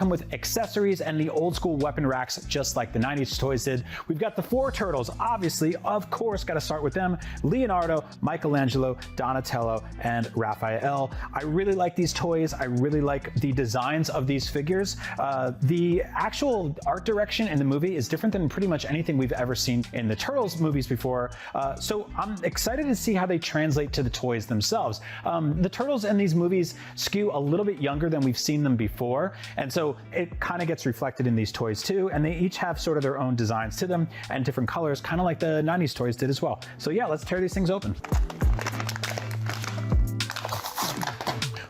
come with accessories and the old school weapon racks, just like the 90s toys did. We've got the 4 turtles, obviously, of course, got to start with them. Leonardo, Michelangelo, Donatello, and Raphael. I really like these toys. I really like the designs of these figures. The actual art direction in the movie is different than pretty much anything we've ever seen in the Turtles movies before. So I'm excited to see how they translate to the toys themselves. The Turtles in these movies skew a little bit younger than we've seen them before, and so it kind of gets reflected in these toys too, and they each have sort of their own designs to them and different colors, kind of like the 90s toys did as well. So yeah, let's tear these things open.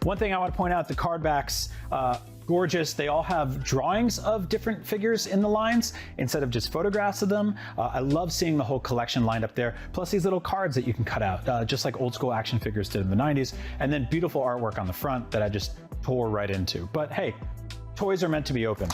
One thing I want to point out, the card backs, gorgeous. They all have drawings of different figures in the lines instead of just photographs of them. I love seeing the whole collection lined up there, plus these little cards that you can cut out, just like old school action figures did in the 90s, and then beautiful artwork on the front that I just tore right into. But hey, toys are meant to be opened.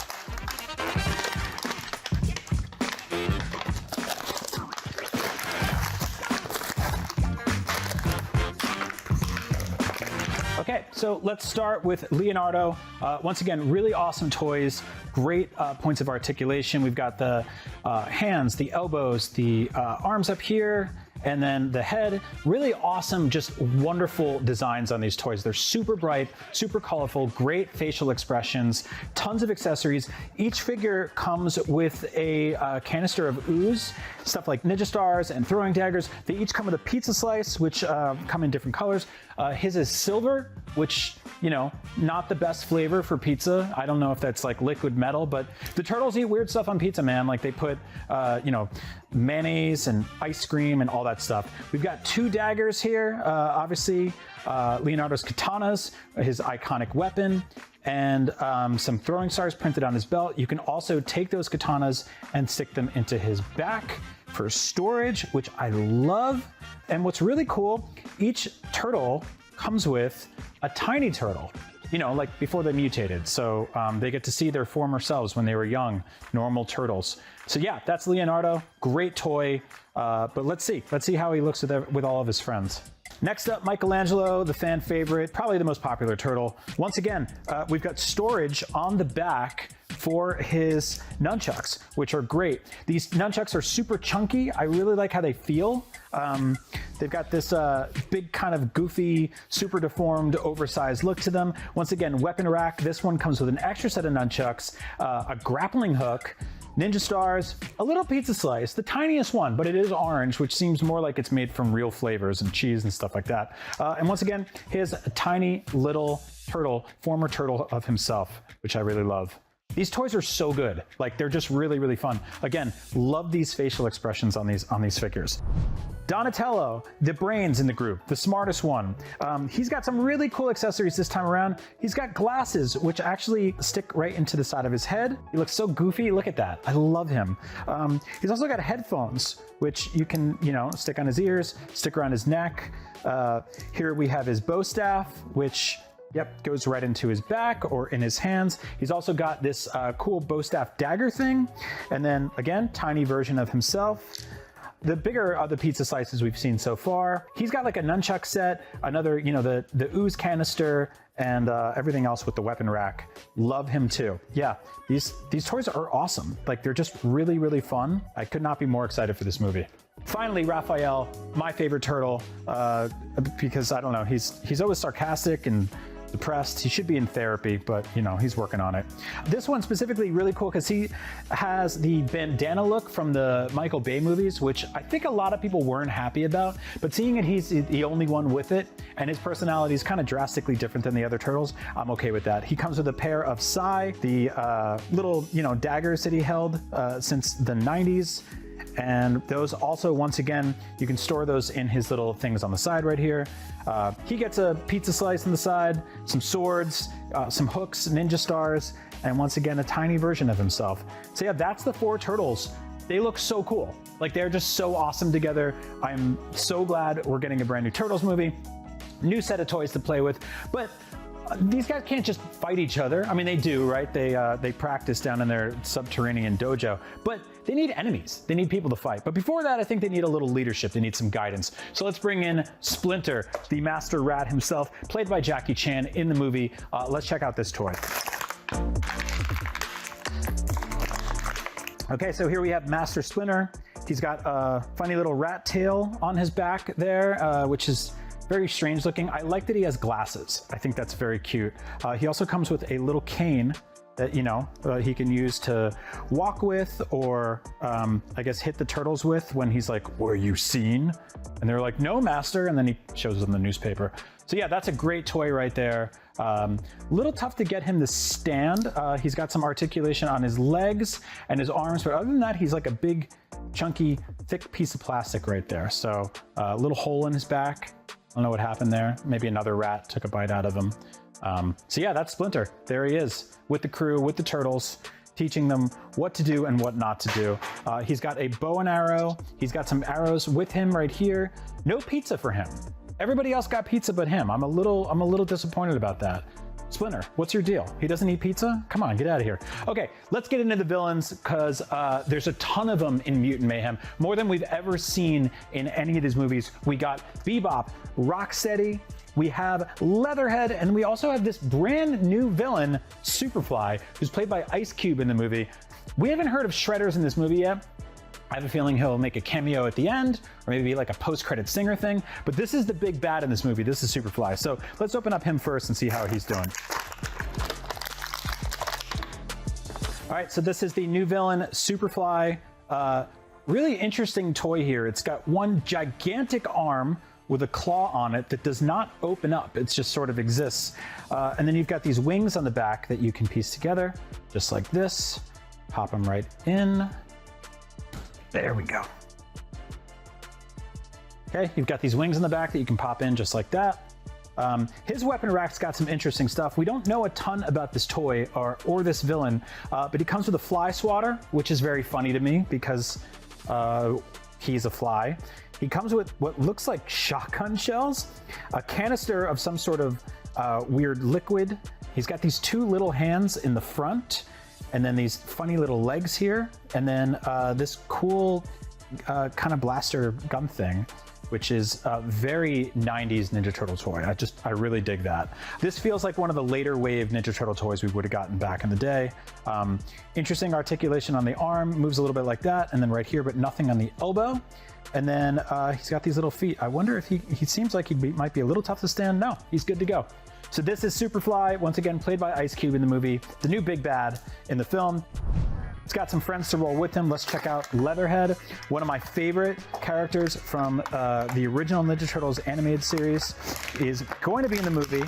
Okay, so let's start with Leonardo. Once again, really awesome toys, great points of articulation. We've got the hands, the elbows, the arms up here, and then the head. Really awesome, just wonderful designs on these toys. They're super bright, super colorful, great facial expressions, tons of accessories. Each figure comes with a canister of ooze, stuff like ninja stars and throwing daggers. They each come with a pizza slice, which come in different colors. His is silver, which, you know, not the best flavor for pizza. I don't know if that's like liquid metal, but the Turtles eat weird stuff on pizza, man. Like they put, you know, mayonnaise and ice cream and all that stuff. We've got 2 daggers here, obviously, Leonardo's katanas, his iconic weapon, and some throwing stars printed on his belt. You can also take those katanas and stick them into his back for storage, which I love. And what's really cool, each turtle comes with a tiny turtle, you know, like before they mutated. So they get to see their former selves when they were young, normal turtles. So yeah, that's Leonardo, great toy. But let's see how he looks with all of his friends. Next up, Michelangelo, the fan favorite, probably the most popular turtle. Once again, we've got storage on the back for his nunchucks, which are great. These nunchucks are super chunky. I really like how they feel. They've got this big kind of goofy, super deformed, oversized look to them. Once again, weapon rack. This one comes with an extra set of nunchucks, a grappling hook, ninja stars, a little pizza slice, the tiniest one, but it is orange, which seems more like it's made from real flavors and cheese and stuff like that. And once again, his tiny little turtle, former turtle of himself, which I really love. These toys are so good. Like, they're just really, really fun. Again, love these facial expressions on these figures. Donatello, the brains in the group, the smartest one. He's got some really cool accessories this time around. He's got glasses, which actually stick right into the side of his head. He looks so goofy. Look at that. I love him. He's also got headphones, which you can, you know, stick on his ears, stick around his neck. Here we have his bow staff, which goes right into his back or in his hands. He's also got this cool bow staff dagger thing. And then again, tiny version of himself. The bigger of the pizza slices we've seen so far. He's got like a nunchuck set, another, you know, the ooze canister, and everything else with the weapon rack. Love him too. Yeah, these toys are awesome. Like, they're just really, really fun. I could not be more excited for this movie. Finally, Raphael, my favorite turtle, because I don't know, he's always sarcastic and depressed. He should be in therapy, but you know, he's working on it. This one specifically really cool because he has the bandana look from the Michael Bay movies, which I think a lot of people weren't happy about, but seeing it he's the only one with it, and his personality is kind of drastically different than the other turtles, I'm okay with that. He comes with a pair of sai, the little, you know, daggers that he held since the 90s. And those also, once again, you can store those in his little things on the side right here. He gets a pizza slice on the side, some swords, some hooks, ninja stars, and once again, a tiny version of himself. So yeah, that's the 4 turtles. They look so cool. Like, they're just so awesome together. I'm so glad we're getting a brand new Turtles movie, new set of toys to play with, but these guys can't just fight each other. I mean, they do, right? They practice down in their subterranean dojo, but they need enemies. They need people to fight. But before that, I think they need a little leadership. They need some guidance. So let's bring in Splinter, the master rat himself, played by Jackie Chan in the movie. Let's check out this toy. Okay, so here we have Master Splinter. He's got a funny little rat tail on his back there, which is very strange looking. I like that he has glasses. I think that's very cute. He also comes with a little cane that, you know, he can use to walk with, or I guess hit the turtles with when he's like, "Were you seen?" And they're like, "No, master." And then he shows them the newspaper. So yeah, that's a great toy right there. Little tough to get him to stand. He's got some articulation on his legs and his arms, but other than that, he's like a big, chunky, thick piece of plastic right there. So a little hole in his back. I don't know what happened there. Maybe another rat took a bite out of him. So yeah, that's Splinter. There he is with the crew, with the turtles, teaching them what to do and what not to do. He's got a bow and arrow. He's got some arrows with him right here. No pizza for him. Everybody else got pizza but him. I'm a little disappointed about that. Splinter, what's your deal? He doesn't eat pizza? Come on, get out of here. Okay, let's get into the villains, because there's a ton of them in Mutant Mayhem, more than we've ever seen in any of these movies. We got Bebop, Rocksteady, we have Leatherhead, and we also have this brand new villain, Superfly, who's played by Ice Cube in the movie. We haven't heard of Shredders in this movie yet. I have a feeling he'll make a cameo at the end, or maybe like a post-credit singer thing. But this is the big bad in this movie. This is Superfly. So let's open up him first and see how he's doing. All right, so this is the new villain, Superfly. Really interesting toy here. It's got one gigantic arm with a claw on it that does not open up. It just sort of exists. And then you've got these wings on the back that you can piece together, just like this. Pop them right in. There we go. Okay, you've got these wings in the back that you can pop in just like that. His weapon rack's got some interesting stuff. We don't know a ton about this toy or this villain, but he comes with a fly swatter, which is very funny to me because he's a fly. He comes with what looks like shotgun shells, a canister of some sort of weird liquid. He's got these two little hands in the front, and then these funny little legs here, and then this cool kind of blaster gun thing, which is a very 90s Ninja Turtle toy. I really dig that. This feels like one of the later wave Ninja Turtle toys we would have gotten back in the day. Interesting articulation on the arm, moves a little bit like that, and then right here, but nothing on the elbow. And then he's got these little feet. I wonder if he seems like he might be a little tough to stand. No, he's good to go. So this is Superfly, once again played by Ice Cube in the movie, the new big bad in the film. He's got some friends to roll with him. Let's check out Leatherhead, one of my favorite characters from the original Ninja Turtles animated series, is going to be in the movie.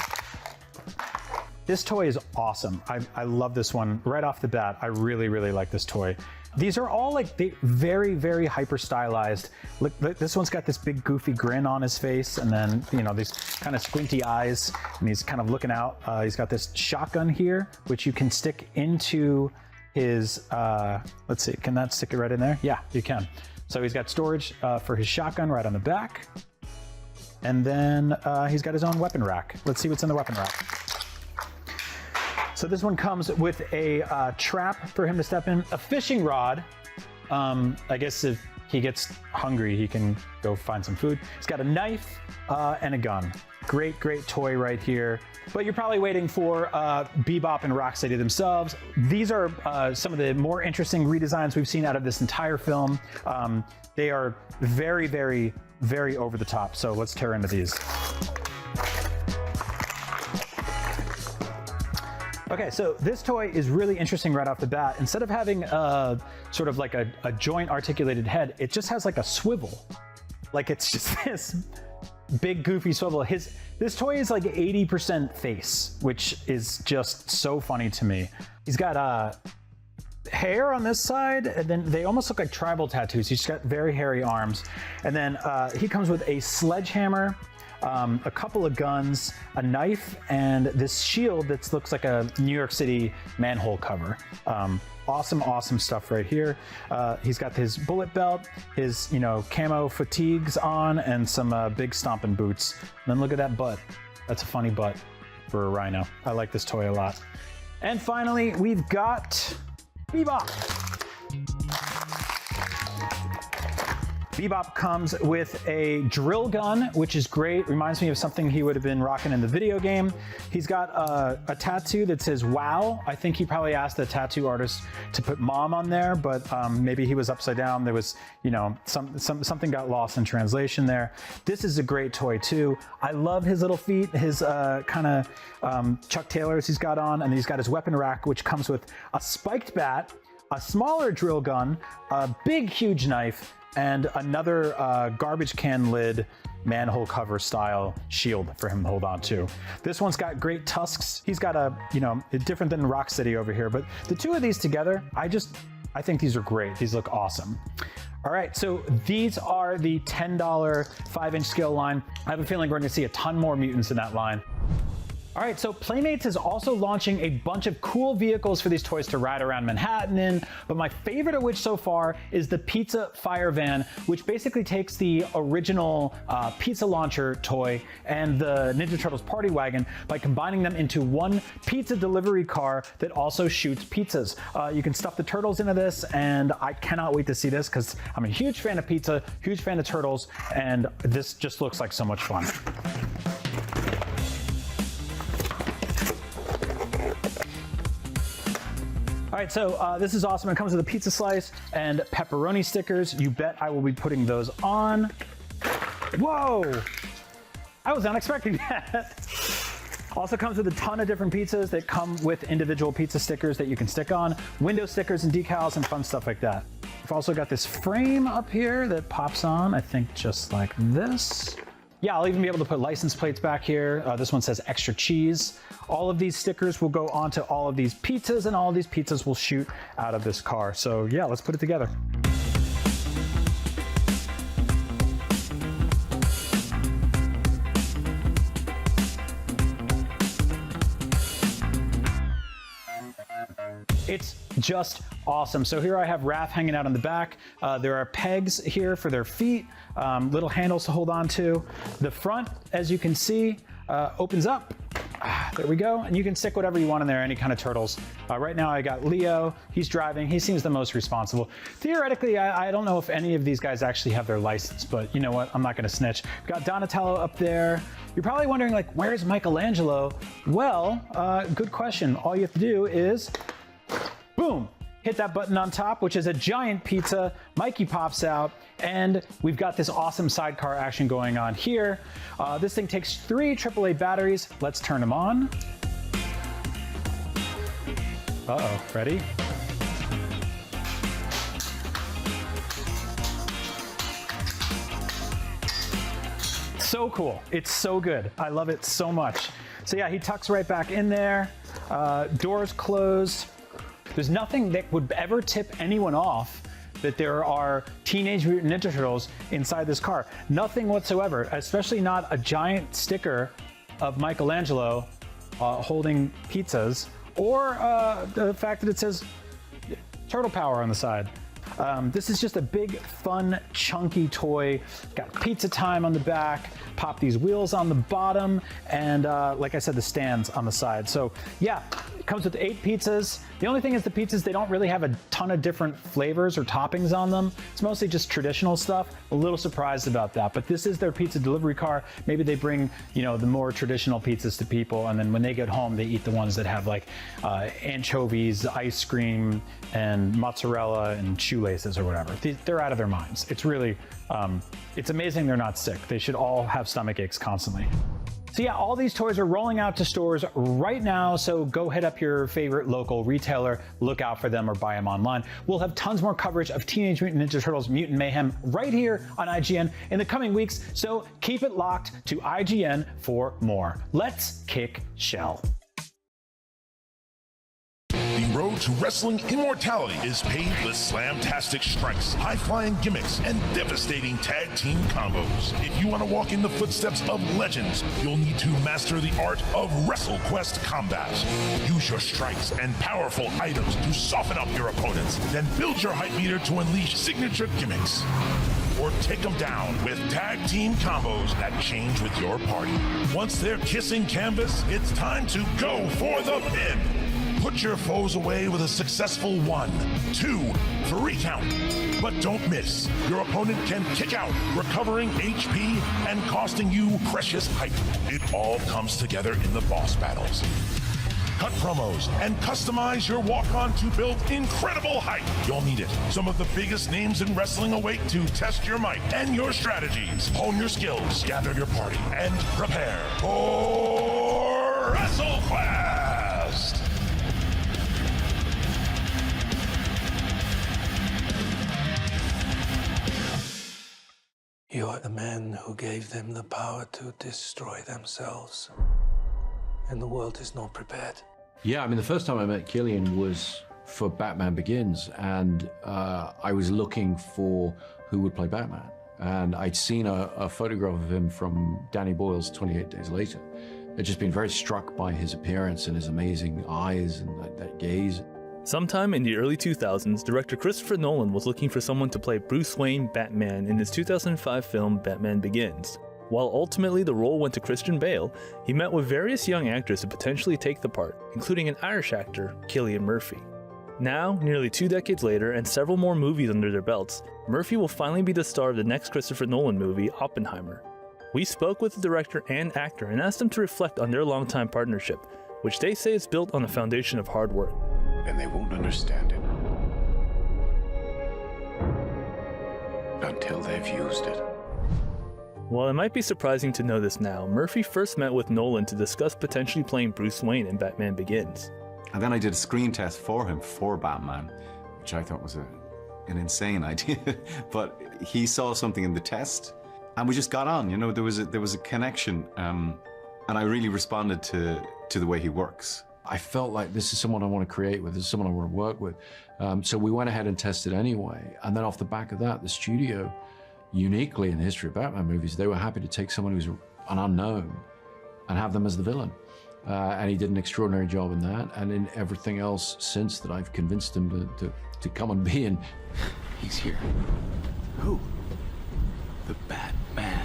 This toy is awesome. I love this one right off the bat. I really, really like this toy. These are all like very, very hyper stylized. Look, this one's got this big goofy grin on his face, and then, you know, these kind of squinty eyes, and he's kind of looking out. He's got this shotgun here, which you can stick into his, let's see, can that stick it right in there? Yeah, you can. So he's got storage for his shotgun right on the back. And then he's got his own weapon rack. Let's see what's in the weapon rack. So this one comes with a trap for him to step in, a fishing rod. I guess if he gets hungry, he can go find some food. He's got a knife and a gun. Great, great toy right here. But you're probably waiting for Bebop and Rocksteady themselves. These are some of the more interesting redesigns we've seen out of this entire film. They are very, very, very over the top. So let's tear into these. Okay, so this toy is really interesting right off the bat. Instead of having sort of like a joint articulated head, it just has like a swivel. Like it's just this big goofy swivel. This toy is like 80% face, which is just so funny to me. He's got hair on this side, and then they almost look like tribal tattoos. He's got very hairy arms. And then he comes with a sledgehammer, a couple of guns, a knife, and this shield that looks like a New York City manhole cover. Awesome, awesome stuff right here. He's got his bullet belt, his camo fatigues on, and some big stomping boots. And then look at that butt. That's a funny butt for a rhino. I like this toy a lot. And finally, we've got Bebop. Bebop comes with a drill gun, which is great. Reminds me of something he would have been rocking in the video game. He's got a tattoo that says "Wow." I think he probably asked the tattoo artist to put "Mom" on there, but maybe he was upside down. There was, you know, something got lost in translation there. This is a great toy too. I love his little feet, his kind of Chuck Taylors he's got on, and he's got his weapon rack, which comes with a spiked bat, a smaller drill gun, a big, huge knife, and another garbage can lid manhole cover style shield for him to hold on to. This one's got great tusks. He's got a, you know, different than Rocksteady over here, but the two of these together, I think these are great. These look awesome. All right, so these are the $10 5-inch scale line. I have a feeling we're gonna see a ton more mutants in that line. All right, so Playmates is also launching a bunch of cool vehicles for these toys to ride around Manhattan in, but my favorite of which so far is the Pizza Fire Van, which basically takes the original pizza launcher toy and the Ninja Turtles Party Wagon by combining them into one pizza delivery car that also shoots pizzas. You can stuff the turtles into this, and I cannot wait to see this because I'm a huge fan of pizza, huge fan of turtles, and this just looks like so much fun. All right, so this is awesome. It comes with a pizza slice and pepperoni stickers. You bet I will be putting those on. Whoa! I was not expecting that. Also comes with a ton of different pizzas that come with individual pizza stickers that you can stick on, window stickers and decals and fun stuff like that. We've also got this frame up here that pops on, I think just like this. Yeah, I'll even be able to put license plates back here. This one says extra cheese. All of these stickers will go onto all of these pizzas, and all of these pizzas will shoot out of this car. So yeah, let's put it together. It's just awesome. So here I have Raph hanging out on the back. There are pegs here for their feet, little handles to hold on to. The front, as you can see, opens up. There we go. And you can stick whatever you want in there, any kind of turtles. Right now I got Leo. He's driving. He seems the most responsible. Theoretically, I don't know if any of these guys actually have their license, but you know what? I'm not going to snitch. We've got Donatello up there. You're probably wondering, like, where's Michelangelo? Well, good question. All you have to do is boom, hit that button on top, which is a giant pizza. Mikey pops out, and we've got this awesome sidecar action going on here. This thing takes 3 AAA batteries. Let's turn them on. Uh-oh, ready? So cool. It's so good. I love it so much. So yeah, he tucks right back in there. Doors closed. There's nothing that would ever tip anyone off that there are Teenage Mutant Ninja Turtles inside this car. Nothing whatsoever, especially not a giant sticker of Michelangelo holding pizzas, or the fact that it says Turtle Power on the side. This is just a big, fun, chunky toy. Got Pizza Time on the back, pop these wheels on the bottom, and like I said, the stands on the side. So yeah, it comes with 8 pizzas. The only thing is the pizzas, they don't really have a ton of different flavors or toppings on them. It's mostly just traditional stuff. A little surprised about that, but this is their pizza delivery car. Maybe they bring, you know, the more traditional pizzas to people, and then when they get home, they eat the ones that have like anchovies, ice cream, and mozzarella and shoelaces or whatever. They're out of their minds. It's really, it's amazing they're not sick. They should all have stomach aches constantly. So yeah, all these toys are rolling out to stores right now, so go hit up your favorite local retailer, look out for them, or buy them online. We'll have tons more coverage of Teenage Mutant Ninja Turtles Mutant Mayhem right here on IGN in the coming weeks, so keep it locked to IGN for more. Let's kick shell. The road to wrestling immortality is paved with slamtastic strikes, high-flying gimmicks, and devastating tag team combos. If you want to walk in the footsteps of legends, you'll need to master the art of WrestleQuest combat. Use your strikes and powerful items to soften up your opponents, then build your hype meter to unleash signature gimmicks. Or take them down with tag team combos that change with your party. Once they're kissing canvas, it's time to go for the pin. Put your foes away with a successful 1, 2, 3 count. But don't miss, your opponent can kick out, recovering HP and costing you precious hype. It all comes together in the boss battles. Cut promos and customize your walk-on to build incredible hype. You'll need it. Some of the biggest names in wrestling await to test your might and your strategies. Hone your skills, gather your party, and prepare for WrestleQuest! You are the man who gave them the power to destroy themselves. And the world is not prepared. Yeah, I mean, the first time I met Killian was for Batman Begins, and I was looking for who would play Batman. And I'd seen a photograph of him from Danny Boyle's 28 Days Later. I'd just been very struck by his appearance and his amazing eyes and that gaze. Sometime in the early 2000s, director Christopher Nolan was looking for someone to play Bruce Wayne Batman in his 2005 film Batman Begins. While ultimately the role went to Christian Bale, he met with various young actors to potentially take the part, including an Irish actor, Cillian Murphy. Now, nearly 2 decades later and several more movies under their belts, Murphy will finally be the star of the next Christopher Nolan movie, Oppenheimer. We spoke with the director and actor and asked them to reflect on their longtime partnership, which they say is built on a foundation of hard work. And they won't understand it until they've used it. While it might be surprising to know this now, Murphy first met with Nolan to discuss potentially playing Bruce Wayne in Batman Begins. And then I did a screen test for him for Batman, which I thought was an insane idea. But he saw something in the test, and we just got on. You know, there was a connection, and I really responded to the way he works. I felt like this is someone I want to create with, this is someone I want to work with. So we went ahead and tested anyway. And then off the back of that, the studio, uniquely in the history of Batman movies, they were happy to take someone who's an unknown and have them as the villain. And he did an extraordinary job in that, and in everything else since that I've convinced him to come and be in. He's here. Who? The Batman.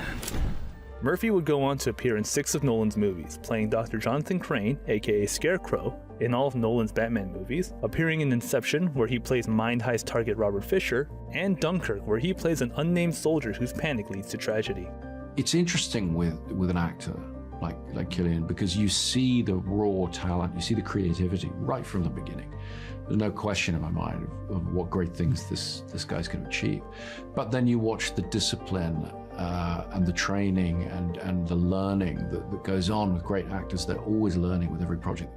Murphy would go on to appear in 6 of Nolan's movies, playing Dr. Jonathan Crane, aka Scarecrow, in all of Nolan's Batman movies, appearing in Inception, where he plays Mind Heist target Robert Fisher, and Dunkirk, where he plays an unnamed soldier whose panic leads to tragedy. It's interesting with an actor like Cillian, because you see the raw talent, you see the creativity right from the beginning. There's no question in my mind of what great things this guy's going to achieve. But then you watch the discipline and the training and the learning that goes on with great actors. They're always learning with every project.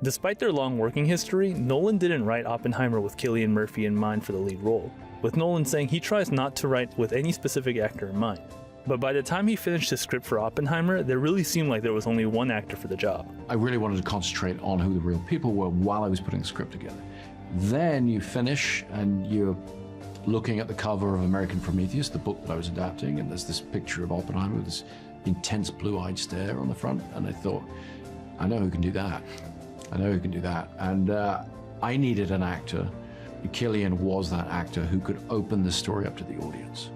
Despite their long working history, Nolan didn't write Oppenheimer with Cillian Murphy in mind for the lead role, with Nolan saying he tries not to write with any specific actor in mind. But by the time he finished his script for Oppenheimer, there really seemed like there was only one actor for the job. I really wanted to concentrate on who the real people were while I was putting the script together. Then you finish and you're looking at the cover of American Prometheus, the book that I was adapting, and there's this picture of Oppenheimer with this intense blue-eyed stare on the front, and I thought, I know who can do that. I know who can do that. And I needed an actor. Cillian was that actor who could open the story up to the audience.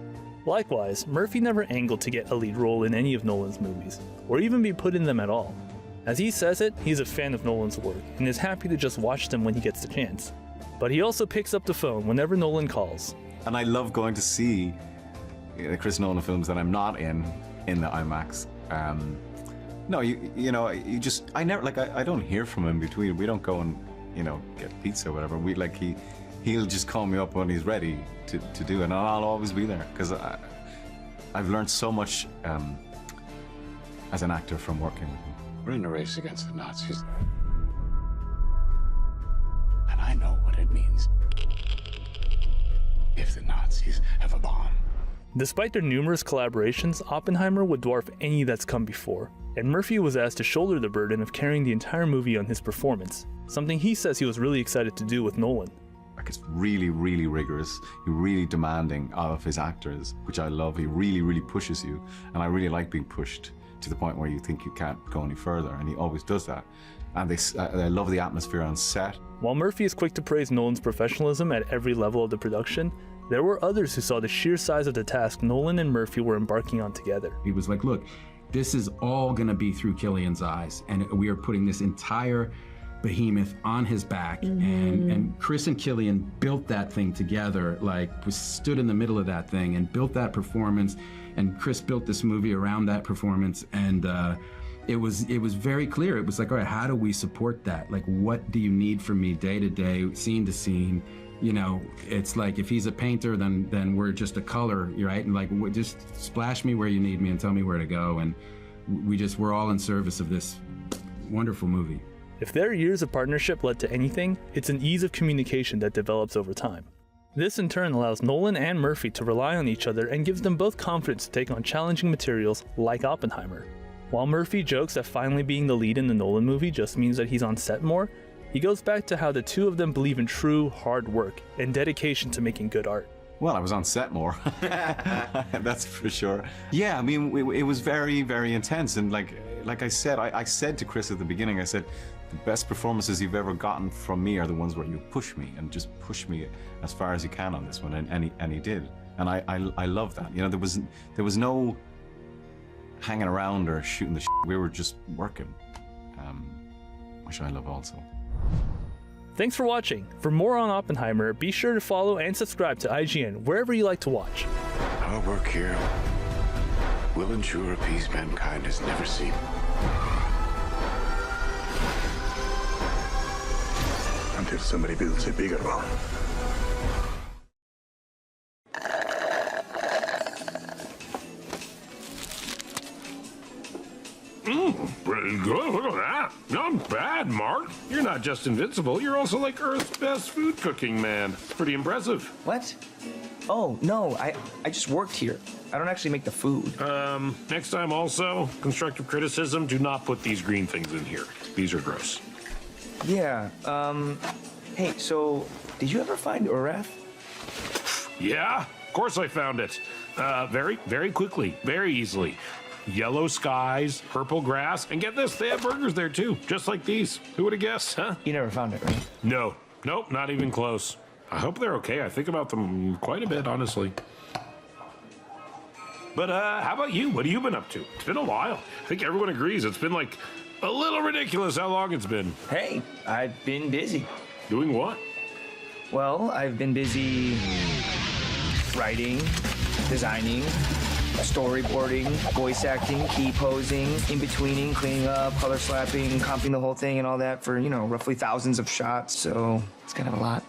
Likewise, Murphy never angled to get a lead role in any of Nolan's movies, or even be put in them at all. As he says it, he's a fan of Nolan's work, and is happy to just watch them when he gets the chance. But he also picks up the phone whenever Nolan calls. And I love going to see the Chris Nolan films that I'm not in the IMAX. No, I never, like, I don't hear from him between. We don't go and, get pizza or whatever. He'll just call me up when he's ready to do it, and I'll always be there, because I've learned so much as an actor from working with him. We're in a race against the Nazis. And I know what it means if the Nazis have a bomb. Despite their numerous collaborations, Oppenheimer would dwarf any that's come before, and Murphy was asked to shoulder the burden of carrying the entire movie on his performance, something he says he was really excited to do with Nolan. Like, it's really, really rigorous. He's really demanding of his actors, which I love. He really, really pushes you, and I really like being pushed to the point where you think you can't go any further, and he always does that. And I love the atmosphere on set. While Murphy is quick to praise Nolan's professionalism at every level of the production, there were others who saw the sheer size of the task Nolan and Murphy were embarking on together. He was like, look, this is all gonna be through Cillian's eyes, and we are putting this entire behemoth on his back, and Chris and Killian built that thing together, like we stood in the middle of that thing and built that performance, and Chris built this movie around that performance, and it was very clear. It was like, all right, how do we support that? Like, what do you need from me day to day, scene to scene? You know, it's like if he's a painter, then we're just a color, right? And like, just splash me where you need me and tell me where to go, and we're all in service of this wonderful movie. If their years of partnership led to anything, it's an ease of communication that develops over time. This in turn allows Nolan and Murphy to rely on each other and gives them both confidence to take on challenging materials like Oppenheimer. While Murphy jokes that finally being the lead in the Nolan movie just means that he's on set more, he goes back to how the two of them believe in true hard work and dedication to making good art. Well, I was on set more. That's for sure. Yeah, I mean, it was very, very intense. And like I said, I said to Chris at the beginning, I said, the best performances you've ever gotten from me are the ones where you push me and just push me as far as you can on this one. And he did. And I love that. You know, there was no hanging around or shooting the shit. We were just working, which I love also. Thanks for watching. For more on Oppenheimer, be sure to follow and subscribe to IGN wherever you like to watch. Our work here will ensure a peace mankind has never seen. Until somebody builds a bigger one. Pretty good. Look at that. Not bad, Mark. You're not just invincible. You're also like Earth's best food cooking man. Pretty impressive. What? Oh, no. I just worked here. I don't actually make the food. Next time also, constructive criticism, do not put these green things in here. These are gross. Yeah, hey, so did you ever find Urath? Yeah, of course I found it. Very, very quickly, very easily. Yellow skies, purple grass, and get this, they have burgers there too, just like these. Who would have guessed, huh? You never found it, right? No, nope, not even close. I hope they're okay. I think about them quite a bit, honestly. But how about you? What have you been up to? It's been a while. I think everyone agrees it's been like a little ridiculous how long it's been. Hey, I've been busy. Doing what? Well, I've been busy writing, designing, storyboarding, voice acting, key posing, in-betweening, cleaning up, color slapping, comping the whole thing and all that for, you know, roughly thousands of shots, so it's kind of a lot.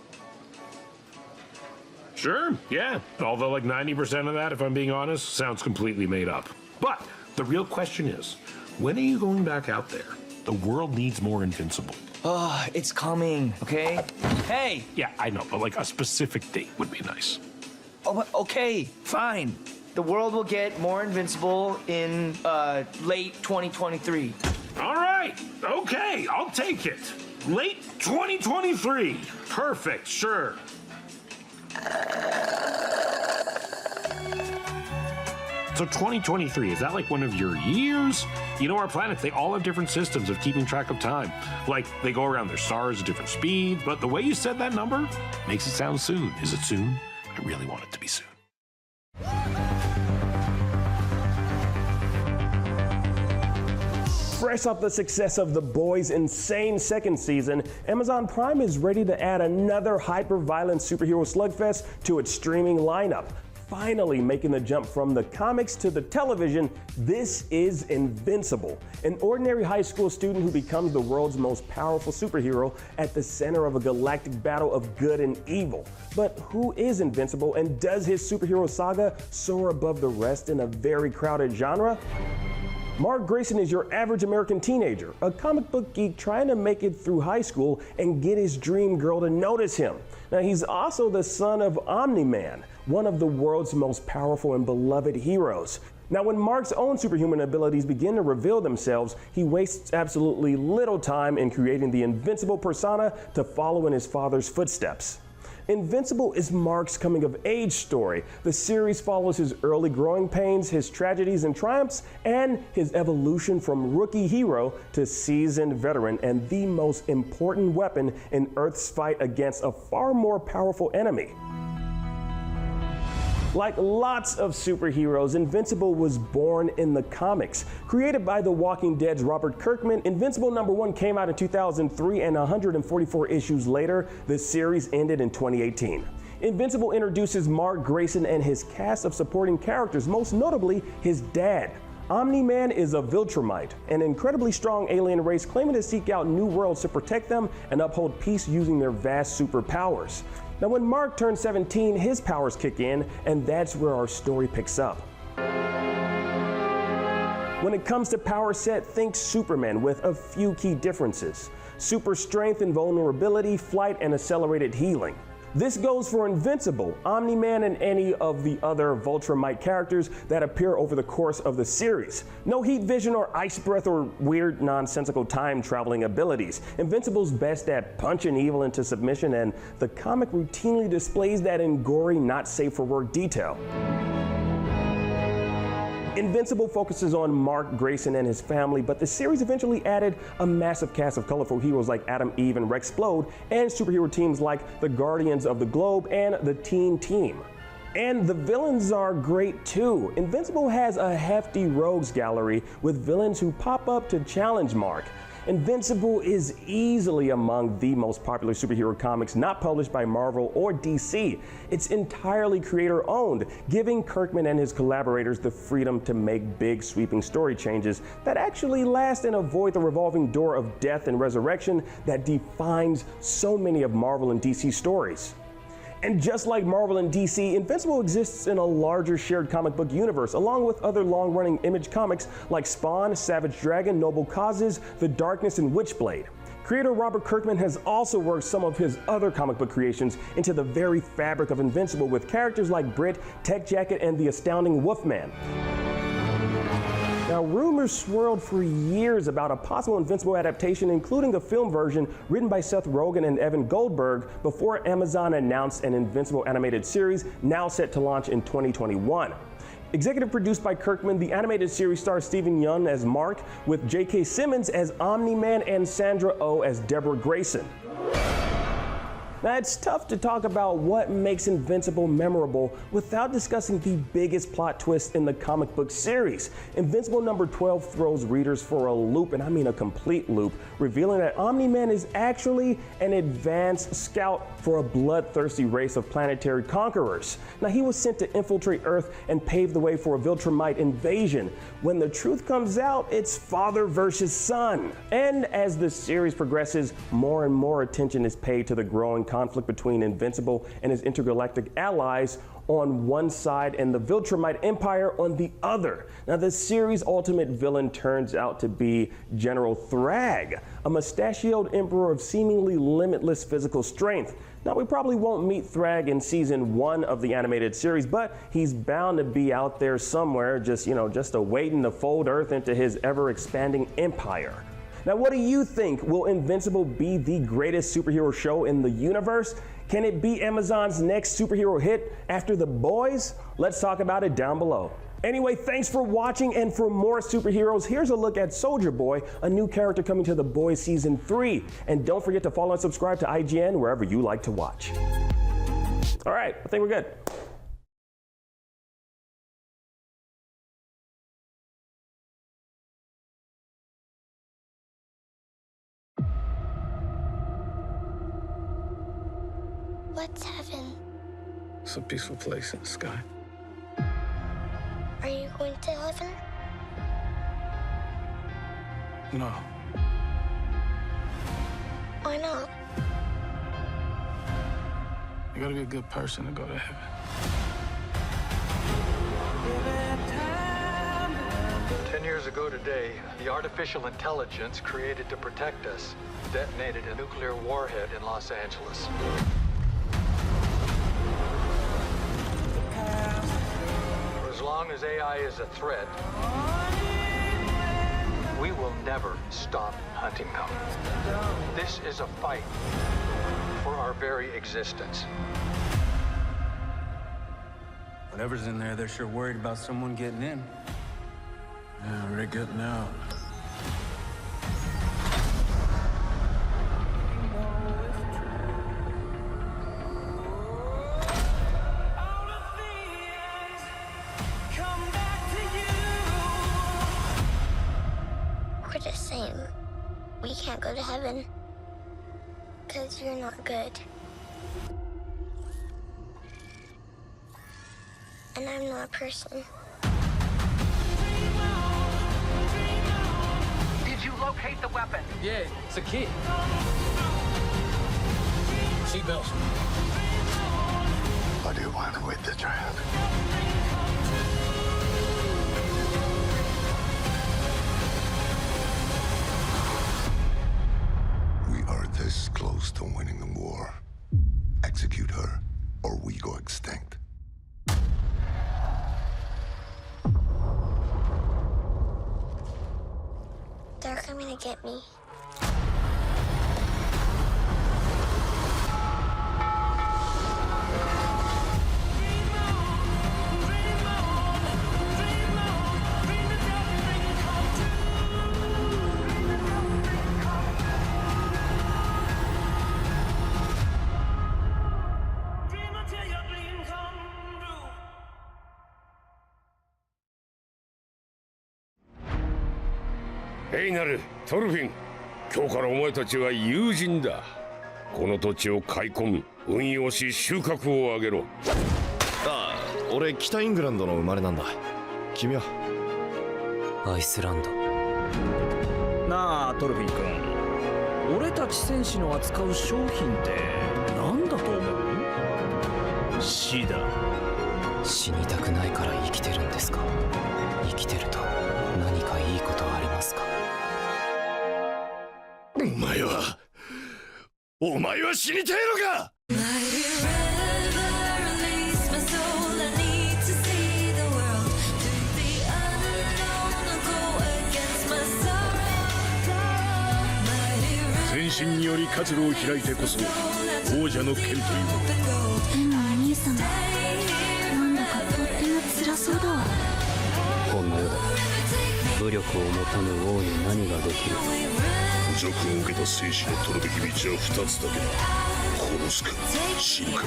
Sure, yeah. Although like 90% of that, if I'm being honest, sounds completely made up. But the real question is, when are you going back out there? The world needs more Invincible. Oh, it's coming, okay? Hey! Yeah, I know, but like a specific date would be nice. Oh, but okay, fine. The world will get more Invincible in late 2023. All right, okay, I'll take it. Late 2023. Perfect, sure. So 2023, is that like one of your years? You know, our planets, they all have different systems of keeping track of time. Like, they go around their stars at different speeds, but the way you said that number makes it sound soon. Is it soon? I really want it to be soon. Fresh off the success of The Boys' insane second season, Amazon Prime is ready to add another hyper-violent superhero slugfest to its streaming lineup. Finally making the jump from the comics to the television, this is Invincible, an ordinary high school student who becomes the world's most powerful superhero at the center of a galactic battle of good and evil. But who is Invincible, and does his superhero saga soar above the rest in a very crowded genre? Mark Grayson is your average American teenager, a comic book geek trying to make it through high school and get his dream girl to notice him. Now, he's also the son of Omni-Man, one of the world's most powerful and beloved heroes. Now, when Mark's own superhuman abilities begin to reveal themselves, he wastes absolutely little time in creating the Invincible persona to follow in his father's footsteps. Invincible is Mark's coming-of-age story. The series follows his early growing pains, his tragedies and triumphs, and his evolution from rookie hero to seasoned veteran and the most important weapon in Earth's fight against a far more powerful enemy. Like lots of superheroes, Invincible was born in the comics. Created by The Walking Dead's Robert Kirkman, Invincible #1 came out in 2003, and 144 issues later, the series ended in 2018. Invincible introduces Mark Grayson and his cast of supporting characters, most notably his dad. Omni-Man is a Viltrumite, an incredibly strong alien race claiming to seek out new worlds to protect them and uphold peace using their vast superpowers. Now, when Mark turns 17, his powers kick in, and that's where our story picks up. When it comes to power set, think Superman with a few key differences. Super strength and vulnerability, flight and accelerated healing. This goes for Invincible, Omni-Man, and any of the other Viltrumite characters that appear over the course of the series. No heat vision or ice breath or weird nonsensical time traveling abilities. Invincible's best at punching evil into submission, and the comic routinely displays that in gory, not safe for work detail. Invincible focuses on Mark Grayson and his family, but the series eventually added a massive cast of colorful heroes like Adam, Eve, and Rexplode, and superhero teams like the Guardians of the Globe and the Teen Team. And the villains are great too. Invincible has a hefty rogues gallery with villains who pop up to challenge Mark. Invincible is easily among the most popular superhero comics not published by Marvel or DC. It's entirely creator-owned, giving Kirkman and his collaborators the freedom to make big, sweeping story changes that actually last and avoid the revolving door of death and resurrection that defines so many of Marvel and DC stories. And just like Marvel and DC, Invincible exists in a larger shared comic book universe, along with other long-running Image comics like Spawn, Savage Dragon, Noble Causes, The Darkness, and Witchblade. Creator Robert Kirkman has also worked some of his other comic book creations into the very fabric of Invincible with characters like Brit, Tech Jacket, and the astounding Wolfman. Now, rumors swirled for years about a possible Invincible adaptation, including a film version written by Seth Rogen and Evan Goldberg, before Amazon announced an Invincible animated series now set to launch in 2021. Executive produced by Kirkman, the animated series stars Stephen Yeun as Mark, with J.K. Simmons as Omni-Man and Sandra Oh as Deborah Grayson. Now, it's tough to talk about what makes Invincible memorable without discussing the biggest plot twist in the comic book series. Invincible #12 throws readers for a loop, and I mean a complete loop, revealing that Omni-Man is actually an advanced scout for a bloodthirsty race of planetary conquerors. Now, he was sent to infiltrate Earth and pave the way for a Viltrumite invasion. When the truth comes out, it's father versus son. And as the series progresses, more and more attention is paid to the growing conflict between Invincible and his intergalactic allies on one side and the Viltrumite Empire on the other. Now, the series' ultimate villain turns out to be General Thrag, a mustachioed emperor of seemingly limitless physical strength. Now, we probably won't meet Thrag in season 1 of the animated series, but he's bound to be out there somewhere, just awaiting to fold Earth into his ever-expanding empire. Now, what do you think? Will Invincible be the greatest superhero show in the universe? Can it be Amazon's next superhero hit after The Boys? Let's talk about it down below. Anyway, thanks for watching, and for more superheroes, here's a look at Soldier Boy, a new character coming to The Boys Season 3. And don't forget to follow and subscribe to IGN wherever you like to watch. All right, I think we're good. What's heaven? It's a peaceful place in the sky. Are you going to heaven? No. Why not? You gotta be a good person to go to heaven. 10 years ago today, the artificial intelligence created to protect us detonated a nuclear warhead in Los Angeles. For as long as AI is a threat, we will never stop hunting them. This is a fight for our very existence. Whatever's in there, they're sure worried about someone getting in. Yeah, we're getting out. can't go to heaven. Because you're not good. And I'm not a person. Did you locate the weapon? Yeah, it's a kid. Seatbelts. What do you want with the child? We are this close to winning the war. Execute her, or we go extinct. They're coming to get me.エイナル、トルフィン、今日からお前たちは友人だ。この土地を買い込み、運用し収穫を上げろ。ああ、俺北イングランドの生まれなんだ。君は？アイスランド。なあ、トルフィン君。俺たち戦士の扱う商品って何だと思う？死だ。死にたくないから生きてるんですか？生きてると何かいいことはありますか？お前は死にてえのか！全身により活路を開いてこそ王者の剣というもの。でもお兄様、なんだかとっても辛そうだわ。こんな世で武力を持たぬ王に何ができる？侮辱を受けた生死の取るべき道は2つだけだ。殺すか死ぬか。もう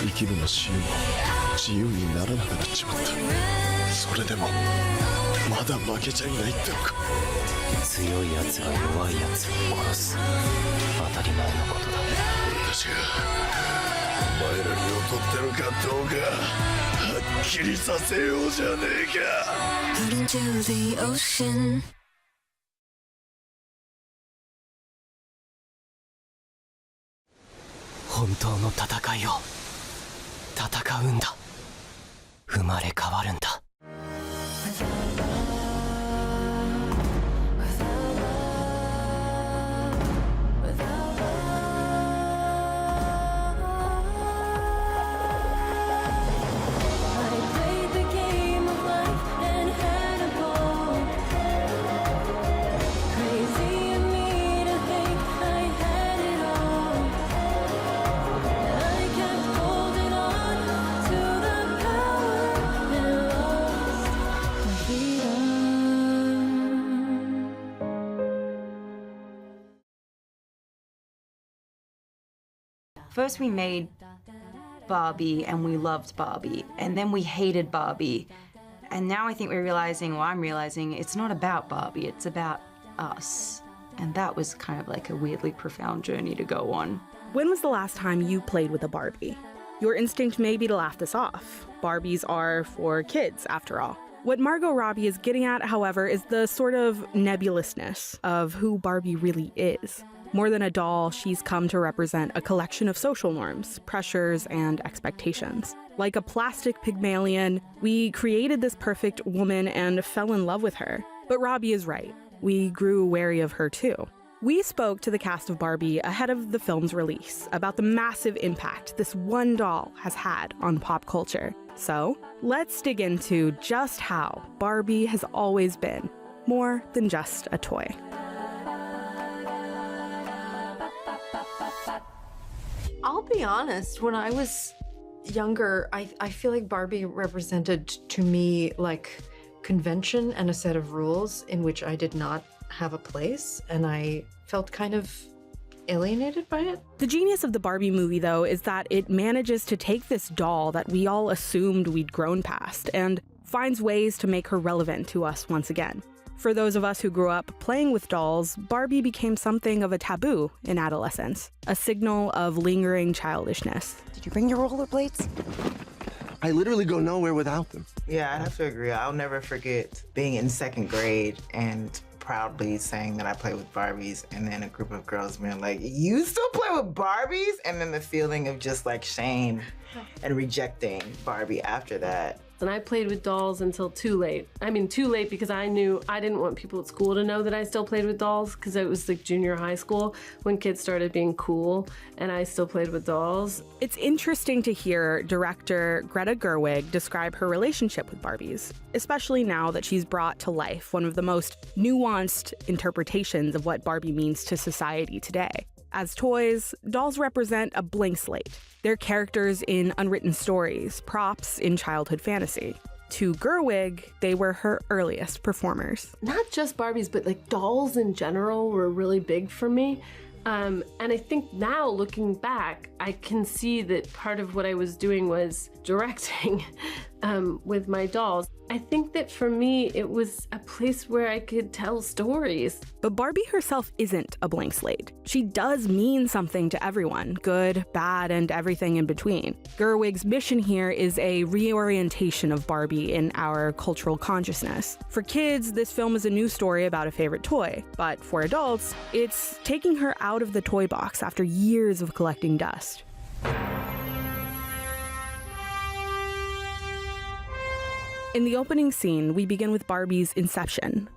生きるも死ぬも自由にならなくなっちまった。それでもまだ負けちゃいないってのか。強いやつが弱いやつを殺す、当たり前のことだ。俺たちがお前らに劣ってるかどうかはっきりさせようじゃねえか。本当の戦いを戦うんだ。生まれ変わるんだ。First we made Barbie and we loved Barbie, and then we hated Barbie. And now I think we're realizing, well, I'm realizing it's not about Barbie, it's about us. And that was kind of like a weirdly profound journey to go on. When was the last time you played with a Barbie? Your instinct may be to laugh this off. Barbies are for kids, after all. What Margot Robbie is getting at, however, is the sort of nebulousness of who Barbie really is. More than a doll, she's come to represent a collection of social norms, pressures, and expectations. Like a plastic Pygmalion, we created this perfect woman and fell in love with her. But Robbie is right. We grew wary of her too. We spoke to the cast of Barbie ahead of the film's release about the massive impact this one doll has had on pop culture. So, let's dig into just how Barbie has always been more than just a toy. I'll be honest, when I was younger, I feel like Barbie represented to me like convention and a set of rules in which I did not have a place, and I felt kind of alienated by it. The genius of the Barbie movie, though, is that it manages to take this doll that we all assumed we'd grown past and finds ways to make her relevant to us once again. For those of us who grew up playing with dolls, Barbie became something of a taboo in adolescence, a signal of lingering childishness. Did you bring your rollerblades? I literally go nowhere without them. Yeah, I'd have to agree. I'll never forget being in second grade and proudly saying that I play with Barbies, and then a group of girls being like, "You still play with Barbies?" And then the feeling of just like shame and rejecting Barbie after that. And I played with dolls until too late. I mean, too late because I knew I didn't want people at school to know that I still played with dolls, because it was like junior high school when kids started being cool and I still played with dolls. It's interesting to hear director Greta Gerwig describe her relationship with Barbies, especially now that she's brought to life one of the most nuanced interpretations of what Barbie means to society today. As toys, dolls represent a blank slate. They're characters in unwritten stories, props in childhood fantasy. To Gerwig, they were her earliest performers. Not just Barbies, but like dolls in general were really big for me. And I think now, looking back, I can see that part of what I was doing was directing with my dolls. I think that for me, it was a place where I could tell stories. But Barbie herself isn't a blank slate. She does mean something to everyone, good, bad, and everything in between. Gerwig's mission here is a reorientation of Barbie in our cultural consciousness. For kids, this film is a new story about a favorite toy. But for adults, it's taking her out of the toy box after years of collecting dust. In the opening scene, we begin with Barbie's inception.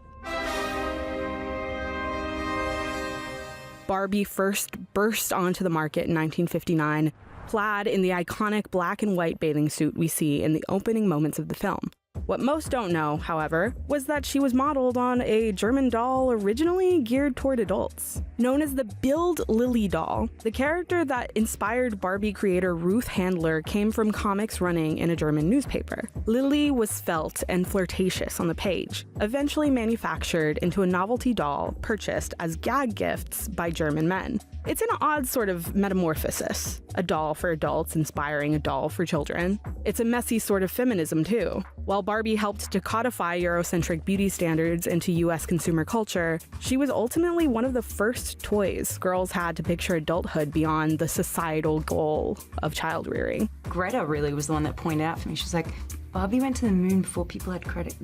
Barbie first burst onto the market in 1959, clad in the iconic black and white bathing suit we see in the opening moments of the film. What most don't know, however, was that she was modeled on a German doll originally geared toward adults. Known as the Bild Lilly doll, the character that inspired Barbie creator Ruth Handler came from comics running in a German newspaper. Lilly was svelte and flirtatious on the page, eventually manufactured into a novelty doll purchased as gag gifts by German men. It's an odd sort of metamorphosis. A doll for adults inspiring a doll for children. It's a messy sort of feminism, too. While Barbie helped to codify Eurocentric beauty standards into US consumer culture, she was ultimately one of the first toys girls had to picture adulthood beyond the societal goal of child rearing. Greta really was the one that pointed out for me. She's like, Barbie went to the moon before people had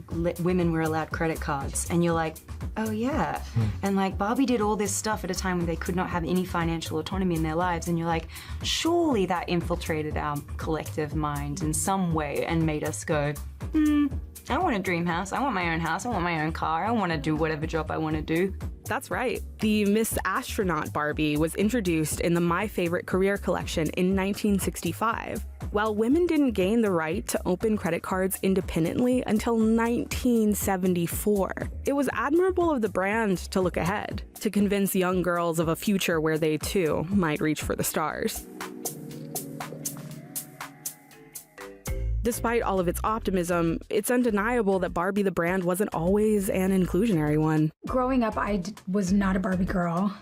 women were allowed credit cards. And you're like, oh yeah. And like Barbie did all this stuff at a time when they could not have any financial autonomy in their lives. And you're like, surely that infiltrated our collective mind in some way and made us go, I want a dream house. I want my own house. I want my own car. I want to do whatever job I want to do. That's right. The Miss Astronaut Barbie was introduced in the My Favorite Career collection in 1965. While women didn't gain the right to open credit cards independently until 1974, it was admirable of the brand to look ahead, to convince young girls of a future where they too might reach for the stars. Despite all of its optimism, it's undeniable that Barbie the brand wasn't always an inclusionary one. Growing up, I was not a Barbie girl.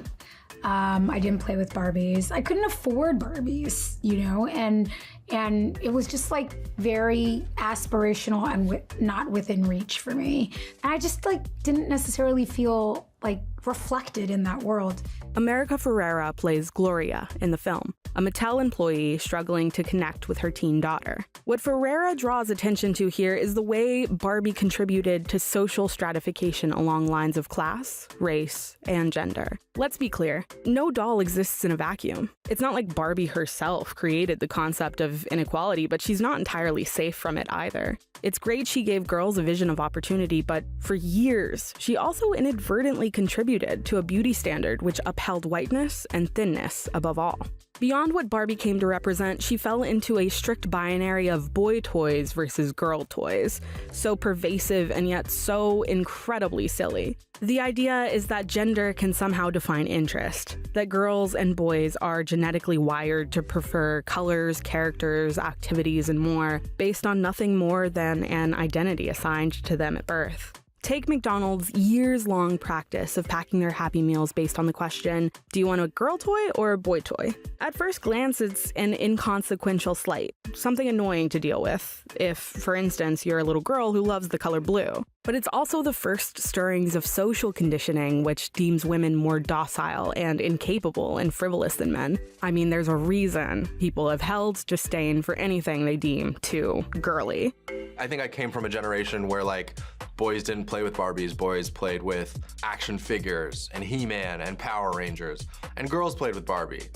I didn't play with Barbies. I couldn't afford Barbies, you know, and it was just like very aspirational and not within reach for me. And I just like didn't necessarily feel like reflected in that world. America Ferrera plays Gloria in the film, a Mattel employee struggling to connect with her teen daughter. What Ferrera draws attention to here is the way Barbie contributed to social stratification along lines of class, race, and gender. Let's be clear, no doll exists in a vacuum. It's not like Barbie herself created the concept of inequality, but she's not entirely safe from it either. It's great she gave girls a vision of opportunity, but for years, she also inadvertently contributed to a beauty standard which upheld whiteness and thinness above all. Beyond what Barbie came to represent, she fell into a strict binary of boy toys versus girl toys, so pervasive and yet so incredibly silly. The idea is that gender can somehow define interest, that girls and boys are genetically wired to prefer colors, characters, activities, and more, based on nothing more than an identity assigned to them at birth. Take McDonald's years-long practice of packing their Happy Meals based on the question, do you want a girl toy or a boy toy? At first glance, it's an inconsequential slight, something annoying to deal with, if, for instance, you're a little girl who loves the color blue. But it's also the first stirrings of social conditioning which deems women more docile and incapable and frivolous than men. I mean, there's a reason people have held disdain for anything they deem too girly. I think I came from a generation where, like, boys didn't play with Barbies, boys played with action figures and He-Man and Power Rangers, and girls played with Barbie.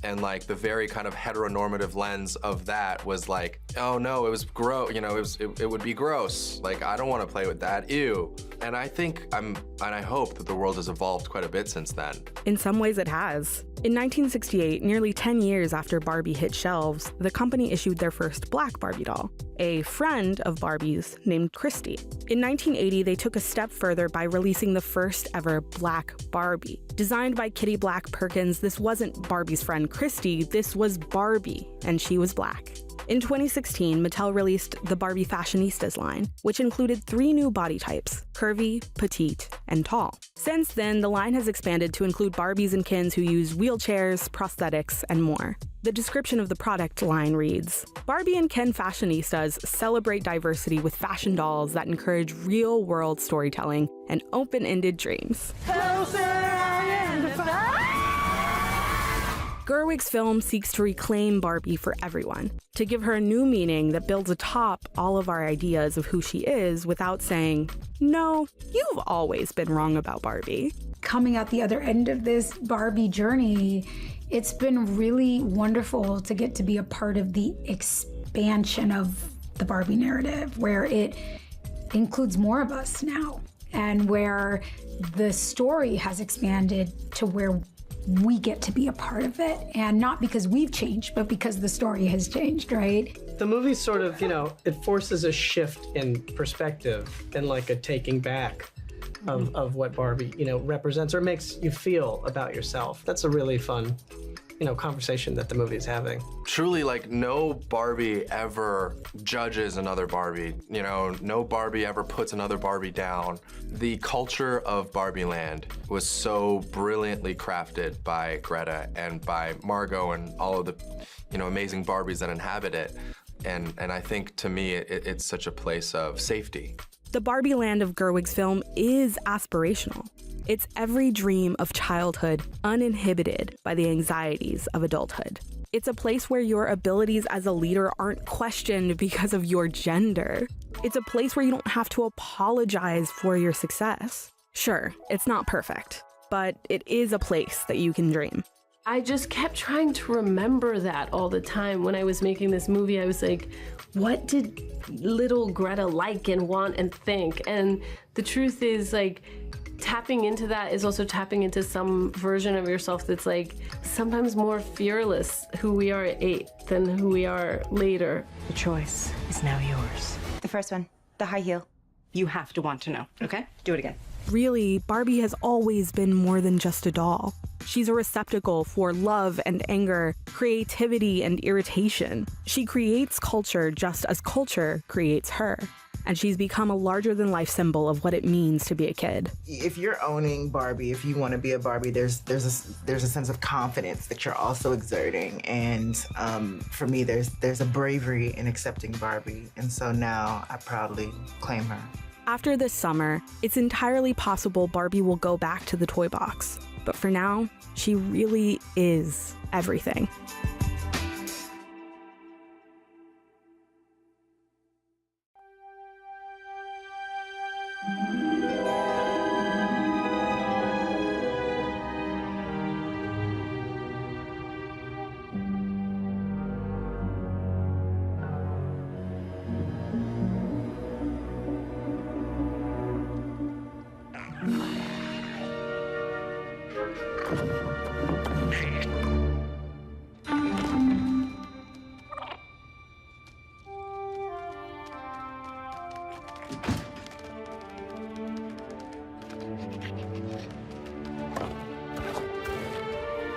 And like the very kind of heteronormative lens of that was like, oh no, it was gross, you know, it would be gross. Like, I don't want to play with that, ew. And I think and I hope that the world has evolved quite a bit since then. In some ways it has. In 1968, nearly 10 years after Barbie hit shelves, the company issued their first black Barbie doll, a friend of Barbie's named Christy. In 1980, they took a step further by releasing the first ever black Barbie. Designed by Kitty Black Perkins, this wasn't Barbie's friend Christy, this was Barbie, and she was black. In 2016, Mattel released the Barbie Fashionistas line, which included 3 new body types: curvy, petite, and tall. Since then, the line has expanded to include Barbies and Kens who use wheelchairs, prosthetics, and more. The description of the product line reads, Barbie and Ken Fashionistas celebrate diversity with fashion dolls that encourage real-world storytelling and open-ended dreams. Gerwig's film seeks to reclaim Barbie for everyone, to give her a new meaning that builds atop all of our ideas of who she is without saying, no, you've always been wrong about Barbie. Coming out the other end of this Barbie journey, it's been really wonderful to get to be a part of the expansion of the Barbie narrative, where it includes more of us now, and where the story has expanded to where we get to be a part of it, and not because we've changed, but because the story has changed, right? The movie sort of, it forces a shift in perspective and like a taking back of what Barbie, represents or makes you feel about yourself. That's a really fun, conversation that the movie is having. Truly, like, no Barbie ever judges another Barbie. No Barbie ever puts another Barbie down. The culture of Barbie Land was so brilliantly crafted by Greta and by Margot and all of the, amazing Barbies that inhabit it. And I think, to me, it's such a place of safety. The Barbie Land of Gerwig's film is aspirational. It's every dream of childhood uninhibited by the anxieties of adulthood. It's a place where your abilities as a leader aren't questioned because of your gender. It's a place where you don't have to apologize for your success. Sure, it's not perfect, but it is a place that you can dream. I just kept trying to remember that all the time. When I was making this movie, I was like, what did little Greta like and want and think? And the truth is, like, tapping into that is also tapping into some version of yourself that's like sometimes more fearless who we are at 8 than who we are later. The choice is now yours. The first one, the high heel. You have to want to know, okay? Do it again. Really, Barbie has always been more than just a doll. She's a receptacle for love and anger, creativity and irritation. She creates culture just as culture creates her. And she's become a larger-than-life symbol of what it means to be a kid. If you're owning Barbie, if you want to be a Barbie, there's a sense of confidence that you're also exerting, and for me, there's a bravery in accepting Barbie, and so now I proudly claim her. After this summer, it's entirely possible Barbie will go back to the toy box, but for now, she really is everything.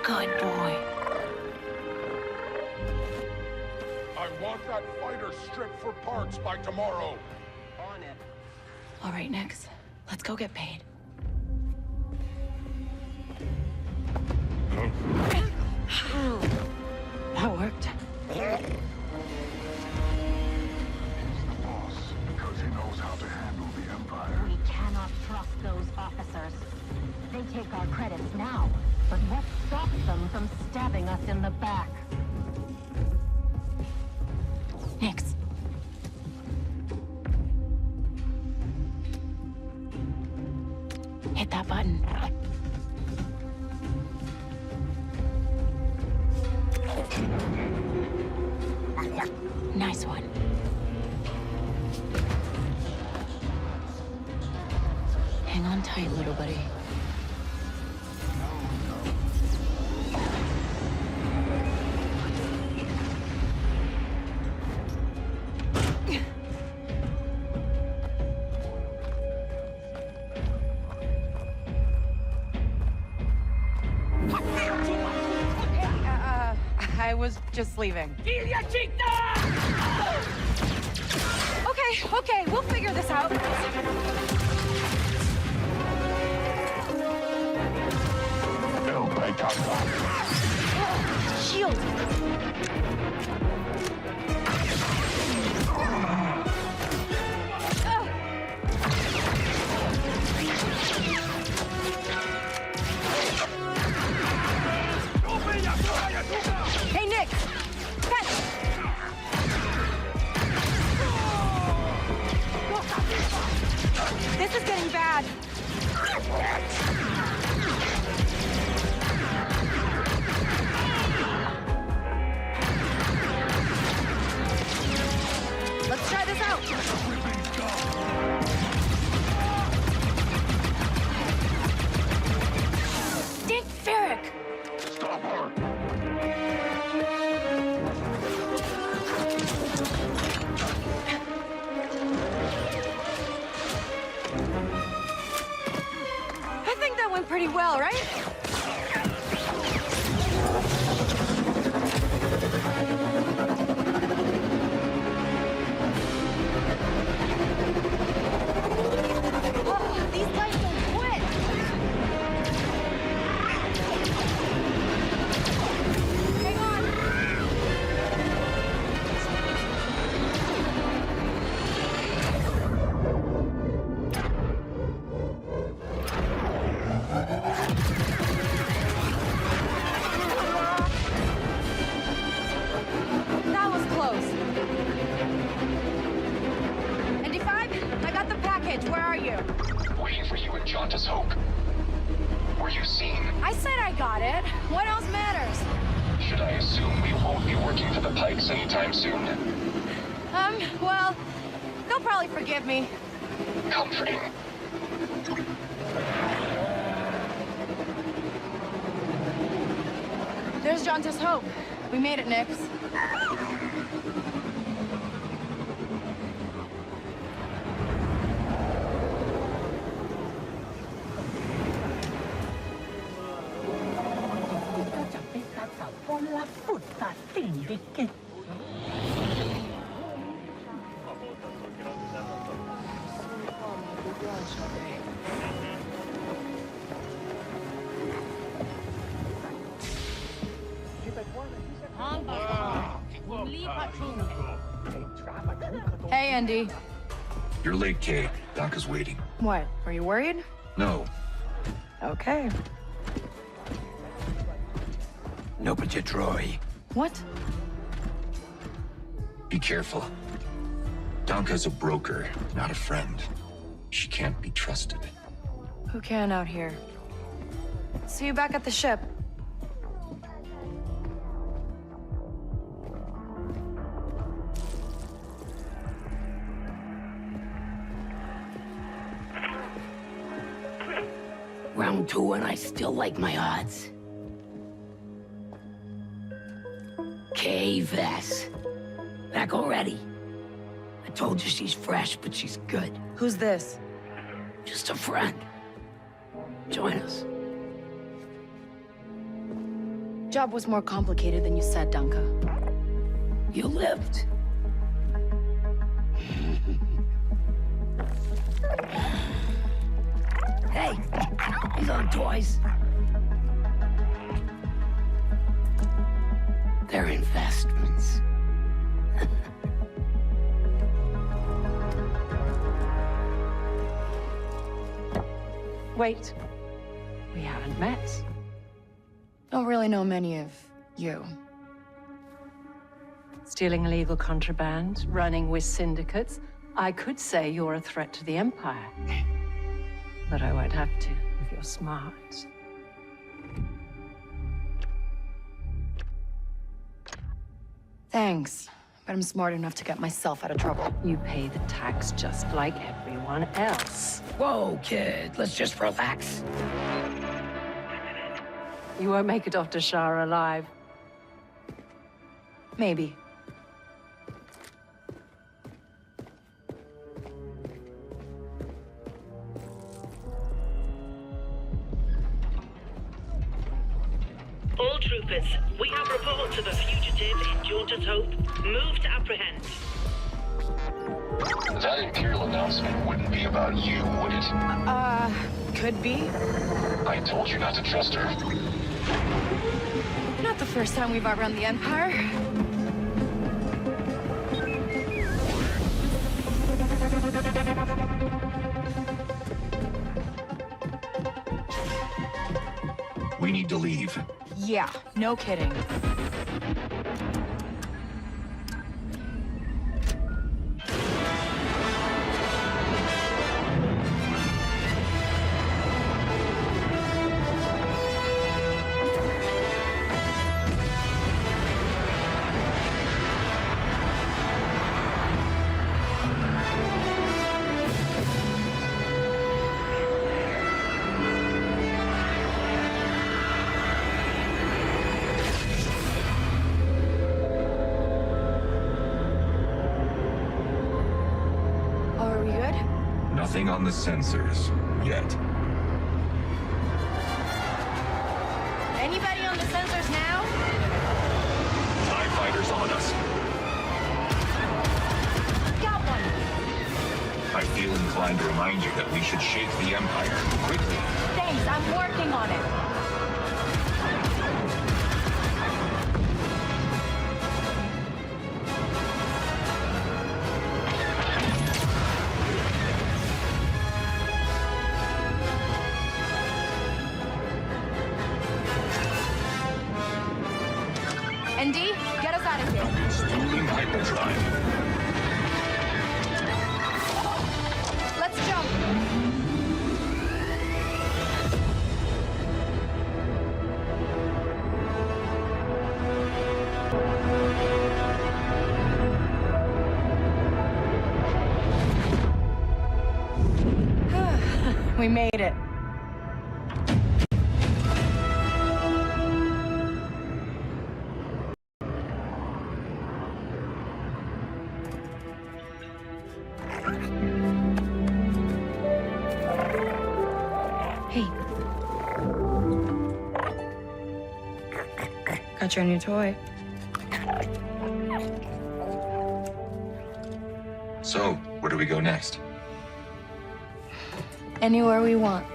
Good boy. I want that fighter stripped for parts by tomorrow. On it. All right, next. Let's go get paid. That worked. Because he knows how to handle the Empire. We cannot trust those officers. They take our credits now, but what stops them from stabbing us in the back? Nix. Hit that button. Nice one. Hang on tight, little buddy. I was just leaving. Okay, we'll figure this out. Shield. Hey, Nick! This is getting bad. Let's try this out. Dick Ferrick. Stop her. I think that went pretty well, right? Oh, these guys don't quit. Hang on. That was close. ND5, I got the package. Where are you? Waiting for you at Jauntus Hope. Were you seen? I said I got it. What else matters? Should I assume we won't be working for the Pikes anytime soon? Well, they'll probably forgive me. Comforting. There's Jauntus Hope. We made it, Nix. Hey, Andy. You're late, Kay. Doc is waiting. What? Are you worried? No. Okay. No, but you Troy. What? Be careful. Donka's a broker, not a friend. She can't be trusted. Who can out here? See you back at the ship. Round two and I still like my odds. Kay Vess. Back already. I told you she's fresh, but she's good. Who's this? Just a friend. Join us. Job was more complicated than you said, Dunka. You lived. Hey, these aren't toys. They're investments. Wait. We haven't met. Don't really know many of you. Stealing illegal contraband, running with syndicates. I could say you're a threat to the Empire. But I won't have to if you're smart. Thanks, but I'm smart enough to get myself out of trouble. You pay the tax just like everyone else. Whoa, kid, let's just relax. You won't make it off to Shara alive. Maybe. All troopers, we have reports of a fugitive in Jaunter's Hope. Move to apprehend. That Imperial announcement wouldn't be about you, would it? Could be. I told you not to trust her. Not the first time we've outrun the Empire. We need to leave. Yeah, no kidding. Nothing on the sensors yet. Anybody on the sensors now? TIE fighters on us. Got one. I feel inclined to remind you that we should shake the Empire quickly. Thanks, I'm working on it. ND, get us out of here. Stooling hyperdrive. Let's jump. We made it. Got your new toy. So, where do we go next? Anywhere we want.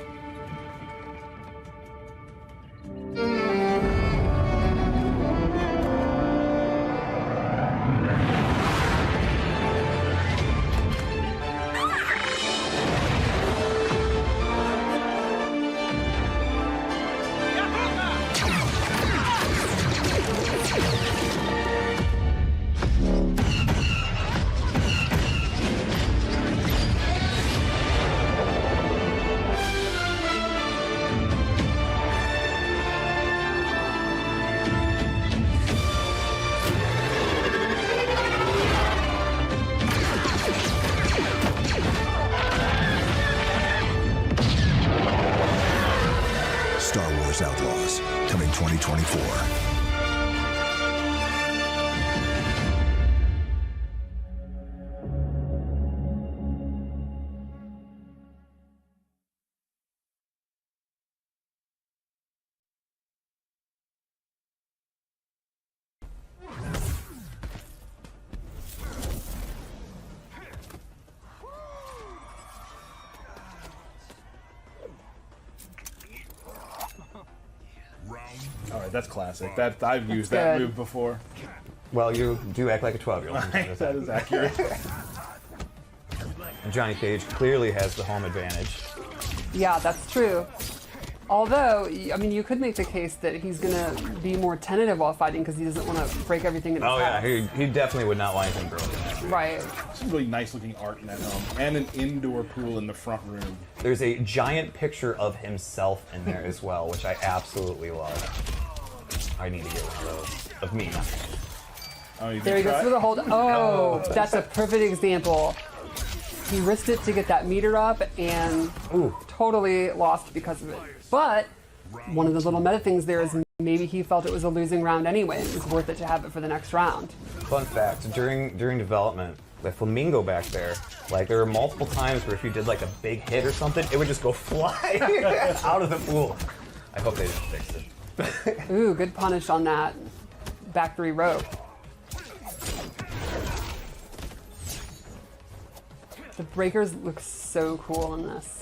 that's classic. I've used That's that good. move before. Well, you do act like a 12-year-old. That is accurate. And Johnny Cage clearly has the home advantage. Yeah, that's true. Although, I mean, you could make the case that he's gonna be more tentative while fighting because he doesn't want to break everything in his house. He definitely would not want anything broken. Right. Some really nice looking art in that home, and an indoor pool in the front room. There's a giant picture of himself in there as well, which I absolutely love. I need to get one of those. Of me. Oh, There he goes for the hold. Oh, that's a perfect example. He risked it to get that meter up and totally lost because of it. But one of the little meta things there is maybe he felt it was a losing round anyway, and it was worth it to have it for the next round. Fun fact, during development, the flamingo back there, like there were multiple times where if you did like a big hit or something, it would just go fly out of the pool. I hope they just fixed it. Ooh, good punish on that back 3 rope. The breakers look so cool in this.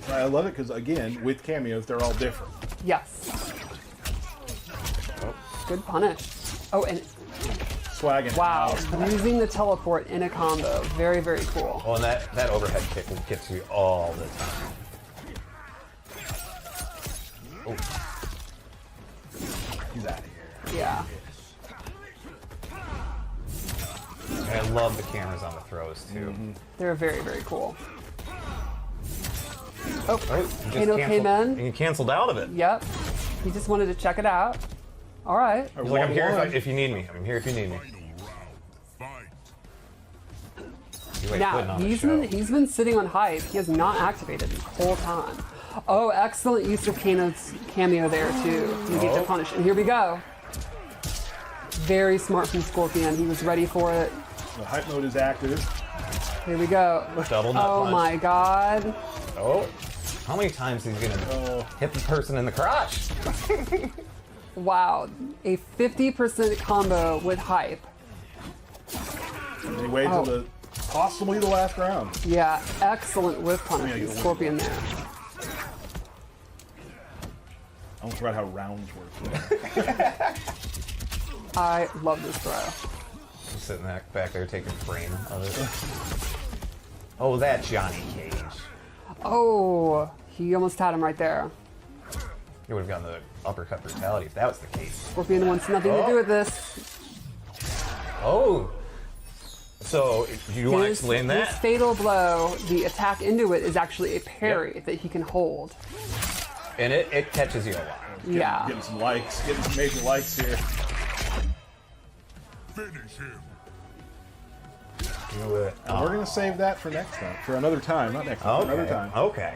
I love it because, again, with cameos, they're all different. Yes. Good punish. Oh, and Swagging. wow, using the teleport in a combo. Very, very cool. Well, and that overhead kick gets you all the time. Oh. He's out of here. Yeah. And I love the cameras on the throws, too. They're very, very cool. Oh, you Kano came in. And you canceled out of it. Yep. He just wanted to check it out. All right. He's like, I'm here if you need me. I'm here if you need me. Now, he's been sitting on hype. He has not activated the whole time. Oh, excellent use of Kano's cameo there, too. You get to punish. And here we go. Very smart from Scorpion. He was ready for it. The hype mode is active. Here we go. Double nut punch. My God. Oh, how many times is he gonna hit the person in the crotch? Wow, a 50% combo with hype. And he waited till possibly the last round. Yeah, excellent whip punish from Scorpion there. I almost forgot how rounds work. I love this throw. I'm sitting back there taking frame of it. Oh, that Johnny Cage. Oh, he almost had him right there. He would have gotten the uppercut brutality if that was the case. Scorpion wants nothing to do with this. Oh. So, do you want to explain that? His fatal blow, the attack into it, is actually a parry that he can hold. And it catches you a lot. Yeah. Getting some likes, getting some major likes here. Finish him. And we're going to save that for next time. For another time, not next time, for another time. Okay.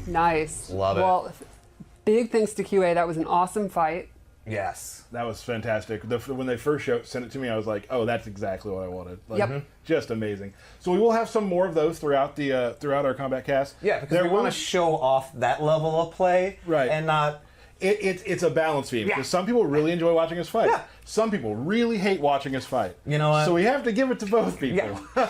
Nice. Love it. Well, big thanks to QA. That was an awesome fight. Yes. That was fantastic. When they first sent it to me, I was like, oh, that's exactly what I wanted. Like, Yep. Just amazing. So we will have some more of those throughout our combat cast. Yeah, because we want to show off that level of play. Right. And not... It's a balance beam. Because some people really enjoy watching us fight. Yeah. Some people really hate watching us fight. You know what? So we have to give it to both people. Yeah.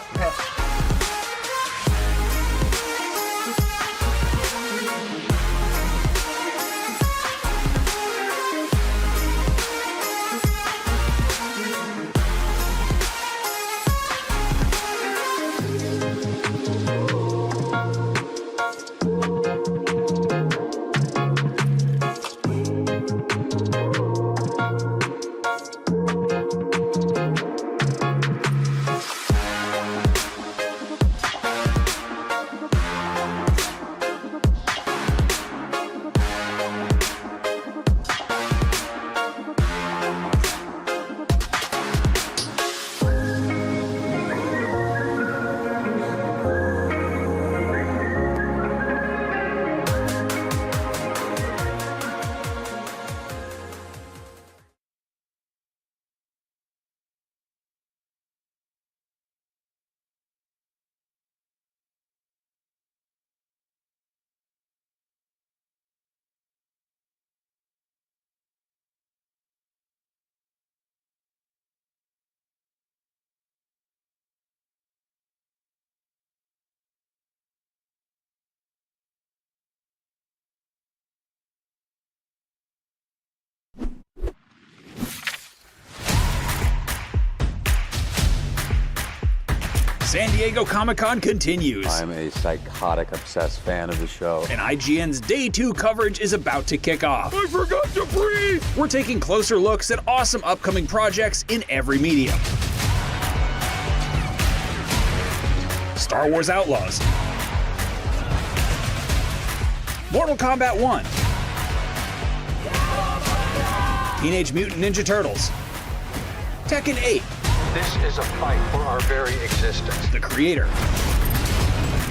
San Diego Comic-Con continues. I'm a psychotic, obsessed fan of the show. And IGN's Day 2 coverage is about to kick off. I forgot to breathe! We're taking closer looks at awesome upcoming projects in every medium. Star Wars Outlaws, Mortal Kombat 1, Teenage Mutant Ninja Turtles, Tekken 8. This is a fight for our very existence. The Creator,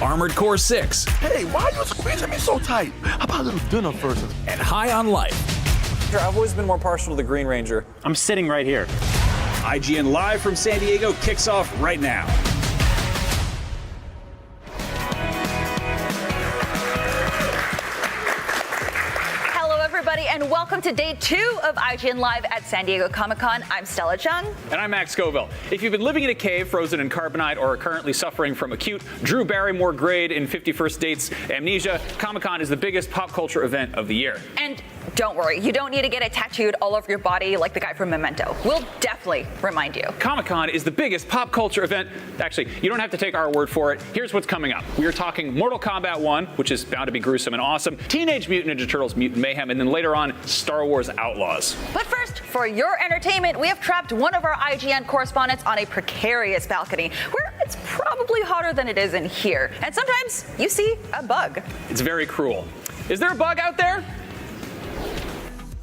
Armored Core 6. Hey, why are you squeezing me so tight? How about a little dinner first? And High on Life. I've always been more partial to the Green Ranger. I'm sitting right here. IGN Live from San Diego kicks off right now. And welcome to day 2 of IGN Live at San Diego Comic-Con. I'm Stella Chung. And I'm Max Scoville. If you've been living in a cave frozen in carbonite or are currently suffering from acute Drew Barrymore grade in 51st Dates amnesia, Comic-Con is the biggest pop culture event of the year. And don't worry, you don't need to get it tattooed all over your body like the guy from Memento. We'll definitely remind you. Comic-Con is the biggest pop culture event. Actually, you don't have to take our word for it. Here's what's coming up. We are talking Mortal Kombat 1, which is bound to be gruesome and awesome, Teenage Mutant Ninja Turtles, Mutant Mayhem, and then later on, Star Wars Outlaws. But first, for your entertainment, we have trapped one of our IGN correspondents on a precarious balcony where it's probably hotter than it is in here. And sometimes you see a bug. It's very cruel. Is there a bug out there?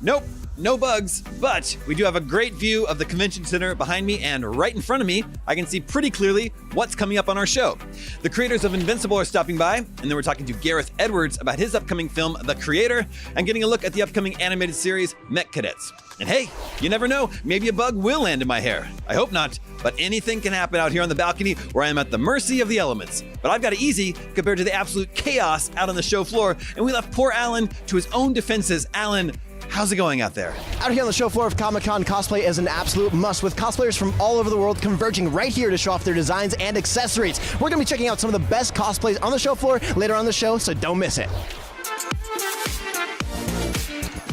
Nope, no bugs, but we do have a great view of the convention center behind me, and right in front of me, I can see pretty clearly what's coming up on our show. The creators of Invincible are stopping by, and then we're talking to Gareth Edwards about his upcoming film, The Creator, and getting a look at the upcoming animated series, Mech Cadets. And hey, you never know, maybe a bug will land in my hair. I hope not, but anything can happen out here on the balcony where I am at the mercy of the elements. But I've got it easy compared to the absolute chaos out on the show floor, and we left poor Alan to his own defenses. Alan, how's it going out there? Out here on the show floor of Comic-Con, cosplay is an absolute must, with cosplayers from all over the world converging right here to show off their designs and accessories. We're going to be checking out some of the best cosplays on the show floor later on the show, so don't miss it.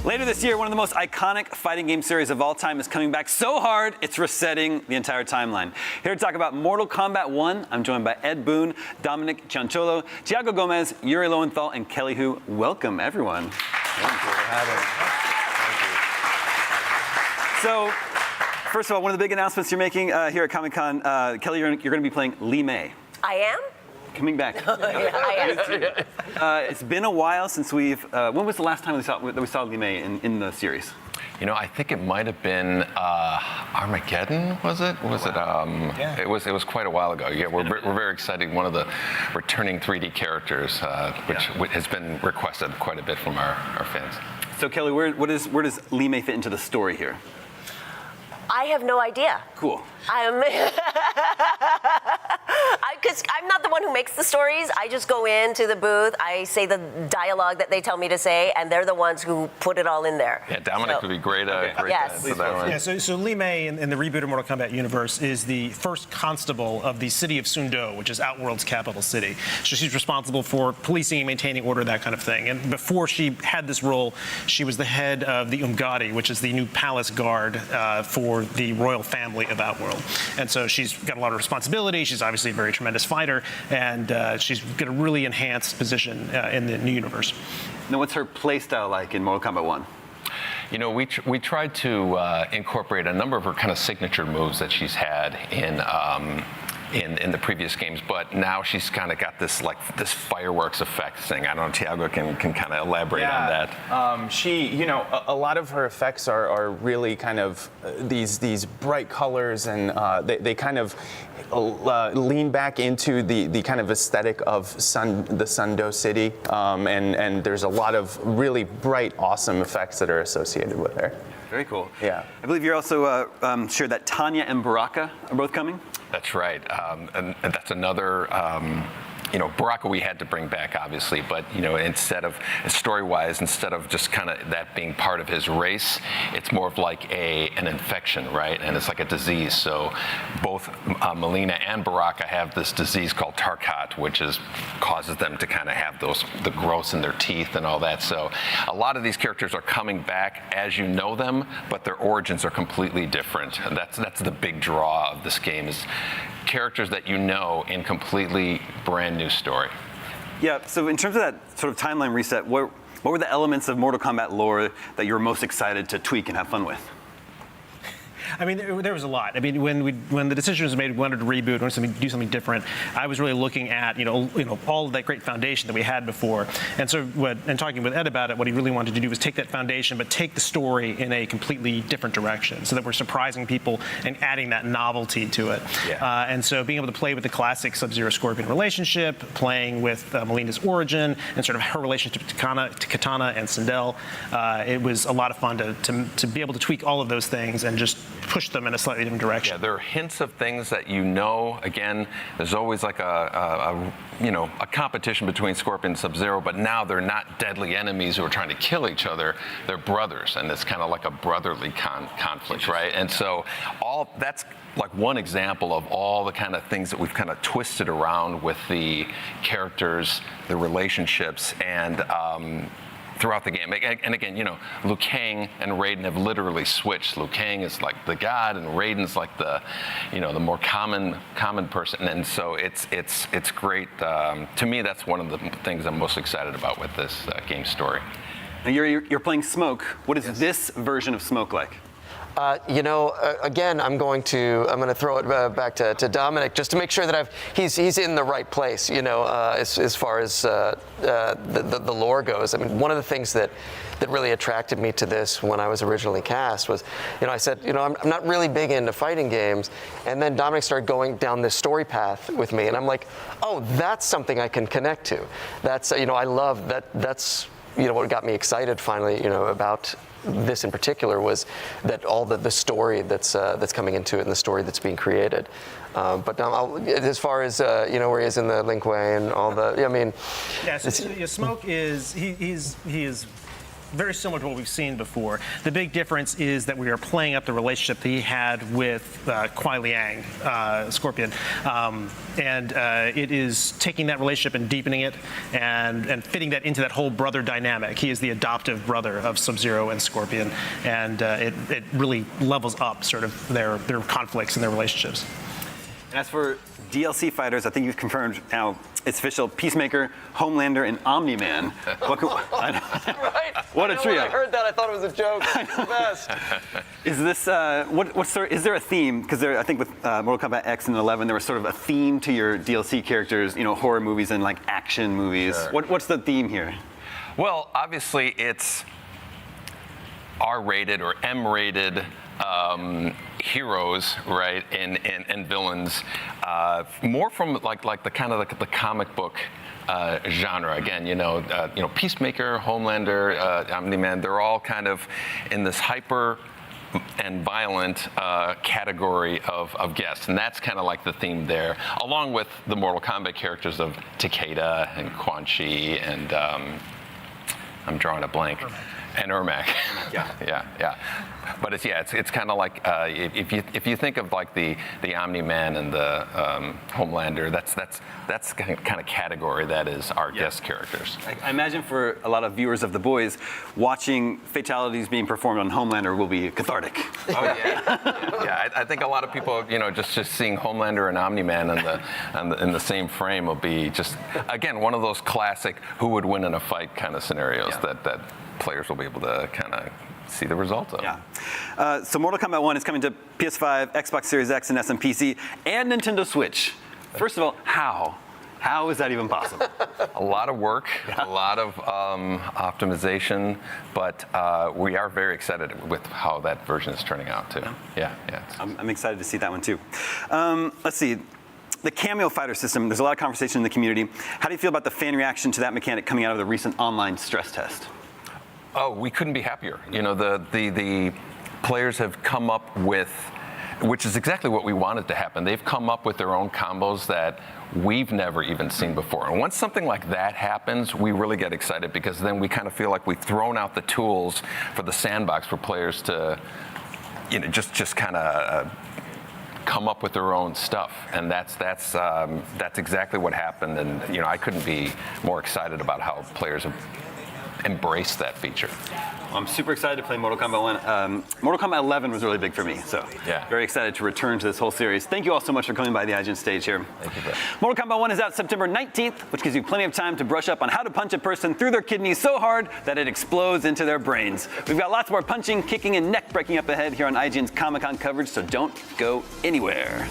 Later this year, one of the most iconic fighting game series of all time is coming back so hard, it's resetting the entire timeline. Here to talk about Mortal Kombat 1, I'm joined by Ed Boon, Dominic Cianciolo, Tiago Gomez, Yuri Lowenthal, and Kelly Hu. Welcome, everyone. Thank you for having us. So, first of all, one of the big announcements you're making here at Comic-Con, Kelly, you're going to be playing Li Mei. I am? Coming back. I am. It's been a while since we've. When was the last time we saw Li Mei in the series? You know, I think it might have been Armageddon. Was it? Yeah. It was quite a while ago. Yeah, we're very excited. One of the returning 3D characters, which has been requested quite a bit from our fans. So Kelly, where does Li Mei fit into the story here? I have no idea. Cool. Because I'm not the one who makes the stories. I just go into the booth, I say the dialogue that they tell me to say, and they're the ones who put it all in there. Yeah, Dominic would be great. Yes. For that one. Yeah, so Li Mei in the rebooted Mortal Kombat universe is the first constable of the city of Sundo, which is Outworld's capital city. So she's responsible for policing and maintaining order, that kind of thing. And before she had this role, she was the head of the Umgadi, which is the new palace guard for the royal family of Outworld. And so she's got a lot of responsibility. She's obviously a very tremendous fighter, and she's got a really enhanced position in the new universe. Now, what's her play style like in Mortal Kombat 1? You know, we tried to incorporate a number of her kind of signature moves that she's had in the previous games, but now she's kind of got this fireworks effect thing. I don't know, Tiago can kind of elaborate on that. She, you know, a lot of her effects are really kind of these bright colors, and they kind of lean back into the kind of aesthetic of the Sundo city, and there's a lot of really bright, awesome effects that are associated with her. Very cool. Yeah. I believe you're also shared that Tanya and Baraka are both coming. That's right, and that's another Baraka we had to bring back, obviously, but instead of story-wise, instead of just kind of that being part of his race, it's more of like an infection, right? And it's like a disease. So both Melina and Baraka have this disease called Tarkat, which causes them to kind of have the growths in their teeth and all that. So a lot of these characters are coming back as you know them, but their origins are completely different. And that's the big draw of this game, is characters that you know in completely brand new story. Yeah, so in terms of that sort of timeline reset, what were the elements of Mortal Kombat lore that you were most excited to tweak and have fun with? I mean, there was a lot. I mean, when the decision was made, we wanted to reboot, wanted to do something different. I was really looking at all of that great foundation that we had before, and so talking with Ed about it, what he really wanted to do was take that foundation, but take the story in a completely different direction, so that we're surprising people and adding that novelty to it. Yeah. And so being able to play with the classic Sub-Zero Scorpion relationship, playing with Melina's origin and sort of her relationship to Katana and Sindel, it was a lot of fun to be able to tweak all of those things and just push them in a slightly different direction. Yeah, there are hints of things that again, there's always like a competition between Scorpion and Sub-Zero, but now they're not deadly enemies who are trying to kill each other. They're brothers, and it's kind of like a brotherly conflict, right? And so that's like one example of all the kind of things that we've kind of twisted around with the characters, the relationships, and throughout the game. And again, Liu Kang and Raiden have literally switched. Liu Kang is like the god, and Raiden's like the more common person. And so it's great. To me, that's one of the things I'm most excited about with this game story. Now you're playing Smoke. What is this version of Smoke like? Again, I'm going to throw it back to Dominic just to make sure that he's in the right place. As far as the lore goes. I mean, one of the things that really attracted me to this when I was originally cast was, I said, I'm not really big into fighting games, and then Dominic started going down this story path with me, and I'm like, oh, that's something I can connect to. That's I love that. That's what got me excited finally. About this in particular was that all the story that's coming into it and the story that's being created. But as far as where he is in the Linkway and all Smoke is he is very similar to what we've seen before. The big difference is that we are playing up the relationship that he had with Kuai Liang, Scorpion, and it is taking that relationship and deepening it and fitting that into that whole brother dynamic. He is the adoptive brother of Sub-Zero and Scorpion, and it really levels up sort of their conflicts and their relationships. And as for DLC fighters, I think you've confirmed now it's official: Peacemaker, Homelander, and Omni-Man. Right. What a trio! When I heard that, I thought it was a joke. It's the best. Is this is there a theme? Because I think with Mortal Kombat X and 11, there was sort of a theme to your DLC characters. Horror movies and like action movies. Sure. What's the theme here? Well, obviously it's R-rated or M-rated. Heroes, right, and villains, more from like the kind of the comic book genre. Again, Peacemaker, Homelander, Omni-Man, they're all kind of in this hyper and violent category of guests, and that's kind of like the theme there, along with the Mortal Kombat characters of Takeda and Quan Chi and I'm drawing a blank. And Ermac. Yeah. But it's kind of like if you think of like the Omni-Man and the Homelander, that's kind of category that is our guest characters. I imagine for a lot of viewers of The Boys, watching fatalities being performed on Homelander will be cathartic. Oh yeah. I think a lot of people, just seeing Homelander and Omni-Man in the same frame will be just, again, one of those classic who would win in a fight kind of scenarios that players will be able to kind of see the results of. Yeah. So Mortal Kombat 1 is coming to PS5, Xbox Series X, and SM-PC, and Nintendo Switch. First of all, how? How is that even possible? A lot of work, a lot of optimization, but we are very excited with how that version is turning out too. Yeah. I'm excited to see that one too. Let's see. The cameo fighter system, there's a lot of conversation in the community. How do you feel about the fan reaction to that mechanic coming out of the recent online stress test? Oh, we couldn't be happier. The players have come up with which is exactly what we wanted to happen. They've come up with their own combos that we've never even seen before. And once something like that happens, we really get excited because then we kind of feel like we've thrown out the tools for the sandbox for players to, just kind of come up with their own stuff. And that's exactly what happened. And I couldn't be more excited about how players have embraced that feature. I'm super excited to play Mortal Kombat 1. Mortal Kombat 11 was really big for me, so very excited to return to this whole series. Thank you all so much for coming by the IGN stage here. Thank you, Brett. Mortal Kombat 1 is out September 19th, which gives you plenty of time to brush up on how to punch a person through their kidneys so hard that it explodes into their brains. We've got lots more punching, kicking, and neck breaking up ahead here on IGN's Comic-Con coverage, so don't go anywhere.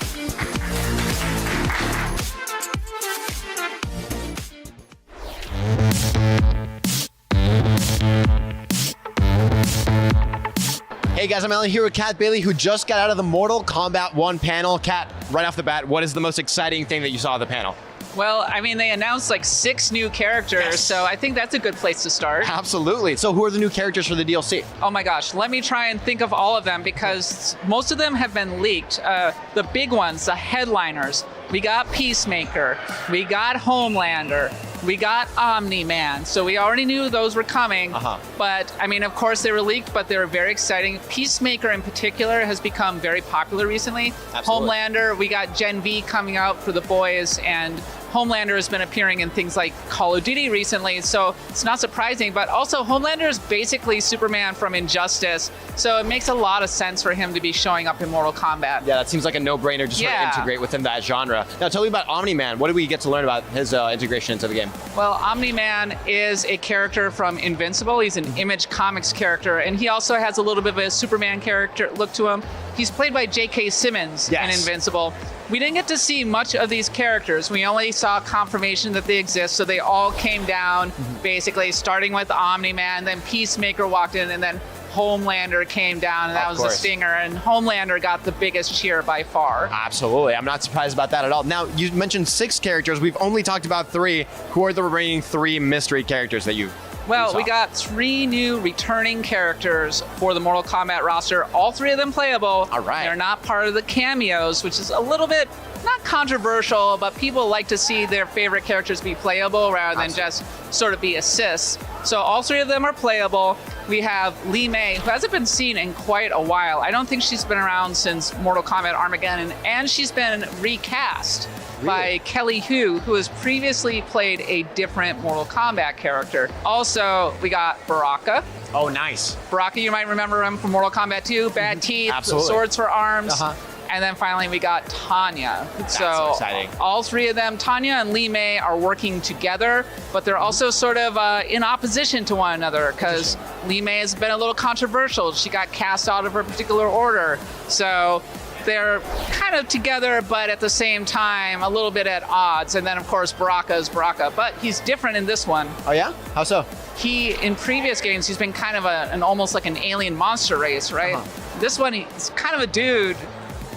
Hey guys, I'm Alan here with Kat Bailey, who just got out of the Mortal Kombat 1 panel. Kat, right off the bat, what is the most exciting thing that you saw at the panel? Well, I mean, they announced like 6 new characters, so I think that's a good place to start. Absolutely. So who are the new characters for the DLC? Oh my gosh, let me try and think of all of them because most of them have been leaked. The big ones, the headliners. We got Peacemaker, we got Homelander, we got Omni-Man. So we already knew those were coming, but I mean, of course they were leaked, but they were very exciting. Peacemaker in particular has become very popular recently. Absolutely. Homelander, we got Gen V coming out for the boys, and Homelander has been appearing in things like Call of Duty recently, so it's not surprising, but also Homelander is basically Superman from Injustice, so it makes a lot of sense for him to be showing up in Mortal Kombat. Yeah, that seems like a no-brainer just to integrate within that genre. Now tell me about Omni-Man. What do we get to learn about his integration into the game? Well, Omni-Man is a character from Invincible. He's an Image Comics character, and he also has a little bit of a Superman character look to him. He's played by J.K. Simmons in Invincible. We didn't get to see much of these characters. We only saw confirmation that they exist, so they all came down, basically, starting with Omni-Man, then Peacemaker walked in, and then Homelander came down, and that was the stinger, and Homelander got the biggest cheer by far. Absolutely. I'm not surprised about that at all. Now, you mentioned 6 characters. We've only talked about 3. Who are the remaining 3 mystery characters that you Well, we got 3 new returning characters for the Mortal Kombat roster. All 3 of them playable. All right. They're not part of the cameos, which is a little bit, not controversial, but people like to see their favorite characters be playable rather than just sort of be assists. So all 3 of them are playable. We have Li Mei, who hasn't been seen in quite a while. I don't think she's been around since Mortal Kombat Armageddon, and she's been recast by Kelly Hu, who has previously played a different Mortal Kombat character. Also, we got Baraka. Oh, nice. Baraka, you might remember him from Mortal Kombat 2, bad teeth, Absolutely. swords for arms. And then finally we got Tanya. So exciting. All 3 of them, Tanya and Li Mei, are working together, but they're also sort of in opposition to one another because Li Mei has been a little controversial. She got cast out of her particular order. So they're kind of together, but at the same time, a little bit at odds. And then, of course, Baraka is Baraka, but he's different in this one. Oh, yeah? How so? In previous games, he's been kind of an almost like an alien monster race, right? This one, he's kind of a dude,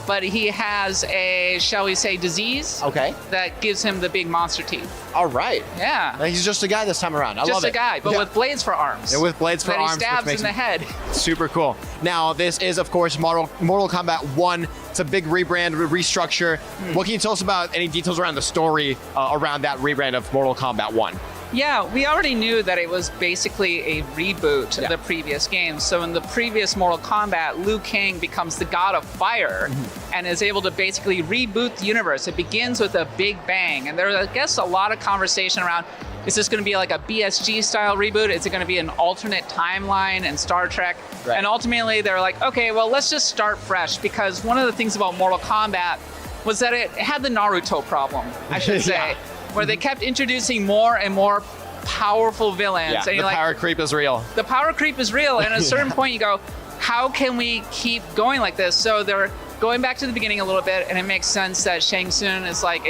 but he has a, shall we say, disease that gives him the big monster teeth. All right. Yeah. He's just a guy this time around. I love it. Just a guy, but with blades for arms. Yeah, with blades for arms. That he stabs in the head. Super cool. Now, this is, of course, Mortal Kombat 1. It's a big rebrand, restructure. What can you tell us about any details around the story around that rebrand of Mortal Kombat 1? Yeah, we already knew that it was basically a reboot of the previous games. So in the previous Mortal Kombat, Liu Kang becomes the god of fire and is able to basically reboot the universe. It begins with a big bang. And there's, I guess, a lot of conversation around, is this going to be like a BSG style reboot? Is it going to be an alternate timeline and Star Trek? And ultimately they're like, okay, well, let's just start fresh, because one of the things about Mortal Kombat was that it had the Naruto problem, I should say. Where they kept introducing more and more powerful villains. Yeah, and the power creep is real. The power creep is real, and at a certain point you go, how can we keep going like this? So they're going back to the beginning a little bit, and it makes sense that Shang Tsung is like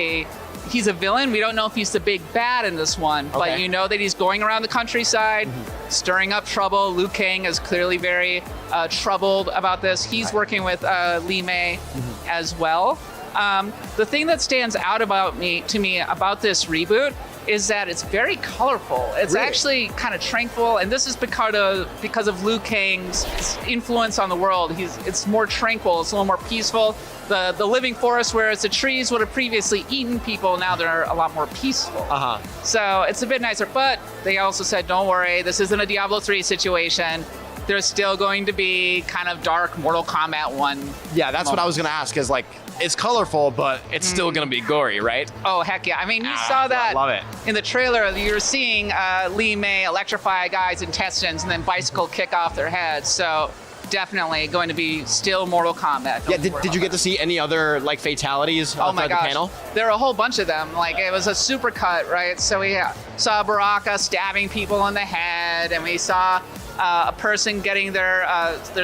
he's a villain. We don't know if he's the big bad in this one, but you know that he's going around the countryside, stirring up trouble. Liu Kang is clearly very troubled about this. He's working with Li Mei as well. The thing that stands out to me about this reboot is that it's very colorful. It's actually kind of tranquil, and this is because of Liu Kang's influence on the world. It's more tranquil, it's a little more peaceful. The living forest, whereas the trees would have previously eaten people, now they're a lot more peaceful. So it's a bit nicer, but they also said, don't worry, this isn't a Diablo 3 situation. There's still going to be kind of dark Mortal Kombat 1. Yeah, that's what I was going to ask, is like, it's colorful, but it's still going to be gory, right? Oh, heck yeah. I mean, you saw that love it. in the trailer. You were seeing Li Mei electrify guys' intestines and then bicycle kick off their heads. So definitely going to be still Mortal Kombat. Yeah, did you get to see any other like fatalities oh my the gosh. panel? There are a whole bunch of them. Like, it was a super cut, right? So we saw Baraka stabbing people in the head, and we saw a person getting their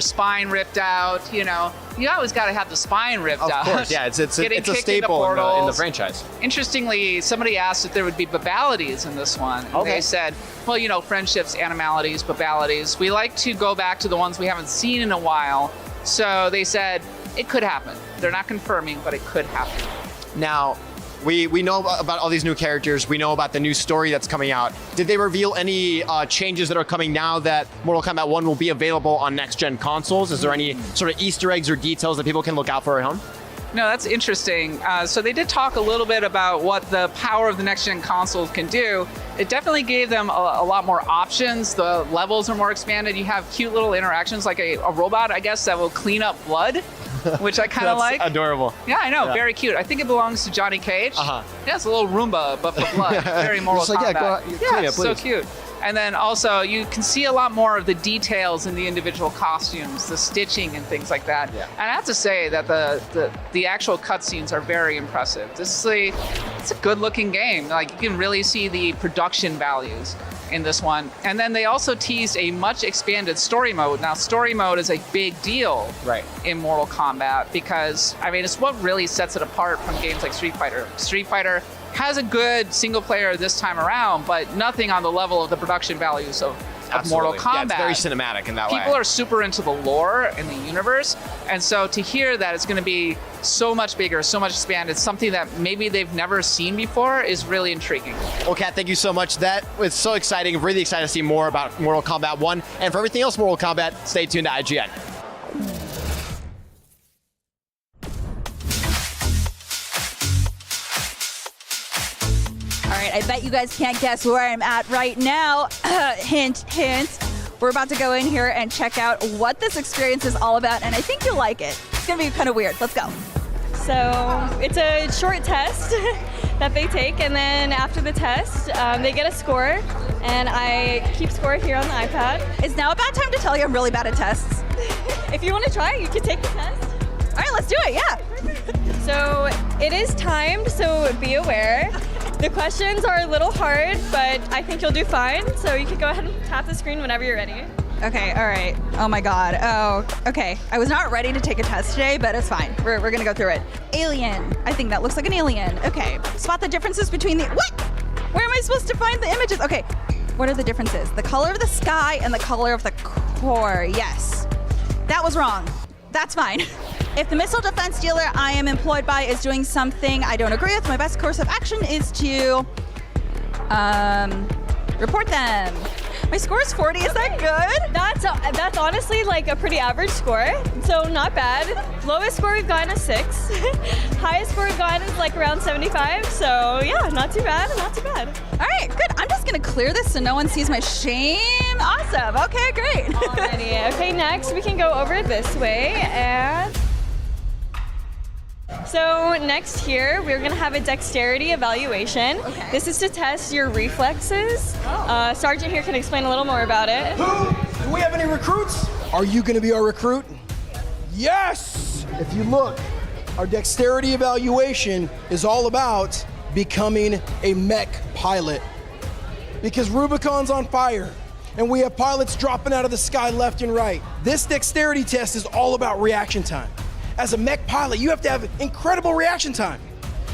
spine ripped out. You know, you always got to have the spine ripped out. Of course, yeah, it's a staple in the franchise. Interestingly, somebody asked if there would be babalities in this one. And they said, well, you know, friendships, animalities, babalities. We like to go back to the ones we haven't seen in a while. So they said it could happen. They're not confirming, but it could happen. Now, we know about all these new characters. We know about the new story that's coming out. Did they reveal any changes that are coming now that Mortal Kombat 1 will be available on next-gen consoles? Is there any sort of Easter eggs or details that people can look out for at home? No, that's interesting. So they did talk a little bit about what the power of the next-gen consoles can do. It definitely gave them a lot more options. The levels are more expanded. You have cute little interactions, like a robot, I guess, that will clean up blood, which I kind of like. Adorable. Yeah, I know, very cute. I think it belongs to Johnny Cage. Yeah, it's a little Roomba, but for blood. Very Mortal Kombat. Yeah, it's so cute. And then also, you can see a lot more of the details in the individual costumes, the stitching and things like that. Yeah. And I have to say that the actual cutscenes are very impressive. It's a good-looking game. Like, you can really see the production values in this one. And then they also teased a much expanded story mode. Now, story mode is a big deal in Mortal Kombat because, I mean, it's what really sets it apart from games like Street Fighter. Street Fighter has a good single player this time around, but nothing on the level of the production values of Mortal Kombat. Yeah, it's very cinematic in that way. People are super into the lore and the universe, and so to hear that it's going to be so much bigger, so much expanded, something that maybe they've never seen before is really intriguing. Well, Kat, thank you so much. That was so exciting. Really excited to see more about Mortal Kombat 1. And for everything else Mortal Kombat, stay tuned to IGN. All right, I bet you guys can't guess where I'm at right now. Hint, hint. We're about to go in here and check out what this experience is all about, and I think you'll like it. It's gonna be kind of weird. Let's go. So it's a short test that they take, and then after the test, they get a score, and I keep score here on the iPad. Is now a bad time to tell you I'm really bad at tests? If you want to try, you can take the test. All right, let's do it, yeah. So it is timed, so be aware. The questions are a little hard, but I think you'll do fine. So you can go ahead and tap the screen whenever you're ready. Okay, all right. Oh my God. Oh, okay. I was not ready to take a test today, but it's fine. We're gonna go through it. Alien. I think that looks like an alien. Okay. Spot the differences between the, what? Where am I supposed to find the images? Okay. What are the differences? The color of the sky and the color of the core. Yes. That was wrong. That's fine. If the missile defense dealer I am employed by is doing something I don't agree with, my best course of action is to report them. My score is 40. Is that good? That's honestly like a pretty average score, so not bad. Lowest score we've gotten is 6. Highest score we've gotten is like around 75. So yeah, not too bad. Not too bad. All right, good. I'm just gonna clear this so no one sees my shame. Awesome. Okay, great. Alrighty. Okay, next we can go over this way and. So next here, we're gonna have a dexterity evaluation. Okay. This is to test your reflexes. Oh. Sergeant here can explain a little more about it. Do we have any recruits? Are you gonna be our recruit? Yes! If you look, our dexterity evaluation is all about becoming a mech pilot. Because Rubicon's on fire, and we have pilots dropping out of the sky left and right. This dexterity test is all about reaction time. As a mech pilot, you have to have incredible reaction time.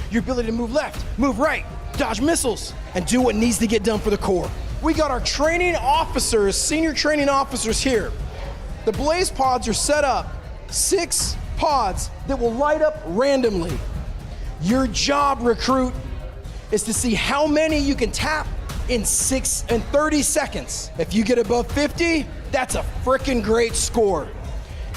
Your ability to move left, move right, dodge missiles, and do what needs to get done for the Corps. We got our training officers, senior training officers here. The blaze pods are set up, 6 pods that will light up randomly. Your job, recruit, is to see how many you can tap in 30 seconds. If you get above 50, that's a freaking great score.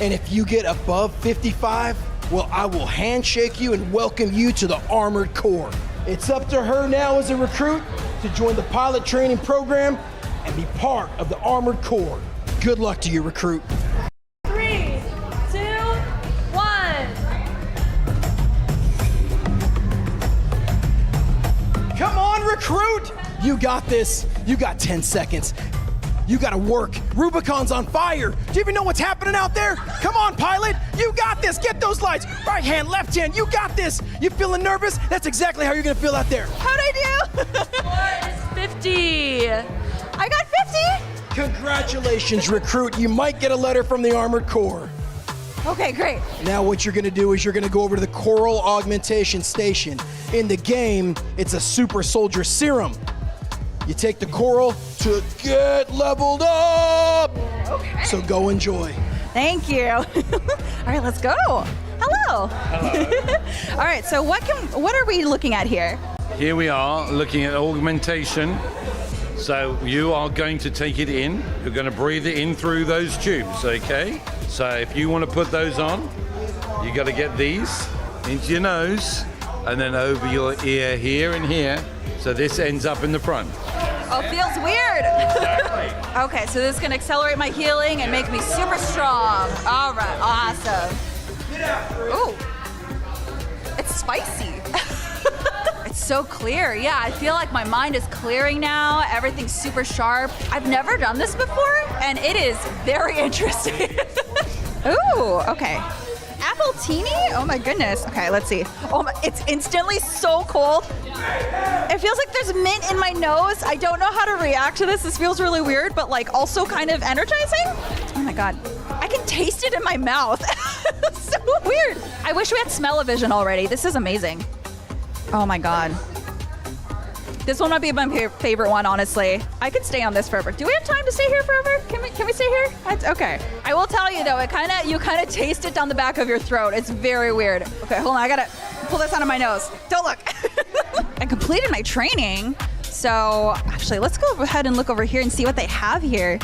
And if you get above 55, well, I will handshake you and welcome you to the Armored Corps. It's up to her now as a recruit to join the pilot training program and be part of the Armored Corps. Good luck to you, recruit. 3, 2, 1. Come on, recruit! You got this. You got 10 seconds. You gotta work. Rubicon's on fire. Do you even know what's happening out there? Come on, pilot. You got this. Get those lights. Right hand, left hand. You got this. You feeling nervous? That's exactly how you're gonna feel out there. How'd I do? 50. I got 50? Congratulations, recruit. You might get a letter from the Armored Corps. Okay, great. Now what you're gonna do is you're gonna go over to the Coral Augmentation Station. In the game, it's a super soldier serum. You take the coral to get leveled up. Okay. So go enjoy. Thank you. All right, let's go. Hello. All right, so what are we looking at here? Here we are looking at augmentation. So you are going to take it in. You're going to breathe it in through those tubes, okay? So if you want to put those on, you got to get these into your nose and then over your ear here and here. So this ends up in the front. Oh, feels weird. Okay, so this is gonna accelerate my healing and make me super strong. All right, awesome. Ooh, it's spicy. It's so clear. Yeah, I feel like my mind is clearing now. Everything's super sharp. I've never done this before, and it is very interesting. Ooh, okay. Appletini? Oh my goodness. Okay, let's see. It's instantly so cold. It feels like there's mint in my nose. I don't know how to react to this. This feels really weird, but like also kind of energizing. Oh my God. I can taste it in my mouth. So weird. I wish we had smell-o-vision already. This is amazing. Oh my God. This one might be my favorite one, honestly. I could stay on this forever. Do we have time to stay here forever? Can we stay here? Okay. I will tell you though, you kind of taste it down the back of your throat. It's very weird. Okay, hold on. I gotta pull this out of my nose. Don't look. I completed my training. So actually, let's go ahead and look over here and see what they have here.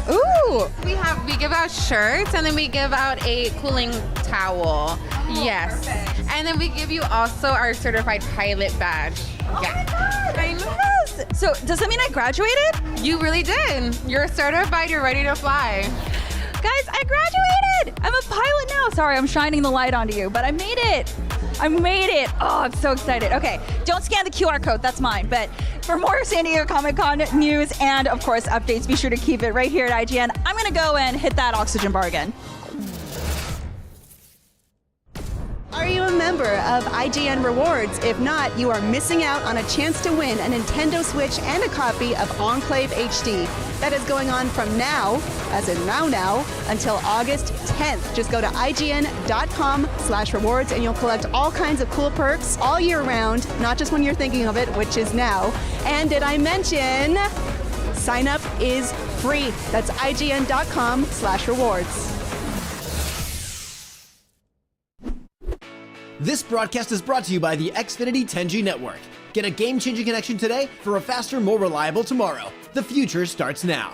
Ooh. We give out shirts and then we give out a cooling towel. Yes. Perfect. And then we give you also our certified pilot badge. Oh my God, I love this. So does that mean I graduated? You really did. You're certified, you're ready to fly. Guys, I graduated. I'm a pilot now. Sorry, I'm shining the light onto you, but I made it. I made it. Oh, I'm so excited. Okay, don't scan the QR code. That's mine. But for more San Diego Comic-Con news and, of course, updates, be sure to keep it right here at IGN. I'm going to go and hit that oxygen bar again. Are you a member of IGN Rewards? If not, you are missing out on a chance to win a Nintendo Switch and a copy of Enclave HD. That is going on from now, as in now, until August 10th. Just go to IGN.com/rewards and you'll collect all kinds of cool perks all year round, not just when you're thinking of it, which is now. And did I mention, sign up is free. That's IGN.com/rewards. This broadcast is brought to you by the Xfinity 10G network. Get a game-changing connection today for a faster, more reliable tomorrow. The future starts now.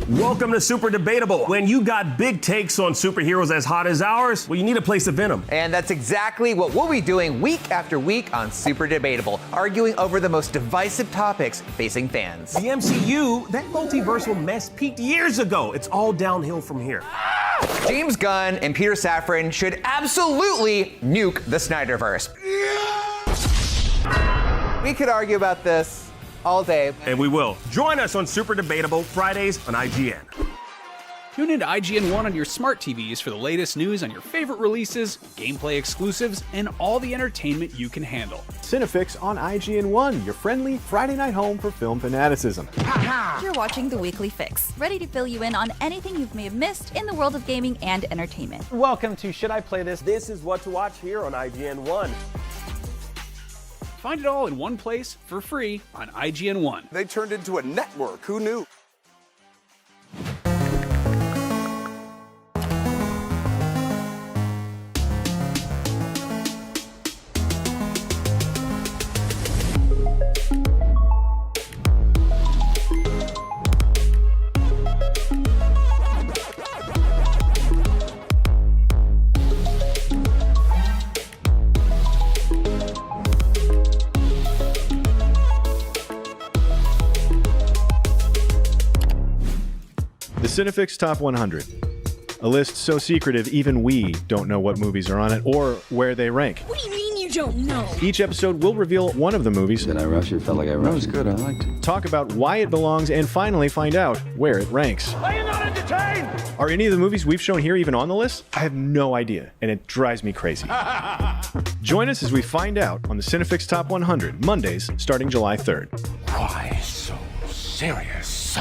Welcome to Super Debatable. When you got big takes on superheroes as hot as ours, well, you need a place to vent them. And that's exactly what we'll be doing week after week on Super Debatable, arguing over the most divisive topics facing fans. The MCU, that multiversal mess peaked years ago. It's all downhill from here. James Gunn and Peter Safran should absolutely nuke the Snyderverse. We could argue about this all day. And we will. Join us on Super Debatable Fridays on IGN. Tune into IGN 1 on your smart TVs for the latest news on your favorite releases, gameplay exclusives, and all the entertainment you can handle. Cinefix on IGN 1, your friendly Friday night home for film fanaticism. You're watching The Weekly Fix, ready to fill you in on anything you may have missed in the world of gaming and entertainment. Welcome to Should I Play This? This is what to watch here on IGN 1. Find it all in one place for free on IGN 1. They turned into a network. Who knew? The Cinefix Top 100. A list so secretive even we don't know what movies are on it or where they rank. What do you mean you don't know? Each episode will reveal one of the movies. Did I rush it? Felt like I rushed. That was good. I liked it. Talk about why it belongs and finally find out where it ranks. Are you not entertained? Are any of the movies we've shown here even on the list? I have no idea, and it drives me crazy. Join us as we find out on the Cinefix Top 100, Mondays, starting July 3rd. Why so serious?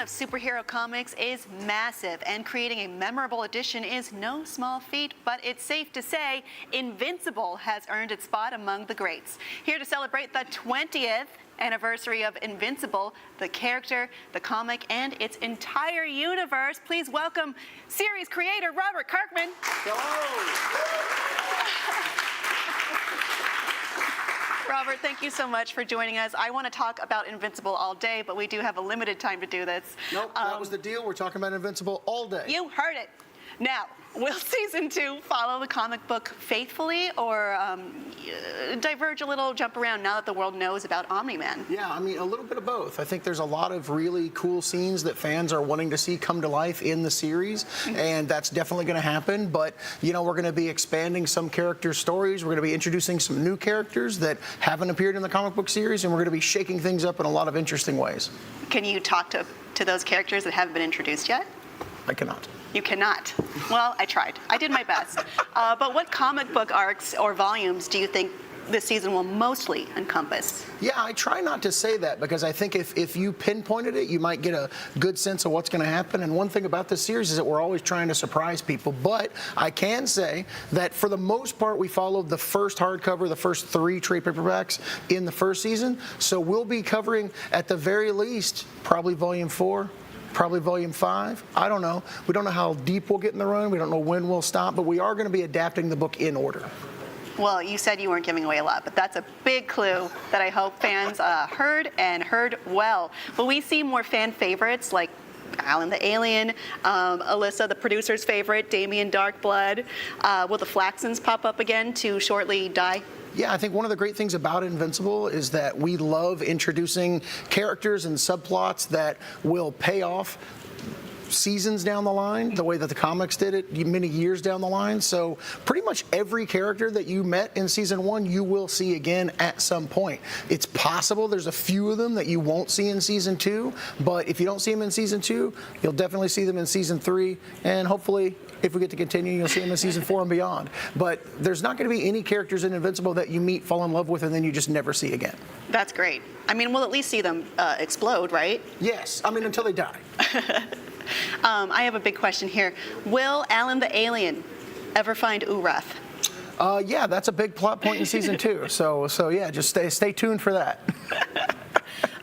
Of superhero comics is massive, and creating a memorable edition is no small feat, but it's safe to say Invincible has earned its spot among the greats. Here to celebrate the 20th anniversary of Invincible, the character, the comic, and its entire universe, please welcome series creator Robert Kirkman. Robert, thank you so much for joining us. I want to talk about Invincible all day, but we do have a limited time to do this. Nope, that was the deal. We're talking about Invincible all day. You heard it. Now, will season 2 follow the comic book faithfully, or diverge a little, jump around now that the world knows about Omni-Man? Yeah, I mean, a little bit of both. I think there's a lot of really cool scenes that fans are wanting to see come to life in the series, and that's definitely going to happen. But, you know, we're going to be expanding some character stories. We're going to be introducing some new characters that haven't appeared in the comic book series, and we're going to be shaking things up in a lot of interesting ways. Can you talk to those characters that haven't been introduced yet? I cannot. You cannot. Well, I tried. I did my best. But what comic book arcs or volumes do you think this season will mostly encompass? Yeah, I try not to say that because I think if you pinpointed it, you might get a good sense of what's going to happen. And one thing about this series is that we're always trying to surprise people. But I can say that for the most part, we followed the first hardcover, the first 3 trade paperbacks in the first season. So we'll be covering, at the very least, probably Volume 4. Probably Volume 5. I don't know. We don't know how deep we'll get in the run. We don't know when we'll stop, but we are going to be adapting the book in order. Well, you said you weren't giving away a lot, but that's a big clue that I hope fans heard and heard well. Will we see more fan favorites like Alan the Alien, Alyssa, the producer's favorite, Damien Darkblood? Will the Flaxons pop up again to shortly die? Yeah, I think one of the great things about Invincible is that we love introducing characters and subplots that will pay off seasons down the line, the way that the comics did it many years down the line. So pretty much every character that you met in season 1, you will see again at some point. It's possible there's a few of them that you won't see in season 2, but if you don't see them in season 2, you'll definitely see them in season 3, and hopefully, if we get to continue, you'll see them in season 4 and beyond. But there's not going to be any characters in Invincible that you meet, fall in love with, and then you just never see again. That's great. I mean, we'll at least see them explode, right? Yes. I mean, until they die. I have a big question here. Will Alan the Alien ever find Urath? Yeah, that's a big plot point in season 2. So yeah, just stay tuned for that.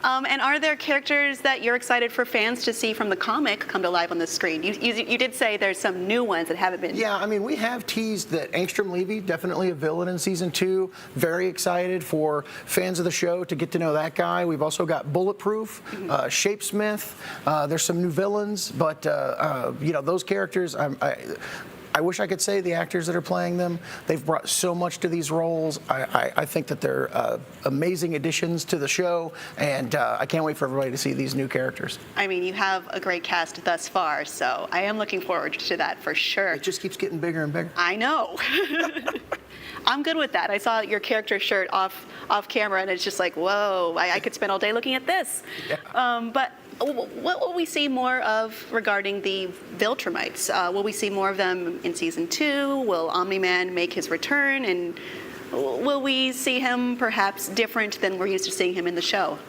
And are there characters that you're excited for fans to see from the comic come to life on the screen? You did say there's some new ones that haven't been. Yeah, I mean, we have teased that Angstrom Levy, definitely a villain in season 2. Very excited for fans of the show to get to know that guy. We've also got Bulletproof, Shapesmith. There's some new villains, but you know, those characters, I wish I could say the actors that are playing them. They've brought so much to these roles. I think that they're amazing additions to the show, and I can't wait for everybody to see these new characters. I mean, you have a great cast thus far, so I am looking forward to that for sure. It just keeps getting bigger and bigger. I know. I'm good with that. I saw your character shirt off camera, and it's just like, whoa, I could spend all day looking at this. Yeah. But what will we see more of regarding the Viltrumites? Will we see more of them in season 2? Will Omni-Man make his return? And will we see him perhaps different than we're used to seeing him in the show?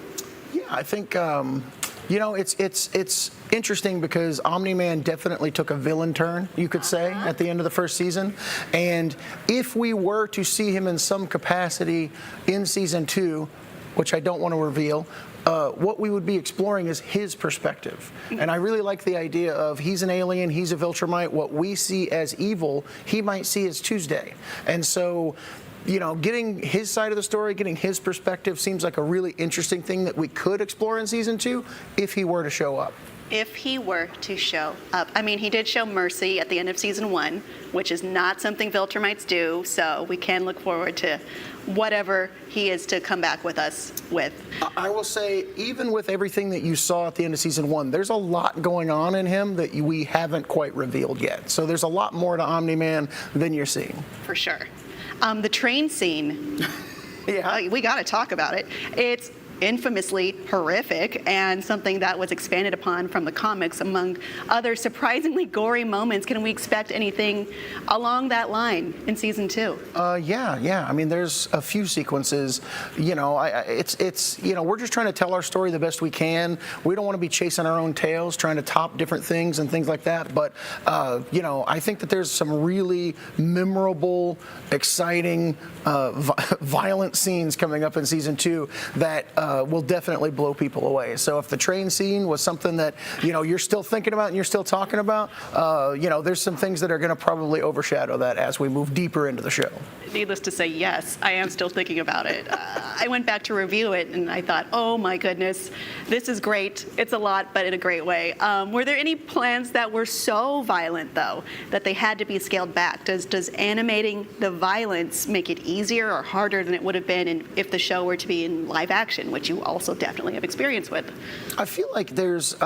Yeah, I think, you know, it's interesting because Omni-Man definitely took a villain turn, you could say, at the end of the first season. And if we were to see him in some capacity in season 2, which I don't want to reveal, what we would be exploring is his perspective. And I really like the idea of he's an alien, he's a Viltrumite. What we see as evil, he might see as Tuesday. And so getting his side of the story, getting his perspective seems like a really interesting thing that we could explore in season 2 if he were to show up. If he were to show up. I mean, he did show mercy at the end of season 1, which is not something Viltrumites do, so we can look forward to whatever he is to come back with us with. I will say, even with everything that you saw at the end of season 1, there's a lot going on in him that we haven't quite revealed yet. So there's a lot more to Omni-Man than you're seeing. For sure. The train scene, yeah, we got to talk about it. It's infamously horrific and something that was expanded upon from the comics, among other surprisingly gory moments. Can we expect anything along that line in season 2? Yeah. I mean, there's a few sequences. It's we're just trying to tell our story the best we can. We don't want to be chasing our own tails, trying to top different things and things like that. But I think that there's some really memorable, exciting, violent scenes coming up in season 2 that will definitely blow people away. So if the train scene was something that you're still thinking about and you're still talking about, there's some things that are going to probably overshadow that as we move deeper into the show. Needless to say, yes, I am still thinking about it. I went back to review it and I thought, oh my goodness, this is great. It's a lot, but in a great way. Were there any plans that were so violent, though, that they had to be scaled back? Does animating the violence make it easier or harder than it would have been if the show were to be in live action, which you also definitely have experience with? I feel like there's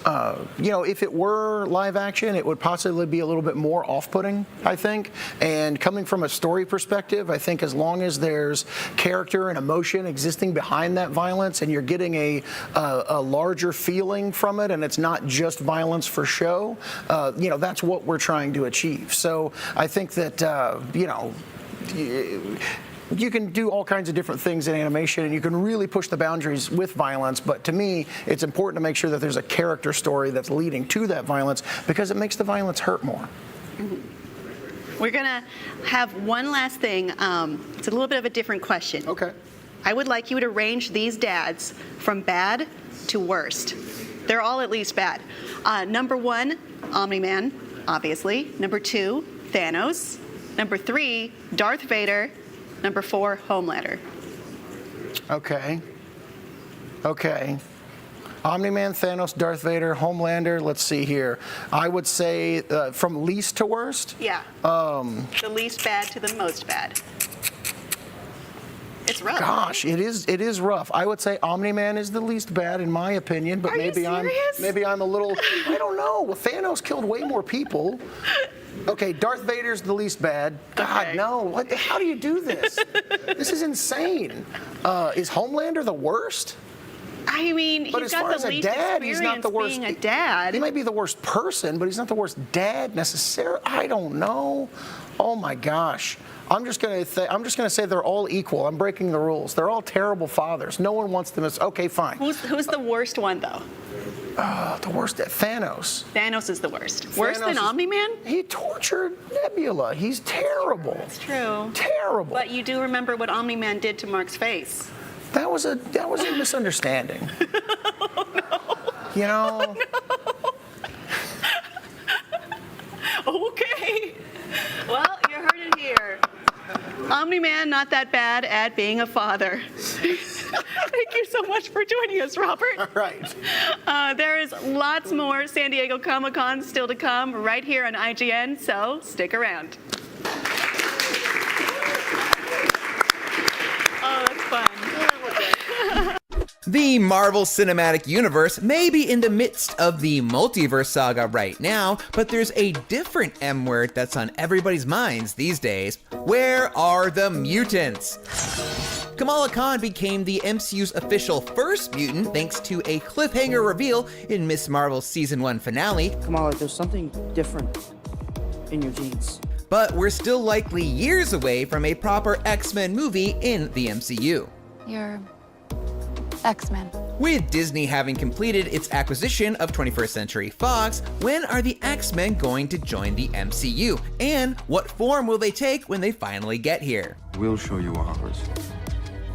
if it were live action, it would possibly be a little bit more off-putting, I think. And coming from a story perspective, I think as long as there's character and emotion existing behind that violence, and you're getting a larger feeling from it, and it's not just violence for show, that's what we're trying to achieve. So I think that you can do all kinds of different things in animation, and you can really push the boundaries with violence, but to me, it's important to make sure that there's a character story that's leading to that violence, because it makes the violence hurt more. Mm-hmm. We're going to have one last thing. It's a little bit of a different question. Okay. I would like you to range these dads from bad to worst. They're all at least bad. Number 1, Omni-Man, obviously. Number 2, Thanos. Number 3, Darth Vader. Number 4, Homelander. Okay. Omni-Man, Thanos, Darth Vader, Homelander. Let's see here. I would say from least to worst? Yeah. The least bad to the most bad. It's rough. Gosh, it is rough. I would say Omni-Man is the least bad in my opinion, but maybe I'm a little, I don't know. Well, Thanos killed way more people. Okay, Darth Vader's the least bad. God, okay. No. How do you do this? This is insane. Is Homelander the worst? I mean, but he's as got far the as a least dad, experience he's not the worst. being a dad. He might be the worst person, but he's not the worst dad necessarily. I don't know. Oh my gosh. I'm just gonna say they're all equal. I'm breaking the rules. They're all terrible fathers. No one wants them as okay, fine. Who's the worst one though? The worst, Thanos. Thanos is the worst. Worse than Omni-Man? He tortured Nebula. He's terrible. That's true. Terrible. But you do remember what Omni-Man did to Mark's face. That was a misunderstanding. Oh, no. Oh, no. Okay. Well, you heard it here. Omni-Man, not that bad at being a father. Thank you so much for joining us, Robert. All right. There is lots more San Diego Comic-Con still to come right here on IGN, so stick around. Oh, that's fun. The Marvel Cinematic Universe may be in the midst of the multiverse saga right now, but there's a different M word that's on everybody's minds these days. Where are the mutants? Kamala Khan became the MCU's official first mutant thanks to a cliffhanger reveal in Ms. Marvel's Season 1 finale. Kamala, there's something different in your genes. But we're still likely years away from a proper X-Men movie in the MCU. You're X-Men. With Disney having completed its acquisition of 21st Century Fox, when are the X-Men going to join the MCU? And what form will they take when they finally get here? We'll show you ours.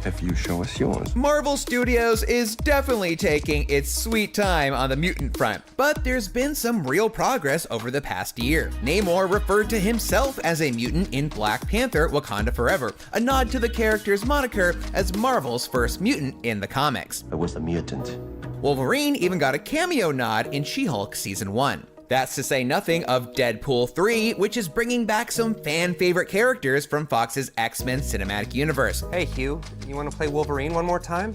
if you show us yours. Marvel Studios is definitely taking its sweet time on the mutant front, but there's been some real progress over the past year. Namor referred to himself as a mutant in Black Panther: Wakanda Forever, a nod to the character's moniker as Marvel's first mutant in the comics. I was a mutant. Wolverine even got a cameo nod in She-Hulk Season 1. That's to say nothing of Deadpool 3, which is bringing back some fan-favorite characters from Fox's X-Men cinematic universe. Hey, Hugh, you want to play Wolverine one more time?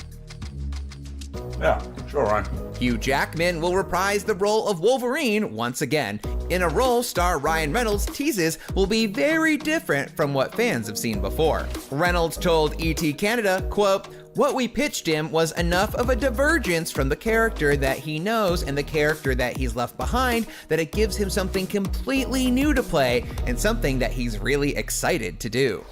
Yeah, sure, Ryan. Hugh Jackman will reprise the role of Wolverine once again, in a role star Ryan Reynolds teases will be very different from what fans have seen before. Reynolds told ET Canada, quote, "What we pitched him was enough of a divergence from the character that he knows and the character that he's left behind that it gives him something completely new to play and something that he's really excited to do."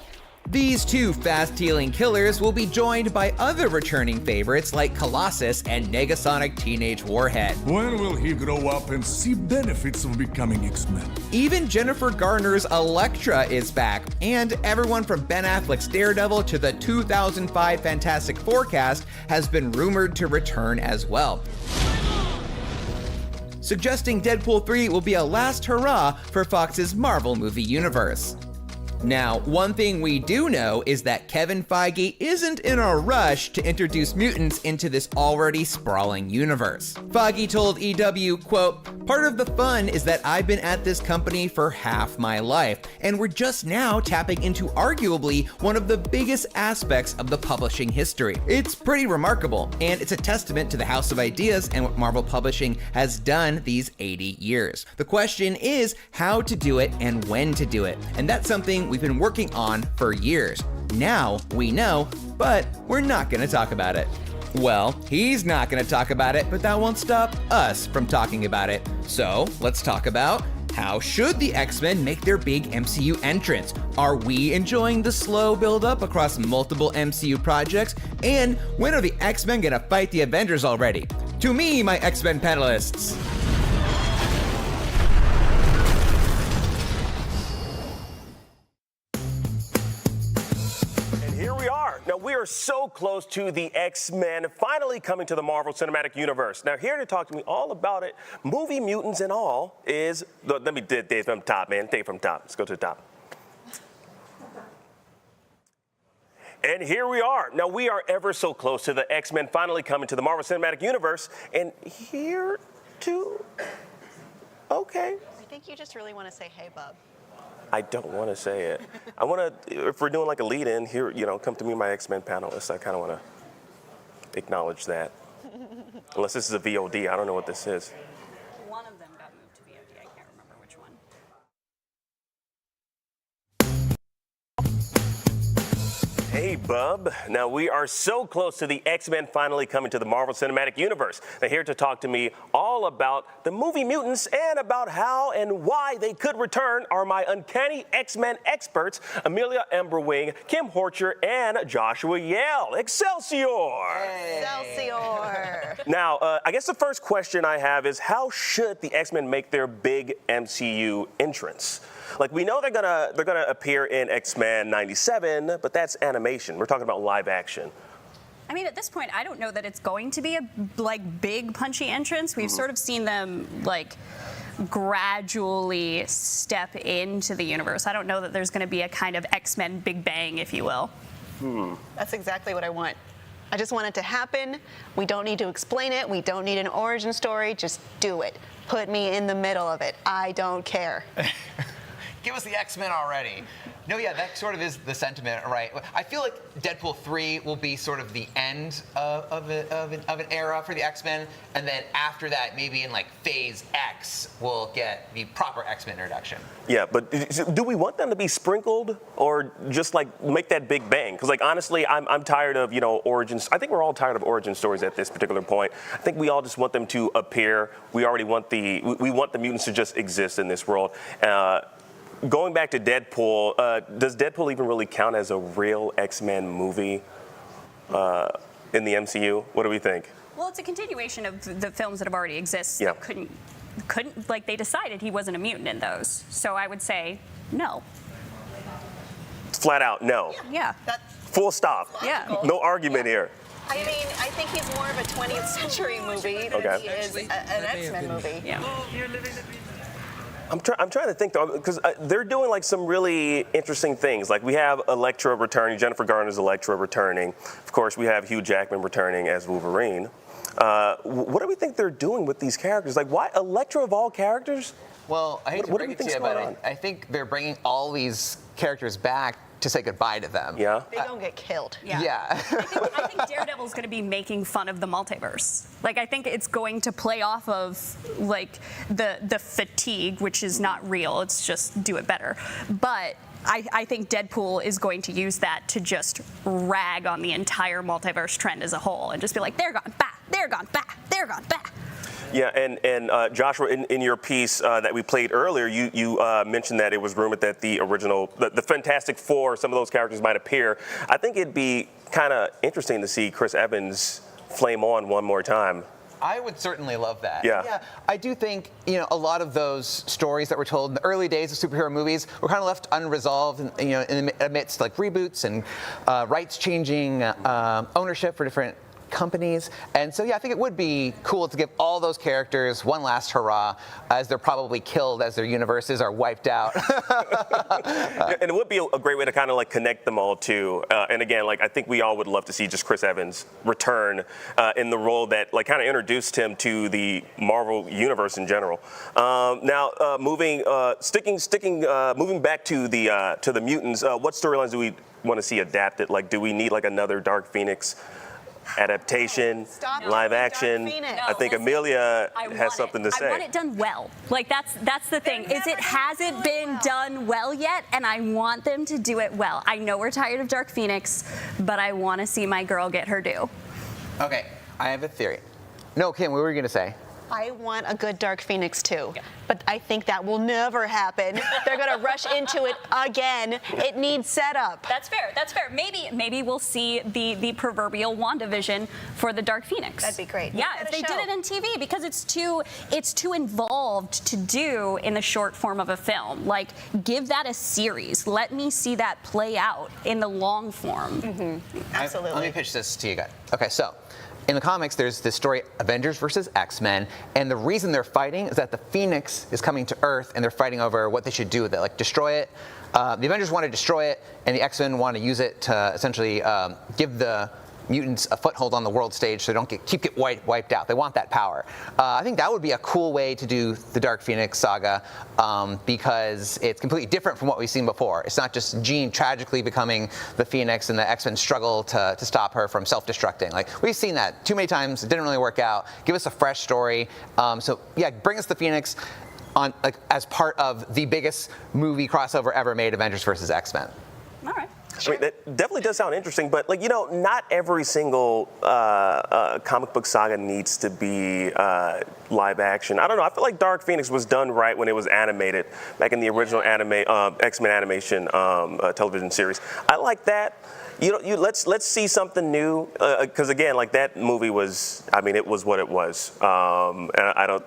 These two fast-healing killers will be joined by other returning favorites like Colossus and Negasonic Teenage Warhead. When will he grow up and see benefits of becoming X-Men? Even Jennifer Garner's Elektra is back, and everyone from Ben Affleck's Daredevil to the 2005 Fantastic Four cast has been rumored to return as well, suggesting Deadpool 3 will be a last hurrah for Fox's Marvel movie universe. Now, one thing we do know is that Kevin Feige isn't in a rush to introduce mutants into this already sprawling universe. Feige told EW, quote, "Part of the fun is that I've been at this company for half my life, and we're just now tapping into arguably one of the biggest aspects of the publishing history. It's pretty remarkable, and it's a testament to the House of Ideas and what Marvel Publishing has done these 80 years. The question is how to do it and when to do it, and that's something we've been working on for years. Now we know, but we're not gonna talk about it." Well, he's not gonna talk about it, but that won't stop us from talking about it. So let's talk about how should the X-Men make their big MCU entrance? Are we enjoying the slow build-up across multiple MCU projects? And when are the X-Men gonna fight the Avengers already? To me, my X-Men panelists. Now, we are so close to the X-Men finally coming to the Marvel Cinematic Universe. Now, here to talk to me all about it, movie mutants and all, is, let me Dave from top, man. Dave from top. Let's go to the top. And here we are. Now, we are ever so close to the X-Men finally coming to the Marvel Cinematic Universe. And here to, okay. I think you just really want to say, hey, bub. I don't want to say it. I want to, if we're doing like a lead-in here, you know, come to me, my X-Men panelists. I kind of want to acknowledge that. Unless this is a VOD, I don't know what this is. One of them got moved to VOD. I can't remember which one. Hey, bub. Now, we are so close to the X-Men finally coming to the Marvel Cinematic Universe. Now, here to talk to me all about the movie mutants and about how and why they could return are my Uncanny X-Men experts, Amelia Emberwing, Kim Horcher, and Joshua Yale. Excelsior! Hey. Excelsior! Now, I guess the first question I have is how should the X-Men make their big MCU entrance? Like, we know they're gonna appear in X-Men 97, but that's animation. We're talking about live action. I mean, at this point, I don't know that it's going to be a big punchy entrance. We've sort of seen them gradually step into the universe. I don't know that there's going to be a kind of X-Men Big Bang, if you will. That's exactly what I want. I just want it to happen. We don't need to explain it. We don't need an origin story. Just do it. Put me in the middle of it. I don't care. Give us the X-Men already. No, yeah, that sort of is the sentiment, right? I feel like Deadpool 3 will be sort of the end of an era for the X-Men, and then after that, maybe in like Phase X, we'll get the proper X-Men introduction. Yeah, but do we want them to be sprinkled or just like make that big bang? Because like honestly, I'm tired of origins. I think we're all tired of origin stories at this particular point. I think we all just want them to appear. We already want the mutants to just exist in this world. Going back to Deadpool, does Deadpool even really count as a real X-Men movie in the MCU? What do we think? Well, it's a continuation of the films that have already existed. Yeah. Couldn't they decided he wasn't a mutant in those. So I would say no. flat out no. Yeah. Full stop. Yeah. No argument here. I mean, I think he's more of a 20th century movie than he is an X-Men movie. Yeah. I'm trying to think though, because they're doing like some really interesting things. Like we have Elektra returning, Jennifer Garner's Elektra returning. Of course, we have Hugh Jackman returning as Wolverine. What do we think they're doing with these characters? Like, why Elektra of all characters? Well, I hate to break it to you, but I think they're bringing all these characters back to say goodbye to them. Yeah. They don't get killed. Yeah. I think Daredevil's going to be making fun of the multiverse. Like, I think it's going to play off of like the fatigue, which is not real. It's just do it better. But I think Deadpool is going to use that to just rag on the entire multiverse trend as a whole and just be like, they're gone, bah, they're gone, bah, they're gone, bah. Yeah, and Joshua, in your piece that we played earlier, you mentioned that it was rumored that the original, the Fantastic Four, some of those characters might appear. I think it'd be kind of interesting to see Chris Evans flame on one more time. I would certainly love that. Yeah. I do think, a lot of those stories that were told in the early days of superhero movies were kind of left unresolved, amidst like reboots and rights changing, ownership for different companies. And so, I think it would be cool to give all those characters one last hurrah as they're probably killed as their universes are wiped out. And it would be a great way to kind of like connect them all too. And again, like I think we all would love to see just Chris Evans return in the role that like kind of introduced him to the Marvel universe in general. Now, moving back to the mutants, what storylines do we want to see adapted? Like, do we need like another Dark Phoenix adaptation, live action? I think Amelia has something to say. I want it done well. Like that's the thing. Is it hasn't been done well yet, and I want them to do it well. I know we're tired of Dark Phoenix, but I want to see my girl get her due. Okay, I have a theory. No, Kim, what were you going to say? I want a good Dark Phoenix too, but I think that will never happen. They're gonna rush into it again. It needs setup. That's fair. That's fair. Maybe we'll see the proverbial WandaVision for the Dark Phoenix. That'd be great. Yeah, if they did it on TV, because it's too involved to do in the short form of a film. Like, give that a series. Let me see that play out in the long form. Mm-hmm. Absolutely. Let me pitch this to you guys. Okay, so in the comics, there's this story, Avengers versus X-Men, and the reason they're fighting is that the Phoenix is coming to Earth, and they're fighting over what they should do with it, like destroy it. The Avengers want to destroy it, and the X-Men want to use it to essentially give the mutants a foothold on the world stage so they don't get wiped out. They want that power. I think that would be a cool way to do the Dark Phoenix saga because it's completely different from what we've seen before. It's not just Jean tragically becoming the Phoenix and the X-Men struggle to stop her from self-destructing. Like, we've seen that too many times. It didn't really work out. Give us a fresh story. Bring us the Phoenix on as part of the biggest movie crossover ever made, Avengers versus X-Men. All right. Sure. I mean, that definitely does sound interesting, but not every single comic book saga needs to be live action. I don't know. I feel like Dark Phoenix was done right when it was animated back in the original X-Men animation television series. I like that. Let's see something new because again, like that movie was. I mean, it was what it was. And I don't.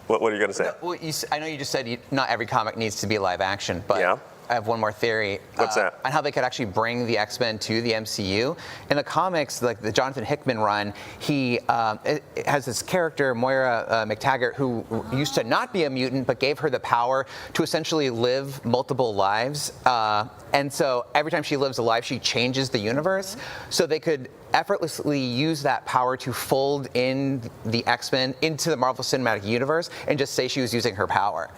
What are you going to say? Well, I know you just said not every comic needs to be live action, but. Yeah. I have one more theory. What's that? On how they could actually bring the X-Men to the MCU. In the comics, like the Jonathan Hickman run, he has this character, Moira McTaggart, who used to not be a mutant, but gave her the power to essentially live multiple lives. And so every time she lives a life, she changes the universe. So they could effortlessly use that power to fold in the X-Men into the Marvel Cinematic Universe and just say she was using her power.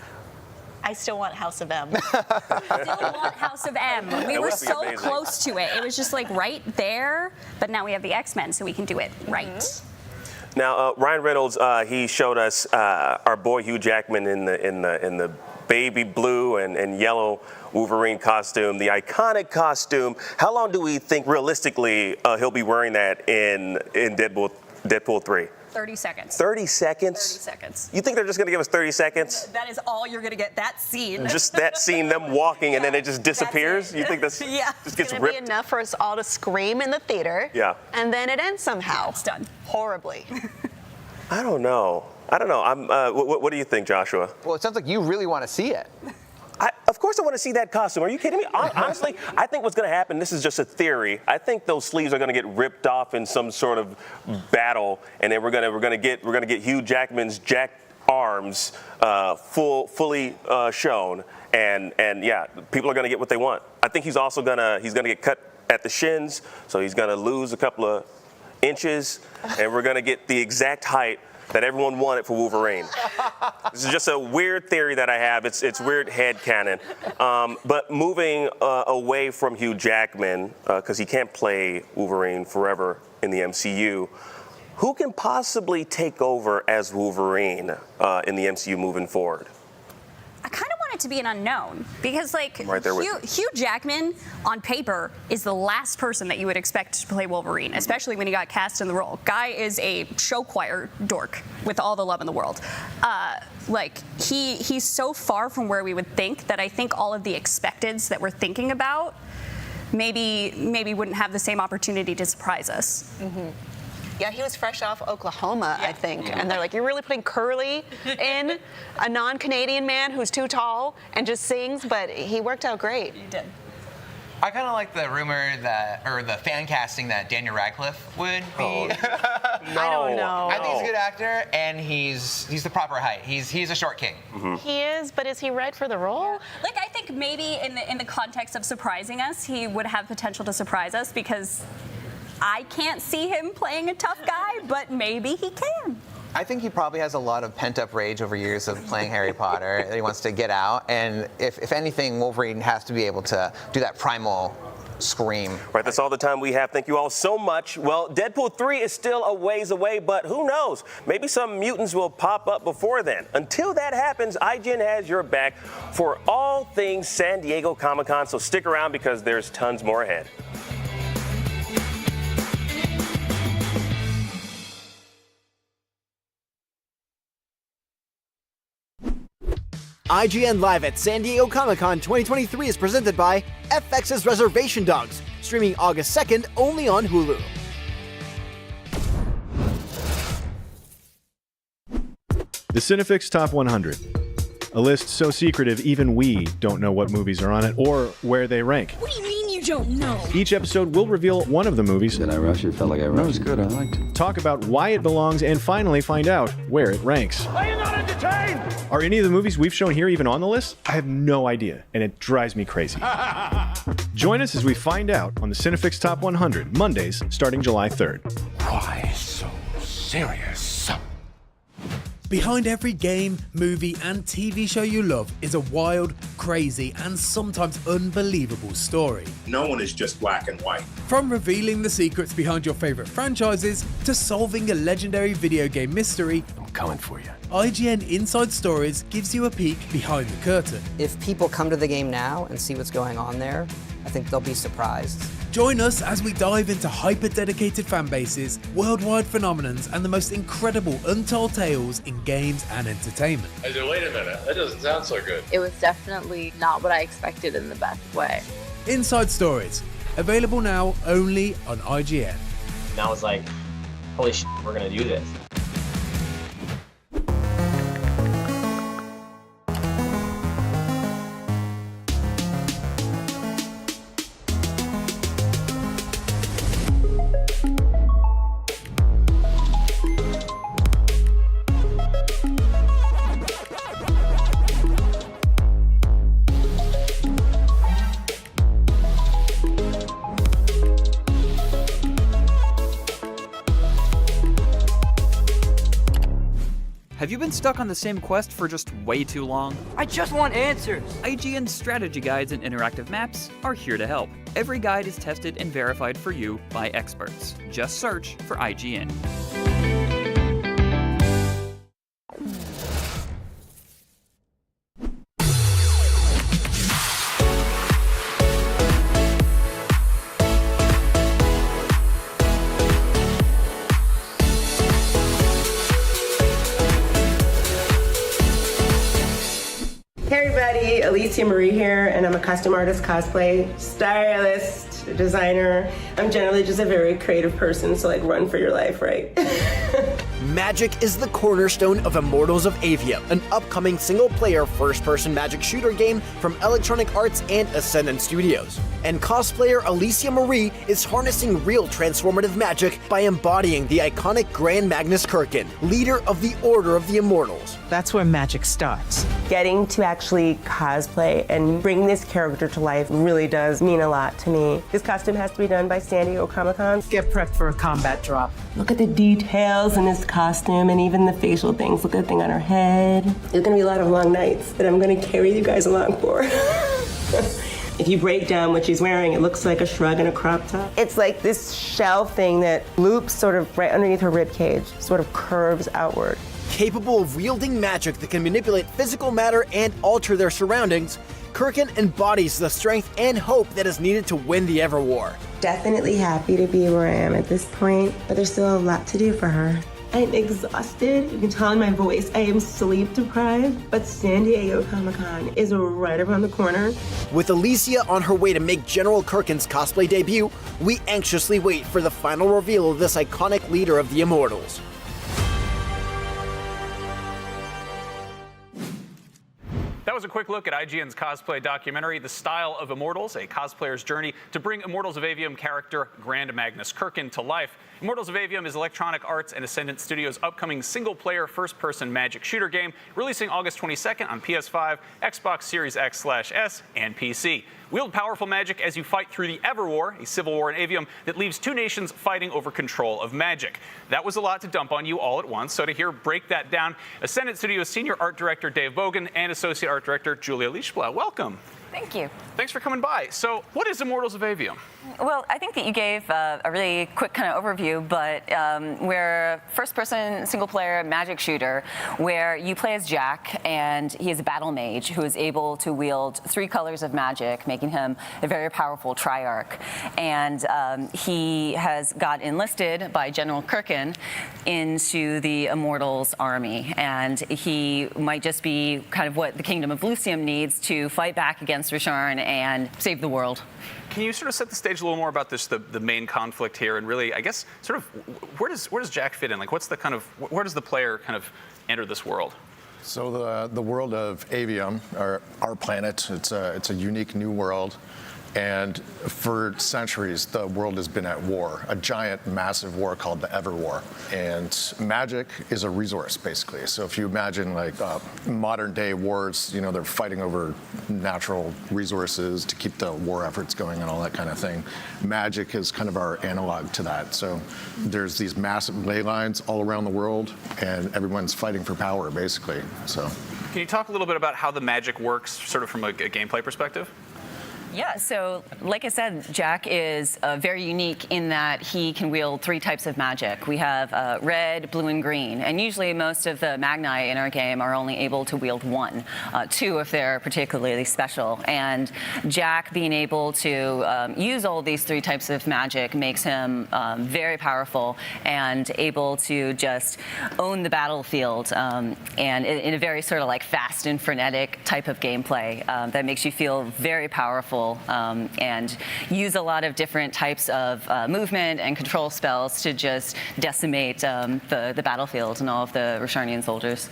I still want House of M. Still want House of M. We were so amazing. close to it. It was just like right there, but now we have the X-Men, so we can do it right. Mm-hmm. Now, Ryan Reynolds, he showed us our boy Hugh Jackman in the baby blue and yellow Wolverine costume, the iconic costume. How long do we think realistically he'll be wearing that in Deadpool 3? 30 seconds. 30 seconds? 30 seconds. You think they're just going to give us 30 seconds? That is all you're going to get, that scene. Just that scene, them walking, and then it just disappears? You think that's just It's gets going to be ripped? enough for us all to scream in the theater. Yeah. And then it ends somehow. Yeah, it's done. Horribly. I don't know. What do you think, Joshua? Well, it sounds like you really want to see it. Of course I want to see that costume. Are you kidding me? Honestly, I think what's going to happen, this is just a theory, I think those sleeves are going to get ripped off in some sort of battle, and then we're going to get Hugh Jackman's jacked arms fully shown, and yeah, people are going to get what they want. I think he's also going to get cut at the shins, so he's going to lose a couple of inches, and we're going to get the exact height that everyone wanted for Wolverine. This is just a weird theory that I have. It's weird headcanon. But moving away from Hugh Jackman, because he can't play Wolverine forever in the MCU, who can possibly take over as Wolverine in the MCU moving forward? I kind of want it to be an unknown because, like, right there with Hugh Jackman on paper is the last person that you would expect to play Wolverine, especially when he got cast in the role. Guy is a show choir dork with all the love in the world. Like, he's so far from where we would think that I think all of the expecteds that we're thinking about maybe wouldn't have the same opportunity to surprise us. Mm-hmm. Yeah, he was fresh off Oklahoma, I think. And they're like, you're really putting Curly in, a non-Canadian man who's too tall and just sings, but he worked out great. He did. I kind of like the rumor that, or the fan casting that Daniel Radcliffe would be. I don't know. I think he's a good actor, and he's the proper height. He's a short king. Mm-hmm. He is, but is he right for the role? Like, I think maybe in the context of surprising us, he would have potential to surprise us because I can't see him playing a tough guy, but maybe he can. I think he probably has a lot of pent-up rage over years of playing Harry Potter that he wants to get out. And if anything, Wolverine has to be able to do that primal scream. Right, that's all the time we have. Thank you all so much. Well, Deadpool 3 is still a ways away, but who knows? Maybe some mutants will pop up before then. Until that happens, IGN has your back for all things San Diego Comic-Con, so stick around because there's tons more ahead. IGN Live at San Diego Comic-Con 2023 is presented by FX's Reservation Dogs, streaming August 2nd only on Hulu. The Cinefix Top 100. A list so secretive even we don't know what movies are on it or where they rank. What do you mean you don't know? Each episode will reveal one of the movies. Did I rush it? Felt like I rushed. That was good. I liked it. Talk about why it belongs and finally find out where it ranks. Are you not entertained? Are any of the movies we've shown here even on the list? I have no idea, and it drives me crazy. Join us as we find out on the Cinefix Top 100, Mondays starting July 3rd. Why so serious? Behind every game, movie, and TV show you love is a wild, crazy, and sometimes unbelievable story. No one is just black and white. From revealing the secrets behind your favorite franchises to solving a legendary video game mystery, I'm coming for you. IGN Inside Stories gives you a peek behind the curtain. If people come to the game now and see what's going on there, I think they'll be surprised. Join us as we dive into hyper-dedicated fan bases, worldwide phenomenons, and the most incredible untold tales in games and entertainment. I said, wait a minute, that doesn't sound so good. It was definitely not what I expected in the best way. Inside Stories, available now only on IGN. And I was like, holy shit, we're gonna do this. Have you been stuck on the same quest for just way too long? I just want answers. IGN's strategy guides and interactive maps are here to help. Every guide is tested and verified for you by experts. Just search for IGN. Hey everybody, Alicia Marie here, and I'm a costume artist, cosplay, stylist, designer. I'm generally just a very creative person, so like run for your life, right? Magic is the cornerstone of Immortals of Aveum, an upcoming single-player first-person magic shooter game from Electronic Arts and Ascendant Studios. And cosplayer Alicia Marie is harnessing real transformative magic by embodying the iconic Grand Magnus Kirkin, leader of the Order of the Immortals. That's where magic starts. Getting to actually cosplay and bring this character to life really does mean a lot to me. This costume has to be done by San Diego Comic-Con. Get prepped for a combat drop. Look at the details in this costume and even the facial things. Look at the thing on her head. There's gonna be a lot of long nights that I'm gonna carry you guys along for. If you break down what she's wearing, it looks like a shrug and a crop top. It's like this shell thing that loops sort of right underneath her rib cage, sort of curves outward. Capable of wielding magic that can manipulate physical matter and alter their surroundings, Kirkin embodies the strength and hope that is needed to win the Everwar. Definitely happy to be where I am at this point, but there's still a lot to do for her. I'm exhausted. You can tell in my voice I am sleep deprived, but San Diego Comic-Con is right around the corner. With Alicia on her way to make General Kirkin's cosplay debut, we anxiously wait for the final reveal of this iconic leader of the Immortals. That was a quick look at IGN's cosplay documentary, The Style of Immortals, a cosplayer's journey to bring Immortals of Aveum character Grand Magnus Kirkin to life. Immortals of Aveum is Electronic Arts and Ascendant Studios' upcoming single-player first-person magic shooter game, releasing August 22nd on PS5, Xbox Series X/S, and PC. Wield powerful magic as you fight through the Everwar, a civil war in Aveum that leaves two nations fighting over control of magic. That was a lot to dump on you all at once, so to break that down, Ascendant Studios Senior Art Director Dave Bogan and Associate Art Director Julia Lischblau. Welcome. Thank you. Thanks for coming by. So, what is Immortals of Aveum? Well, I think that you gave a really quick kind of overview, but we're a first-person, single-player magic shooter where you play as Jack, and he is a battle mage who is able to wield 3 colors of magic, making him a very powerful triarch. And he has got enlisted by General Kirkin into the Immortals army, and he might just be kind of what the Kingdom of Lucium needs to fight back against Risharn and save the world. Can you sort of set the stage a little more about this, the main conflict here, and really, I guess, sort of, where does Jack fit in? Like, what's the kind of, where does the player kind of enter this world? So the world of Aveum, our planet, it's a unique new world. And for centuries, the world has been at war, a giant, massive war called the Everwar. And magic is a resource, basically. So if you imagine like modern day wars, you know, they're fighting over natural resources to keep the war efforts going and all that kind of thing. Magic is kind of our analog to that. So there's these massive ley lines all around the world, and everyone's fighting for power, basically. So, can you talk a little bit about how the magic works, sort of from a gameplay perspective? Yeah, so like I said, Jack is very unique in that he can wield 3 types of magic. We have red, blue, and green, and usually most of the Magni in our game are only able to wield 1, 2 if they're particularly special. And Jack being able to use all these 3 types of magic makes him very powerful and able to just own the battlefield, and in a very sort of like fast and frenetic type of gameplay that makes you feel very powerful. And use a lot of different types of movement and control spells to just decimate the battlefield and all of the Risharnian soldiers.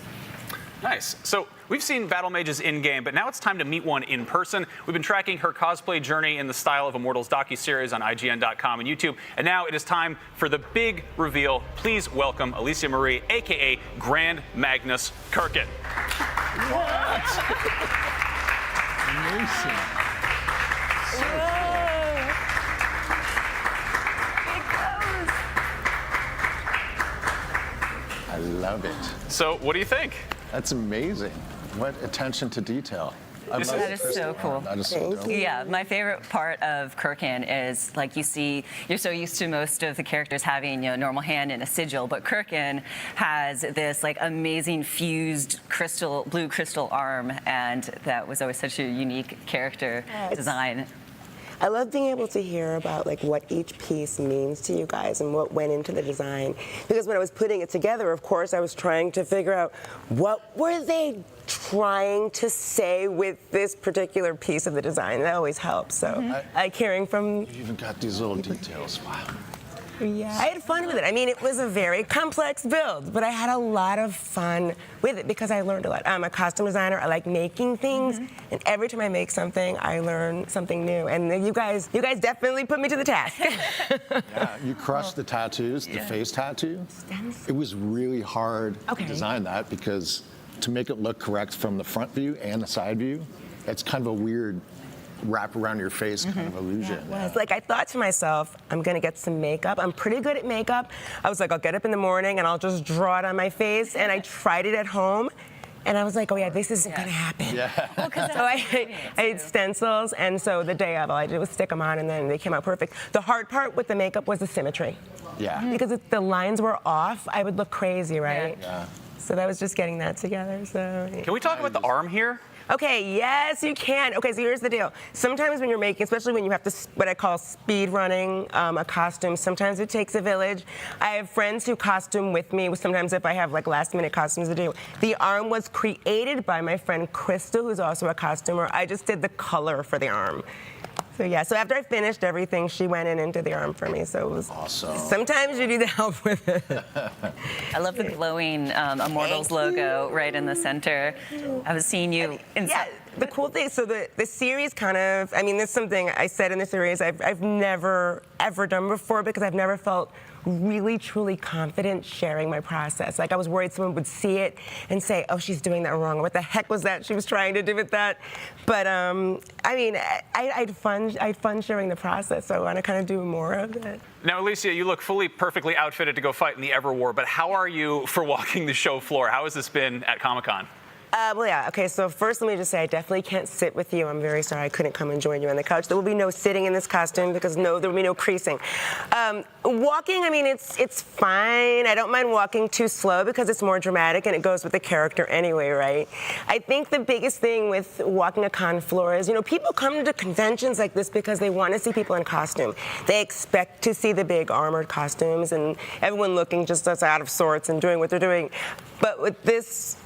Nice. So we've seen battle mages in-game, but now it's time to meet one in person. We've been tracking her cosplay journey in the Style of Immortals docuseries on IGN.com and YouTube, and now it is time for the big reveal. Please welcome Alicia Marie, a.k.a. Grand Magnus Kirkin. What? Amazing. I love it. So, what do you think? That's amazing. What attention to detail. That is so cool. That is so dope. Yeah, my favorite part of Kirkin is, like, you see, you're so used to most of the characters having, you know, normal hand and a sigil, but Kirkin has this like amazing fused blue crystal arm, and that was always such a unique character design. I love being able to hear about like what each piece means to you guys and what went into the design. Because when I was putting it together, of course, I was trying to figure out what were they trying to say with this particular piece of the design. That always helps. So, caring from... You even got these little details. Wow. Yeah, I had fun with it. I mean, it was a very complex build, but I had a lot of fun with it because I learned a lot. I'm a costume designer. I like making things, and every time I make something, I learn something new. And you guys definitely put me to the task. Yeah, you crushed the tattoos, the face tattoo. It was really hard to design that because to make it look correct from the front view and the side view, it's kind of a weird wrap around your face kind of illusion. Yeah, like I thought to myself, I'm gonna get some makeup. I'm pretty good at makeup. I was like, I'll get up in the morning and I'll just draw it on my face. And I tried it at home. And I was like, oh yeah, this isn't gonna happen. Yeah. Well, so I had stencils, and so the day of, all I did was stick them on, and then they came out perfect. The hard part with the makeup was the symmetry. Yeah. Because if the lines were off, I would look crazy, right? Yeah. So that was just getting that together. So. Can we talk about the arm here? Okay, yes, you can. Okay, so here's the deal. Sometimes when you're making, especially when you have to, what I call speed running a costume, sometimes it takes a village. I have friends who costume with me. Sometimes if I have like last minute costumes to do. The arm was created by my friend Crystal, who's also a costumer. I just did the color for the arm. So yeah, so after I finished everything, she went in and did the arm for me. So it was awesome. Sometimes you need the help with it. I love the glowing Immortals logo right in the center. I was seeing you. Yeah, the cool thing, so the series kind of, I mean, this is something I said in the series I've never, ever done before because I've never felt really, truly confident sharing my process. Like I was worried someone would see it and say, oh, she's doing that wrong. What the heck was that she was trying to do with that? But I mean, I had fun sharing the process, so I want to kind of do more of it. Now, Alicia, you look fully perfectly outfitted to go fight in the Everwar, but how are you for walking the show floor? How has this been at Comic-Con? Well, yeah, okay, so first let me just say I definitely can't sit with you. I'm very sorry I couldn't come and join you on the couch. There will be no sitting in this costume because there will be no creasing. Walking, I mean, it's fine. I don't mind walking too slow because it's more dramatic and it goes with the character anyway, right? I think the biggest thing with walking a con floor is, you know, people come to conventions like this because they want to see people in costume. They expect to see the big armored costumes and everyone looking just as out of sorts and doing what they're doing. But with this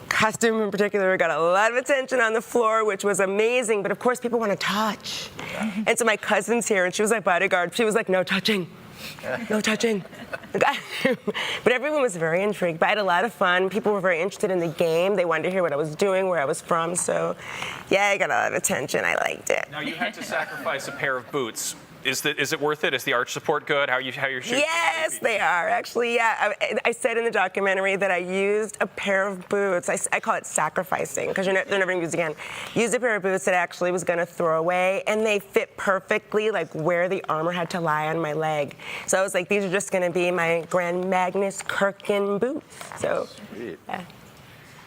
costume in particular got a lot of attention on the floor, which was amazing, but of course people want to touch. And so my cousin's here and she was my bodyguard. She was like, no touching, no touching. But everyone was very intrigued. But I had a lot of fun. People were very interested in the game. They wanted to hear what I was doing, where I was from. So yeah, I got a lot of attention. I liked it. Now you had to sacrifice a pair of boots. Is it worth it? Is the arch support good? How you're shooting? Yes, they are actually. Yeah, I said in the documentary that I used a pair of boots. I call it sacrificing because they're never going to use again. Used a pair of boots that I actually was going to throw away, and they fit perfectly, like where the armor had to lie on my leg. So I was like, these are just going to be my Grand Magnus Kirkin boots. So, yeah.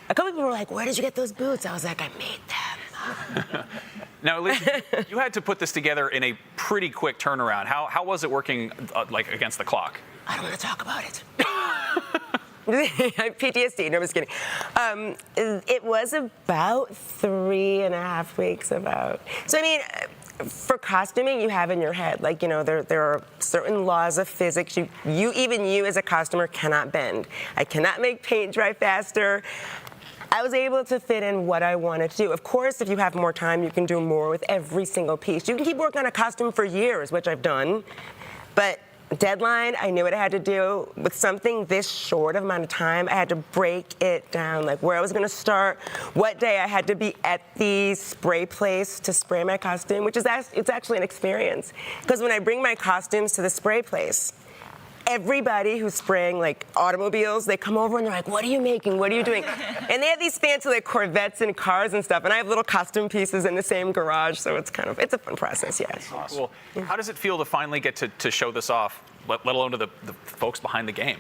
A couple people were like, "Where did you get those boots?" I was like, "I made them." Now, Alicia, you had to put this together in a pretty quick turnaround. How was it working like against the clock? I don't want to talk about it. I have PTSD. No, I'm just kidding. It was about 3.5 weeks. So I mean, for costuming, you have in your head, like, you know, there are certain laws of physics. Even you as a costumer cannot bend. I cannot make paint dry faster. I was able to fit in what I wanted to do. Of course, if you have more time, you can do more with every single piece. You can keep working on a costume for years, which I've done. But deadline, I knew what I had to do. With something this short of amount of time, I had to break it down, like where I was gonna start, what day I had to be at the spray place to spray my costume, which is it's actually an experience. Because when I bring my costumes to the spray place, everybody who's spraying like automobiles, they come over and they're like, what are you making? What are you doing? And they have these fancy like Corvettes and cars and stuff. And I have little costume pieces in the same garage. So it's a fun process, yeah. Awesome. Cool. How does it feel to finally get to show this off, let alone to the folks behind the game?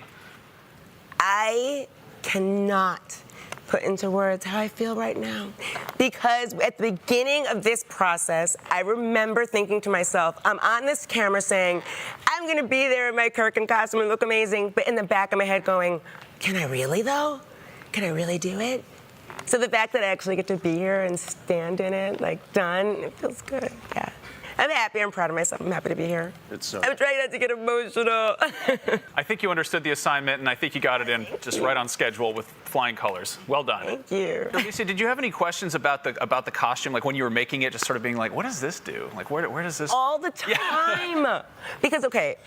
I cannot put into words how I feel right now. Because at the beginning of this process, I remember thinking to myself, I'm on this camera saying, I'm gonna be there in my Kirkin costume and look amazing, but in the back of my head going, can I really though? Can I really do it? So the fact that I actually get to be here and stand in it, like done, it feels good, yeah. I'm happy, I'm proud of myself, I'm happy to be here. I'm trying not to get emotional. I think you understood the assignment, and I think you got it in just right on schedule with flying colors. Well done. Thank you. Alicia, did you have any questions about the costume, like when you were making it, just sort of being like, what does this do? Like, where does this? All the time. Because, okay,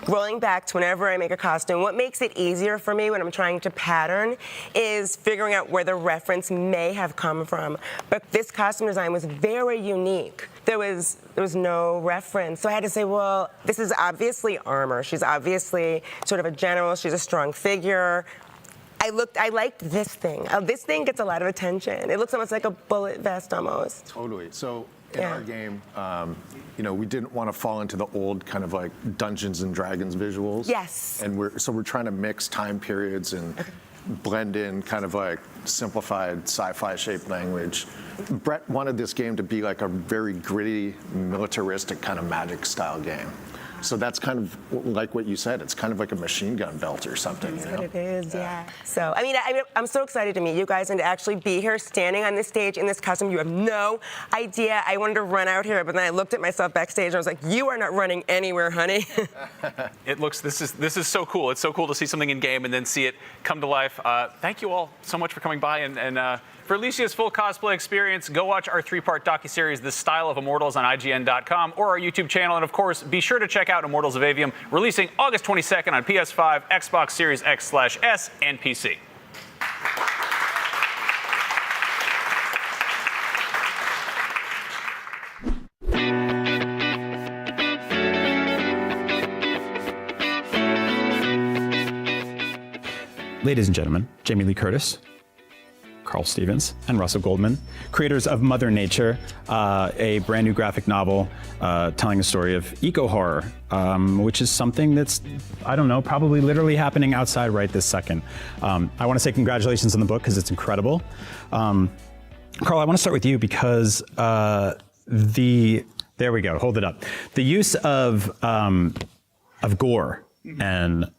rolling back to whenever I make a costume, what makes it easier for me when I'm trying to pattern is figuring out where the reference may have come from. But this costume design was very unique. There was no reference. So I had to say, well, this is obviously armor. She's obviously sort of a general. She's a strong figure. I liked this thing. This thing gets a lot of attention. It looks almost like a bullet vest almost. Totally. So in our game, we didn't want to fall into the old kind of like Dungeons and Dragons visuals. Yes. And we're trying to mix time periods and blend in kind of like simplified sci-fi shaped language. Brett wanted this game to be like a very gritty, militaristic kind of Magic style game. So that's kind of like what you said. It's kind of like a machine gun belt or something. That's what it is, yeah. So, I'm so excited to meet you guys and to actually be here standing on this stage in this costume. You have no idea. I wanted to run out here, but then I looked at myself backstage and I was like, you are not running anywhere, honey. This is so cool. It's so cool to see something in game and then see it come to life. Thank you all so much for coming by and for Alicia's full cosplay experience, go watch our 3-part docuseries, The Style of Immortals, on IGN.com or our YouTube channel. And of course, be sure to check out Immortals of Aveum, releasing August 22nd on PS5, Xbox Series X/S, and PC. Ladies and gentlemen, Jamie Lee Curtis, Carl Stevens, and Russell Goldman, creators of Mother Nature, a brand new graphic novel telling a story of eco-horror, which is something that's, I don't know, probably literally happening outside right this second. I want to say congratulations on the book because it's incredible. Carl, I want to start with you because there we go, hold it up. The use of gore and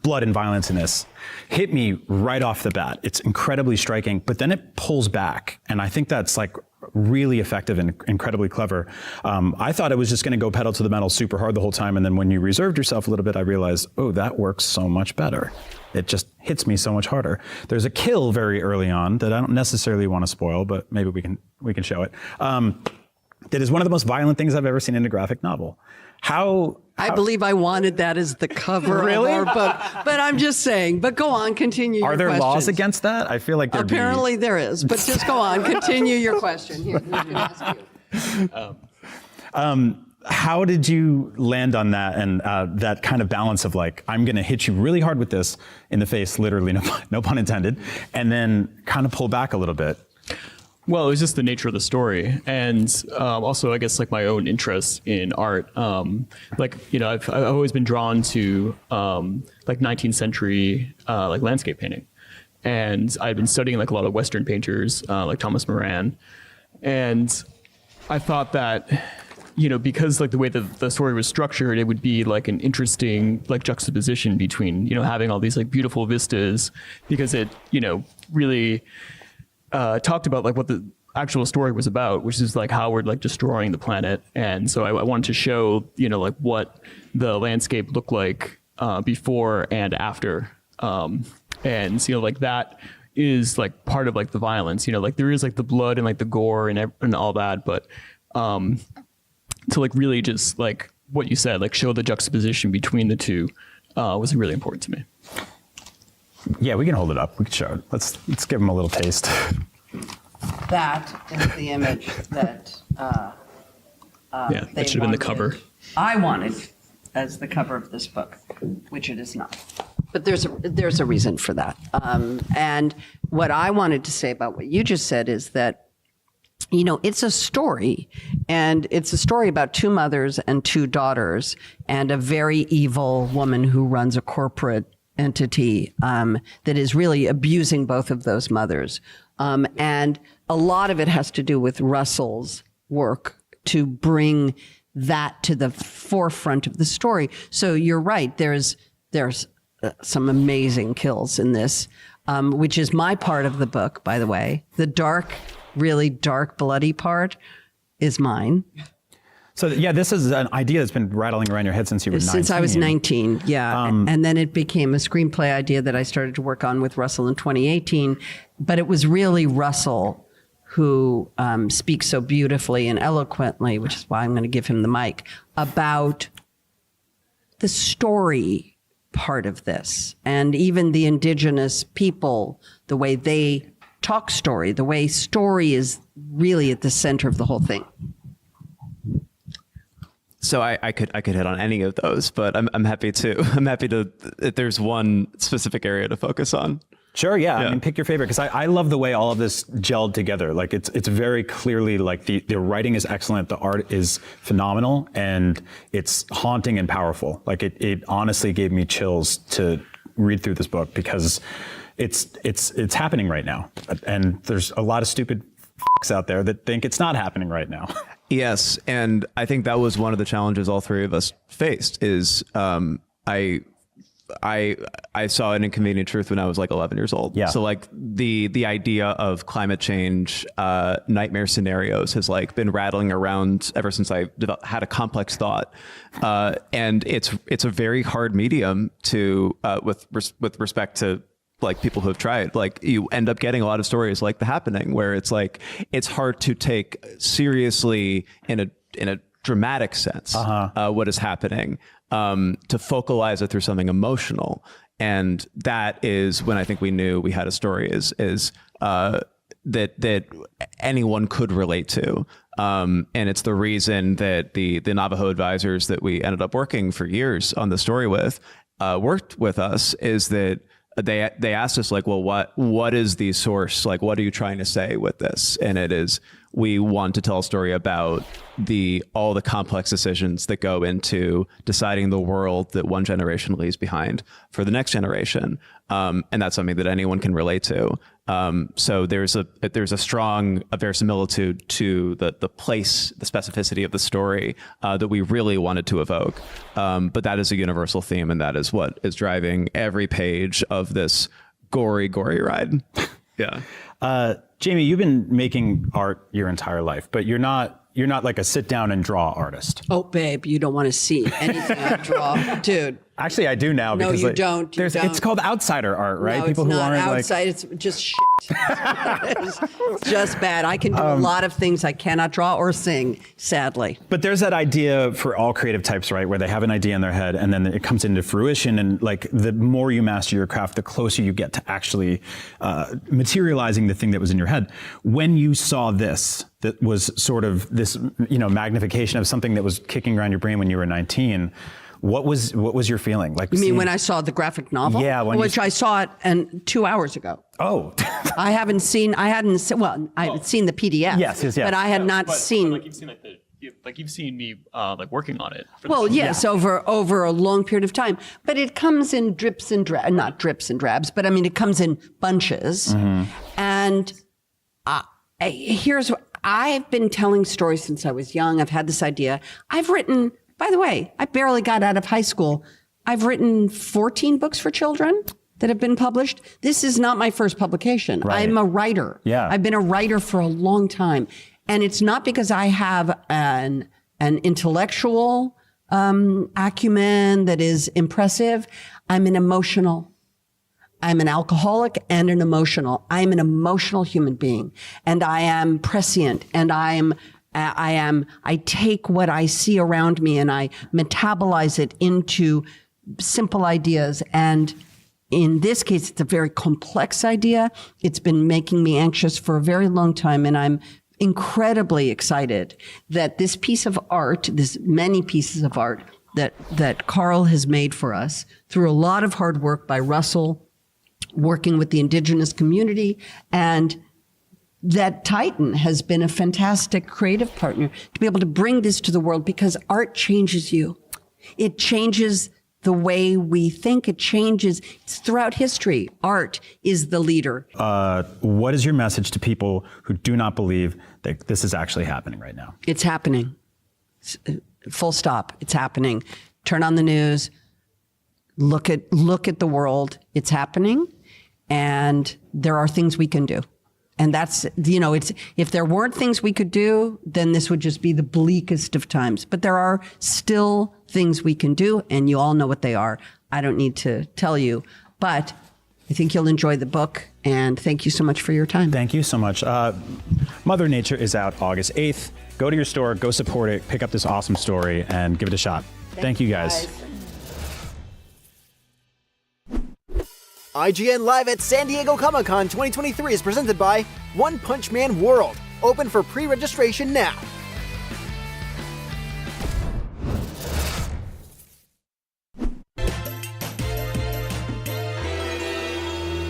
blood and violence in this hit me right off the bat. It's incredibly striking, but then it pulls back. And I think that's like really effective and incredibly clever. I thought it was just going to go pedal to the metal super hard the whole time. And then when you reserved yourself a little bit, I realized, oh, that works so much better. It just hits me so much harder. There's a kill very early on that I don't necessarily want to spoil, but maybe we can show it. That is one of the most violent things I've ever seen in a graphic novel. I believe I wanted that as the cover really? of our book, but I'm just saying. But go on, continue. Are your there questions. laws against that? I feel like apparently there is, but just go on, continue your question. Here, we can ask you. How did you land on that and that kind of balance of like, I'm going to hit you really hard with this in the face, literally, no pun intended, and then kind of pull back a little bit? Well, it was just the nature of the story, and also I guess like my own interest in art. I've always been drawn to like 19th century like landscape painting, and I've been studying like a lot of Western painters like Thomas Moran, and I thought that because like the way that the story was structured, it would be like an interesting like juxtaposition between having all these like beautiful vistas, because it really talked about like what the actual story was about, which is like how we're like destroying the planet. And so I wanted to show, like what the landscape looked like before and after. And, like that is like part of like the violence, like there is like the blood and like the gore and all that. But to like really just like what you said, like show the juxtaposition between the two was really important to me. Yeah, we can hold it up. We can show it. Let's give them a little taste. That is the image that yeah, that should have been the cover. I wanted as the cover of this book, which it is not. But there's a reason for that. And what I wanted to say about what you just said is that it's a story, and it's a story about two mothers and two daughters and a very evil woman who runs a corporate entity that is really abusing both of those mothers. And a lot of it has to do with Russell's work to bring that to the forefront of the story. So you're right, there's some amazing kills in this, which is my part of the book, by the way. The dark, really dark, bloody part is mine. So yeah, this is an idea that's been rattling around your head since you were 19. Since I was 19, yeah. And then it became a screenplay idea that I started to work on with Russell in 2018. But it was really Russell who speaks so beautifully and eloquently, which is why I'm going to give him the mic, about the story part of this, and even the indigenous people, the way they talk story, the way story is really at the center of the whole thing. So I could hit on any of those, but I'm happy to if there's one specific area to focus on. Sure, yeah. I mean, pick your favorite, because I love the way all of this gelled together. Like it's very clearly like the writing is excellent, the art is phenomenal, and it's haunting and powerful. Like it honestly gave me chills to read through this book, because it's happening right now, and there's a lot of stupid fucks out there that think it's not happening right now. Yes, and I think that was one of the challenges all three of us faced. Is I saw an inconvenient truth when I was like 11 years old. Yeah. So like the idea of climate change, nightmare scenarios has like been rattling around ever since I had a complex thought. And it's a very hard medium to, with respect to like people who have tried. Like you end up getting a lot of stories like The Happening, where it's like, it's hard to take seriously in a dramatic sense, what is happening, to focalize it through something emotional. And that is when I think we knew we had a story that anyone could relate to. And it's the reason that the Navajo advisors that we ended up working for years on the story with, worked with us, is that they asked us like, well, what is the source? Like, what are you trying to say with this? And it is, we want to tell a story about all the complex decisions that go into deciding the world that one generation leaves behind for the next generation. And that's something that anyone can relate to. So there's a strong verisimilitude to the place, the specificity of the story that we really wanted to evoke. But that is a universal theme, and that is what is driving every page of this gory ride. Yeah. Jamie, you've been making art your entire life, but you're not like a sit down and draw artist. Oh, babe, you don't want to see anything I draw, dude. Actually, I do now. No, because you like, don't. It's called outsider art, right? No, People it's who not aren't outside. It's just shit. It's just bad. I can do a lot of things I cannot draw or sing, sadly. But there's that idea for all creative types, right, where they have an idea in their head and then it comes into fruition. And like the more you master your craft, the closer you get to actually materializing the thing that was in your head. When you saw this, that was sort of this, magnification of something that was kicking around your brain when you were 19. What was your feeling? Like, you mean when I saw the graphic novel? Yeah, which I saw it 2 hours ago. Oh, I hadn't seen the PDF. Yes. But I had not seen. Like you've seen me like working on it. Well, yes, over a long period of time. But it comes in drips and drabs, not drips and drabs, but I mean it comes in bunches. Mm-hmm. And here's what I've been telling stories since I was young. I've had this idea. I've written. By the way, I barely got out of high school. I've written 14 books for children that have been published. This is not my first publication. Right. I'm a writer. Yeah. I've been a writer for a long time. And it's not because I have an intellectual acumen that is impressive. I'm an alcoholic and an emotional. I'm an emotional human being. And I am prescient. And I take what I see around me and I metabolize it into simple ideas. And in this case, it's a very complex idea. It's been making me anxious for a very long time. And I'm incredibly excited that this piece of art, this many pieces of art that Carl has made for us through a lot of hard work by Russell, working with the indigenous community, and that Titan has been a fantastic creative partner to be able to bring this to the world, because art changes you. It changes the way we think. It's throughout history. Art is the leader. What is your message to people who do not believe that this is actually happening right now? It's happening. Full stop. It's happening. Turn on the news. Look at the world. It's happening. And there are things we can do. And that's, if there weren't things we could do, then this would just be the bleakest of times. But there are still things we can do, and you all know what they are. I don't need to tell you, but I think you'll enjoy the book, and thank you so much for your time. Thank you so much. Mother Nature is out August 8th. Go to your store, go support it, pick up this awesome story, and give it a shot. Thank you guys. IGN Live at San Diego Comic-Con 2023 is presented by One Punch Man World. Open for pre-registration now.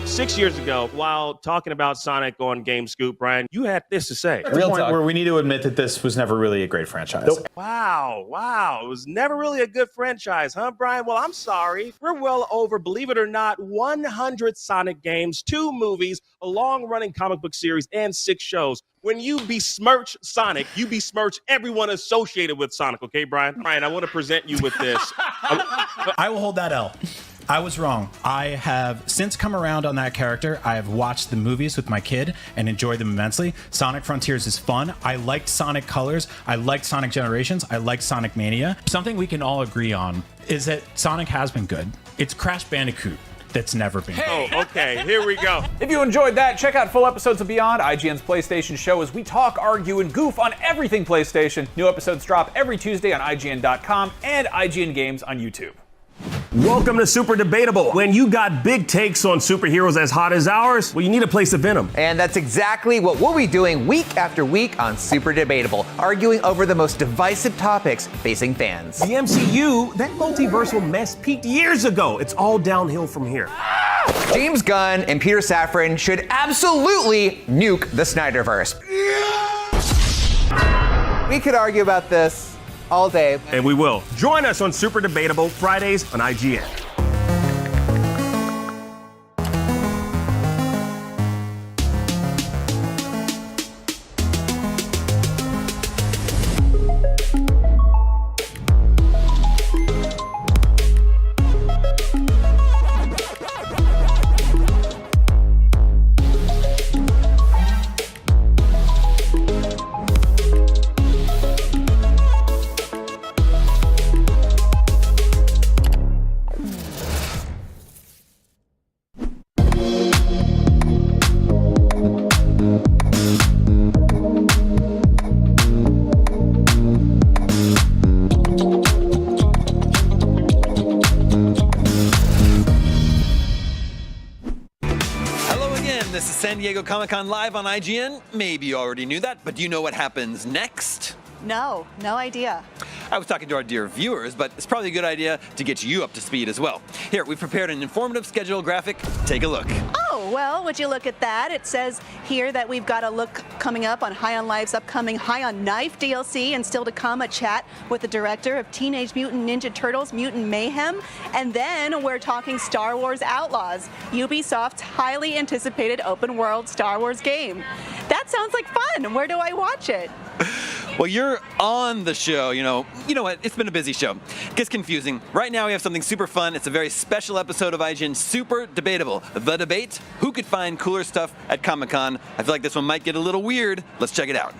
Six years ago, while talking about Sonic on Game Scoop, Brian, you had this to say. Real point where we need to admit that this was never really a great franchise. Wow. It was never really a good franchise, huh, Brian? Well, I'm sorry. We're well over, believe it or not, 100 Sonic games, 2 movies, a long-running comic book series, and 6 shows. When you besmirch Sonic, you besmirch everyone associated with Sonic, okay, Brian? Brian, I want to present you with this. I will hold that L. I was wrong. I have since come around on that character. I have watched the movies with my kid and enjoyed them immensely. Sonic Frontiers is fun. I liked Sonic Colors. I liked Sonic Generations. I liked Sonic Mania. Something we can all agree on is that Sonic has been good. It's Crash Bandicoot that's never been good. Oh, okay. Here we go. If you enjoyed that, check out full episodes of Beyond, IGN's PlayStation show, as we talk, argue, and goof on everything PlayStation. New episodes drop every Tuesday on IGN.com and IGN Games on YouTube. Welcome to Super Debatable. When you got big takes on superheroes as hot as ours, well, you need a place to vent them. And that's exactly what we'll be doing week after week on Super Debatable, arguing over the most divisive topics facing fans. The MCU, that multiversal mess peaked years ago. It's all downhill from here. James Gunn and Peter Safran should absolutely nuke the Snyderverse. We could argue about this all day. And we will. Join us on Super Debatable Fridays on IGN. San Diego Comic-Con live on IGN. Maybe you already knew that, but do you know what happens next? No idea. I was talking to our dear viewers, but it's probably a good idea to get you up to speed as well. Here, we've prepared an informative schedule graphic. Take a look. Oh, well, would you look at that? It says here that we've got a look coming up on High on Life's upcoming High on Knife DLC, and still to come a chat with the director of Teenage Mutant Ninja Turtles, Mutant Mayhem. And then we're talking Star Wars Outlaws, Ubisoft's highly anticipated open world Star Wars game. That sounds like fun. Where do I watch it? Well, you're on the show, you know what, it's been a busy show. It gets confusing. Right now we have something super fun. It's a very special episode of IGN Super Debatable. The debate, who could find cooler stuff at Comic-Con? I feel like this one might get a little weird. Let's check it out.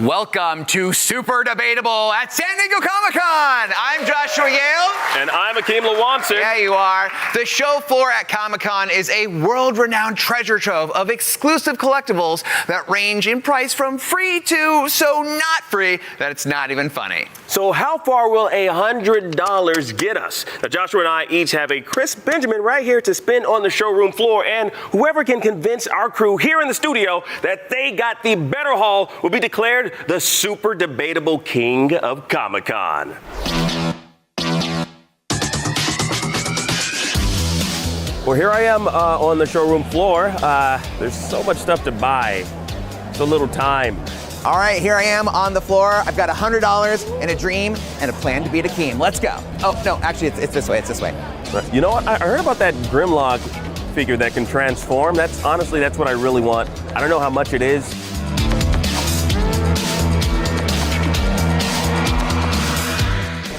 Welcome to Super Debatable at San Diego Comic-Con. I'm Joshua Yale. And I'm Akeem Lawanson. Yeah, you are. The show floor at Comic-Con is a world-renowned treasure trove of exclusive collectibles that range in price from free to so not free that it's not even funny. So how far will $100 get us? Now, Joshua and I each have a crisp Benjamin right here to spend on the showroom floor, and whoever can convince our crew here in the studio that they got the better haul will be declared the Super Debatable King of Comic-Con. Well, here I am on the showroom floor. There's so much stuff to buy, so little time. All right, here I am on the floor. I've got $100 and a dream and a plan to beat Akeem. Let's go. Oh, no, actually, it's this way. It's this way. You know what? I heard about that Grimlock figure that can transform. That's what I really want. I don't know how much it is.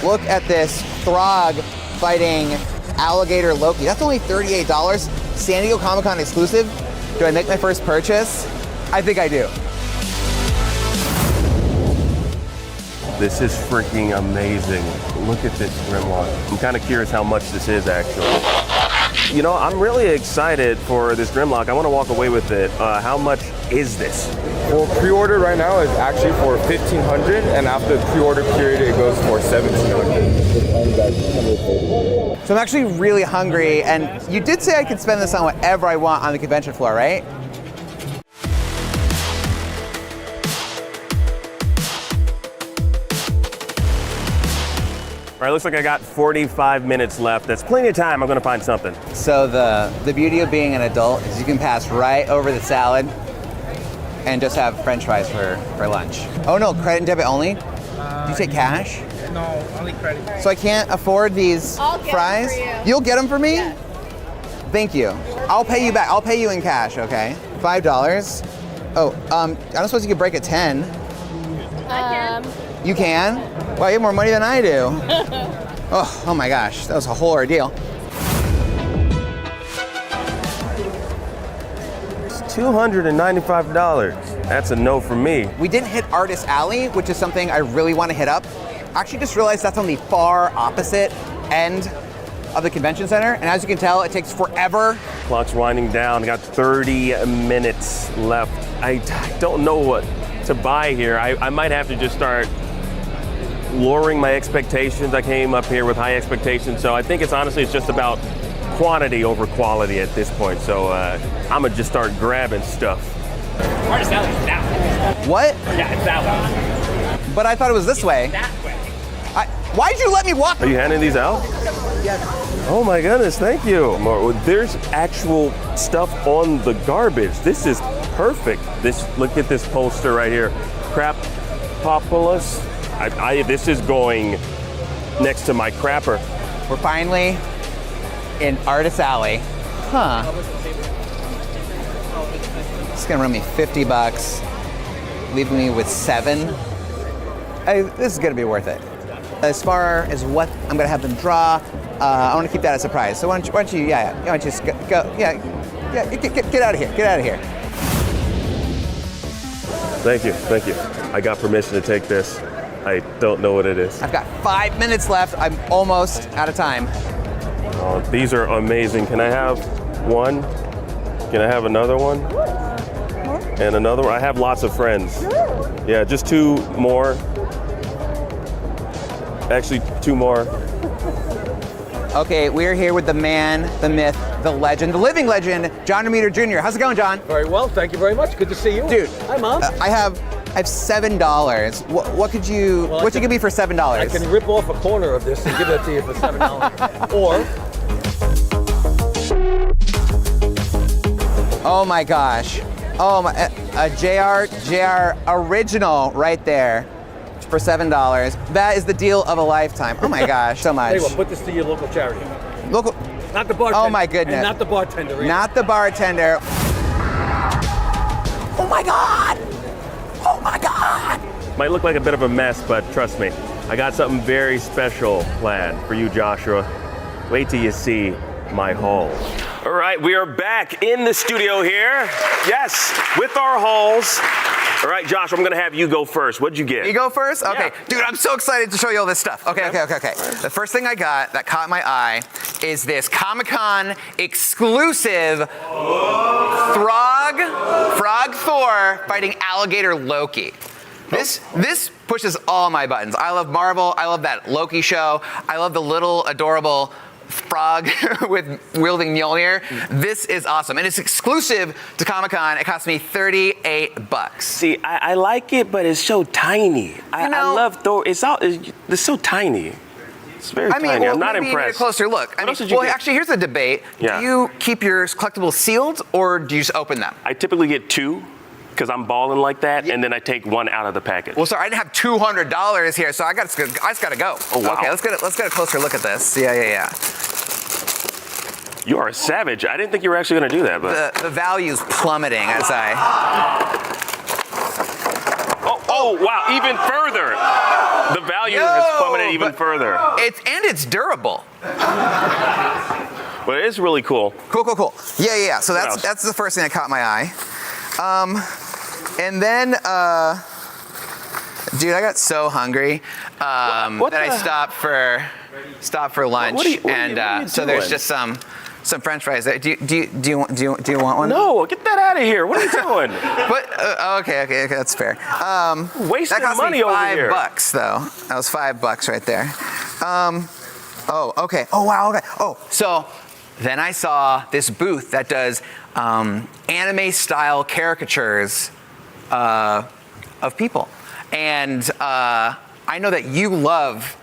Look at this Throg fighting Alligator Loki. That's only $38. San Diego Comic-Con exclusive. Do I make my first purchase? I think I do. This is freaking amazing. Look at this Grimlock. I'm kind of curious how much this is actually. You know, I'm really excited for this Grimlock. I want to walk away with it. How much is this? Well, pre-order right now is actually for $1,500, and after the pre-order period, it goes for $1,700. So I'm actually really hungry, and you did say I could spend this on whatever I want on the convention floor, right? All right, looks like I got 45 minutes left. That's plenty of time. I'm gonna find something. So the beauty of being an adult is you can pass right over the salad and just have French fries for lunch. Oh no, credit and debit only? Do you take cash? No, only credit. So I can't afford these fries? You'll get them for me? Yeah. Thank you. I'll pay you back. I'll pay you in cash, okay? $5. Oh, I don't suppose you could break a 10. You can? Wow, you have more money than I do. Oh my gosh, that was a whole ordeal. It's $295. That's a no for me. We didn't hit Artist Alley, which is something I really want to hit up. I actually just realized that's on the far opposite end of the convention center, and as you can tell, it takes forever. Clock's winding down. I got 30 minutes left. I don't know what to buy here. I might have to just start lowering my expectations. I came up here with high expectations, so I think it's just about quantity over quality at this point. So I'm gonna just start grabbing stuff. Artist Alley is that way. What? Yeah, it's that way. But I thought it was this way. That way. Why'd you let me walk? Are you handing these out? Yes. Oh my goodness, thank you. There's actual stuff on the garbage. This is perfect. Look at this poster right here. Crapopoulos. This is going next to my crapper. We're finally in Artist Alley. Huh. It's gonna run me $50, leaving me with 7. This is gonna be worth it. As far as what I'm gonna have them draw, I want to keep that a surprise. So why don't you get out of here. Get out of here. Thank you. I got permission to take this. I don't know what it is. I've got 5 minutes left. I'm almost out of time. Oh, these are amazing. Can I have one? Can I have another one? And another one? I have lots of friends. Yeah, just 2 more. Actually, 2 more. Okay, we're here with the man, the myth, the legend, the living legend, John Romita Jr. How's it going, John? Very well, thank you very much. Good to see you. Dude. Hi, Mom. I have $7. What could you, what you give me for $7? I can rip off a corner of this and give it to you for $7. Or. Oh my gosh. Oh my, a JR original right there for $7. That is the deal of a lifetime. Oh my gosh, so much. Tell you what, put this to your local charity. Local. Not the bartender. Oh my goodness. And not the bartender either. Not the bartender. Oh my God. Oh my God. Might look like a bit of a mess, but trust me, I got something very special planned for you, Joshua. Wait till you see my haul. All right, we are back in the studio here. Yes, with our hauls. All right, Josh, I'm gonna have you go first. What'd you get? You go first? Okay. Yeah. Dude, I'm so excited to show you all this stuff. Okay. The first thing I got that caught my eye is this Comic-Con exclusive Frog Thor fighting alligator Loki. This pushes all my buttons. I love Marvel. I love that Loki show. I love the little adorable frog with wielding Mjolnir. This is awesome, and it's exclusive to Comic-Con. It cost me $38. See, I like it, but it's so tiny. I love Thor. It's so tiny. It's very tiny. Well, I'm not maybe impressed. You need a closer look. Actually, here's the debate. Yeah. Do you keep your collectibles sealed, or do you just open them? I typically get 2. Because I'm balling like that, and then I take 1 out of the package. Well, sorry, I didn't have $200 here, so I just gotta go. Oh wow! Okay, let's get a closer look at this. Yeah. You are a savage. I didn't think you were actually gonna do that, but the value's plummeting as I. Oh wow! Even further, the value has plummeted even further. It's durable. But it is really cool. Cool. Yeah. So that's the first thing that caught my eye. And then, dude, I got so hungry that I stopped for lunch, so there's just some French fries. Do you want one? No, get that out of here. What are you doing? Okay, that's fair. Wasting that cost money me over here. $5 though. That was $5 right there. Oh, okay. Oh, wow, okay. Oh, so then I saw this booth that does anime-style caricatures of people. And I know that you love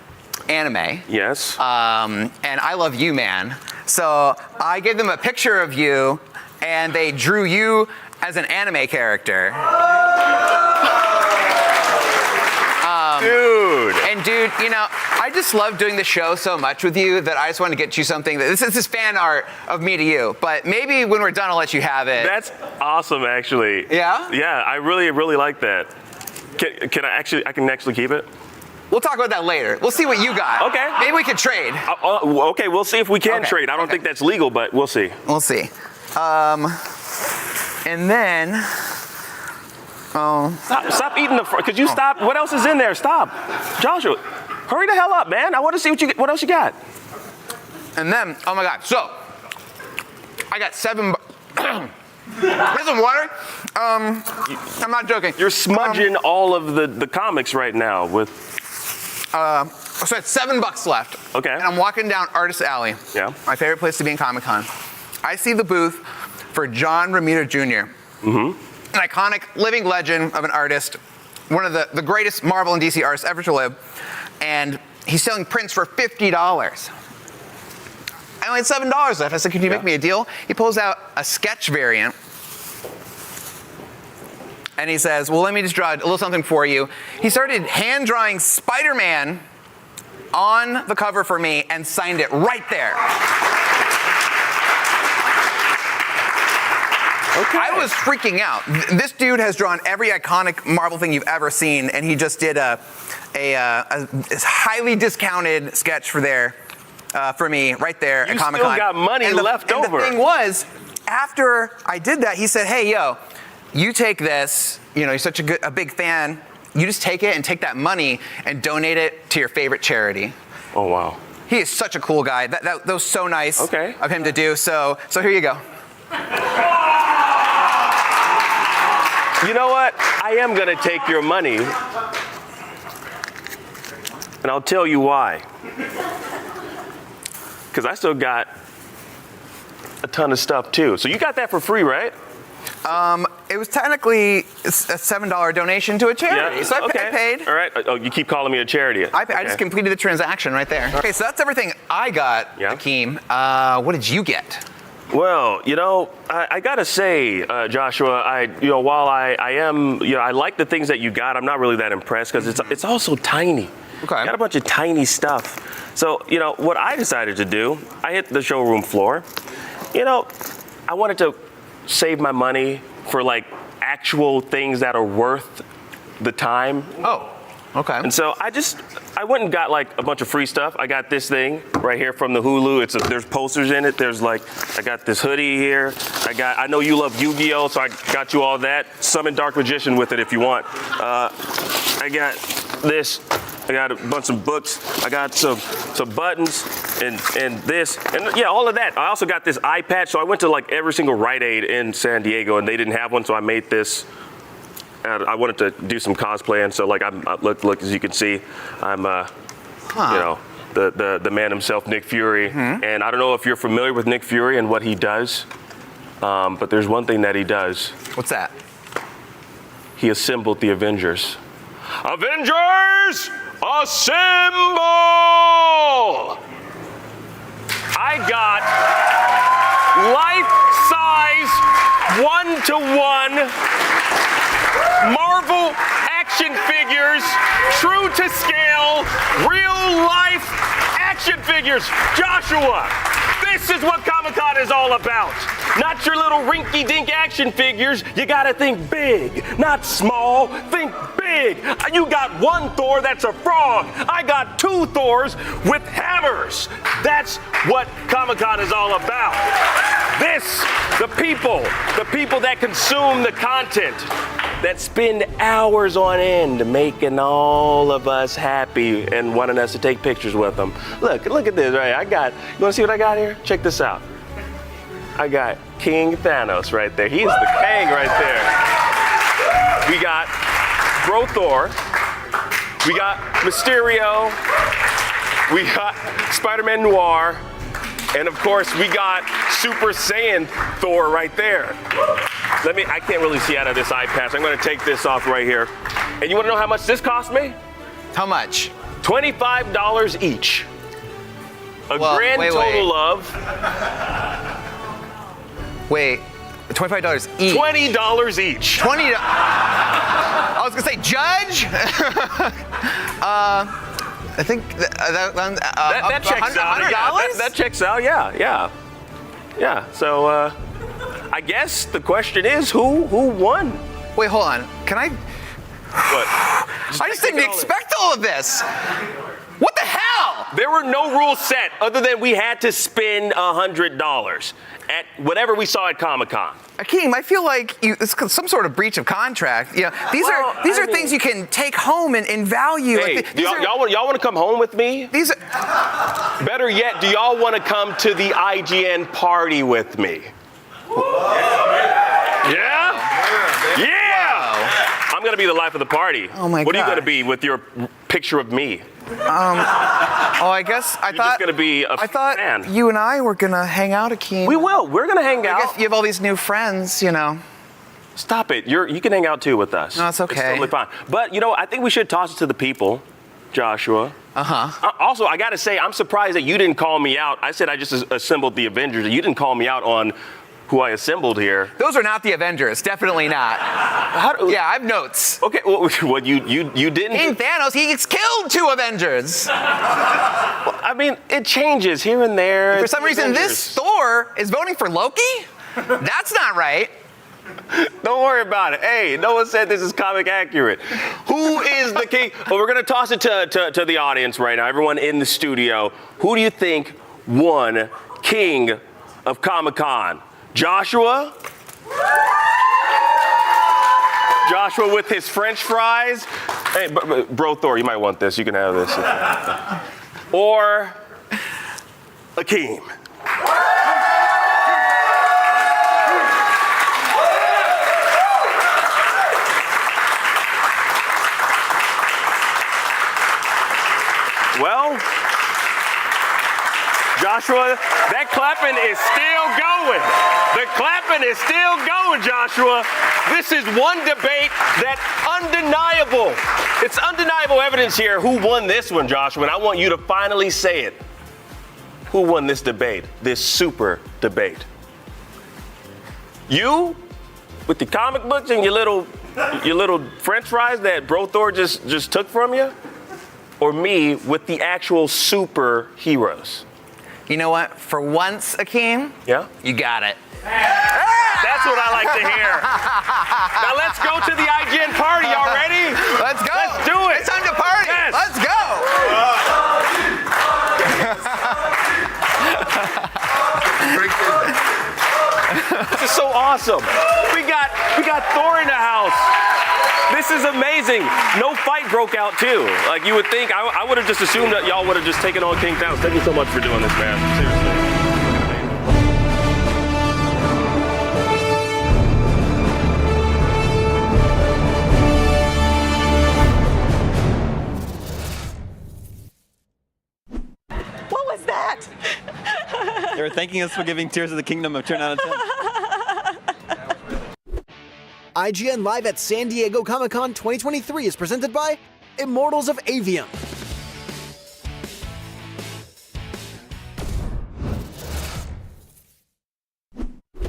anime. Yes. And I love you, man. So I gave them a picture of you, and they drew you as an anime character. Dude. And dude, you know, I just love doing the show so much with you that I just want to get you something. This is fan art of me to you, but maybe when we're done, I'll let you have it. That's awesome, actually. Yeah? Yeah, I really like that. Can I can actually keep it? We'll talk about that later. We'll see what you got. Okay. Maybe we could trade. Okay, we'll see if we can trade. I don't think that's legal, but we'll see. We'll see. And then, Stop eating could you stop? What else is in there? Stop. Joshua, hurry the hell up, man. I want to see what else you got. And then, oh my God. So, I got 7 Here's some water. I'm not joking. You're smudging all of the comics right now with. So it's $7 left. Okay. And I'm walking down Artist Alley. Yeah. My favorite place to be in Comic-Con. I see the booth for John Romita Jr. Mm-hmm. An iconic living legend of an artist, one of the greatest Marvel and DC artists ever to live, and he's selling prints for $50. I only had $7 left. I said, "Could you make me a deal?" He pulls out a sketch variant, and he says, "Well, let me just draw a little something for you." He started hand drawing Spider-Man on the cover for me and signed it right there. Okay. I was freaking out. This dude has drawn every iconic Marvel thing you've ever seen, and he just did a highly discounted sketch for me right there at Comic-Con. You still got money left over. And the thing was, after I did that, he said, "Hey, yo, you take this. You know, you're such a big fan. You just take it and take that money and donate it to your favorite charity." Oh wow. He is such a cool guy. That was so nice of him to do. So here you go. You know what? I am going to take your money, and I'll tell you why. Because I still got a ton of stuff, too. So you got that for free, right? It was technically a $7 donation to a charity, so I paid. All right. Oh, you keep calling me a charity. I just completed the transaction right there. Okay, so that's everything I got, Akeem. What did you get? Well, you know, I gotta say, Joshua, while I am, I like the things that you got. I'm not really that impressed because it's also tiny. Okay. Got a bunch of tiny stuff. So, what I decided to do, I hit the showroom floor. I wanted to save my money for like actual things that are worth the time. Oh. Okay. And so I went and got like a bunch of free stuff. I got this thing right here from the Hulu. There's posters in it. I got this hoodie here. I know you love Yu-Gi-Oh, so I got you all that. Summon Dark Magician with it if you want. I got this. I got a bunch of books. I got some buttons and this. And yeah, all of that. I also got this eye patch. So I went to like every single Rite Aid in San Diego and they didn't have one. So I made this. I wanted to do some cosplay, and so like look as you can see, I'm the man himself, Nick Fury, and I don't know if you're familiar with Nick Fury and what he does, but there's one thing that he does. What's that? He assembled the Avengers. Avengers, assemble! I got life-size 1-to-1 Marvel action figures, true to scale, real life action figures. Joshua, this is what Comic-Con is all about. Not your little rinky-dink action figures. You gotta think big, not small. Think big. You got one Thor that's a frog. I got 2 Thors with hammers. That's what Comic-Con is all about. The people that consume the content, that spend hours on end making all of us happy and wanting us to take pictures with them. Look at this, right? You wanna see what I got here? Check this out. I got King Thanos right there. He's the king right there. We got Bro Thor. We got Mysterio. we got Spider-Man Noir, and of course we got Super Saiyan Thor right there. I can't really see out of this eye patch. I'm gonna take this off right here. And you wanna know how much this cost me? How much? $25 each. A grand total of... Wait, $25 each. $20 each. I was gonna say, Judge? I think that checks out. $100? That checks out, yeah. So, I guess the question is, who won? Wait, hold on. Can I? What? I just didn't expect all of this. What the hell? There were no rules set other than we had to spend $100 at whatever we saw at Comic-Con. Akeem, I feel like it's some sort of breach of contract. You know, these are things you can take home and value. Hey, y'all want to come home with me? These are... Better yet, do y'all want to come to the IGN party with me? Yeah? I'm gonna be the life of the party. Oh my God. What are you gonna be with your picture of me? I guess I You're thought just gonna be a fan. You and I were gonna hang out, Akeem. We will. We're gonna hang out. I guess you have all these new friends, you know. Stop it. You can hang out too with us. No, it's okay. It's totally fine. But I think we should toss it to the people, Joshua. Also, I gotta say, I'm surprised that you didn't call me out. I said I just assembled the Avengers, and you didn't call me out on who I assembled here. Those are not the Avengers, definitely not. Yeah, I have notes. Okay, well you didn't. King Thanos, he killed 2 Avengers. Well, I mean, it changes here and there. For some reason, this Thor is voting for Loki? That's not right. Don't worry about it. Hey, no one said this is comic accurate. Who is the king? Well, we're gonna toss it to the audience right now. Everyone in the studio. Who do you think won King of Comic-Con? Joshua? Joshua with his French fries? Hey, bro Thor, you might want this. You can have this. Or Akeem? Well, Joshua, that clapping is still going. The clapping is still going, Joshua. This is one debate that it's undeniable evidence here who won this one, Joshua, and I want you to finally say it. Who won this debate, this super debate? You, with the comic books and your little French fries that Bro Thor just took from you? Or me with the actual superheroes? You know what? For once, Akeem, you got it. That's what I like to hear. Now let's go to the IGN party. Y'all ready? Let's go. Let's do it. It's time to party. Yes. Let's go. This is so awesome. We got Thor in the house. This is amazing. No fight broke out too. Like you would think, I would have just assumed that y'all would have just taken on King Thanos. Thank you so much for doing this, man. Seriously. What was that? They were thanking us for giving Tears of the Kingdom a 10 out of 10. IGN Live at San Diego Comic-Con 2023 is presented by Immortals of Aveum.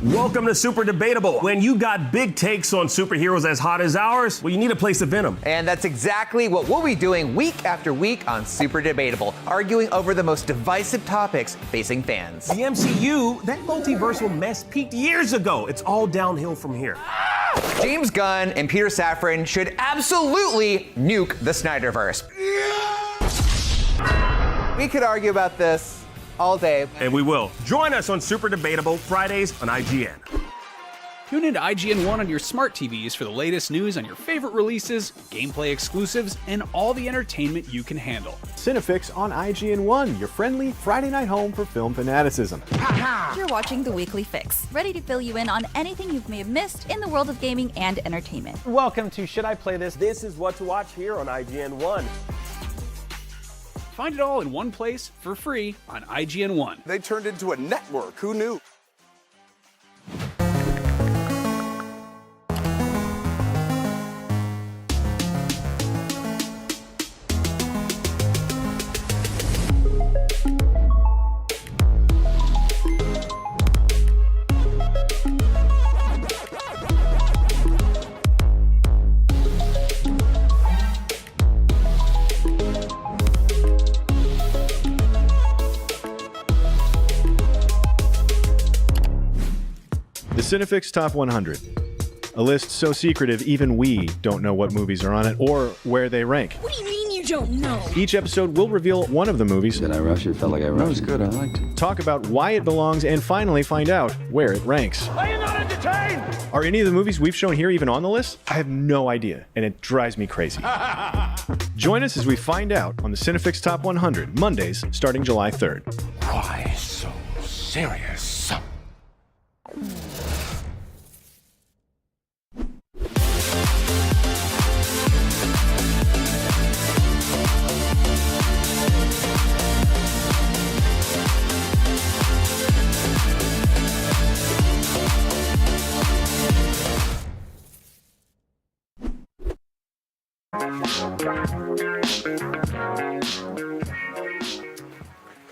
Welcome to Super Debatable. When you got big takes on superheroes as hot as ours, well, you need a place to vent them. And that's exactly what we'll be doing week after week on Super Debatable, arguing over the most divisive topics facing fans. The MCU, that multiversal mess peaked years ago. It's all downhill from here. James Gunn and Peter Safran should absolutely nuke the Snyderverse. We could argue about this all day. And we will. Join us on Super Debatable Fridays on IGN. Tune into IGN 1 on your smart TVs for the latest news on your favorite releases, gameplay exclusives, and all the entertainment you can handle. Cinefix on IGN 1, your friendly Friday night home for film fanaticism. You're watching The Weekly Fix, ready to fill you in on anything you may have missed in the world of gaming and entertainment. Welcome to Should I Play This? This is what to watch here on IGN 1. Find it all in one place for free on IGN One. They turned into a network. Who knew? The Cinefix Top 100. A list so secretive even we don't know what movies are on it or where they rank. What do you mean you don't know? Each episode will reveal one of the movies. Did I rush it? Felt like I rushed. That was good. I liked it. Talk about why it belongs and finally find out where it ranks. Are you not entertained? Are any of the movies we've shown here even on the list? I have no idea, and it drives me crazy. Join us as we find out on the Cinefix Top 100, Mondays starting July 3rd. Why so serious?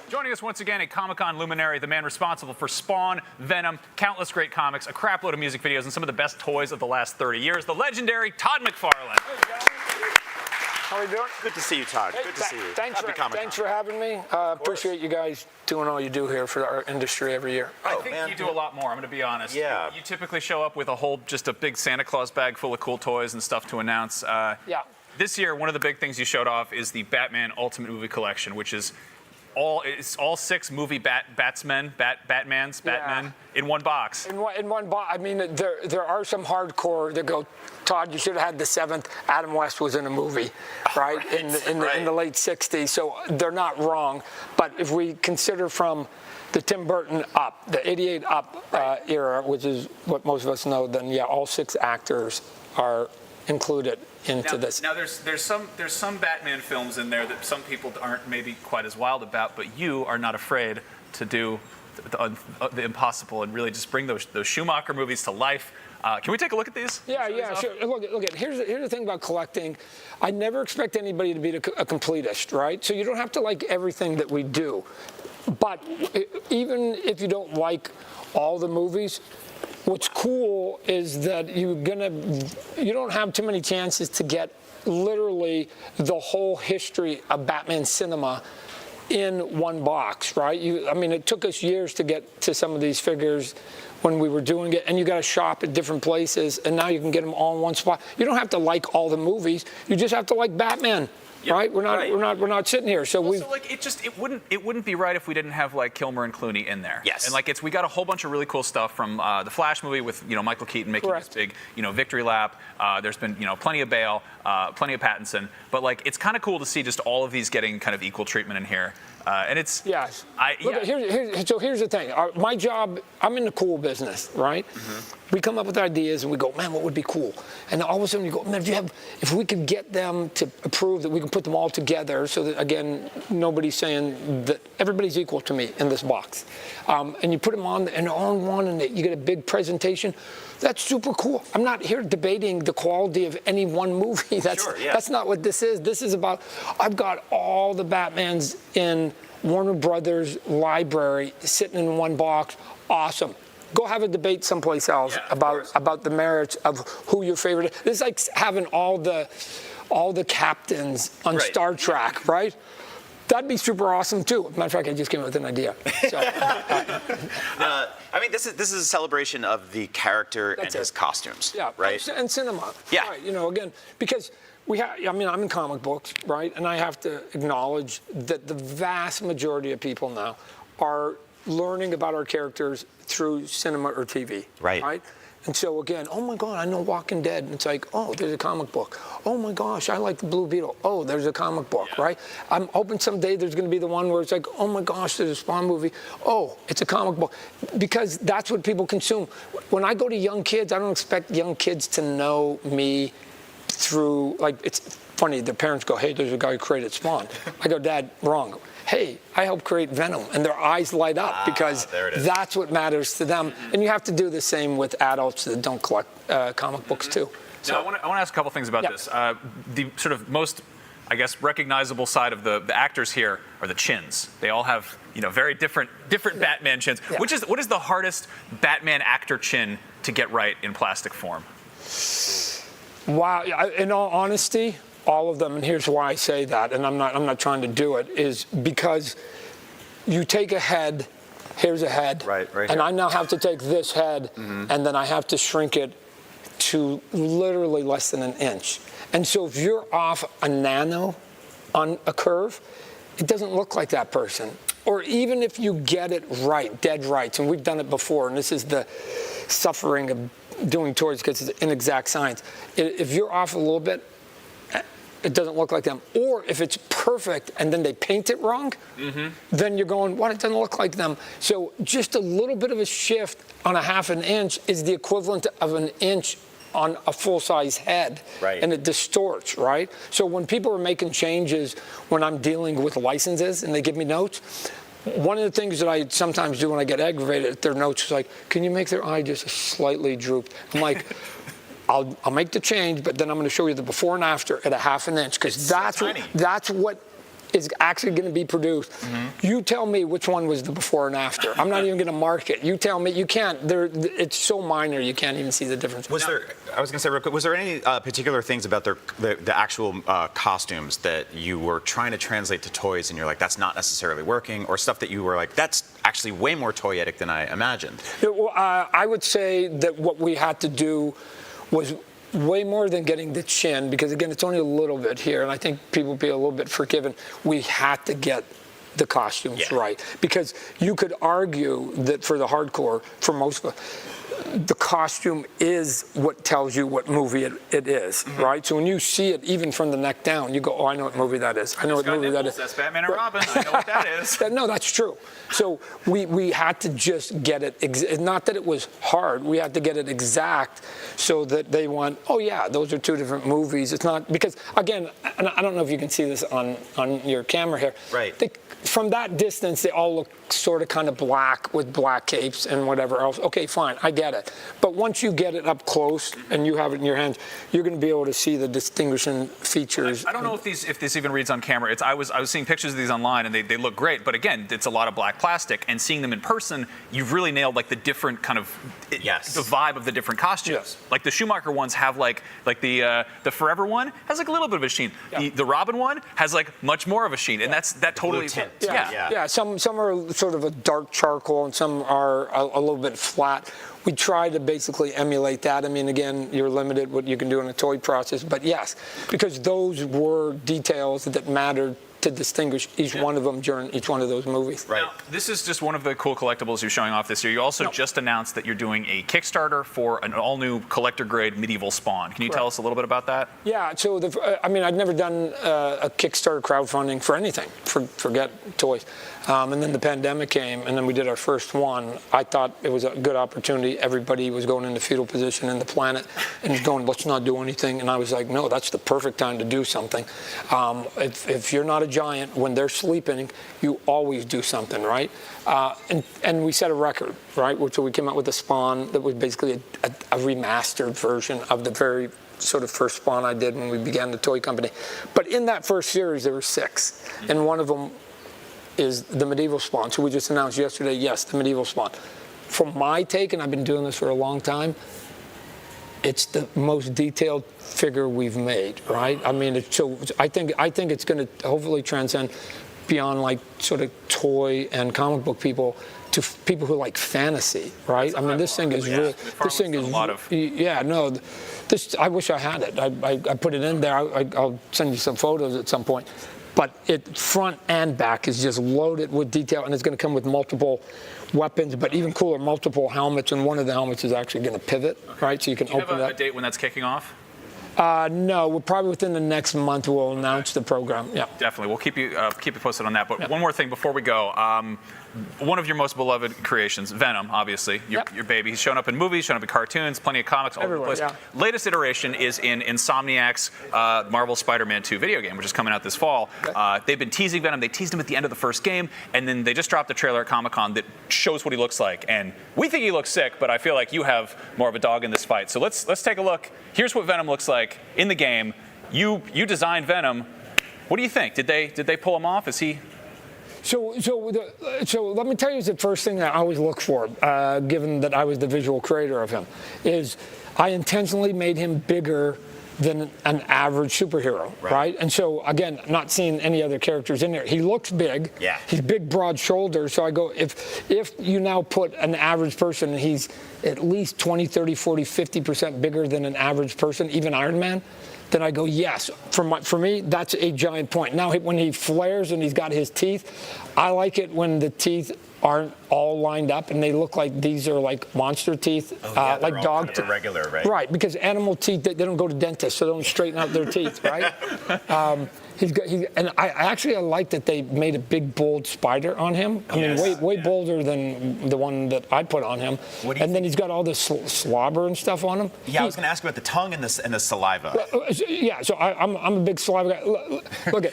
Joining us once again, a Comic-Con luminary, the man responsible for Spawn, Venom, countless great comics, a crapload of music videos, and some of the best toys of the last 30 years, the legendary Todd McFarlane. How are you doing? Good to see you, Todd. Good to see you. Thanks for having me. Appreciate you guys doing all you do here for our industry every year. I think you do a lot more, I'm going to be honest. Yeah. You typically show up with just a big Santa Claus bag full of cool toys and stuff to announce. Yeah. This year, one of the big things you showed off is the Batman Ultimate Movie Collection, which is all 6 movie Batmen in one box. In one box. I mean, there are some hardcore that go, Todd, you should have had the 7th. Adam West was in a movie, right? In the late 60s. So they're not wrong. But if we consider from the Tim Burton up, the 88 up era, which is what most of us know, then yeah, all 6 actors are included into this. Now there's some Batman films in there that some people aren't maybe quite as wild about, but you are not afraid to do the impossible and really just bring those Schumacher movies to life. Can we take a look at these? Yeah, sure. Look. Here's the thing about collecting. I never expect anybody to be a completist, right? So you don't have to like everything that we do. But even if you don't like all the movies, what's cool is that you don't have too many chances to get literally the whole history of Batman cinema in one box, right? I mean, it took us years to get to some of these figures when we were doing it, and you got to shop at different places, and now you can get them all in one spot. You don't have to like all the movies. You just have to like Batman. Yep, right? We're not sitting here. So it wouldn't be right if we didn't have like Kilmer and Clooney in there. Yes. And we got a whole bunch of really cool stuff from the Flash movie with Michael Keaton making this big victory lap. There's been plenty of Bale, plenty of Pattinson, but it's kind of cool to see just all of these getting kind of equal treatment in here. And it's So here's the thing. My job, I'm in the cool business, right? Mm-hmm. We come up with ideas and we go, man, what would be cool? And all of a sudden you go, man, if we could get them to approve that we can put them all together so that, again, nobody's saying that everybody's equal to me in this box. And you put them on and all in one and you get a big presentation. That's super cool. I'm not here debating the quality of any one movie. That's not what this is. This is about, I've got all the Batmans in Warner Brothers library sitting in one box. Awesome. Go have a debate someplace else about the merits of who your favorite is. This is like having all the captains on Star Trek, right? That'd be super awesome too. Matter of fact, I just came up with an idea. So, I mean, this is a celebration of the character and his costumes, right? And cinema. Yeah. Right, again, because I'm in comic books, right? And I have to acknowledge that the vast majority of people now are learning about our characters through cinema or TV. Right? And so again, oh my God, I know Walking Dead. And it's like, oh, there's a comic book. Oh my gosh, I like the Blue Beetle. Oh, there's a comic book, right? I'm hoping someday there's going to be the one where it's like, oh my gosh, there's a Spawn movie. Oh, it's a comic book. Because that's what people consume. When I go to young kids, I don't expect young kids to know me through, like, it's funny, the parents go, hey, there's a guy who created Spawn. I go, Dad, wrong. Hey, I helped create Venom, and their eyes light up because that's what matters to them. And you have to do the same with adults that don't collect comic books too. So I want to ask a couple things about this. The sort of most, I guess, recognizable side of the actors here are the chins. They all have, very different Batman chins. Yeah. What is the hardest Batman actor chin to get right in plastic form? Wow, in all honesty, all of them, and here's why I say that, and I'm not trying to do it, is because you take a head, here's a head, right and here. I now have to take this head, and then I have to shrink it to literally less than an inch. And so if you're off a nano on a curve, it doesn't look like that person. Or even if you get it right, dead right, and we've done it before, and this is the suffering of doing toys because it's inexact science. If you're off a little bit, it doesn't look like them. Or if it's perfect and then they paint it wrong, then you're going, what, it doesn't look like them. So just a little bit of a shift on a half an inch is the equivalent of an inch on a full-size head. Right. And it distorts, right? So when people are making changes, when I'm dealing with licenses and they give me notes, one of the things that I sometimes do when I get aggravated at their notes is like, can you make their eye just slightly droop? I'm like, I'll make the change, but then I'm going to show you the before and after at a half an inch, because that's what is actually going to be produced. You tell me which one was the before and after. I'm not even going to mark it. You tell me. You can't. It's so minor you can't even see the difference. I was going to say real quick, was there any particular things about the actual costumes that you were trying to translate to toys and you're like, that's not necessarily working, or stuff that you were like, that's actually way more toyetic than I imagined? I would say that what we had to do was way more than getting the chin, because again, it's only a little bit here, and I think people will be a little bit forgiven. We had to get the costumes right, because you could argue that for the hardcore, for most of us, the costume is what tells you what movie it is, right? So when you see it, even from the neck down, you go, oh, I know what movie that is. I know what movie that is. That's Batman and Robin. I know what that is. No, that's true. So we had to just get it, not that it was hard, we had to get it exact so that they went, oh yeah, those are two different movies. It's not, because again, and I don't know if you can see this on your camera here. Right. From that distance, they all look sort of kind of black with black capes and whatever else. Okay, fine, I get it. But once you get it up close and you have it in your hands, you're going to be able to see the distinguishing features. I don't know if this even reads on camera. I was seeing pictures of these online, and they look great. But again, it's a lot of black plastic, and seeing them in person, you've really nailed like the different kind of the vibe of the different costumes. Yes. Like the Schumacher ones have like the Forever one has like a little bit of a sheen. Yeah. The Robin one has like much more of a sheen, and that totally tint. Yeah. Some are sort of a dark charcoal, and some are a little bit flat. We try to basically emulate that. I mean, again, you're limited what you can do in a toy process, but yes, because those were details that mattered to distinguish each one of them during each one of those movies. Right. Now, this is just one of the cool collectibles you're showing off this year. You also just announced that you're doing a Kickstarter for an all-new collector-grade medieval Spawn. Can you tell us a little bit about that? Yeah, so I'd never done a Kickstarter crowdfunding for anything, forget toys. And then the pandemic came, and then we did our first one. I thought it was a good opportunity. Everybody was going into fetal position in the planet and was going, let's not do anything. And I was like, no, that's the perfect time to do something. If you're not a giant, when they're sleeping, you always do something, right? And we set a record, right? So we came out with a Spawn that was basically a remastered version of the very sort of first Spawn I did when we began the toy company. But in that first series, there were 6, and one of them is the medieval Spawn. So we just announced yesterday, yes, the medieval Spawn. From my take, and I've been doing this for a long time, it's the most detailed figure we've made, right? I mean, I think it's going to hopefully transcend beyond like sort of toy and comic book people to people who like fantasy, right? I mean, this thing is really, this thing is, I wish I had it. I put it in there. I'll send you some photos at some point. But it front and back is just loaded with detail, and it's going to come with multiple weapons, but even cooler, multiple helmets, and one of the helmets is actually going to pivot, right? So you can open that. Do you have a date when that's kicking off? No, we're probably within the next month we'll announce the program. Yeah, definitely. We'll keep you posted on that. But one more thing before we go. One of your most beloved creations, Venom, obviously, your baby. He's shown up in movies, shown up in cartoons, plenty of comics, all over the place. Latest iteration is in Insomniac's Marvel Spider-Man 2 video game, which is coming out this fall. They've been teasing Venom. They teased him at the end of the first game, and then they just dropped a trailer at Comic-Con that shows what he looks like. And we think he looks sick, but I feel like you have more of a dog in this fight. So let's take a look. Here's what Venom looks like in the game. You designed Venom. What do you think? Did they pull him off? Is he? So let me tell you the first thing that I always look for, given that I was the visual creator of him, is I intentionally made him bigger than an average superhero, right? And so, again, not seeing any other characters in there. He looks big. Yeah. He's big, broad shoulders. So I go, if you now put an average person and he's at least 20, 30, 40, 50% bigger than an average person, even Iron Man, then I go, yes. For me, that's a giant point. Now, when he flares and he's got his teeth, I like it when the teeth aren't all lined up and they look like these are like monster teeth, like dog teeth. Regular, right? Right, because animal teeth, they don't go to dentists, so they don't straighten out their teeth, right? And I like that they made a big, bold spider on him. I mean, way bolder than the one that I put on him. And then he's got all this slobber and stuff on him. Yeah, I was going to ask about the tongue and the saliva. Yeah, so I'm a big saliva guy. Look,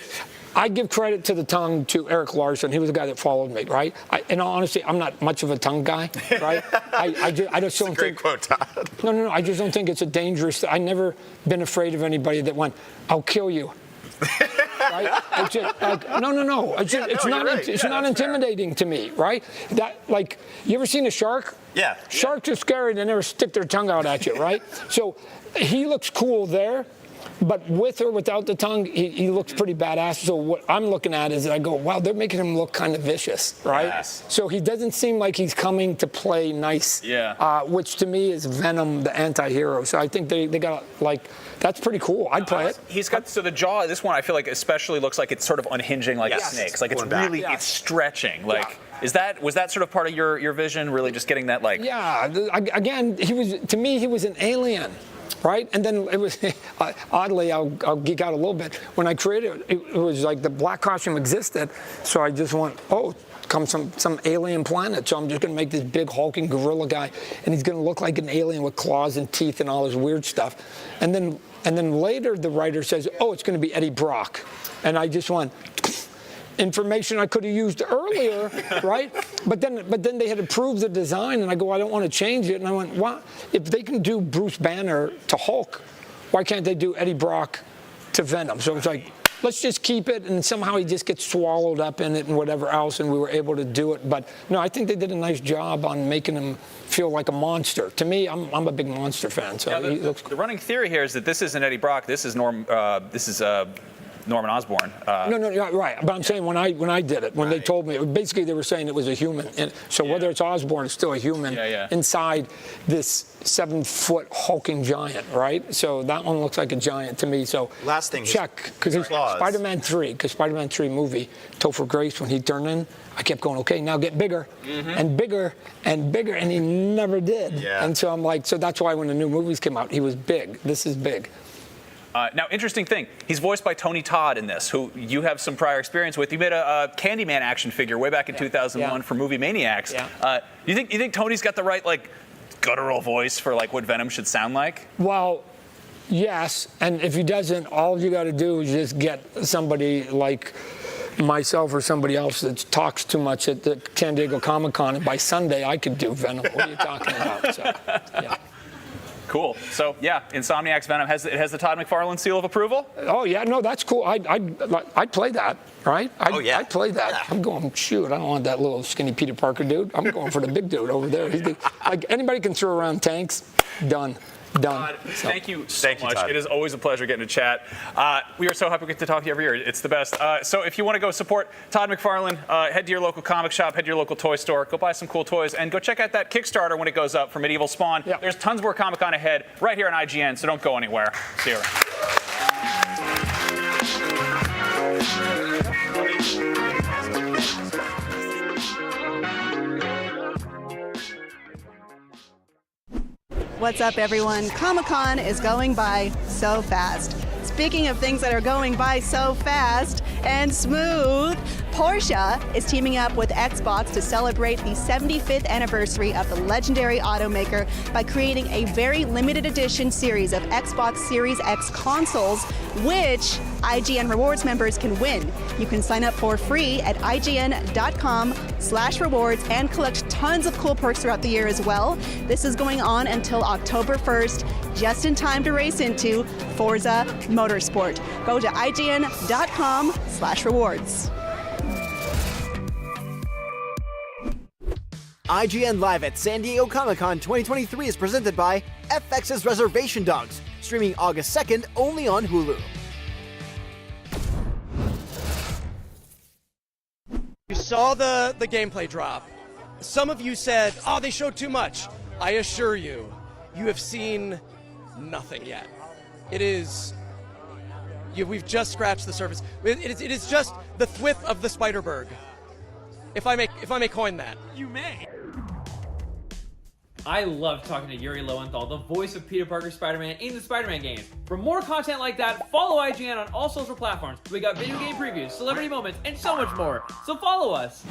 I give credit to the tongue to Eric Larson. He was the guy that followed me, right? In all honesty, I'm not much of a ong guy, right? I just don't think. Quote, Todd. No. I just don't think it's a dangerous. I've never been afraid of anybody that went, "I'll kill you." Right? It's just, no. It's not intimidating to me, right? That you ever seen a shark? Yeah. Sharks are scary. They never stick their tongue out at you, right? So he looks cool there. But with or without the tongue, he looks pretty badass. So what I'm looking at is I go, wow, they're making him look kind of vicious, right? Yes. So he doesn't seem like he's coming to play nice, which to me is Venom, the anti-hero. So I think they got, that's pretty cool. I'd play it. He's got, so the jaw, this one I feel like especially looks like it's sort of unhinging like a snake's. Like it's really, it's stretching. Was that sort of part of your vision, really just getting that Yeah, again, to me, he was an alien. Right, and then it was oddly, I'll geek out a little bit. When I created it, it was like the black costume existed, so I just went, come some alien planet. So I'm just gonna make this big hulking gorilla guy, and he's gonna look like an alien with claws and teeth and all this weird stuff. And then later the writer says, it's gonna be Eddie Brock, and I just went. Information I could have used earlier, right? But then they had approved the design, and I go, I don't want to change it. And I went, what? If they can do Bruce Banner to Hulk, why can't they do Eddie Brock to Venom? So it's like, let's just keep it, and somehow he just gets swallowed up in it and whatever else, and we were able to do it. But no, I think they did a nice job on making him feel like a monster. To me, I'm a big monster fan. So he looks cool. The running theory here is that this isn't Eddie Brock. This is Norman Osborn. No, right. But I'm saying when I did it, when they told me, basically they were saying it was a human. And so whether it's Osborn, it's still a human inside this 7-foot hulking giant, right? So that one looks like a giant to me. So last thing, check, because Spider-Man 3 movie, Topher Grace, when he turned in, I kept going, okay, now get bigger and bigger and bigger, and he never did. Yeah. And so I'm like, so that's why when the new movies came out, he was big. This is big. Now, interesting thing, he's voiced by Tony Todd in this, who you have some prior experience with. You made a Candyman action figure way back in 2001 for Movie Maniacs. Yeah. You think Tony's got the right guttural voice for what Venom should sound like? Well, yes, and if he doesn't, all you got to do is just get somebody like myself or somebody else that talks too much at the San Diego Comic-Con, and by Sunday I could do Venom. What are you talking about? So, yeah. Cool. So Insomniac's Venom has the Todd McFarlane seal of approval. Oh yeah, no, that's cool. I'd play that, right? I'd play that. Yeah. I'm going, shoot, I don't want that little skinny Peter Parker dude. I'm going for the big dude over there. Anybody can throw around tanks. Done. Todd, thank you so much. Todd. It is always a pleasure getting to chat. We are so happy we get to talk to you every year. It's the best. So if you want to go support Todd McFarlane, head to your local comic shop, head to your local toy store, go buy some cool toys, and go check out that Kickstarter when it goes up for Medieval Spawn. Yeah. There's tons more Comic-Con ahead right here on IGN, so don't go anywhere. See you around. What's up, everyone? Comic-Con is going by so fast. Speaking of things that are going by so fast and smooth, Porsche is teaming up with Xbox to celebrate the 75th anniversary of the legendary automaker by creating a very limited edition series of Xbox Series X consoles, which IGN Rewards members can win. You can sign up for free at IGN.com/rewards and collect tons of cool perks throughout the year as well. This is going on until October 1st, just in time to race into Forza Motorsport. Go to IGN.com/rewards. IGN Live at San Diego Comic-Con 2023 is presented by FX's Reservation Dogs, streaming August 2nd only on Hulu. You saw the gameplay drop. Some of you said, oh, they showed too much. I assure you, you have seen nothing yet. We've just scratched the surface. It is just the thwip of the Spider-Berg. If I may coin that. You may. I love talking to Yuri Lowenthal, the voice of Peter Parker Spider-Man in the Spider-Man games. For more content like that, follow IGN on all social platforms. We got video game previews, celebrity moments, and so much more. So follow us.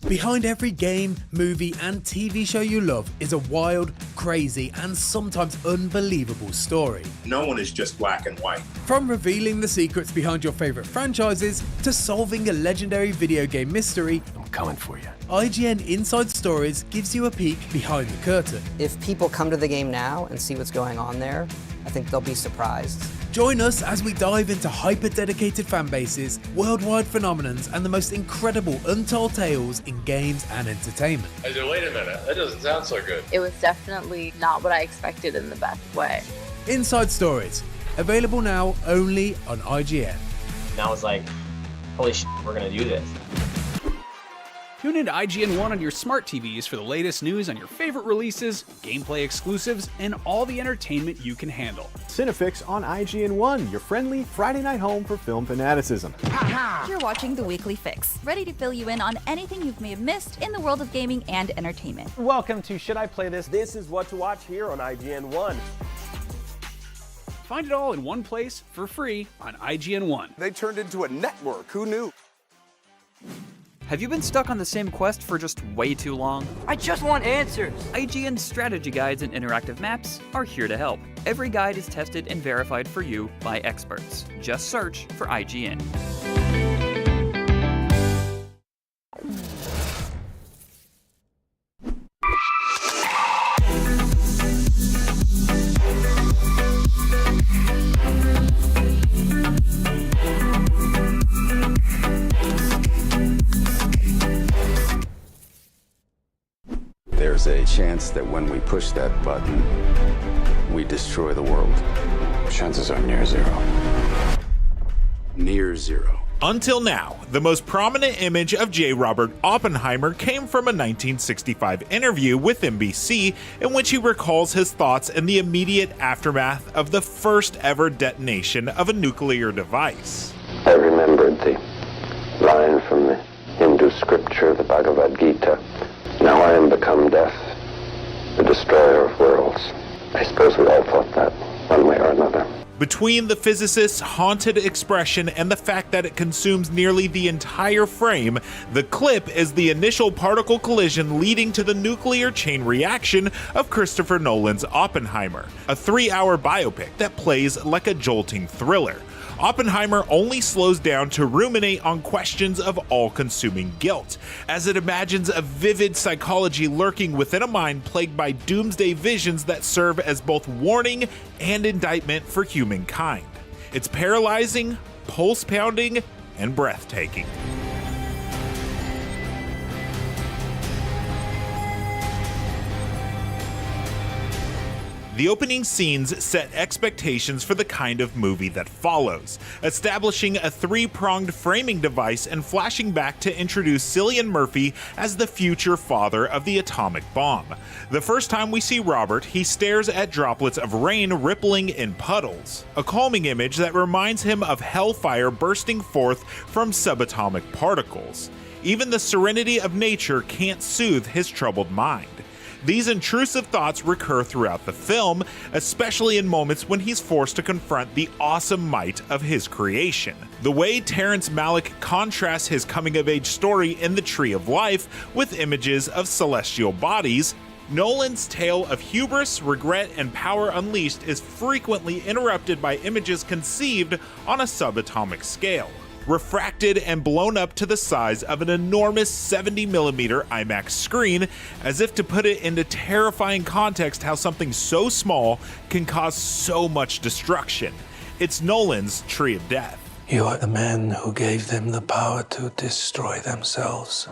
Behind every game, movie, and TV show you love is a wild, crazy, and sometimes unbelievable story. No one is just black and white. From revealing the secrets behind your favorite franchises to solving a legendary video game mystery, I'm coming for you. IGN Inside Stories gives you a peek behind the curtain. If people come to the game now and see what's going on there, I think they'll be surprised. Join us as we dive into hyper-dedicated fan bases, worldwide phenomenons, and the most incredible untold tales in games and entertainment. I said, wait a minute, that doesn't sound so good. It was definitely not what I expected in the best way. Inside Stories, available now only on IGN. And I was like, holy shit, we're gonna do this. Tune into IGN 1 on your smart TVs for the latest news on your favorite releases, gameplay exclusives, and all the entertainment you can handle. Cinefix on IGN 1, your friendly Friday night home for film fanaticism. You're watching The Weekly Fix, ready to fill you in on anything you may have missed in the world of gaming and entertainment. Welcome to Should I Play This? This is what to watch here on IGN 1. Find it all in one place for free on IGN 1. They turned into a network. Who knew? Have you been stuck on the same quest for just way too long? I just want answers! IGN's strategy guides and interactive maps are here to help. Every guide is tested and verified for you by experts. Just search for IGN. There's a chance that when we push that button, we destroy the world. Chances are near zero. Near zero. Until now, the most prominent image of J. Robert Oppenheimer came from a 1965 interview with NBC in which he recalls his thoughts in the immediate aftermath of the first ever detonation of a nuclear device. I remembered the line from the Hindu scripture, the Bhagavad Gita. Now I am become death, the destroyer of worlds. I suppose we all thought that, one way or another. Between the physicist's haunted expression and the fact that it consumes nearly the entire frame, the clip is the initial particle collision leading to the nuclear chain reaction of Christopher Nolan's Oppenheimer, a 3-hour biopic that plays like a jolting thriller. Oppenheimer only slows down to ruminate on questions of all-consuming guilt, as it imagines a vivid psychology lurking within a mind plagued by doomsday visions that serve as both warning and indictment for humankind. It's paralyzing, pulse-pounding, and breathtaking. The opening scenes set expectations for the kind of movie that follows, establishing a 3-pronged framing device and flashing back to introduce Cillian Murphy as the future father of the atomic bomb. The first time we see Robert, he stares at droplets of rain rippling in puddles, a calming image that reminds him of hellfire bursting forth from subatomic particles. Even the serenity of nature can't soothe his troubled mind. These intrusive thoughts recur throughout the film, especially in moments when he's forced to confront the awesome might of his creation. The way Terrence Malick contrasts his coming-of-age story in The Tree of Life with images of celestial bodies, Nolan's tale of hubris, regret, and power unleashed is frequently interrupted by images conceived on a subatomic scale, refracted and blown up to the size of an enormous 70mm IMAX screen, as if to put it into terrifying context how something so small can cause so much destruction. It's Nolan's Tree of Death. You are the man who gave them the power to destroy themselves.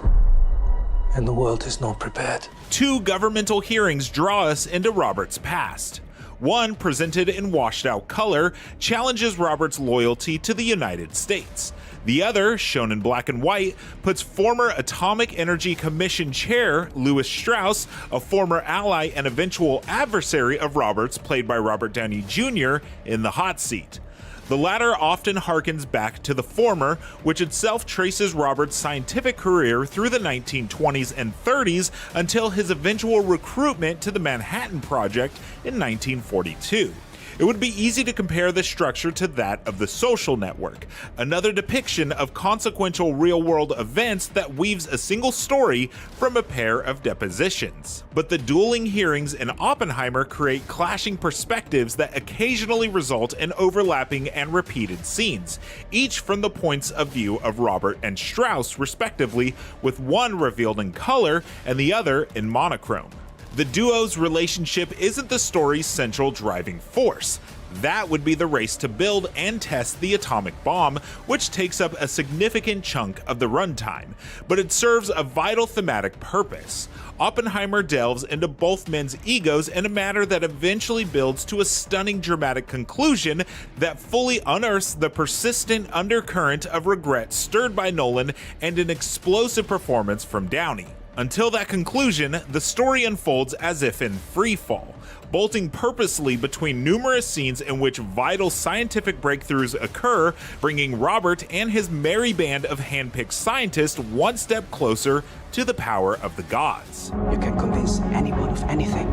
And the world is not prepared. 2 governmental hearings draw us into Robert's past. One, presented in washed out color, challenges Robert's loyalty to the United States. The other, shown in black and white, puts former Atomic Energy Commission Chair Lewis Strauss, a former ally and eventual adversary of Roberts, played by Robert Downey Jr., in the hot seat. The latter often harkens back to the former, which itself traces Robert's scientific career through the 1920s and 30s until his eventual recruitment to the Manhattan Project in 1942. It would be easy to compare the structure to that of The Social Network, another depiction of consequential real-world events that weaves a single story from a pair of depositions. But the dueling hearings in Oppenheimer create clashing perspectives that occasionally result in overlapping and repeated scenes, each from the points of view of Robert and Strauss, respectively, with one revealed in color and the other in monochrome. The duo's relationship isn't the story's central driving force. That would be the race to build and test the atomic bomb, which takes up a significant chunk of the runtime, but it serves a vital thematic purpose. Oppenheimer delves into both men's egos in a manner that eventually builds to a stunning dramatic conclusion that fully unearths the persistent undercurrent of regret stirred by Nolan and an explosive performance from Downey. Until that conclusion, the story unfolds as if in freefall, bolting purposely between numerous scenes in which vital scientific breakthroughs occur, bringing Robert and his merry band of handpicked scientists one step closer to the power of the gods. You can convince anyone of anything,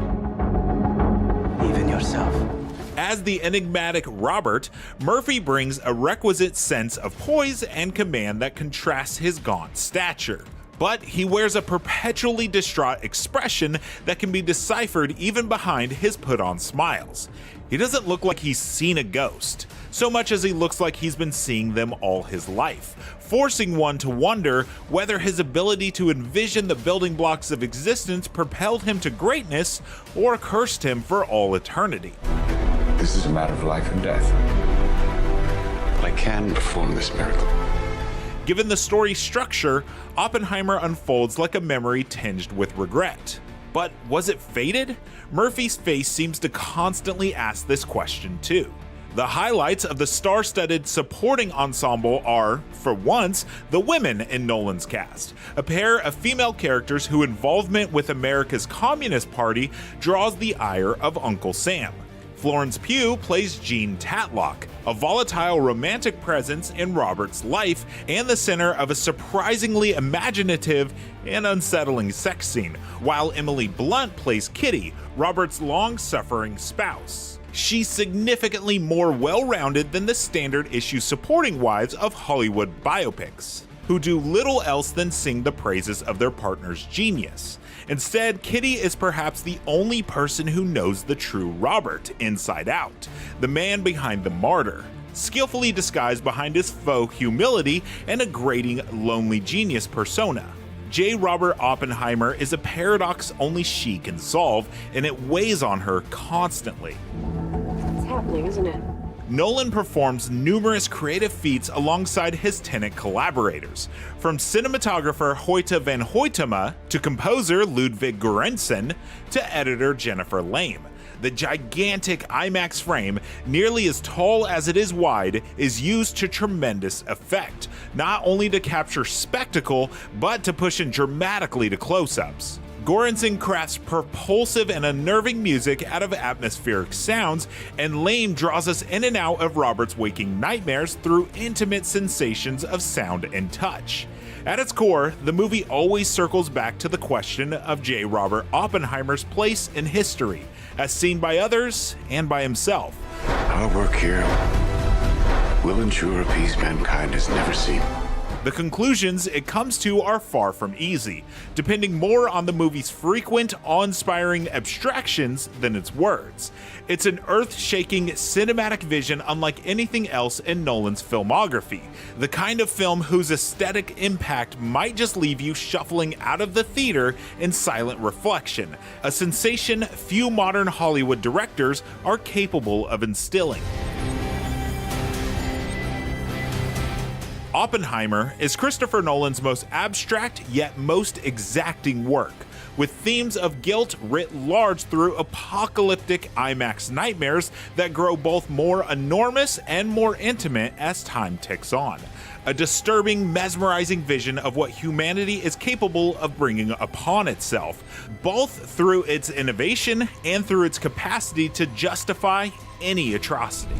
even yourself. As the enigmatic Robert, Murphy brings a requisite sense of poise and command that contrasts his gaunt stature. But he wears a perpetually distraught expression that can be deciphered even behind his put-on smiles. He doesn't look like he's seen a ghost, so much as he looks like he's been seeing them all his life, forcing one to wonder whether his ability to envision the building blocks of existence propelled him to greatness or cursed him for all eternity. This is a matter of life and death. But I can perform this miracle. Given the story's structure, Oppenheimer unfolds like a memory tinged with regret. But was it fated? Murphy's face seems to constantly ask this question too. The highlights of the star-studded supporting ensemble are, for once, the women in Nolan's cast, a pair of female characters whose involvement with America's Communist Party draws the ire of Uncle Sam. Florence Pugh plays Jean Tatlock, a volatile romantic presence in Robert's life and the center of a surprisingly imaginative and unsettling sex scene, while Emily Blunt plays Kitty, Robert's long-suffering spouse. She's significantly more well-rounded than the standard issue supporting wives of Hollywood biopics, who do little else than sing the praises of their partner's genius. Instead, Kitty is perhaps the only person who knows the true Robert inside out, the man behind the martyr, skillfully disguised behind his faux humility and a grating, lonely genius persona. J. Robert Oppenheimer is a paradox only she can solve, and it weighs on her constantly. It's happening, isn't it? Nolan performs numerous creative feats alongside his Tenet collaborators, from cinematographer Hoyte van Hoytema to composer Ludwig Göransson to editor Jennifer Lame. The gigantic IMAX frame, nearly as tall as it is wide, is used to tremendous effect, not only to capture spectacle, but to push in dramatically to close-ups. Göransson crafts propulsive and unnerving music out of atmospheric sounds, and Lame draws us in and out of Robert's waking nightmares through intimate sensations of sound and touch. At its core, the movie always circles back to the question of J. Robert Oppenheimer's place in history, as seen by others and by himself. Our work here will ensure a peace mankind has never seen. The conclusions it comes to are far from easy, depending more on the movie's frequent, awe-inspiring abstractions than its words. It's an earth-shaking cinematic vision unlike anything else in Nolan's filmography, the kind of film whose aesthetic impact might just leave you shuffling out of the theater in silent reflection, a sensation few modern Hollywood directors are capable of instilling. Oppenheimer is Christopher Nolan's most abstract yet most exacting work, with themes of guilt writ large through apocalyptic IMAX nightmares that grow both more enormous and more intimate as time ticks on. A disturbing, mesmerizing vision of what humanity is capable of bringing upon itself, both through its innovation and through its capacity to justify any atrocity.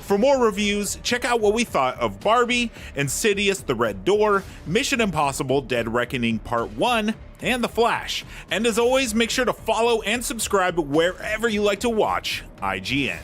For more reviews, check out what we thought of Barbie, Insidious: The Red Door, Mission Impossible: Dead Reckoning Part 1, and The Flash. And as always, make sure to follow and subscribe wherever you like to watch IGN.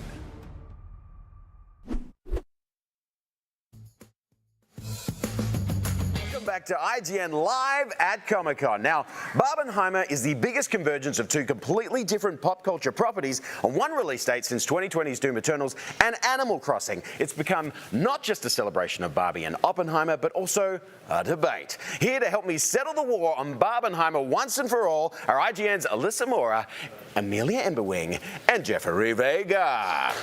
Back to IGN Live at Comic-Con. Now, Barbenheimer is the biggest convergence of two completely different pop culture properties on one release date since 2020's Doom Eternals and Animal Crossing. It's become not just a celebration of Barbie and Oppenheimer, but also a debate. Here to help me settle the war on Barbenheimer once and for all are IGN's Alyssa Mora, Amelia Emberwing, and Jeffrey Vega.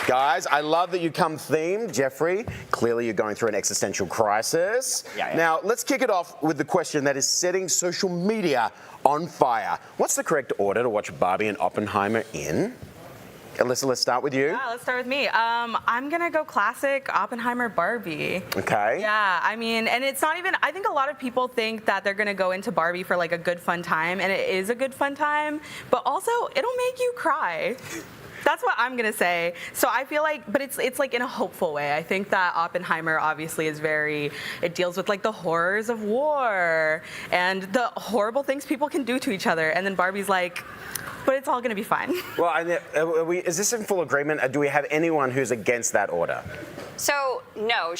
Guys, I love that you come themed. Jeffrey, clearly you're going through an existential crisis. Yeah. Now, let's kick it off with the question that is setting social media on fire. What's the correct order to watch Barbie and Oppenheimer in? Alyssa, let's start with you. Yeah, let's start with me. I'm gonna go classic Oppenheimer Barbie. Okay. Yeah, I mean, and it's not even, I think a lot of people think that they're gonna go into Barbie for like a good fun time, and it is a good fun time, but also it'll make you cry. That's what I'm gonna say. So I feel like, but it's like in a hopeful way. I think that Oppenheimer obviously is it deals with like the horrors of war and the horrible things people can do to each other. And then Barbie's like, but it's all gonna be fine. Well, is this in full agreement? Do we have anyone who's against that order? So, no,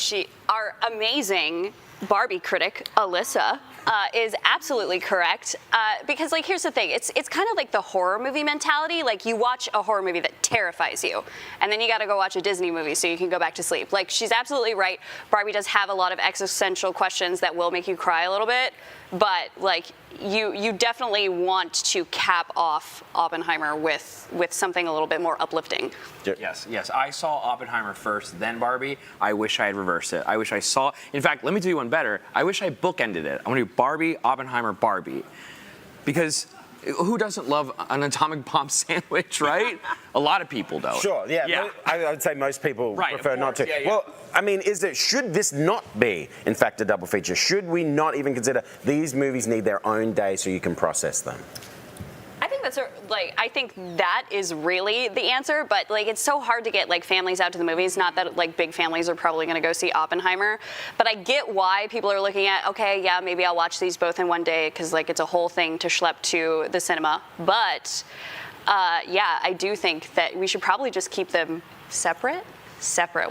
our amazing Barbie critic, Alyssa, is absolutely correct. Because, like, here's the thing. It's kind of like the horror movie mentality. Like, you watch a horror movie that terrifies you, and then you got to go watch a Disney movie so you can go back to sleep. Like, she's absolutely right. Barbie does have a lot of existential questions that will make you cry a little bit, but, like, you definitely want to cap off Oppenheimer with something a little bit more uplifting. Yes. I saw Oppenheimer first, then Barbie. I wish I had reversed it. I wish I saw. In fact, let me do you one better. I wish I bookended it. I want to do Barbie, Oppenheimer, Barbie, because who doesn't love an atomic bomb sandwich, right? A lot of people, though. Sure. Yeah. I would say most people prefer not to. Yeah. Well, I mean, should this not be, in fact, a double feature? Should we not even consider these movies need their own day so you can process them? I think that is really the answer, but like it's so hard to get like families out to the movies. Not that like big families are probably going to go see Oppenheimer, but I get why people are looking at, okay, yeah, maybe I'll watch these both in one day because like it's a whole thing to schlep to the cinema. But yeah, I do think that we should probably just keep them separate.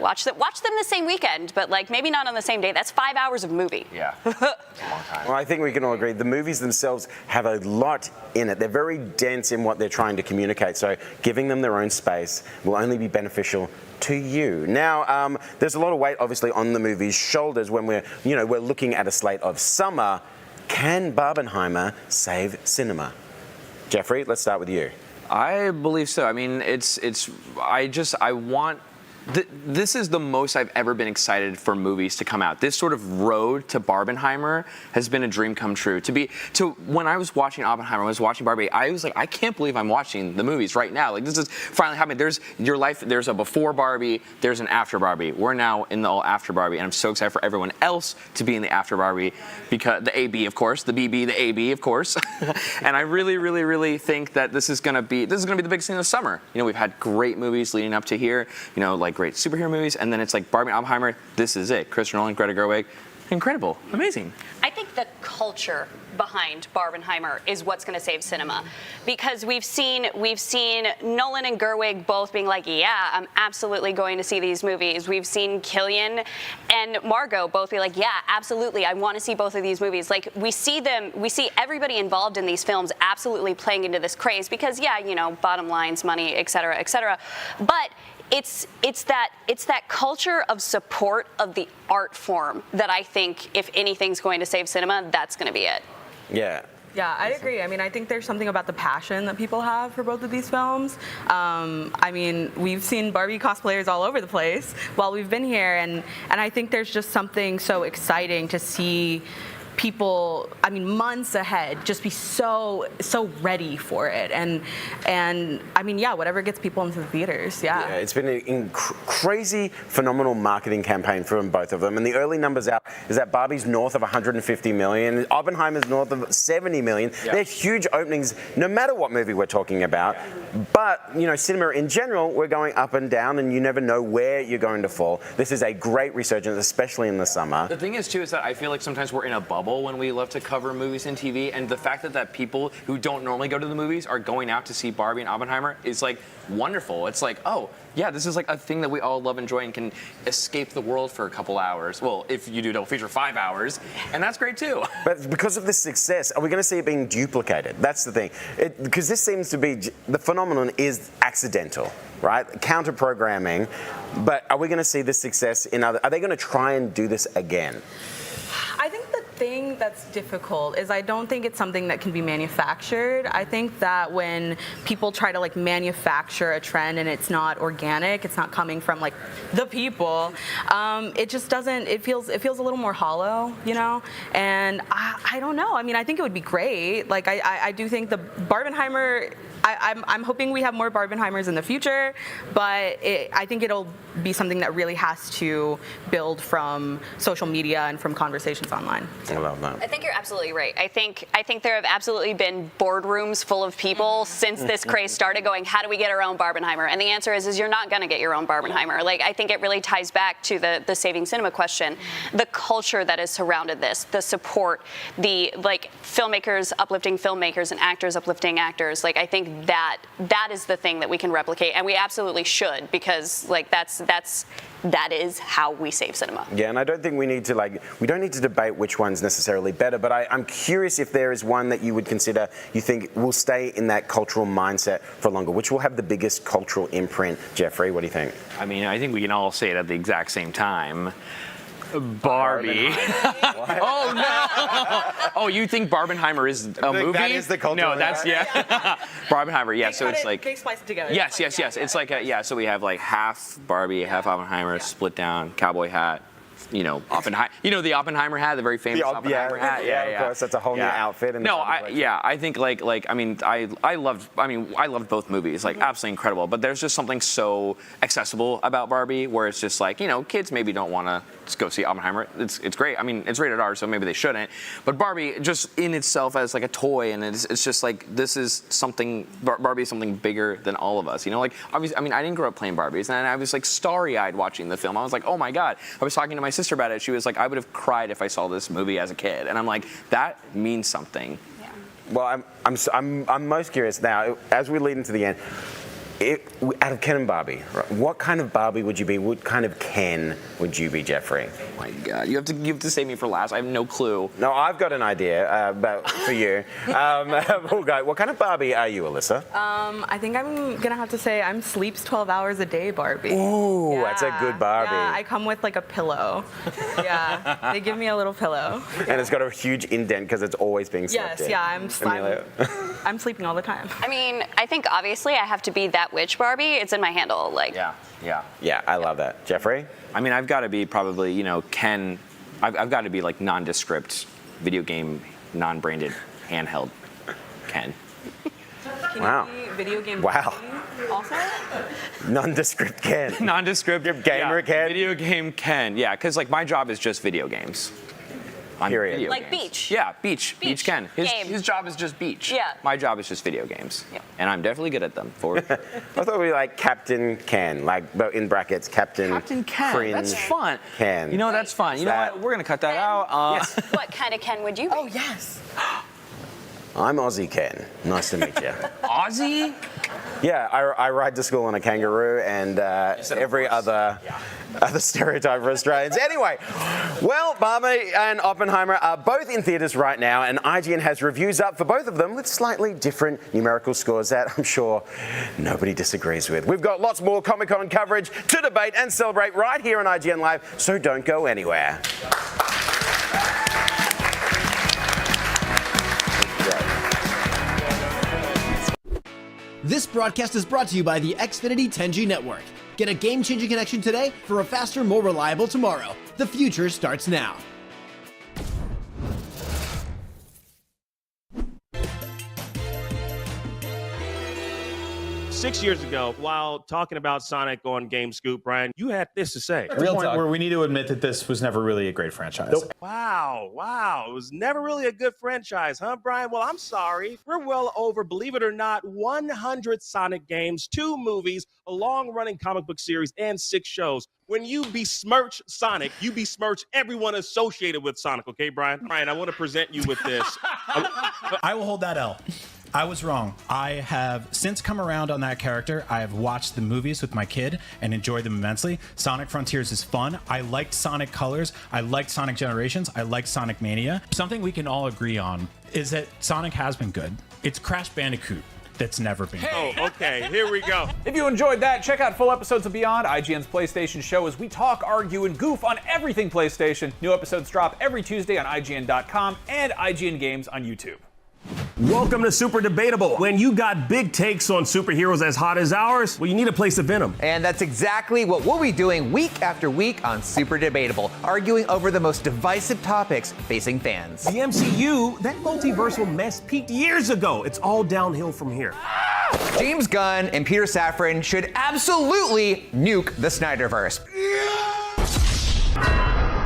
Watch them the same weekend, but like maybe not on the same day. That's 5 hours of movie. Yeah, it's a long time. Well, I think we can all agree the movies themselves have a lot in it. They're very dense in what they're trying to communicate, so giving them their own space will only be beneficial to you. Now, there's a lot of weight obviously on the movie's shoulders when we're looking at a slate of summer. Can Barbenheimer save cinema? Jeffrey, let's start with you. I believe so. I mean, this is the most I've ever been excited for movies to come out. This sort of road to Barbenheimer has been a dream come true. When I was watching Oppenheimer, I was watching Barbie, I was like, I can't believe I'm watching the movies right now. Like, this is finally happening. There's a before Barbie, there's an after Barbie. We're now in the all after Barbie, and I'm so excited for everyone else to be in the after Barbie, because the AB, of course, the BB, the AB, of course. And I really, really, really think that this is gonna be the biggest thing of the summer. We've had great movies leading up to here, like like great superhero movies, and then it's like Barbie and Oppenheimer. This is it. Christopher Nolan, Greta Gerwig, incredible, amazing. I think the culture behind Barbenheimer is what's going to save cinema, because we've seen Nolan and Gerwig both being like, yeah, I'm absolutely going to see these movies. We've seen Cillian and Margot both be like, yeah, absolutely, I want to see both of these movies. Like, we see everybody involved in these films absolutely playing into this craze because, yeah, you know, bottom lines, money, et cetera, et cetera. But it's that culture of support of the art form that I think, if anything's going to save cinema, that's going to be it. Yeah. Yeah, I agree. I mean, I think there's something about the passion that people have for both of these films. I mean, we've seen Barbie cosplayers all over the place while we've been here, and I think there's just something so exciting to see people, I mean, months ahead, just be so ready for it, and I mean, yeah, whatever gets people into the theaters, yeah. Yeah, it's been a crazy, phenomenal marketing campaign from both of them, and the early numbers out is that Barbie's north of 150 million, Oppenheimer's north of 70 million. Yeah. They're huge openings, no matter what movie we're talking about. But you know, cinema in general, we're going up and down, and you never know where you're going to fall. This is a great resurgence, especially in the summer. The thing is, too, is that I feel like sometimes we're in a bubble when we love to cover movies and TV, and the fact that people who don't normally go to the movies are going out to see Barbie and Oppenheimer is like wonderful. It's like, oh yeah, this is like a thing that we all love, enjoy, and can escape the world for a couple hours. Well, if you do double feature, 5 hours, and that's great too. But because of this success, are we going to see it being duplicated? That's the thing. Because this seems to be, the phenomenon is accidental, right? Counter programming. But are we going to see this success in other? Are they going to try and do this again? I think the thing that's difficult is I don't think it's something that can be manufactured. I think that when people try to like manufacture a trend and it's not organic, it's not coming from like the people, it just doesn't, it feels a little more hollow, you know? And I don't know. I mean, I think it would be great. Like, I do think the Barbenheimer, I'm hoping we have more Barbenheimers in the future, but I think it'll be something that really has to build from social media and from conversations online. I love that. I think you're absolutely right. I think there have absolutely been boardrooms full of people since this craze started going, how do we get our own Barbenheimer? And the answer is you're not going to get your own Barbenheimer. Like, I think it really ties back to the saving cinema question, the culture that has surrounded this, the support, the like filmmakers uplifting filmmakers and actors uplifting actors. Like, I think that is the thing that we can replicate, and we absolutely should, because like that is how we save cinema. Yeah, and I don't think we don't need to debate which one's necessarily better, but I'm curious if there is one that you would consider, you think will stay in that cultural mindset for longer, which will have the biggest cultural imprint. Jeffrey, what do you think? I mean, I think we can all say it at the exact same time. Barbie. Oh no! Oh, you think Barbenheimer is a movie? That is the cultural. No, that's Barbenheimer. Yeah, so it's like they splice it together. Yes. It's like so we have like half Barbie, half Oppenheimer, split down, cowboy hat. You know, Oppenheimer. You know the Oppenheimer hat, the very famous Oppenheimer hat. Yeah, of course, that's a whole new outfit. No, I think I mean, I loved both movies, like absolutely incredible. But there's just something so accessible about Barbie, where it's just like, you know, kids maybe don't want to go see Oppenheimer. It's great. I mean, it's rated R, so maybe they shouldn't. But Barbie, just in itself as like a toy, and it's just like, this is something. Barbie is something bigger than all of us. You know, like obviously, I mean, I didn't grow up playing Barbies, and I was like starry-eyed watching the film. I was like, oh my god. I was talking to my sister about it. She was like, I would have cried if I saw this movie as a kid, and I'm like, that means something. Yeah. Well, I'm most curious now as we lead into the end. Out of Ken and Barbie, what kind of Barbie would you be? What kind of Ken would you be, Jeffrey? Oh my God, you have to save me for last. I have no clue. No, I've got an idea for you. We'll go. What kind of Barbie are you, Alyssa? I think I'm gonna have to say I'm sleeps 12 hours a day Barbie. Ooh, that's a good Barbie. Yeah, I come with like a pillow. Yeah, they give me a little pillow. And it's got a huge indent because it's always being slept in. Yes, yeah, I'm sleeping all the time. I mean, I think obviously I have to be that witch Barbie. It's in my handle. Like. Yeah, I love that. Jeffrey? I mean, I've got to be probably, you know, Ken. I've got to be like nondescript, video game, non-branded, handheld Ken. Wow. Video game. Wow. Also? Nondescript Ken. Nondescript gamer Ken. Video game Ken. Yeah, because like my job is just video games. on Period. video Like games. Beach. Yeah, Beach Ken. Game. His job is just Beach. Yeah. My job is just video games. And I'm definitely good at them. For I thought we were like Captain Ken, like in brackets, Captain Ken. Fringe That's fun. Ken. You know, that's fun. You know what? We're going to cut that out. Yes. What kind of Ken would you be? Oh, yes. I'm Aussie Ken. Nice to meet you. Aussie? Yeah, I ride to school on a kangaroo and every other stereotype for Australians. Anyway, well, Barbie and Oppenheimer are both in theatres right now, and IGN has reviews up for both of them with slightly different numerical scores that I'm sure nobody disagrees with. We've got lots more Comic-Con coverage to debate and celebrate right here on IGN Live, so don't go anywhere. This broadcast is brought to you by the Xfinity 10G network. Get a game-changing connection today for a faster, more reliable tomorrow. The future starts now. Six years ago, while talking about Sonic on Game Scoop, Brian, you had this to say. Real talk. Where we need to admit that this was never really a great franchise. Nope. Wow. It was never really a good franchise, huh, Brian? Well, I'm sorry. We're well over, believe it or not, 100 Sonic games, 2 movies, a long-running comic book series, and 6 shows. When you besmirch Sonic, you besmirch everyone associated with Sonic, okay, Brian? Brian, I want to present you with this. I will hold that L. I was wrong. I have since come around on that character. I have watched the movies with my kid and enjoyed them immensely. Sonic Frontiers is fun. I liked Sonic Colors. I liked Sonic Generations. I liked Sonic Mania. Something we can all agree on is that Sonic has been good. It's Crash Bandicoot that's never been good. Oh, okay. Here we go. If you enjoyed that, check out full episodes of Beyond, IGN's PlayStation show, as we talk, argue, and goof on everything PlayStation. New episodes drop every Tuesday on IGN.com and IGN Games on YouTube. Welcome to Super Debatable. When you got big takes on superheroes as hot as ours, well, you need a place to vent them. And that's exactly what we'll be doing week after week on Super Debatable, arguing over the most divisive topics facing fans. The MCU, that multiversal mess peaked years ago. It's all downhill from here. James Gunn and Peter Safran should absolutely nuke the Snyderverse.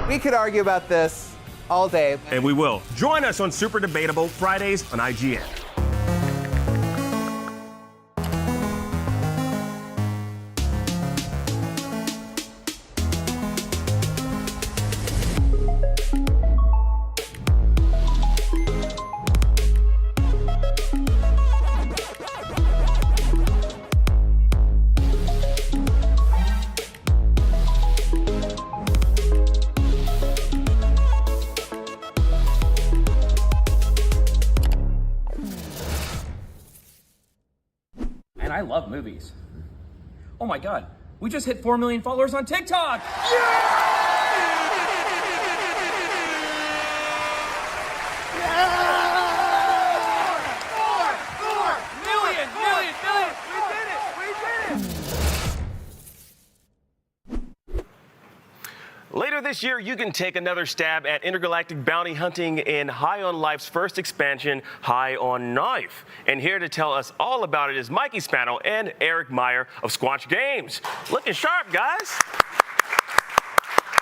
We could argue about this all day. And we will. Join us on Super Debatable Fridays on IGN. And I love movies. Oh my God, we just hit 4 million followers on TikTok! Later this year, you can take another stab at intergalactic bounty hunting in High on Life's first expansion, High on Knife. And here to tell us all about it is Mikey Spano and Eric Meyer of Squanch Games. Looking sharp, guys.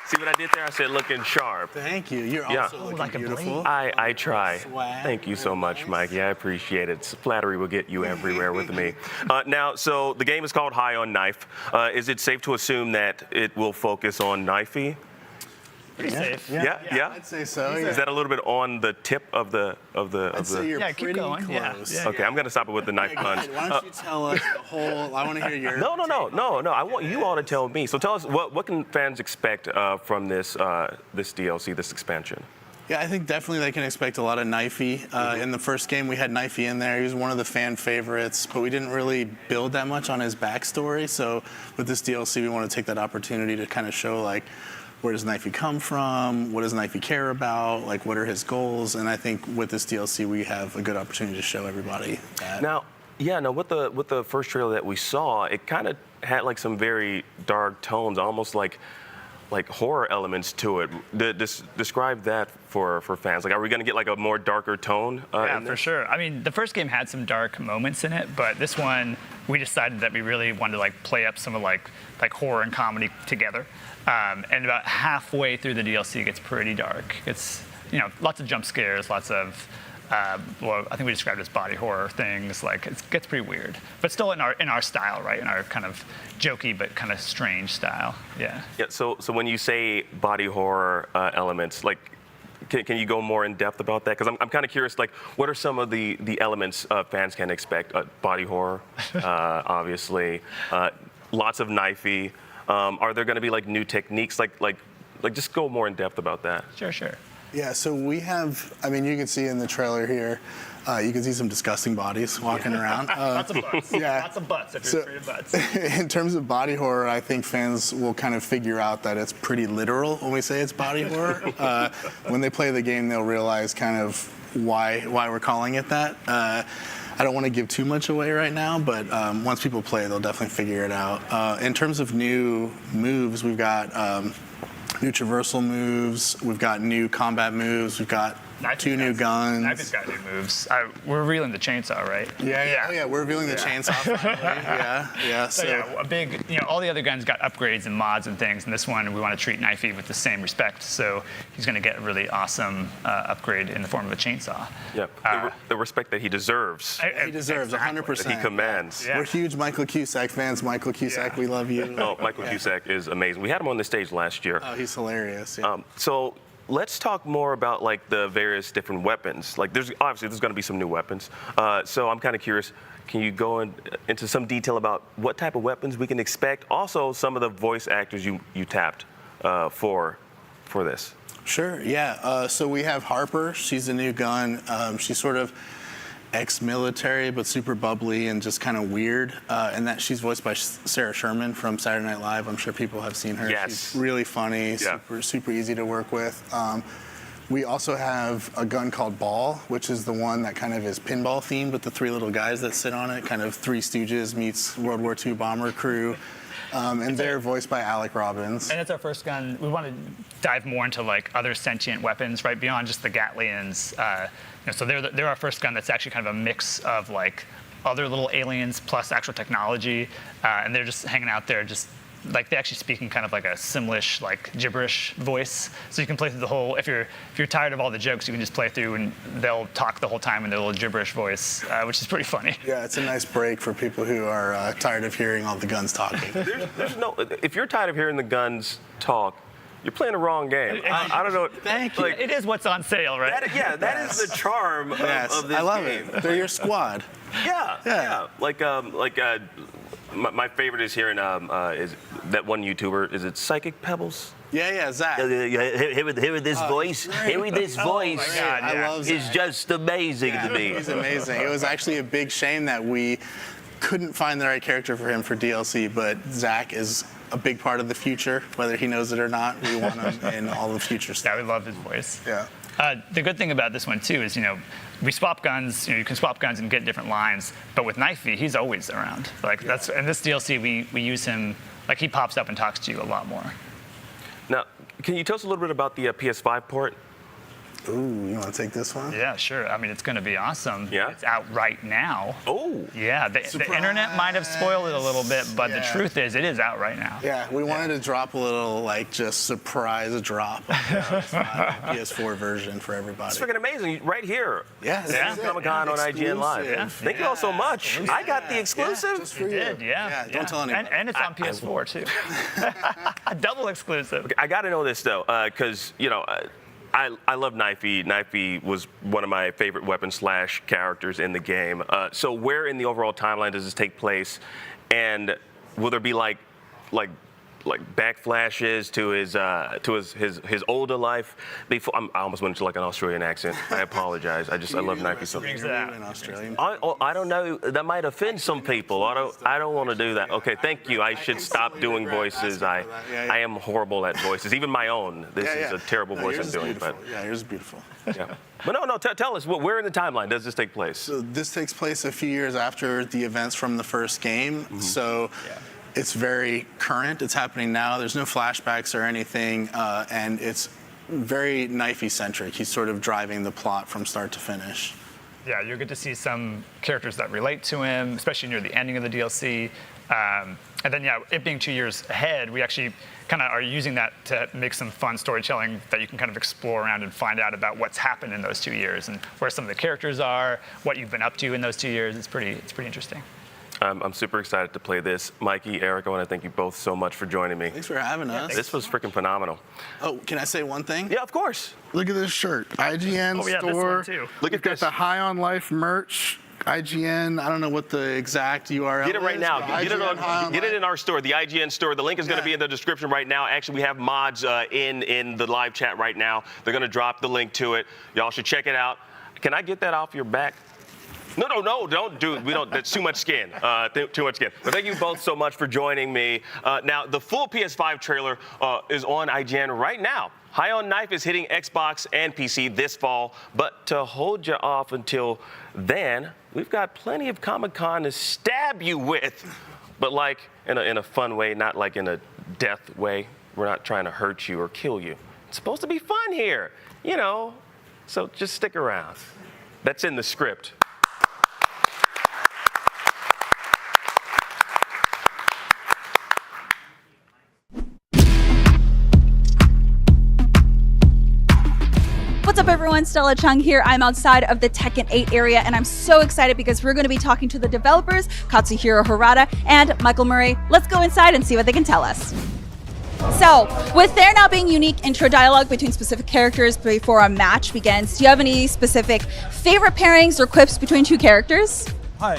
See what I did there? I said looking sharp. Thank you. You're also looking beautiful. I try. Swag. Thank you so much, Mikey. I appreciate it. Flattery will get you everywhere with me. Now, so the game is called High on Knife. Is it safe to assume that it will focus on knifey? Pretty safe. Yeah. I'd say so. Is that a little bit on the tip of the? I'd say you're pretty close. Yeah. Okay, I'm gonna stop it with the knife punch. Why don't you tell us the whole? I want to hear your. No. I want you all to tell me. So tell us what can fans expect from this DLC, this expansion? Yeah, I think definitely they can expect a lot of Knifey. In the first game, we had Knifey in there. He was one of the fan favorites, but we didn't really build that much on his backstory. So with this DLC, we want to take that opportunity to kind of show, like, where does Knifey come from? What does Knifey care about? Like, what are his goals? And I think with this DLC, we have a good opportunity to show everybody that. Now, with the first trailer that we saw, it kind of had like some very dark tones, almost like horror elements to it. Describe that for fans. Like, are we going to get like a more darker tone? Yeah, for sure. I mean, the first game had some dark moments in it, but this one, we decided that we really wanted to like play up some of like horror and comedy together. And about halfway through the DLC, it gets pretty dark. It's lots of jump scares, lots of well, I think we described it as body horror things. Like it gets pretty weird, but still in our style, right? In our kind of jokey but kind of strange style. Yeah. Yeah. So when you say body horror elements, like, can you go more in depth about that? Because I'm kind of curious. Like, what are some of the elements fans can expect? Body horror, obviously. Lots of knifey. Are there going to be like new techniques? Like just go more in depth about that. Sure. Yeah, so we have, I mean, you can see in the trailer here, you can see some disgusting bodies walking around. Lots of butts. Yeah. Lots of butts if you're afraid of butts. In terms of body horror, I think fans will kind of figure out that it's pretty literal when we say it's body horror. When they play the game, they'll realize kind of why we're calling it that. I don't want to give too much away right now, but once people play, they'll definitely figure it out. In terms of new moves, we've got new traversal moves, we've got new combat moves, we've got two new guns. Knifey's got new moves. We're revealing the chainsaw, right? Yeah, we're revealing the chainsaw finally. Yeah. So a big, all the other guns got upgrades and mods and things, and this one we want to treat Knifey with the same respect. So he's going to get a really awesome upgrade in the form of a chainsaw. Yeah, the respect that he deserves. He deserves 100%. That he commands. We're huge Michael Cusack fans. Michael Cusack, we love you. Oh, Michael Cusack is amazing. We had him on the stage last year. Oh, he's hilarious. So let's talk more about like the various different weapons. Like there's going to be some new weapons. So I'm kind of curious. Can you go into some detail about what type of weapons we can expect? Also, some of the voice actors you tapped for this. Sure. Yeah. So we have Harper. She's a new gun. She's sort of ex-military, but super bubbly and just kind of weird. And that she's voiced by Sarah Sherman from Saturday Night Live. I'm sure people have seen her. Yes. She's really funny, super easy to work with. We also have a gun called Ball, which is the one that kind of is pinball themed with the three little guys that sit on it, kind of Three Stooges meets World War II bomber crew. And they're voiced by Alec Robbins. And it's our first gun. We want to dive more into like other sentient weapons, right, beyond just the Gatlians. So they're our first gun that's actually kind of a mix of like other little aliens plus actual technology, and they're just hanging out there, just like they actually speak in kind of like a Simlish, like gibberish voice. So you can play through the whole. If you're tired of all the jokes, you can just play through, and they'll talk the whole time in their little gibberish voice, which is pretty funny. Yeah, it's a nice break for people who are tired of hearing all the guns talking. There's no. If you're tired of hearing the guns talk, you're playing the wrong game. I don't know. Thank you. It is what's on sale, right? That is the charm of this I love game. it. They're your squad. Yeah. My favorite is hearing is that one YouTuber. Is it Psychic Pebbles? Yeah, Zach. Hear this voice. Hearing this voice I love Zach. is just amazing to me. He's amazing. It was actually a big shame that we couldn't find the right character for him for DLC, but Zach is a big part of the future, whether he knows it or not. We want him in all the future stuff. Yeah, we love his voice. Yeah. The good thing about this one too is, we swap guns. You can swap guns and get different lines. But with Knifey, he's always around. That's in this DLC we use him. Like he pops up and talks to you a lot more. Now, can you tell us a little bit about the PS5 port? Ooh, you want to take this one? Yeah, sure. I mean, it's going to be awesome. Yeah? It's out right now. Oh. Yeah, the internet might have spoiled it a little bit, but the truth is it is out right now. Yeah, we wanted to drop a little, just surprise drop of the PS4 version for everybody. It's freaking amazing. Right here. Yeah. Comic-Con on IGN Live. Yeah. Thank you all so much. I got the exclusive. Just for You you. did, yeah. Don't tell anyone. And it's on PS4 too. Double exclusive. I got to know this though, because I love Knifey. Knifey was one of my favorite weapon / characters in the game. So where in the overall timeline does this take place, and will there be like backflashes to his older life? Before I almost went into like an Australian accent. I apologize. I love Knifey so much. I don't know. That might offend some people. I don't want to do that. Okay, thank you. I should stop doing voices. I am horrible at voices, even my own. This is a terrible voice I'm doing. But yours is beautiful. Yeah. But no. Tell us, where in the timeline does this take place? So this takes place a few years after the events from the first game. Mm-hmm. So. Yeah. It's very current. It's happening now. There's no flashbacks or anything, and it's very Knifey-centric. He's sort of driving the plot from start to finish. Yeah, you'll get to see some characters that relate to him, especially near the ending of the DLC. And then, yeah, it being 2 years ahead, we actually kind of are using that to make some fun storytelling that you can kind of explore around and find out about what's happened in those 2 years and where some of the characters are, what you've been up to in those 2 years. It's pretty interesting. I'm super excited to play this. Mikey, Eric, I want to thank you both so much for joining me. Thanks for having us. This was freaking phenomenal. Oh, can I say one thing? Yeah, of course. Look at this shirt. IGN Oh, yeah, this store. one too. Look at got the High on Life merch. IGN. I don't know what the exact URL Get it right is, now. but Get it in our store, the IGN store. The link is going to be in the description right now. Actually, we have mods in the live chat right now. They're going to drop the link to it. Y'all should check it out. Can I get that off your back? No, don't do it. We don't. That's too much skin. Too much skin. But thank you both so much for joining me. Now, the full PS5 trailer is on IGN right now. High on Knife is hitting Xbox and PC this fall, but to hold you off until then, we've got plenty of Comic-Con to stab you with, but like in a fun way, not like in a death way. We're not trying to hurt you or kill you. It's supposed to be fun here, you know, so just stick around. That's in the script. What's up, everyone? Stella Chung here. I'm outside of the Tekken 8 area, and I'm so excited because we're going to be talking to the developers, Katsuhiro Harada and Michael Murray. Let's go inside and see what they can tell us. So, with there now being unique intro dialogue between specific characters before a match begins, do you have any specific favorite pairings or quips between two characters? So,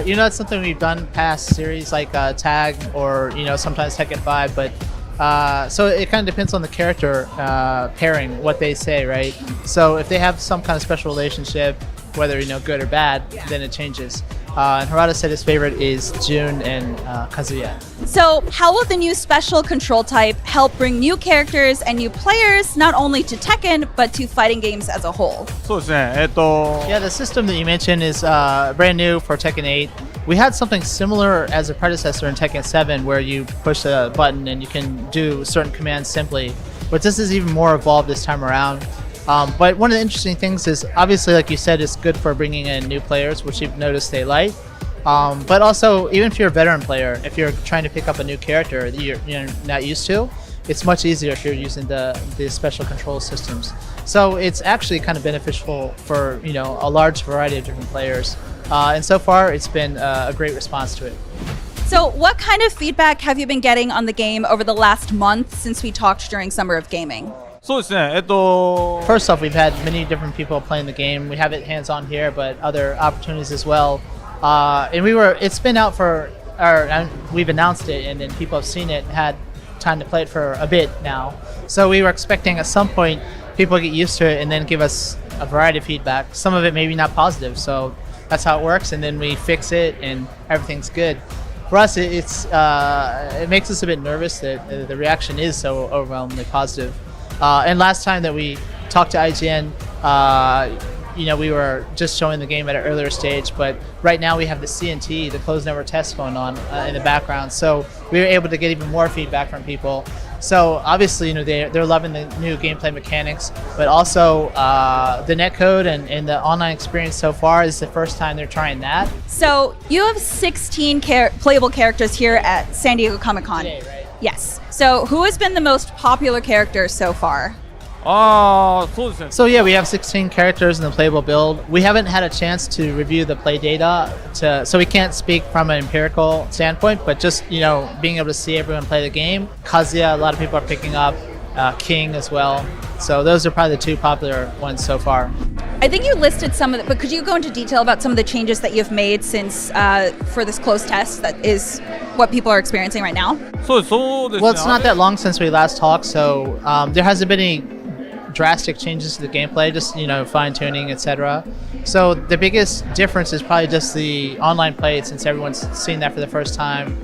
it's something we've done past series like Tag or, sometimes Tekken 5, but so it kind of depends on the character pairing, what they say, right? So if they have some kind of special relationship, whether, good or bad, then it changes. And Harada said his favorite is Jun and Kazuya. So how will the new special control type help bring new characters and new players, not only to Tekken, but to fighting games as a whole? Yeah, the system that you mentioned is brand new for Tekken 8. We had something similar as a predecessor in Tekken 7 where you push a button and you can do certain commands simply, but this is even more evolved this time around. But one of the interesting things is, obviously, like you said, it's good for bringing in new players, which you've noticed they like. But also, even if you're a veteran player, if you're trying to pick up a new character that you're not used to, it's much easier if you're using the special control systems. So it's actually kind of beneficial for a large variety of different players. And so far, it's been a great response to it. So what kind of feedback have you been getting on the game over the last month since we talked during Summer of Gaming? First off, we've had many different people playing the game. We have it hands-on here, but other opportunities as well. And it's been out we've announced it, and then people have seen it and had time to play it for a bit now. So we were expecting at some point people get used to it and then give us a variety of feedback. Some of it maybe not positive, so that's how it works, and then we fix it and everything's good. For us, it makes us a bit nervous that the reaction is so overwhelmingly positive. And last time that we talked to IGN, we were just showing the game at an earlier stage, but right now we have the CNT, the closed network test going on in the background, so we were able to get even more feedback from people. So obviously, they're loving the new gameplay mechanics, but also the netcode and the online experience so far is the first time they're trying that. So you have 16 playable characters here at San Diego Comic-Con. Today, right? Yes. So who has been the most popular character so far? So yeah, we have 16 characters in the playable build. We haven't had a chance to review the play data, so we can't speak from an empirical standpoint, but just being able to see everyone play the game. Kazuya, a lot of people are picking up, King as well. So those are probably the two popular ones so far. I think you listed some of it, but could you go into detail about some of the changes that you've made since for this closed test that is what people are experiencing right now? Well, it's not that long since we last talked, so there hasn't been any drastic changes to the gameplay, just fine-tuning, etc. So the biggest difference is probably just the online play, since everyone's seen that for the first time.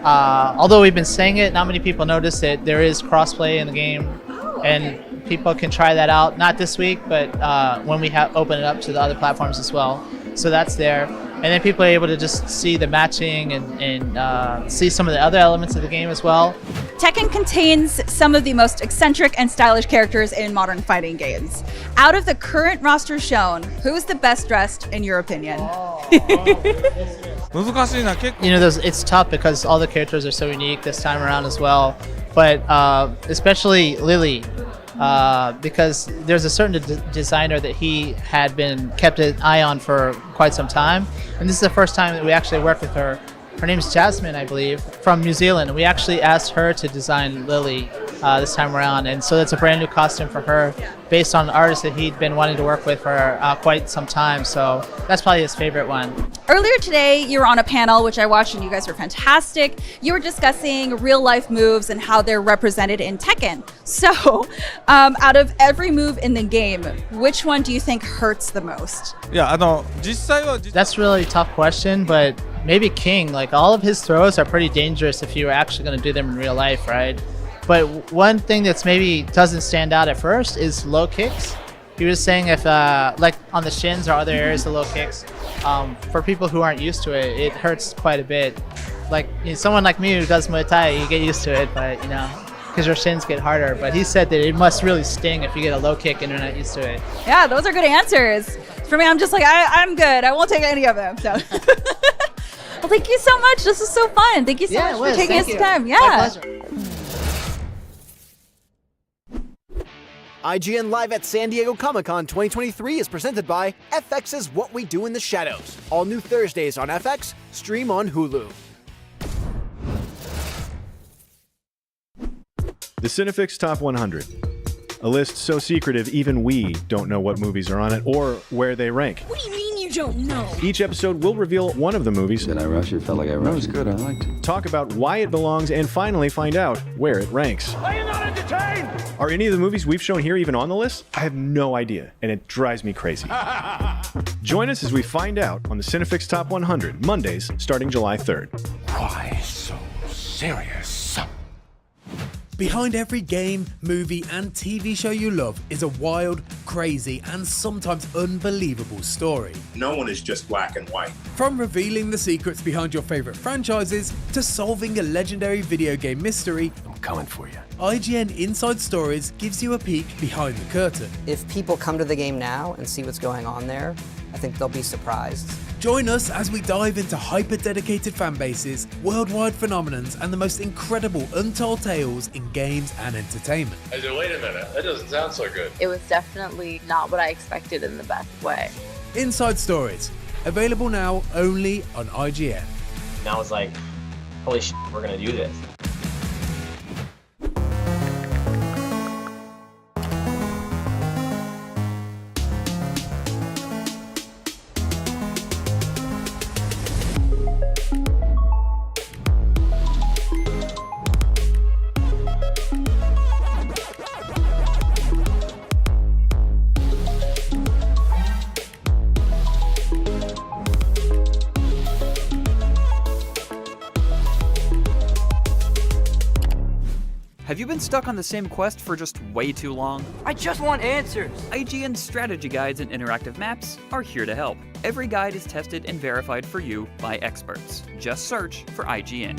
Although we've been saying it, not many people notice that there is crossplay in the game, and people can try that out. Not this week, but when we open it up to the other platforms as well. So that's there. And then people are able to just see the matching and see some of the other elements of the game as well. Tekken contains some of the most eccentric and stylish characters in modern fighting games. Out of the current roster shown, who is the best dressed in your opinion? It's tough because all the characters are so unique this time around as well. But especially Lily, because there's a certain designer that he had been kept an eye on for quite some time. And this is the first time that we actually worked with her. Her name is Jasmine, I believe, from New Zealand. We actually asked her to design Lily this time around. And so it's a brand new costume for her based on an artist that he'd been wanting to work with for quite some time. So that's probably his favorite one. Earlier today, you were on a panel, which I watched, and you guys were fantastic. You were discussing real-life moves and how they're represented in Tekken. So, out of every move in the game, which one do you think hurts the most? That's a really tough question, but maybe King. Like, all of his throws are pretty dangerous if you were actually going to do them in real life, right? But one thing that's maybe doesn't stand out at first is low kicks. He was saying if, like on the shins or other areas of low kicks, for people who aren't used to it, it hurts quite a bit. Like someone like me who does Muay Thai, you get used to it, but because your shins get harder. But he said that it must really sting if you get a low kick and you're not used to it. Yeah, those are good answers. For me, I'm just like, I'm good. I won't take any of them. So. Well, thank you so much. This was so fun. Thank you so much for taking us time. Yeah. My pleasure. IGN Live at San Diego Comic-Con 2023 is presented by FX's What We Do in the Shadows. All new Thursdays on FX, stream on Hulu. The Cinefix Top 100. A list so secretive even we don't know what movies are on it or where they rank. What do you mean you don't know? Each episode will reveal one of the movies. Did I rush it? Felt like I rushed it. That was good. I liked it. Talk about why it belongs and finally find out where it ranks. Are you not entertained? Are any of the movies we've shown here even on the list? I have no idea, and it drives me crazy. Join us as we find out on the Cinefix Top 100, Mondays, starting July 3rd. Why so serious? Behind every game, movie, and TV show you love is a wild, crazy, and sometimes unbelievable story. No one is just black and white. From revealing the secrets behind your favorite franchises to solving a legendary video game mystery, I'm coming for you. IGN Inside Stories gives you a peek behind the curtain. If people come to the game now and see what's going on there, I think they'll be surprised. Join us as we dive into hyper-dedicated fan bases, worldwide phenomenons, and the most incredible untold tales in games and entertainment. I said, wait a minute, that doesn't sound so good. It was definitely not what I expected in the best way. Inside Stories, available now only on IGN. And I was like, holy shit, we're gonna do this. Have you been stuck on the same quest for just way too long? I just want answers. IGN's strategy guides and interactive maps are here to help. Every guide is tested and verified for you by experts. Just search for IGN.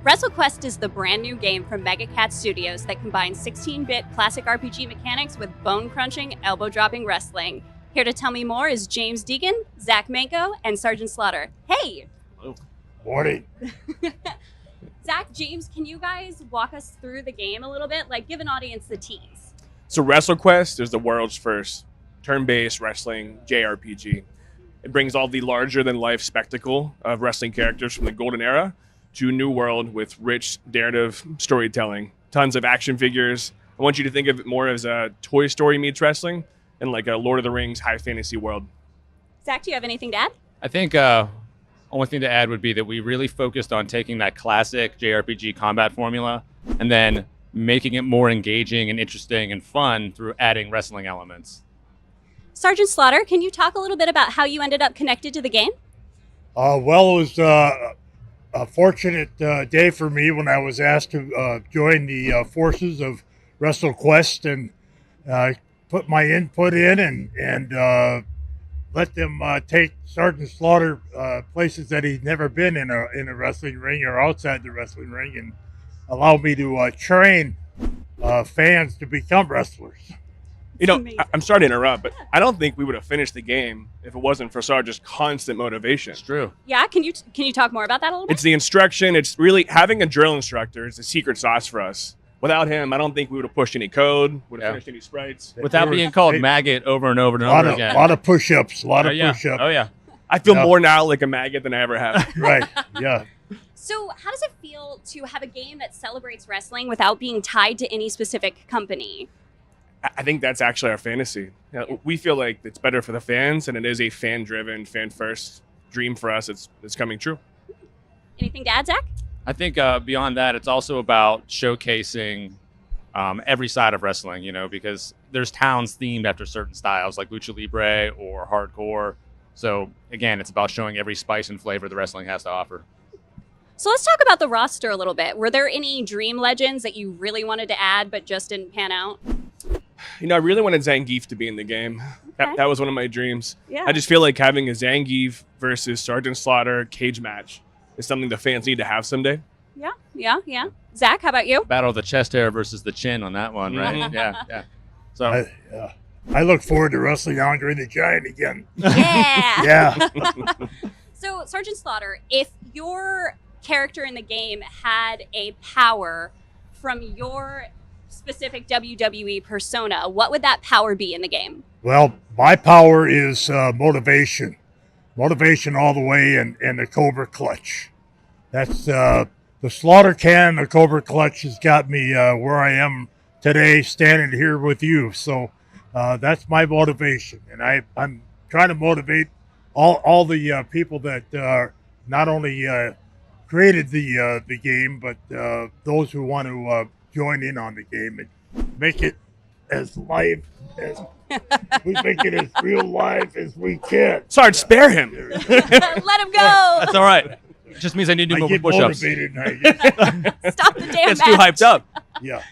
WrestleQuest is the brand new game from Mega Cat Studios that combines 16-bit classic RPG mechanics with bone-crunching, elbow-dropping wrestling. Here to tell me more is James Deegan, Zach Manko, and Sergeant Slaughter. Hey! Hello. Morning. Zach, James, can you guys walk us through the game a little bit? Like, give an audience the tease. So WrestleQuest is the world's first turn-based wrestling JRPG. It brings all the larger-than-life spectacle of wrestling characters from the Golden Era to a new world with rich narrative storytelling. Tons of action figures. I want you to think of it more as a Toy Story meets wrestling and like a Lord of the Rings high fantasy world. Zach, do you have anything to add? I think Only thing to add would be that we really focused on taking that classic JRPG combat formula and then making it more engaging and interesting and fun through adding wrestling elements. Sergeant Slaughter, can you talk a little bit about how you ended up connected to the game? Well, it was a fortunate day for me when I was asked to join the forces of WrestleQuest and put my input in and let them take Sergeant Slaughter places that he's never been in a wrestling ring or outside the wrestling ring, and allow me to train fans to become wrestlers. You know, I'm sorry to interrupt, but I don't think we would have finished the game if it wasn't for Sarge's constant motivation. It's true. Yeah, can you talk more about that a little bit? It's the instruction. It's really having a drill instructor is the secret sauce for us. Without him, I don't think we would have pushed any code, would have finished any sprites. Without being called maggot over and over and over again. A lot of push-ups, push-ups. Oh, yeah. I feel more now like a maggot than I ever have. Right, yeah. So how does it feel to have a game that celebrates wrestling without being tied to any specific company? I think that's actually our fantasy. You know, we feel like it's better for the fans, and it is a fan-driven, fan-first dream for us. It's coming true. Anything to add, Zach? I think beyond that, it's also about showcasing every side of wrestling, you know, because there's towns themed after certain styles like Lucha Libre or hardcore. So, again, it's about showing every spice and flavor the wrestling has to offer. So let's talk about the roster a little bit. Were there any dream legends that you really wanted to add but just didn't pan out? You know, I really wanted Zangief to be in the game. Okay. That was one of my dreams. Yeah. I just feel like having a Zangief versus Sergeant Slaughter cage match is something the fans need to have someday. Yeah. Zach, how about you? Battle of the chest hair versus the chin on that one, right? Mhm. Yeah. So I look forward to wrestling Andre the Giant again. Yeah. Yeah. So, Sergeant Slaughter, if your character in the game had a power from your specific WWE persona, what would that power be in the game? Well, my power is motivation. Motivation all the way and the Cobra Clutch. That's the Slaughter Can, the Cobra Clutch has got me where I am today, standing here with you. So that's my motivation. And I'm trying to motivate all the people that not only created the game, but those who want to join in on the game and make it as live as we make it as real live as we can. Sarge, spare him. Let him go. That's all right. It just means I need to do more push-ups. Motivated and I Stop the damn Gets too match. hyped up. Yeah.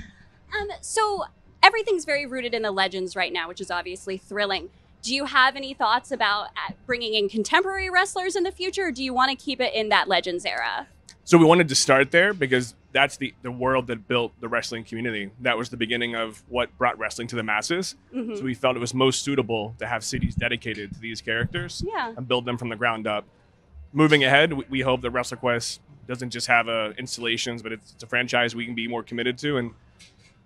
So everything's very rooted in the Legends right now, which is obviously thrilling. Do you have any thoughts about bringing in contemporary wrestlers in the future, or do you want to keep it in that Legends era? So we wanted to start there because that's the world that built the wrestling community. That was the beginning of what brought wrestling to the masses. Mhm. So we felt it was most suitable to have cities dedicated to these characters and build them from the ground up. Moving ahead, we hope that WrestleQuest doesn't just have installations, but it's a franchise we can be more committed to and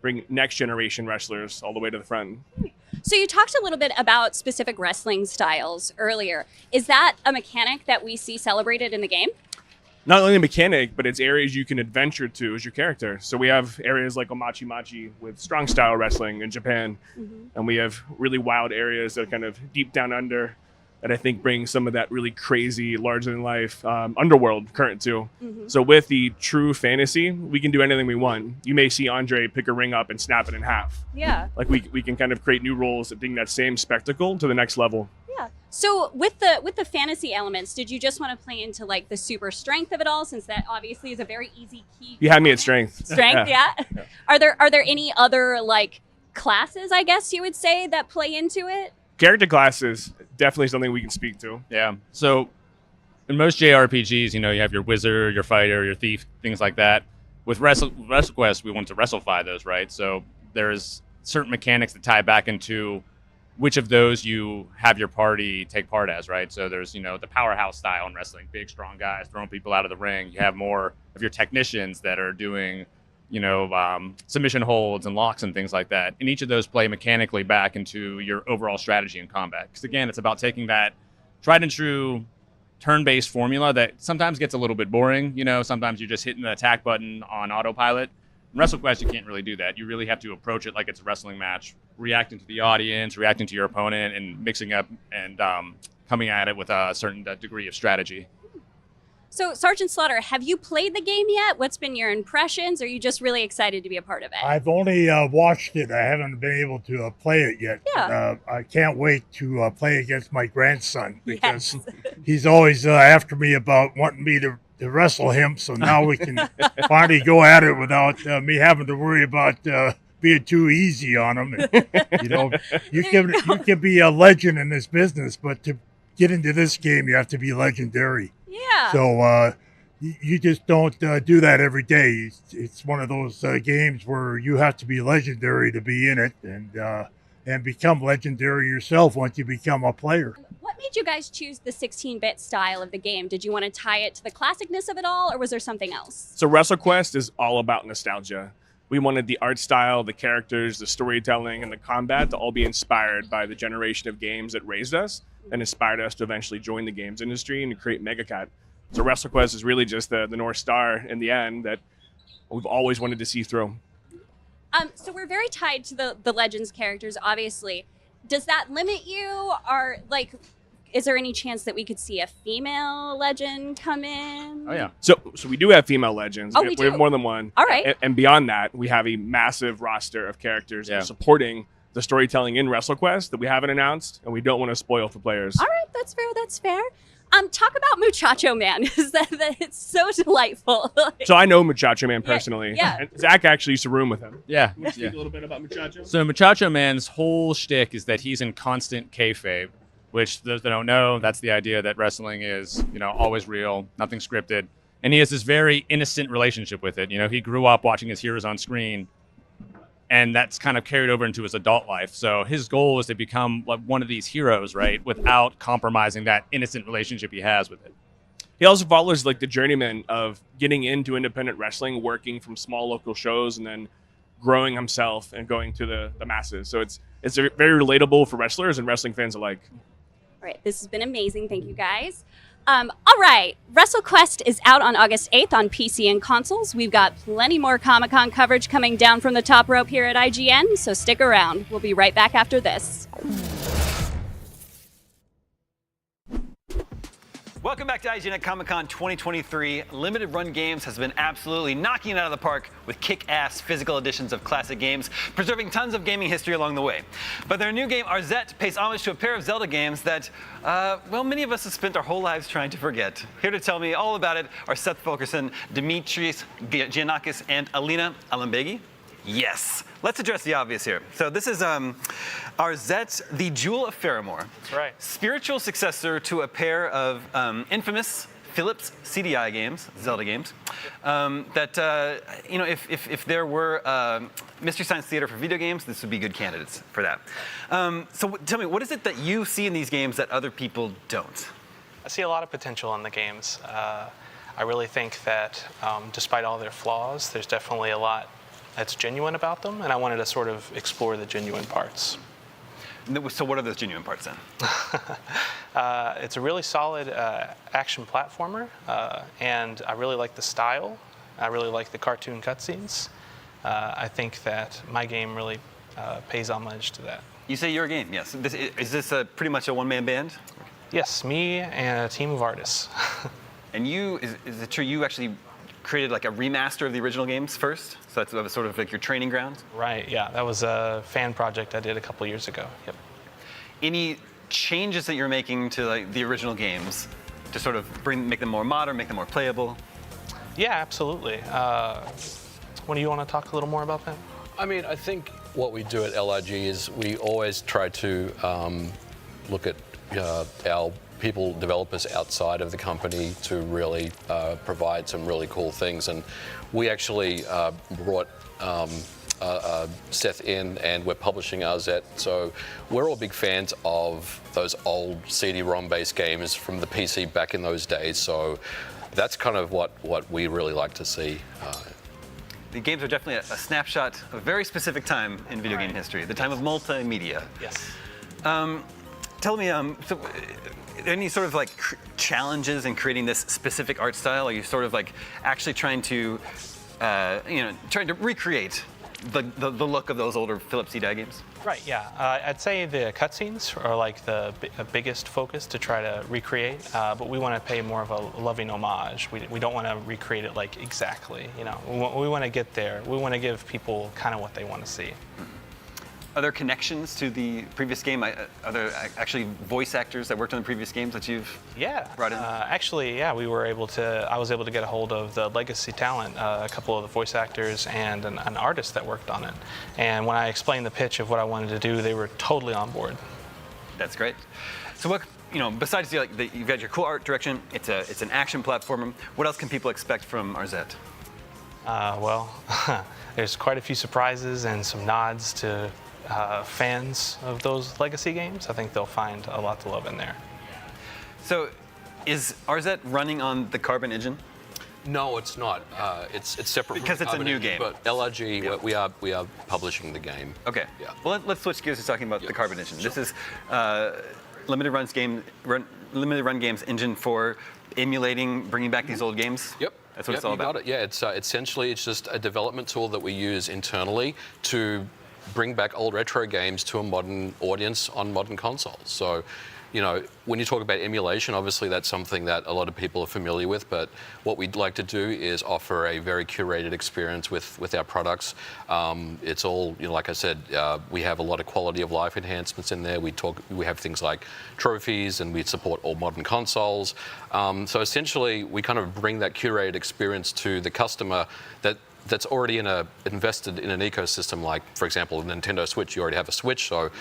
bring next generation wrestlers all the way to the front. So you talked a little bit about specific wrestling styles earlier. Is that a mechanic that we see celebrated in the game? Not only a mechanic, but it's areas you can adventure to as your character. So we have areas like Omachi Machi with strong style wrestling in Japan. And we have really wild areas that are kind of deep down under that I think bring some of that really crazy, larger than life underworld current too. So with the true fantasy, we can do anything we want. You may see Andre pick a ring up and snap it in half. Yeah. Like we can kind of create new rules that bring that same spectacle to the next level. Yeah. So with the fantasy elements, did you just want to play into like the super strength of it all, since that obviously is a very easy key? You had me at strength. Strength, yeah. Are there any other like classes, I guess you would say, that play into it? Character classes, definitely something we can speak to. Yeah. So in most JRPGs, you have your wizard, your fighter, your thief, things like that. With WrestleQuest, we want to WrestleFi those, right? So there's certain mechanics that tie back into which of those you have your party take part as, right? So there's, the powerhouse style in wrestling, big, strong guys throwing people out of the ring. You have more of your technicians that are doing, submission holds and locks and things like that. And each of those play mechanically back into your overall strategy in combat. Because again, it's about taking that tried and true turn-based formula that sometimes gets a little bit boring. Sometimes you're just hitting the attack button on autopilot. In WrestleQuest, you can't really do that. You really have to approach it like it's a wrestling match, reacting to the audience, reacting to your opponent, and mixing up and coming at it with a certain degree of strategy. So, Sergeant Slaughter, have you played the game yet? What's been your impressions? Or are you just really excited to be a part of it? I've only watched it. I haven't been able to play it yet. Yeah. I can't wait to play against my grandson because he's always after me about wanting me to wrestle him. So now we can finally go at it without me having to worry about being too easy on him. And, you can be a legend in this business, but to get into this game, you have to be legendary. Yeah. So you just don't do that every day. It's one of those games where you have to be legendary to be in it and become legendary yourself once you become a player. What made you guys choose the 16-bit style of the game? Did you want to tie it to the classicness of it all, or was there something else? So WrestleQuest is all about nostalgia. We wanted the art style, the characters, the storytelling, and the combat to all be inspired by the generation of games that raised us and inspired us to eventually join the games industry and to create MegaCat. So WrestleQuest is really just the North Star in the end that we've always wanted to see through. So we're very tied to the Legends characters, obviously. Does that limit you? Or, is there any chance that we could see a female legend come in? Oh, yeah. So we do have female legends. Oh, we do? have more than one. All right. And beyond that, we have a massive roster of characters supporting the storytelling in WrestleQuest that we haven't announced, and we don't want to spoil for players. All right, that's fair. That's fair. Talk about Muchacho Man. Is that it's so delightful. So I know Muchacho Man personally. Yeah. And Zach actually used to room with him. Yeah. Can you speak a little bit about Muchacho? So Muchacho Man's whole shtick is that he's in constant kayfabe, which those that don't know, that's the idea that wrestling is, always real, nothing scripted. And he has this very innocent relationship with it. He grew up watching his heroes on screen, and that's kind of carried over into his adult life. So his goal is to become one of these heroes, right, without compromising that innocent relationship he has with it. He also follows the journeyman of getting into independent wrestling, working from small local shows, and then growing himself and going to the masses. So it's very relatable for wrestlers and wrestling fans alike. All right, this has been amazing. Thank you, guys. All right, WrestleQuest is out on August 8th on PC and consoles. We've got plenty more Comic-Con coverage coming down from the top rope here at IGN, so stick around. We'll be right back after this. Welcome back to IGN at Comic-Con 2023. Limited Run Games has been absolutely knocking it out of the park with kick-ass physical editions of classic games, preserving tons of gaming history along the way. But their new game, Arzette, pays homage to a pair of Zelda games that, many of us have spent our whole lives trying to forget. Here to tell me all about it are Seth Fulkerson, Dimitris Giannakis, and Alina Alembegi. Yes. Let's address the obvious here. So this is Arzette, the Jewel of Faramore. That's right. Spiritual successor to a pair of infamous Philips CDI games, Zelda games, if there were Mystery Science Theater for video games, this would be good candidates for that. So tell me, what is it that you see in these games that other people don't? I see a lot of potential in the games. I really think that despite all their flaws, there's definitely a lot that's genuine about them, and I wanted to sort of explore the genuine parts. So what are those genuine parts then? It's a really solid action platformer, and I really like the style. I really like the cartoon cutscenes. I think that my game really pays homage to that. You say your game, yes. Is this pretty much a one-man band? Yes, me and a team of artists. And is it true you actually created like a remaster of the original games first? So that's sort of like your training ground? Right, yeah. That was a fan project I did a couple years ago. Yep. Any changes that you're making to the original games to sort of make them more modern, make them more playable? Yeah, absolutely. What do you want to talk a little more about that? I mean, I think what we do at LIG is we always try to look at our developers outside of the company to really provide some really cool things. And we actually brought Seth in, and we're publishing Arzette. So we're all big fans of those old CD-ROM based games from the PC back in those days. So that's kind of what we really like to see. The games are definitely a snapshot of a very specific time in video game history, the time of multimedia. Yes. Tell me, any sort of challenges in creating this specific art style? Are you sort of actually trying to recreate the look of those older Philips CDI games? Right, yeah. I'd say the cutscenes are like the biggest focus to try to recreate, but we want to pay more of a loving homage. We don't want to recreate it like exactly, you know. We want to get there. We want to give people kind of what they want to see. Are there connections to the previous game? Are there actually voice actors that worked on the previous games that you've brought in? Actually, yeah, I was able to get a hold of the legacy talent, a couple of the voice actors and an artist that worked on it. And when I explained the pitch of what I wanted to do, they were totally on board. That's great. So what, besides you've got your cool art direction, it's an action platformer. What else can people expect from Arzette? Well, there's quite a few surprises and some nods to fans of those legacy games. I think they'll find a lot to love in there. So, is Arzette running on the Carbon engine? No, it's not. It's separate because from it's a Carbon new engine, game. But LRG, we are publishing the game. Okay. Yeah. Well, let's switch gears to talking about the Carbon engine. Sure. This is limited run games engine for emulating, bringing back these old games. Yep. That's what it's all about. Got it. Yeah, it's essentially it's just a development tool that we use internally to bring back old retro games to a modern audience on modern consoles. So, when you talk about emulation, obviously that's something that a lot of people are familiar with, but what we'd like to do is offer a very curated experience with our products. It's all, like I said, we have a lot of quality of life enhancements in there. We have things like trophies, and we support all modern consoles. So essentially, we kind of bring that curated experience to the customer that's already invested in an ecosystem, like, for example, a Nintendo Switch. You already have a Switch, so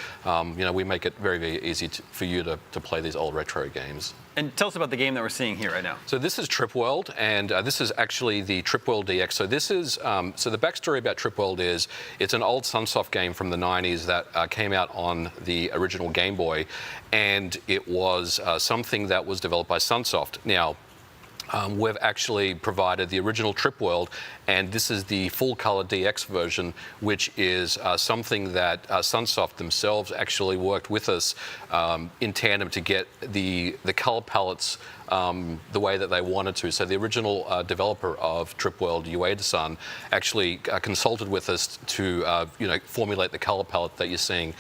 we make it very, very easy for you to play these old retro games. And tell us about the game that we're seeing here right now. So this is Trip World, and this is actually the Trip World DX. So this is so the backstory about Trip World is it's an old Sunsoft game from the 90s that came out on the original Game Boy, and it was something that was developed by Sunsoft. Now, we've actually provided the original Trip World, and this is the full-color DX version, which is something that Sunsoft themselves actually worked with us in tandem to get the color palettes the way that they wanted to. So the original developer of Trip World, Ueda-san, actually consulted with us to formulate the color palette that you're seeing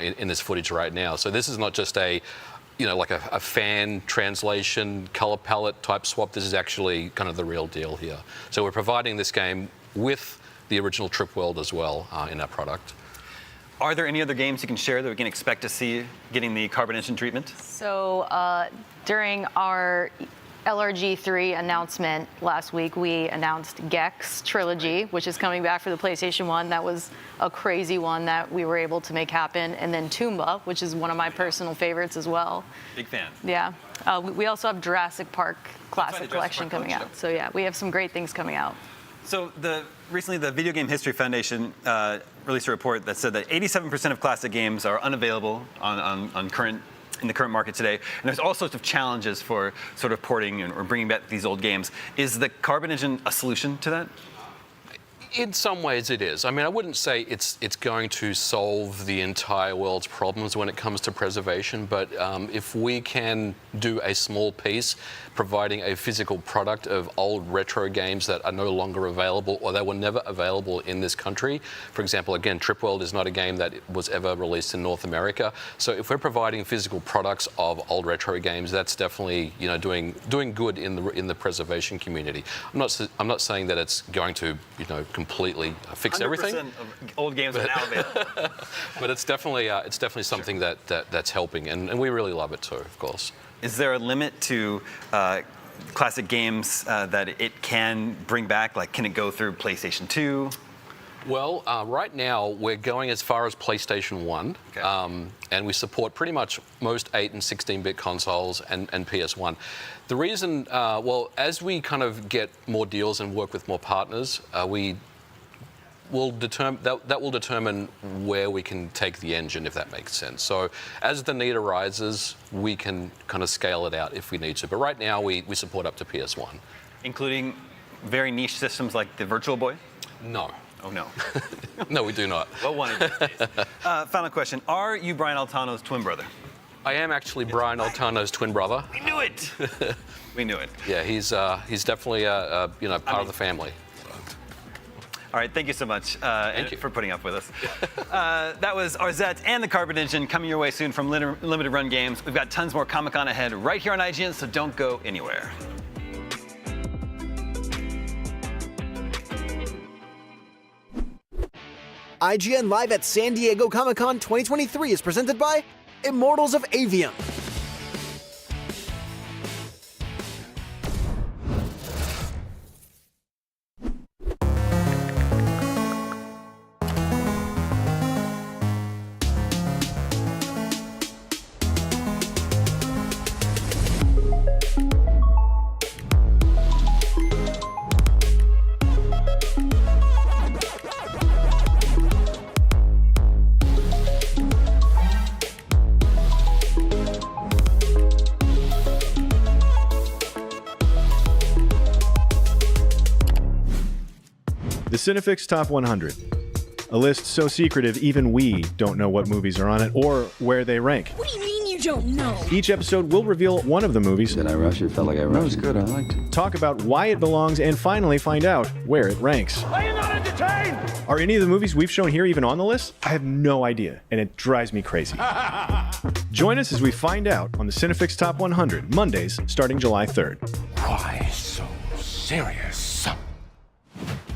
in this footage right now. So this is not just like a fan translation color palette type swap. This is actually kind of the real deal here. So we're providing this game with the original Trip World as well in our product. Are there any other games you can share that we can expect to see getting the Carbon engine treatment? So during our LRG3 announcement last week, we announced Gex Trilogy, which is coming back for the PlayStation 1. That was a crazy one that we were able to make happen. And then Toomba, which is one of my personal favorites as well. Big fan. Yeah. We also have Jurassic Park Classic Collection coming out. So yeah, we have some great things coming out. So recently the Video Game History Foundation released a report that said that 87% of classic games are unavailable in the current market today, and there's all sorts of challenges for sort of porting or bringing back these old games. Is the Carbon engine a solution to that? In some ways it is. I mean, I wouldn't say it's going to solve the entire world's problems when it comes to preservation, but if we can do a small piece, providing a physical product of old retro games that are no longer available, or they were never available in this country. For example, again, Trip World is not a game that was ever released in North America. So if we're providing physical products of old retro games, that's definitely doing good in the preservation community. I'm not saying that it's going to completely fix everything. 100% of old games are now available. But it's definitely something that's helping, and we really love it too, of course. Is there a limit to classic games that it can bring back? Like, can it go through PlayStation 2? Well, right now we're going as far as PlayStation 1, okay. And we support pretty much most 8 and 16-bit consoles and PS1. The reason, as we kind of get more deals and work with more partners, that will determine where we can take the engine, if that makes sense. So as the need arises, we can kind of scale it out if we need to. But right now we support up to PS1. Including very niche systems like the Virtual Boy? No. Oh, no. No, we do not. Well, one of these days. Final question. Are you Brian Altano's twin brother? I am actually Brian Altano's twin brother. We knew it. We knew it. Yeah, he's definitely part of the family. All right, thank you so much for putting up with us. That was Arzette and the Carbon Engine coming your way soon from Limited Run Games. We've got tons more Comic-Con ahead right here on IGN, so don't go anywhere. IGN Live at San Diego Comic-Con 2023 is presented by Immortals of Aveum. The Cinefix Top 100. A list so secretive even we don't know what movies are on it or where they rank. What do you mean you don't know? Each episode will reveal one of the movies. Did I rush it? Felt like I rushed. That was good. I liked it. Talk about why it belongs and finally find out where it ranks. Are you not entertained? Are any of the movies we've shown here even on the list? I have no idea, and it drives me crazy. Join us as we find out on the Cinefix Top 100, Mondays, starting July 3rd. Why so serious?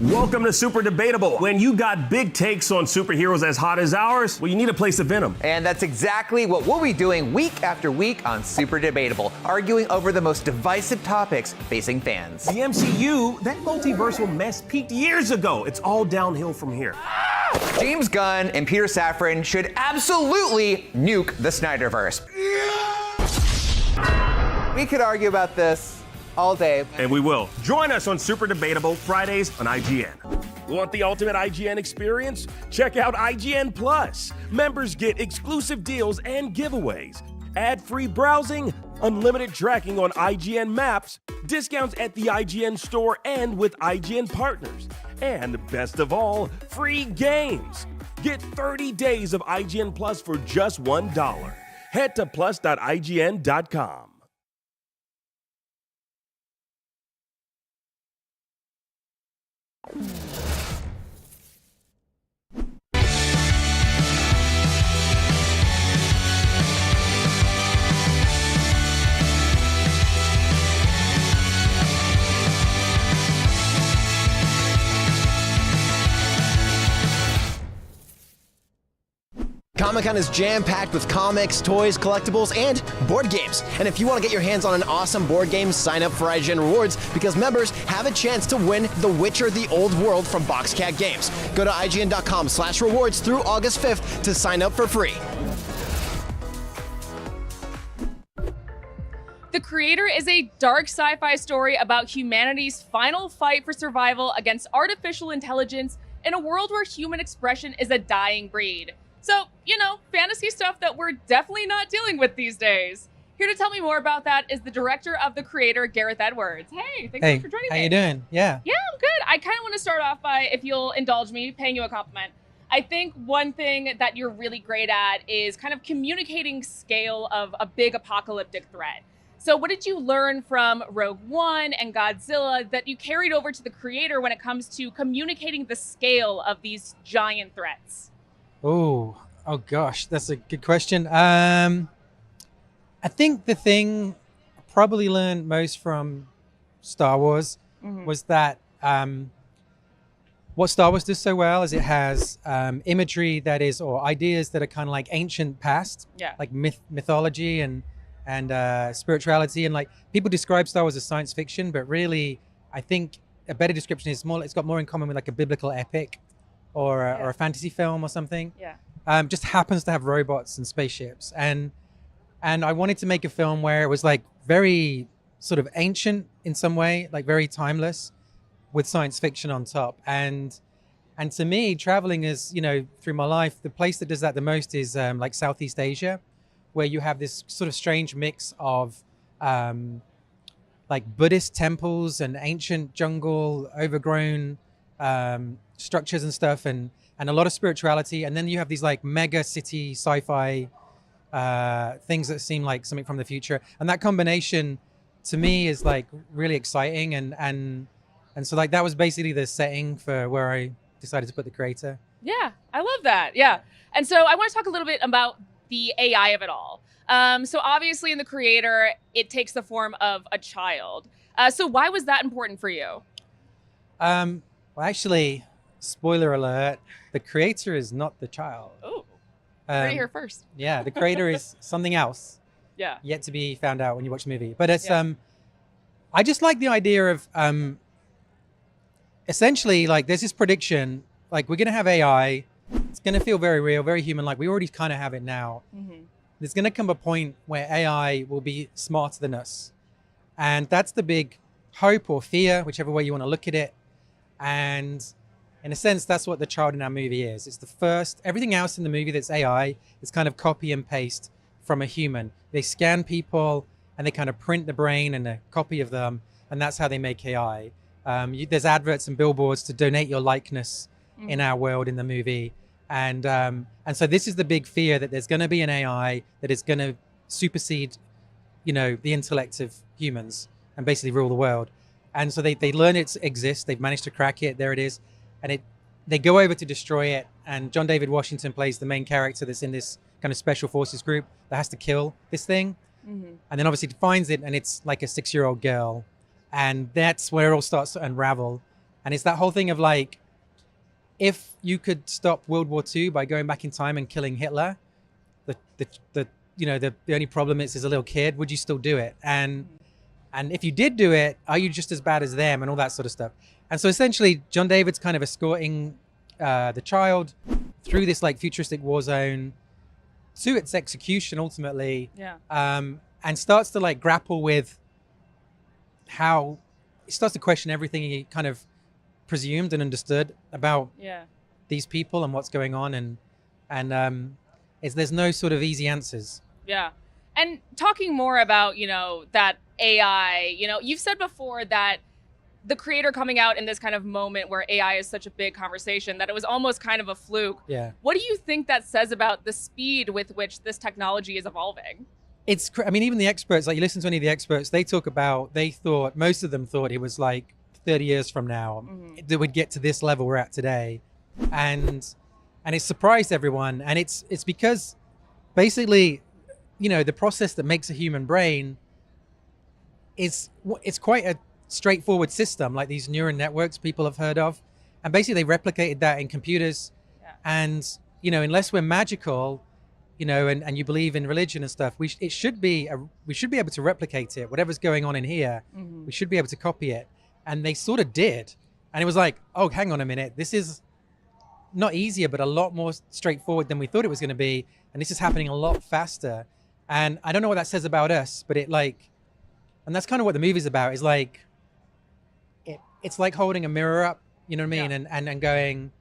Welcome to Super Debatable. When you got big takes on superheroes as hot as ours, well, you need a place to vent them. And that's exactly what we'll be doing week after week on Super Debatable, arguing over the most divisive topics facing fans. The MCU, that multiversal mess peaked years ago. It's all downhill from here. James Gunn and Peter Safran should absolutely nuke the Snyderverse. We could argue about this all day. And we will. Join us on Super Debatable Fridays on IGN. Want the ultimate IGN experience? Check out IGN Plus. Members get exclusive deals and giveaways, ad-free browsing, unlimited tracking on IGN Maps, discounts at the IGN store and with IGN partners, and best of all, free games. Get 30 days of IGN Plus for just $1. Head to plus.ign.com. Comic-Con is jam-packed with comics, toys, collectibles, and board games. And if you want to get your hands on an awesome board game, sign up for IGN Rewards because members have a chance to win The Witcher: The Old World from Boxcat Games. Go to IGN.com/rewards through August 5th to sign up for free. The Creator is a dark sci-fi story about humanity's final fight for survival against artificial intelligence in a world where human expression is a dying breed. So, fantasy stuff that we're definitely not dealing with these days. Here to tell me more about that is the director of The Creator, Gareth Edwards. Hey, thanks so much for joining me. How you doing? Yeah. Yeah, I'm good. I kind of want to start off by, if you'll indulge me, paying you a compliment. I think one thing that you're really great at is kind of communicating scale of a big apocalyptic threat. So what did you learn from Rogue One and Godzilla that you carried over to The Creator when it comes to communicating the scale of these giant threats? Oh gosh, that's a good question. I think the thing I probably learned most from Star Wars was that what Star Wars does so well is it has imagery that is, or ideas that are kind of like ancient past, like mythology and spirituality, and like people describe Star Wars as science fiction, but really, I think a better description is more. It's got more in common with like a biblical epic, or a fantasy film or something. Just happens to have robots and spaceships, and I wanted to make a film where it was like very sort of ancient in some way, like very timeless, with science fiction on top. And to me, traveling is, through my life, the place that does that the most is like Southeast Asia, where you have this sort of strange mix of like Buddhist temples and ancient jungle, overgrown structures and stuff, and a lot of spirituality. And then you have these like mega city sci-fi things that seem like something from the future. And that combination to me is like really exciting. And so like that was basically the setting for where I decided to put the creator. Yeah, I love that. Yeah. And so I want to talk a little bit about the AI of it all. So obviously in the creator, it takes the form of a child. So why was that important for you? Well, actually, spoiler alert, the creator is not the child. Oh, heard it here first. Yeah, the creator is something else. Yeah. Yet to be found out when you watch the movie. But it's I just like the idea of essentially, like, there's this prediction, like, we're going to have AI. It's going to feel very real, very human. Like, we already kind of have it now. Mm-hmm. There's going to come a point where AI will be smarter than us. And that's the big hope or fear, whichever way you want to look at it. And in a sense, that's what the child in our movie is. It's the first, everything else in the movie that's AI is kind of copy and paste from a human. They scan people and they kind of print the brain and a copy of them. And that's how they make AI. There's adverts and billboards to donate your likeness in our world in the movie. And so this is the big fear, that there's going to be an AI that is going to supersede, the intellect of humans and basically rule the world. And so they learn it exists. They've managed to crack it. There it is. And they go over to destroy it. And John David Washington plays the main character that's in this kind of special forces group that has to kill this thing. Mm-hmm. And then obviously finds it, and it's like a 6-year-old girl. And that's where it all starts to unravel. And it's that whole thing of like, if you could stop World War II by going back in time and killing Hitler, the only problem is, as a little kid, would you still do it? And if you did do it, are you just as bad as them, and all that sort of stuff? And so essentially, John David's kind of escorting the child through this like futuristic war zone to its execution ultimately. Yeah. And starts to like grapple with how he starts to question everything he kind of presumed and understood about these people and what's going on, and there's no sort of easy answers. Yeah. And talking more about, that AI, you've said before that the creator coming out in this kind of moment where AI is such a big conversation that it was almost kind of a fluke. Yeah. What do you think that says about the speed with which this technology is evolving? Even the experts, like you listen to any of the experts, they talk about, most of them thought it was like 30 years from now that we'd get to this level we're at today. And it surprised everyone. And it's because basically, the process that makes a human brain it's quite a straightforward system, like these neural networks people have heard of. And basically they replicated that in computers. Yeah. And, unless we're magical, and you believe in religion and stuff, we should be able to replicate it. Whatever's going on in here, we should be able to copy it. And they sort of did. And it was like, oh, hang on a minute. This is not easier, but a lot more straightforward than we thought it was going to be. And this is happening a lot faster. And I don't know what that says about us, but and that's kind of what the movie's about, is like, it's like holding a mirror up, you know what I mean? Yeah. And going,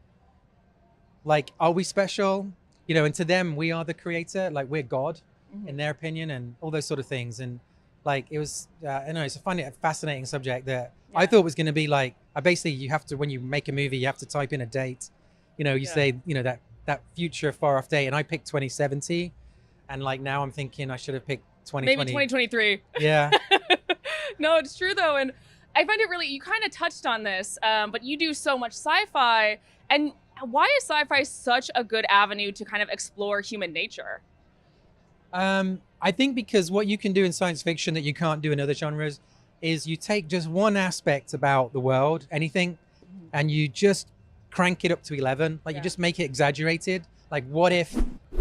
like, are we special? And to them, we are the creator, like we're God in their opinion, and all those sort of things. And like, it was, it's a fascinating subject that I thought was going to be like, basically you have to, when you make a movie, you have to type in a date, say, that future far off date. And I picked 2070. And like, now I'm thinking I should have picked 2020. Maybe 2023. Yeah. No, it's true though. And I find it really, you kind of touched on this, but you do so much sci-fi. And why is sci-fi such a good avenue to kind of explore human nature? I think because what you can do in science fiction that you can't do in other genres is you take just one aspect about the world, anything, and you just crank it up to 11. Like you just make it exaggerated. Like, what if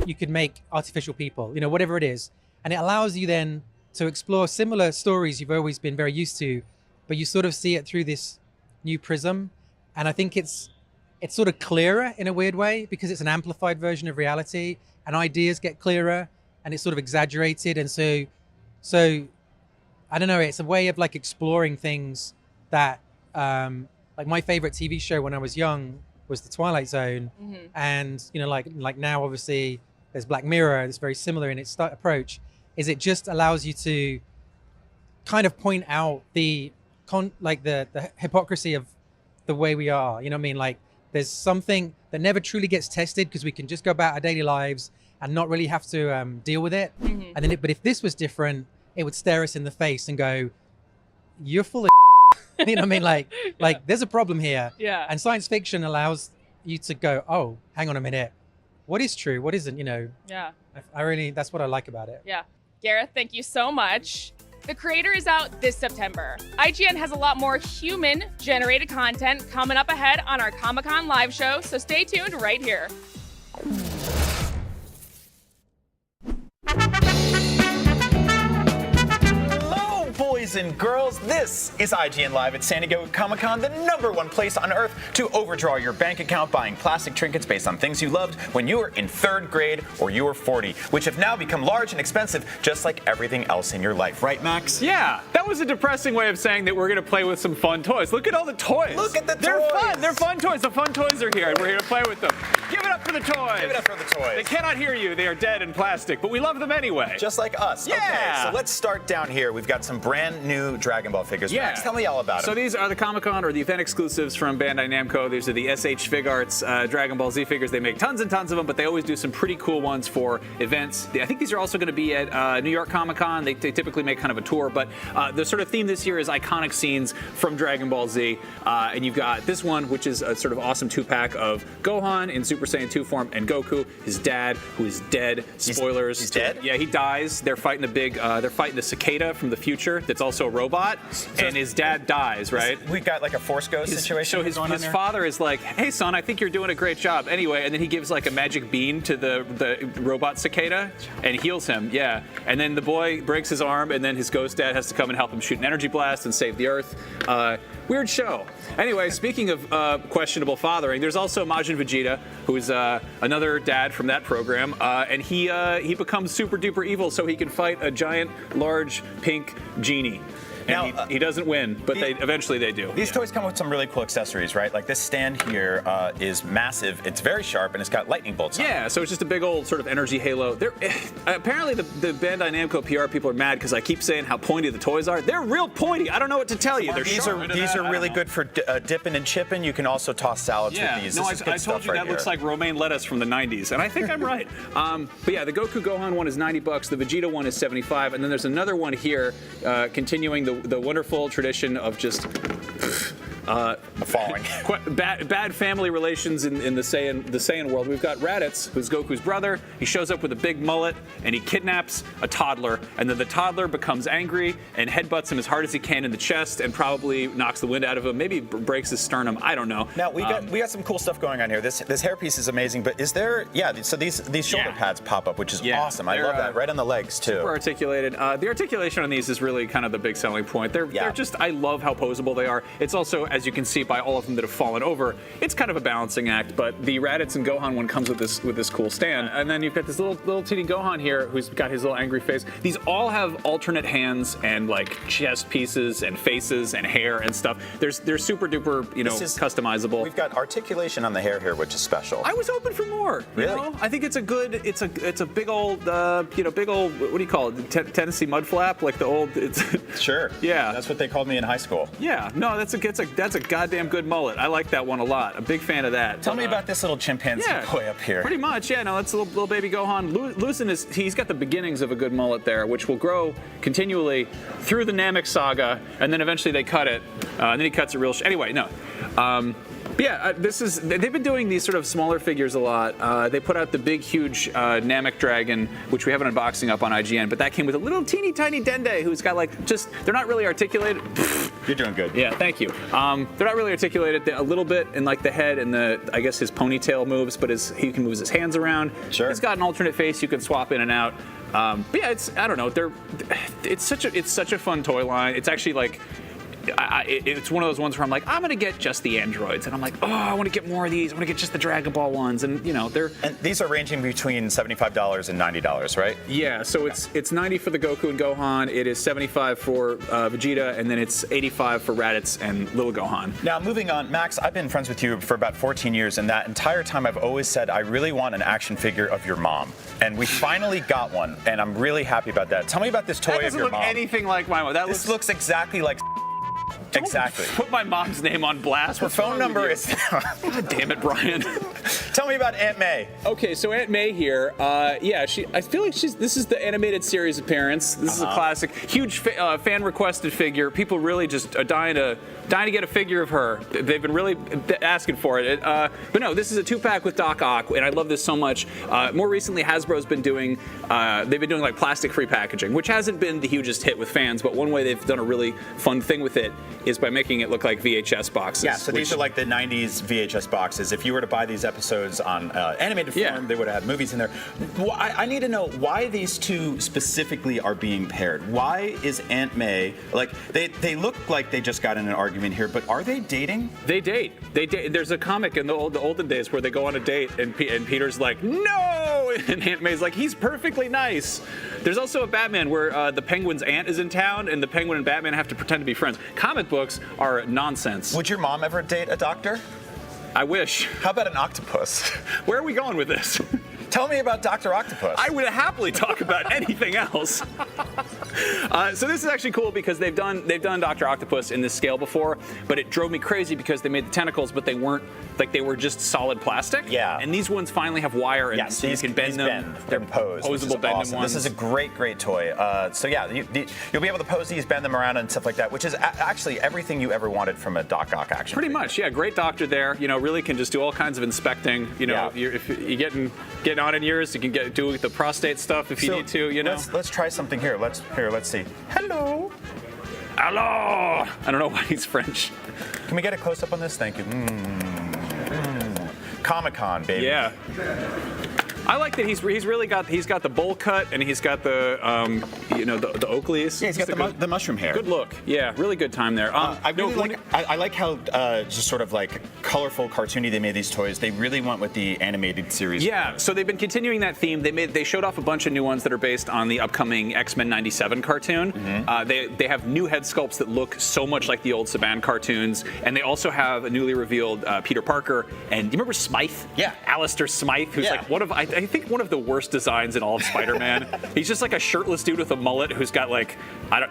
you could make artificial people, whatever it is. And it allows you then to explore similar stories you've always been very used to, but you sort of see it through this new prism. And I think it's sort of clearer in a weird way, because it's an amplified version of reality, and ideas get clearer, and it's sort of exaggerated. And so I don't know, it's a way of like exploring things that, like my favorite TV show when I was young was The Twilight Zone. And, like now obviously there's Black Mirror. It's very similar in its approach, is it just allows you to kind of point out the hypocrisy of the way we are, you know what I mean? Like, there's something that never truly gets tested because we can just go about our daily lives and not really have to deal with it. And then, but if this was different, it would stare us in the face and go, "You're full of," you know what I mean? Like there's a problem here. Yeah. And science fiction allows you to go, oh, hang on a minute, what is true, what isn't, Yeah. I really, that's what I like about it. Yeah. Gareth, thank you so much. The Creator is out this September. IGN has a lot more human-generated content coming up ahead on our Comic-Con live show, so stay tuned right here. Hello, boys and girls. This is IGN Live at San Diego Comic-Con, the #1 place on Earth to overdraw your bank account buying plastic trinkets based on things you loved when you were in 3rd grade or you were 40, which have now become large and expensive, just like everything else in your life. Right, Max? Yeah, that was a depressing way of saying that we're going to play with some fun toys. Look at all the toys. Look at the They're toys. fun. They're fun toys. The fun toys are here, and we're here to play with them. Give it up for the toys. Give it up for the toys. They cannot hear you. They are dead and plastic, but we love them anyway. Just like us. Yeah. Okay, so let's start down here. We've got some brand new Dragon Ball figures. Max, tell me all about them. So these are the Comic-Con or the event exclusives from Bandai Namco. These are the SH Fig Arts Dragon Ball Z figures. They make tons and tons of them, but they always do some pretty cool ones for events. I think these are also going to be at New York Comic-Con. They typically make kind of a tour, but the sort of theme this year is iconic scenes from Dragon Ball Z. And you've got this one, which is a sort of awesome 2-pack of Gohan in Super Saiyan 2 form and Goku, his dad, who is dead. Spoilers. He's dead? Yeah, he dies. They're fighting they're fighting the cicada from the future that's also a robot, and his dad dies, right? We've got like a Force Ghost situation. So his father is like, hey son, I think you're doing a great job. Anyway, and then he gives like a magic bean to the robot cicada and heals him. Yeah. And then the boy breaks his arm, and then his ghost dad has to come and help him shoot an energy blast and save the Earth. Weird show. Anyway, speaking of questionable fathering, there's also Majin Vegeta, who is another dad from that program, and he becomes super duper evil so he can fight a giant, large, pink genie. And now, he doesn't win, but eventually they do. These toys come with some really cool accessories, right? Like this stand here is massive. It's very sharp, and it's got lightning bolts on it. Yeah, so it's just a big old sort of energy halo. Apparently, the Bandai Namco PR people are mad because I keep saying how pointy the toys are. They're real pointy. I don't know what to tell you. These are really good for dipping and chipping. You can also toss salads with these. No, I told you that looks like romaine lettuce from the 90s, and I think I'm right. But yeah, the Goku Gohan one is $90. The Vegeta one is $75, and then there's another one here, continuing the wonderful tradition of just falling. Bad family relations in the Saiyan world. We've got Raditz, who's Goku's brother. He shows up with a big mullet, and he kidnaps a toddler, and then the toddler becomes angry and headbutts him as hard as he can in the chest, and probably knocks the wind out of him. Maybe breaks his sternum. I don't know. Now we got some cool stuff going on here. This hairpiece is amazing, but is there? Yeah. So these shoulder pads pop up, which is awesome. I love that. Right on the legs too. Super articulated. The articulation on these is really kind of the big selling point. They're just. I love how posable they are. It's also, as you can see by all of them that have fallen over, it's kind of a balancing act, but the Raditz and Gohan one comes with this cool stand. And then you've got this little teeny Gohan here who's got his little angry face. These all have alternate hands and like chest pieces and faces and hair and stuff. They're super duper, customizable. We've got articulation on the hair here, which is special. I was hoping for more. Really? You know? I think it's a big old big old, what do you call it? Tennessee mud flap, like the old. Sure. Yeah. That's what they called me in high school. Yeah. No, that's a goddamn good mullet. I like that one a lot. A big fan of that. Tell me about this little chimpanzee boy up here. Pretty much, yeah. No, that's a little baby Gohan. Lucen he's got the beginnings of a good mullet there, which will grow continually through the Namek saga, and then eventually they cut it, and then he cuts it real. Anyway, no. But yeah, they've been doing these sort of smaller figures a lot. They put out the big, huge Namek Dragon, which we have an unboxing up on IGN, but that came with a little teeny tiny Dende who's got they're not really articulated. You're doing good. Yeah, thank you. They're not really articulated. A little bit in like the head and I guess his ponytail moves, but he can move his hands around. Sure. He's got an alternate face you can swap in and out. But yeah, I don't know. It's such a fun toy line. It's actually like. It's one of those ones where I'm like, I'm gonna get just the androids, and I'm like, oh, I want to get more of these. I want to get just the Dragon Ball ones, and they're. And these are ranging between $75 and $90, right? Yeah, so it's $90 for the Goku and Gohan. It is $75 for Vegeta, and then it's $85 for Raditz and Little Gohan. Now, moving on, Max, I've been friends with you for about 14 years, and that entire time I've always said I really want an action figure of your mom, and we finally got one, and I'm really happy about that. Tell me about this toy of your mom. That doesn't look anything like my mom. This looks exactly like. Exactly. Put my mom's name on blast. Her phone number is. God damn it, Brian. Tell me about Aunt May. Okay, so Aunt May here, I feel like this is the animated series appearance. This is a classic, huge fan requested figure. People really just are dying to get a figure of her. They've been really asking for it. But no, this is a 2-pack with Doc Ock, and I love this so much. More recently, Hasbro's been doing, they've been doing like plastic-free packaging, which hasn't been the hugest hit with fans, but one way they've done a really fun thing with it is by making it look like VHS boxes. Yeah, so these are like the 90s VHS boxes. If you were to buy these episodes on animated form, they would have had movies in there. Well, I need to know why these two specifically are being paired. Why is Aunt May, like, they look like they just got in an argument here, but are they dating? They date. There's a comic in the olden days where they go on a date and Peter's like, no! And Aunt May's like, he's perfectly nice. There's also a Batman where the Penguin's aunt is in town and the Penguin and Batman have to pretend to be friends. Comic books are nonsense. Would your mom ever date a doctor? I wish. How about an octopus? Where are we going with this? Tell me about Dr. Octopus. I would happily talk about anything else. So this is actually cool because they've done Dr. Octopus in this scale before, but it drove me crazy because they made the tentacles, but they weren't like they were just solid plastic. Yeah. And these ones finally have wire in them, so you can bend them. They're posable bending ones. This is a great toy. So yeah, you'll be able to pose these, bend them around, and stuff like that, which is actually everything you ever wanted from a Doc Ock action. Pretty much, yeah. Great doctor there. You know, really can just do all kinds of inspecting. You know, if you're getting on in years, you can do the prostate stuff if you need to. You know. Let's try something here. Let's see. Hello. I don't know why he's French. Can we get a close up on this? Thank you. Comic-Con, baby. Yeah. I like that he's got the bowl cut and he's got the the Oakleys. Yeah, he's got the mushroom hair. Good look. Yeah, really good time there. I like how just sort of like colorful, cartoony they made these toys. They really went with the animated series. Yeah, so they've been continuing that theme. They showed off a bunch of new ones that are based on the upcoming X-Men '97 cartoon. Mm-hmm. They have new head sculpts that look so much like the old Saban cartoons, and they also have a newly revealed Peter Parker. And do you remember Smythe? Yeah, Alistair Smythe, who's like I think one of the worst designs in all of Spider-Man. He's just like a shirtless dude with a mullet who's got like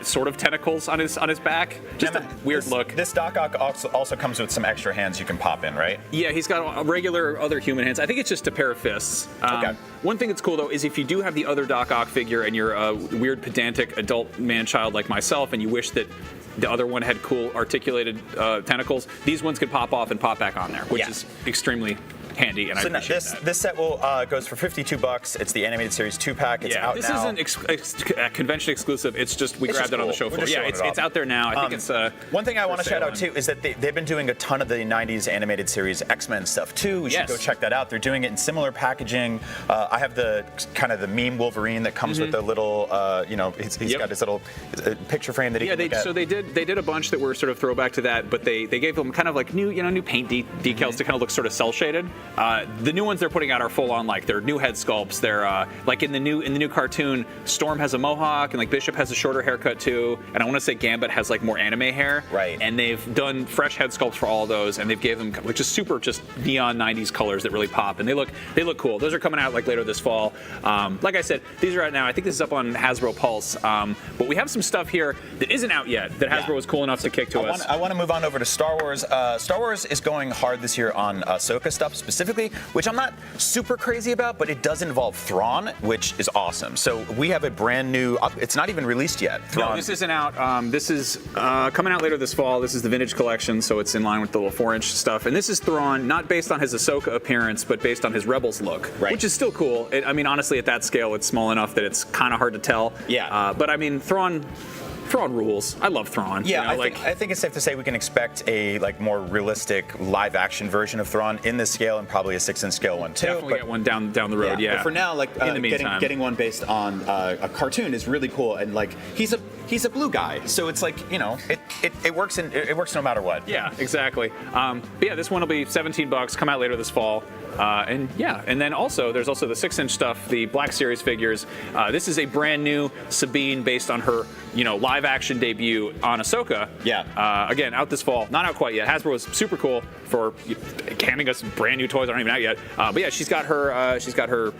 sort of tentacles on his back. Just a weird look. This Doc Ock also comes with some extra hands you can pop in, right? Yeah, he's got regular other human hands. I think it's just a pair of fists. Okay. One thing that's cool though is if you do have the other Doc Ock figure and you're a weird pedantic adult man-child like myself and you wish that the other one had cool articulated tentacles, these ones could pop off and pop back on there, which is extremely handy, and I appreciate that. This set goes for $52. It's the animated series 2-pack. It's out now. This isn't a convention exclusive. It's just we grabbed it on the show floor. Yeah, it's out there now. I think it's one thing I want to shout out too is that they've been doing a ton of the '90s animated series X-Men stuff too. We should go check that out. They're doing it in similar packaging. I have the kind of the meme Wolverine that comes with the little, he's got his little picture frame that he can look at. So they did a bunch that were sort of throwback to that, but they gave them kind of like new paint decals to kind of look sort of cel shaded. The new ones they're putting out are full on, like they're new head sculpts. They're like in the new cartoon, Storm has a mohawk and like Bishop has a shorter haircut too, and I want to say Gambit has like more anime hair. Right. And they've done fresh head sculpts for all of those, and they've gave them like just neon 90s colors that really pop, and they look cool. Those are coming out like later this fall. Like I said, these are out now. I think this is up on Hasbro Pulse, but we have some stuff here that isn't out yet that Hasbro was cool enough to kick to us. I want to move on over to Star Wars. Star Wars is going hard this year on Ahsoka stuff specifically, which I'm not super crazy about, but it does involve Thrawn, which is awesome. So we have a brand new, it's not even released yet. Thrawn. No, this isn't out. This is coming out later this fall. This is the vintage collection, so it's in line with the little 4-inch stuff. And this is Thrawn, not based on his Ahsoka appearance, but based on his Rebels look, which is still cool. I mean, honestly, at that scale, it's small enough that it's kind of hard to tell. Yeah. But I mean, Thrawn rules. I love Thrawn. Yeah, I think it's safe to say we can expect a more realistic live action version of Thrawn in this scale, and probably a 6-inch scale one too. Definitely get one down the road. Yeah. But for now, in the meantime, getting one based on a cartoon is really cool, and he's a blue guy, so it's it works no matter what. Yeah, exactly. But yeah, this one will be $17. Come out later this fall. And then there's also the 6-inch stuff, the Black Series figures. This is a brand new Sabine based on her, live action debut on Ahsoka. Yeah. Again, out this fall. Not out quite yet. Hasbro was super cool for handing us brand new toys. Aren't even out yet. But yeah, she's got her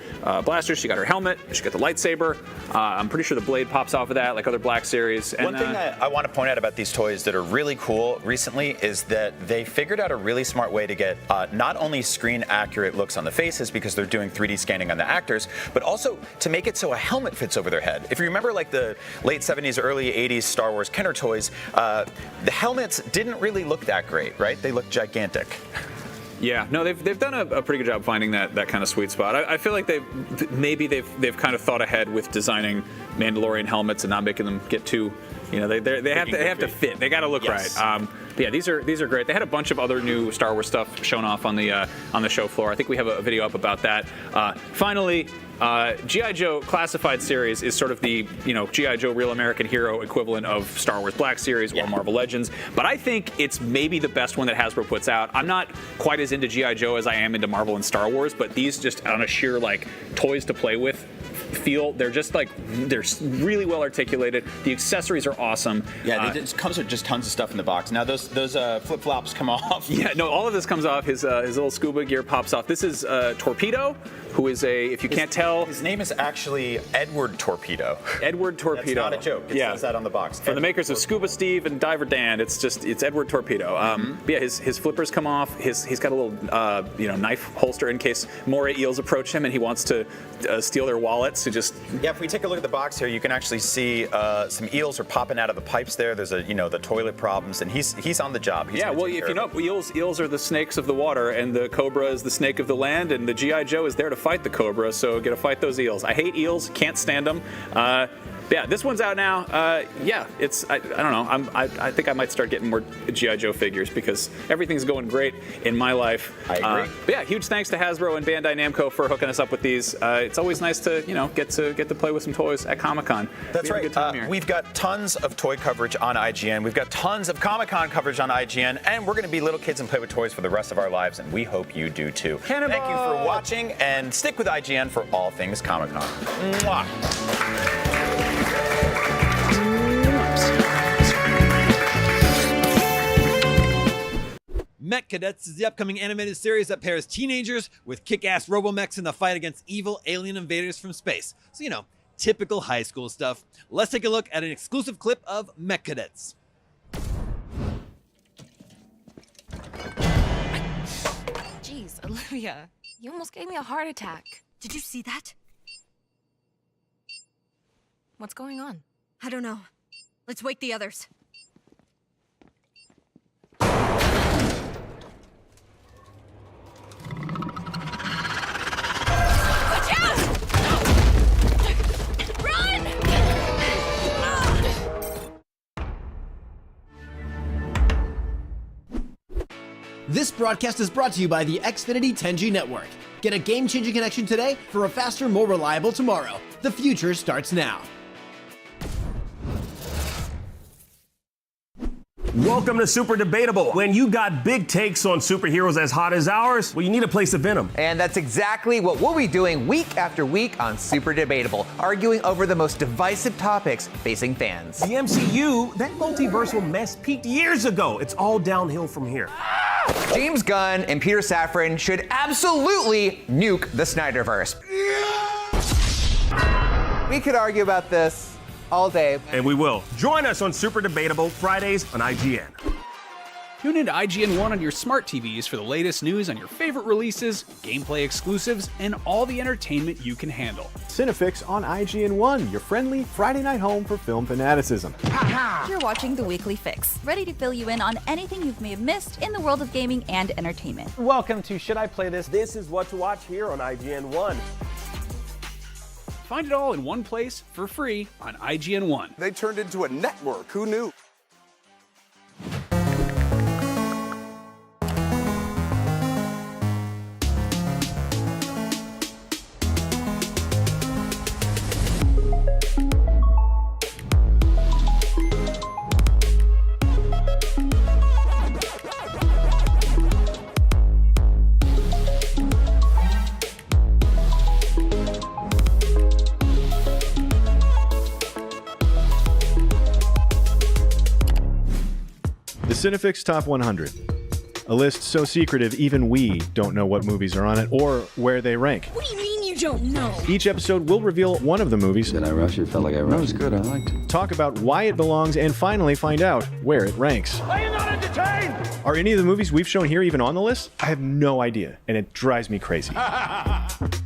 blaster. She got her helmet. She got the lightsaber. I'm pretty sure the blade pops off of that, like other Black Series. And, one thing that I want to point out about these toys that are really cool recently is that they figured out a really smart way to get not only screen accurate accurate looks on the faces because they're doing 3D scanning on the actors, but also to make it so a helmet fits over their head. If you remember like the late 70s, early 80s Star Wars Kenner toys, the helmets didn't really look that great, right? They looked gigantic. Yeah, no, they've done a pretty good job finding that kind of sweet spot. I feel like they've kind of thought ahead with designing Mandalorian helmets and not making them get too, they have to fit. They got to look right. But yeah, these are great. They had a bunch of other new Star Wars stuff shown off on the show floor. I think we have a video up about that. Finally, G.I. Joe Classified Series is sort of the G.I. Joe Real American Hero equivalent of Star Wars Black Series or Marvel Legends, but I think it's maybe the best one that Hasbro puts out. I'm not quite as into G.I. Joe as I am into Marvel and Star Wars, but these just on a sheer toys to play with feel, they're just they're really well articulated. The accessories are awesome. Yeah, it comes with just tons of stuff in the box. Now those flip flops come off. Yeah, no, all of this comes off. His little scuba gear pops off. This is Torpedo, who is if you can't tell, his name is actually Edward Torpedo. Edward Torpedo. That's not a joke. It says that on the box. From the makers of Scuba Steve and Diver Dan, it's Edward Torpedo. But yeah, his flippers come off. He's got a little knife holster in case more eels approach him and he wants to steal their wallets. Yeah, if we take a look at the box here, you can actually see some eels are popping out of the pipes there. There's the toilet problems, and he's on the job. Yeah, well, if you know, eels are the snakes of the water, and the cobra is the snake of the land, and the G.I. Joe is there to fight the cobra, so get to fight those eels. I hate eels, can't stand them. Yeah, this one's out now. Yeah, I don't know. I think I might start getting more G.I. Joe figures because everything's going great in my life. I agree. But yeah, huge thanks to Hasbro and Bandai Namco for hooking us up with these. It's always nice to get to play with some toys at Comic-Con. That's right. We've got tons of toy coverage on IGN. We've got tons of Comic-Con coverage on IGN, and we're going to be little kids and play with toys for the rest of our lives, and we hope you do too. Cannonball! Thank you for watching, and stick with IGN for all things Comic-Con. Mwah. Mech Cadets is the upcoming animated series that pairs teenagers with kick-ass robomechs in the fight against evil alien invaders from space. So, typical high school stuff. Let's take a look at an exclusive clip of Mech Cadets. Jeez, Olivia, you almost gave me a heart attack. Did you see that? What's going on? I don't know. Let's wake the others. This broadcast is brought to you by the Xfinity 10G network. Get a game-changing connection today for a faster, more reliable tomorrow. The future starts now. Welcome to Super Debatable. When you got big takes on superheroes as hot as ours, well, you need a place to vent them. And that's exactly what we'll be doing week after week on Super Debatable, arguing over the most divisive topics facing fans. The MCU, that multiversal mess peaked years ago. It's all downhill from here. James Gunn and Peter Safran should absolutely nuke the Snyderverse. We could argue about this all day. And we will. Join us on Super Debatable Fridays on IGN. Tune into IGN 1 on your smart TVs for the latest news on your favorite releases, gameplay exclusives, and all the entertainment you can handle. Cinefix on IGN 1, your friendly Friday night home for film fanaticism. You're watching The Weekly Fix, ready to fill you in on anything you may have missed in the world of gaming and entertainment. Welcome to Should I Play This? This is what to watch here on IGN 1. Find it all in one place for free on IGN 1. They turned into a network. Who knew? Cinefix Top 100. A list so secretive even we don't know what movies are on it or where they rank. What do you mean you don't know. Each episode will reveal one of the movies. Did I rush it? Felt like I rushed. No, it was good. I liked it. Talk about why it belongs and finally find out where it ranks. Are you not entertained? Are any of the movies we've shown here even on the list? I have no idea, and it drives me crazy.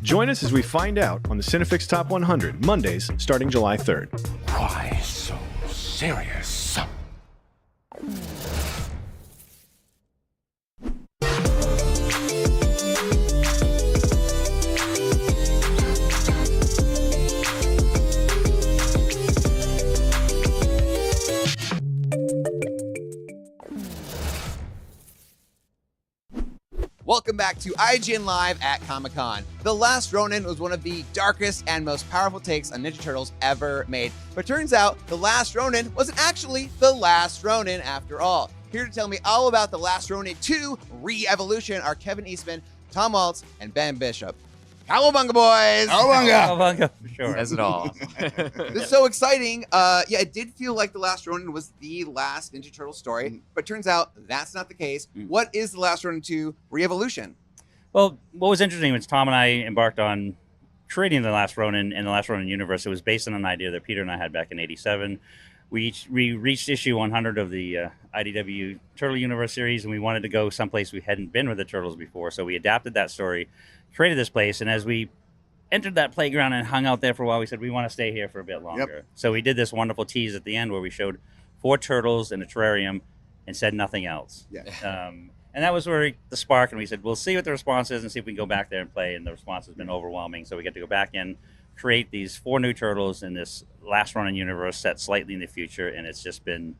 Join us as we find out on the Cinefix Top 100, Mondays, starting July 3rd. Why so serious? Welcome back to IGN Live at Comic-Con. The Last Ronin was one of the darkest and most powerful takes on Ninja Turtles ever made. But turns out, The Last Ronin wasn't actually The Last Ronin after all. Here to tell me all about The Last Ronin 2 Re-Evolution are Kevin Eastman, Tom Waltz, and Ben Bishop. Cowabunga, boys! Cowabunga, for sure. Says it all. This is so exciting. Yeah, it did feel like The Last Ronin was the last Ninja Turtle story, but turns out that's not the case. What is The Last Ronin 2 Re-Evolution? Well, what was interesting was Tom and I embarked on creating The Last Ronin and The Last Ronin universe. It was based on an idea that Peter and I had back in '87. We reached issue 100 of the IDW Turtle Universe series, and we wanted to go someplace we hadn't been with the Turtles before. So we adapted that story, created this place, and as we entered that playground and hung out there for a while, we said we want to stay here for a bit longer. Yep. So we did this wonderful tease at the end where we showed 4 turtles in a terrarium and said nothing else. Yeah. And that was where the spark, and we said, we'll see what the response is and see if we can go back there and play, and the response has been overwhelming. So we get to go back in, create these 4 new turtles in this Last Ronin universe set slightly in the future, and it's just been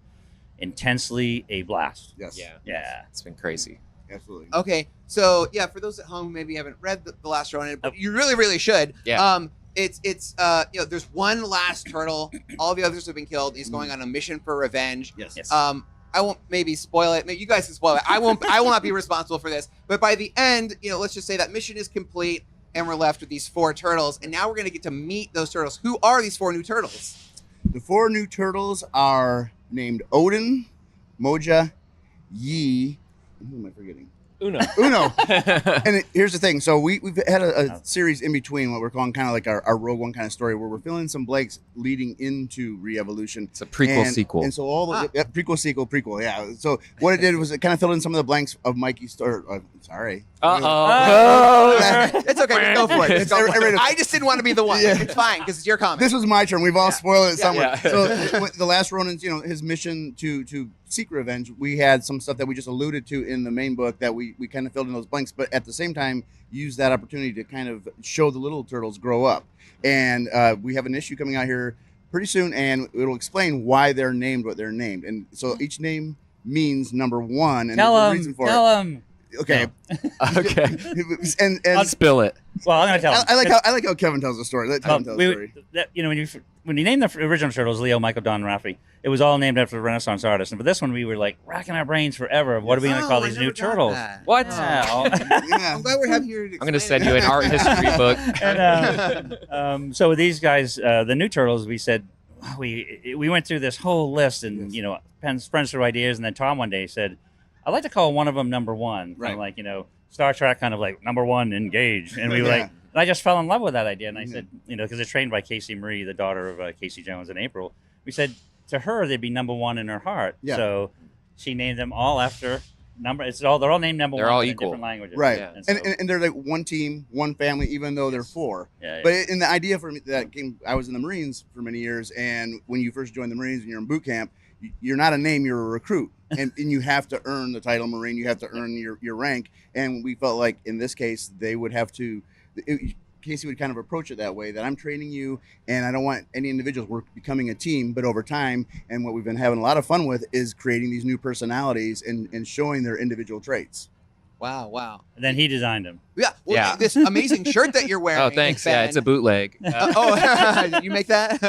intensely a blast. Yes. Yeah. It's been crazy. Absolutely. Okay, so yeah, for those at home who maybe haven't read The Last Ronin, but you really should. Yeah. It's you know, there's one last turtle. All the others have been killed. He's going on a mission for revenge. Yes. I won't maybe spoil it. Maybe you guys can spoil it. I will not be responsible for this. But by the end, you know, let's just say that mission is complete and we're left with these 4 turtles. And now we're going to get to meet those turtles. Who are these 4 new turtles? The 4 new turtles are named Odin, Moja, Yi, and who am I forgetting? Uno. And here's the thing. So we've had a series in between, what we're calling kind of like our Rogue One kind of story, where we're filling in some blanks leading into Re-Evolution. It's a prequel sequel. And so all the prequel, yeah. So what it did was it kind of filled in some of the blanks of Mikey's story. Sorry. It's okay. Just go for it. I just didn't want to be the one. Yeah. It's fine because it's your comic. This was my turn. We've all spoiled it somewhere. Yeah. So the Last Ronin's, you know, his mission to seek revenge, we had some stuff that we just alluded to in the main book that we kind of filled in those blanks, but at the same time use that opportunity to kind of show the little turtles grow up. And we have an issue coming out here pretty soon, and it'll explain why they're named what they're named. And so each name means number 1, and there's a reason for it. Okay. Okay. and I'll spill it. Well, I'm gonna tell him. I like how Kevin tells the story. Let Kevin tell the story. You know, when you named the original turtles, Leo, Michael, Don, Raffi, it was all named after Renaissance artists. And for this one, we were like racking our brains forever of what are we going to call these new turtles? What? I'm glad we're having here. I'm going to send you an art history book. And, so with these guys, the new turtles, we said we went through this whole list and you know, friends through ideas, and then Tom one day said, I'd like to call one of them number 1. Right. Kind of like, you know, Star Trek, kind of like number 1, engage. And we were like, and I just fell in love with that idea. And I said, you know, because it's trained by Casey Marie, the daughter of Casey Jones and April. We said to her, they'd be number 1 in her heart. Yeah. So she named them all after number. They're all named number 1. They're all in equal. different languages. Right. Yeah. And they're like one team, one family, even though they're 4. Yeah, But in the idea for me, that came, I was in the Marines for many years, and when you first join the Marines and you're in boot camp, you're not a name, you're a recruit. And you have to earn the title Marine, you have to earn your rank. And we felt like in this case, they would have to, Casey would kind of approach it that way, that I'm training you and I don't want any individuals. We're becoming a team, but over time, and what we've been having a lot of fun with is creating these new personalities and showing their individual traits. Wow. And then he designed them. Yeah. Well, Yeah. This amazing shirt that you're wearing. Oh, thanks. Ben. Yeah, it's a bootleg. You make that?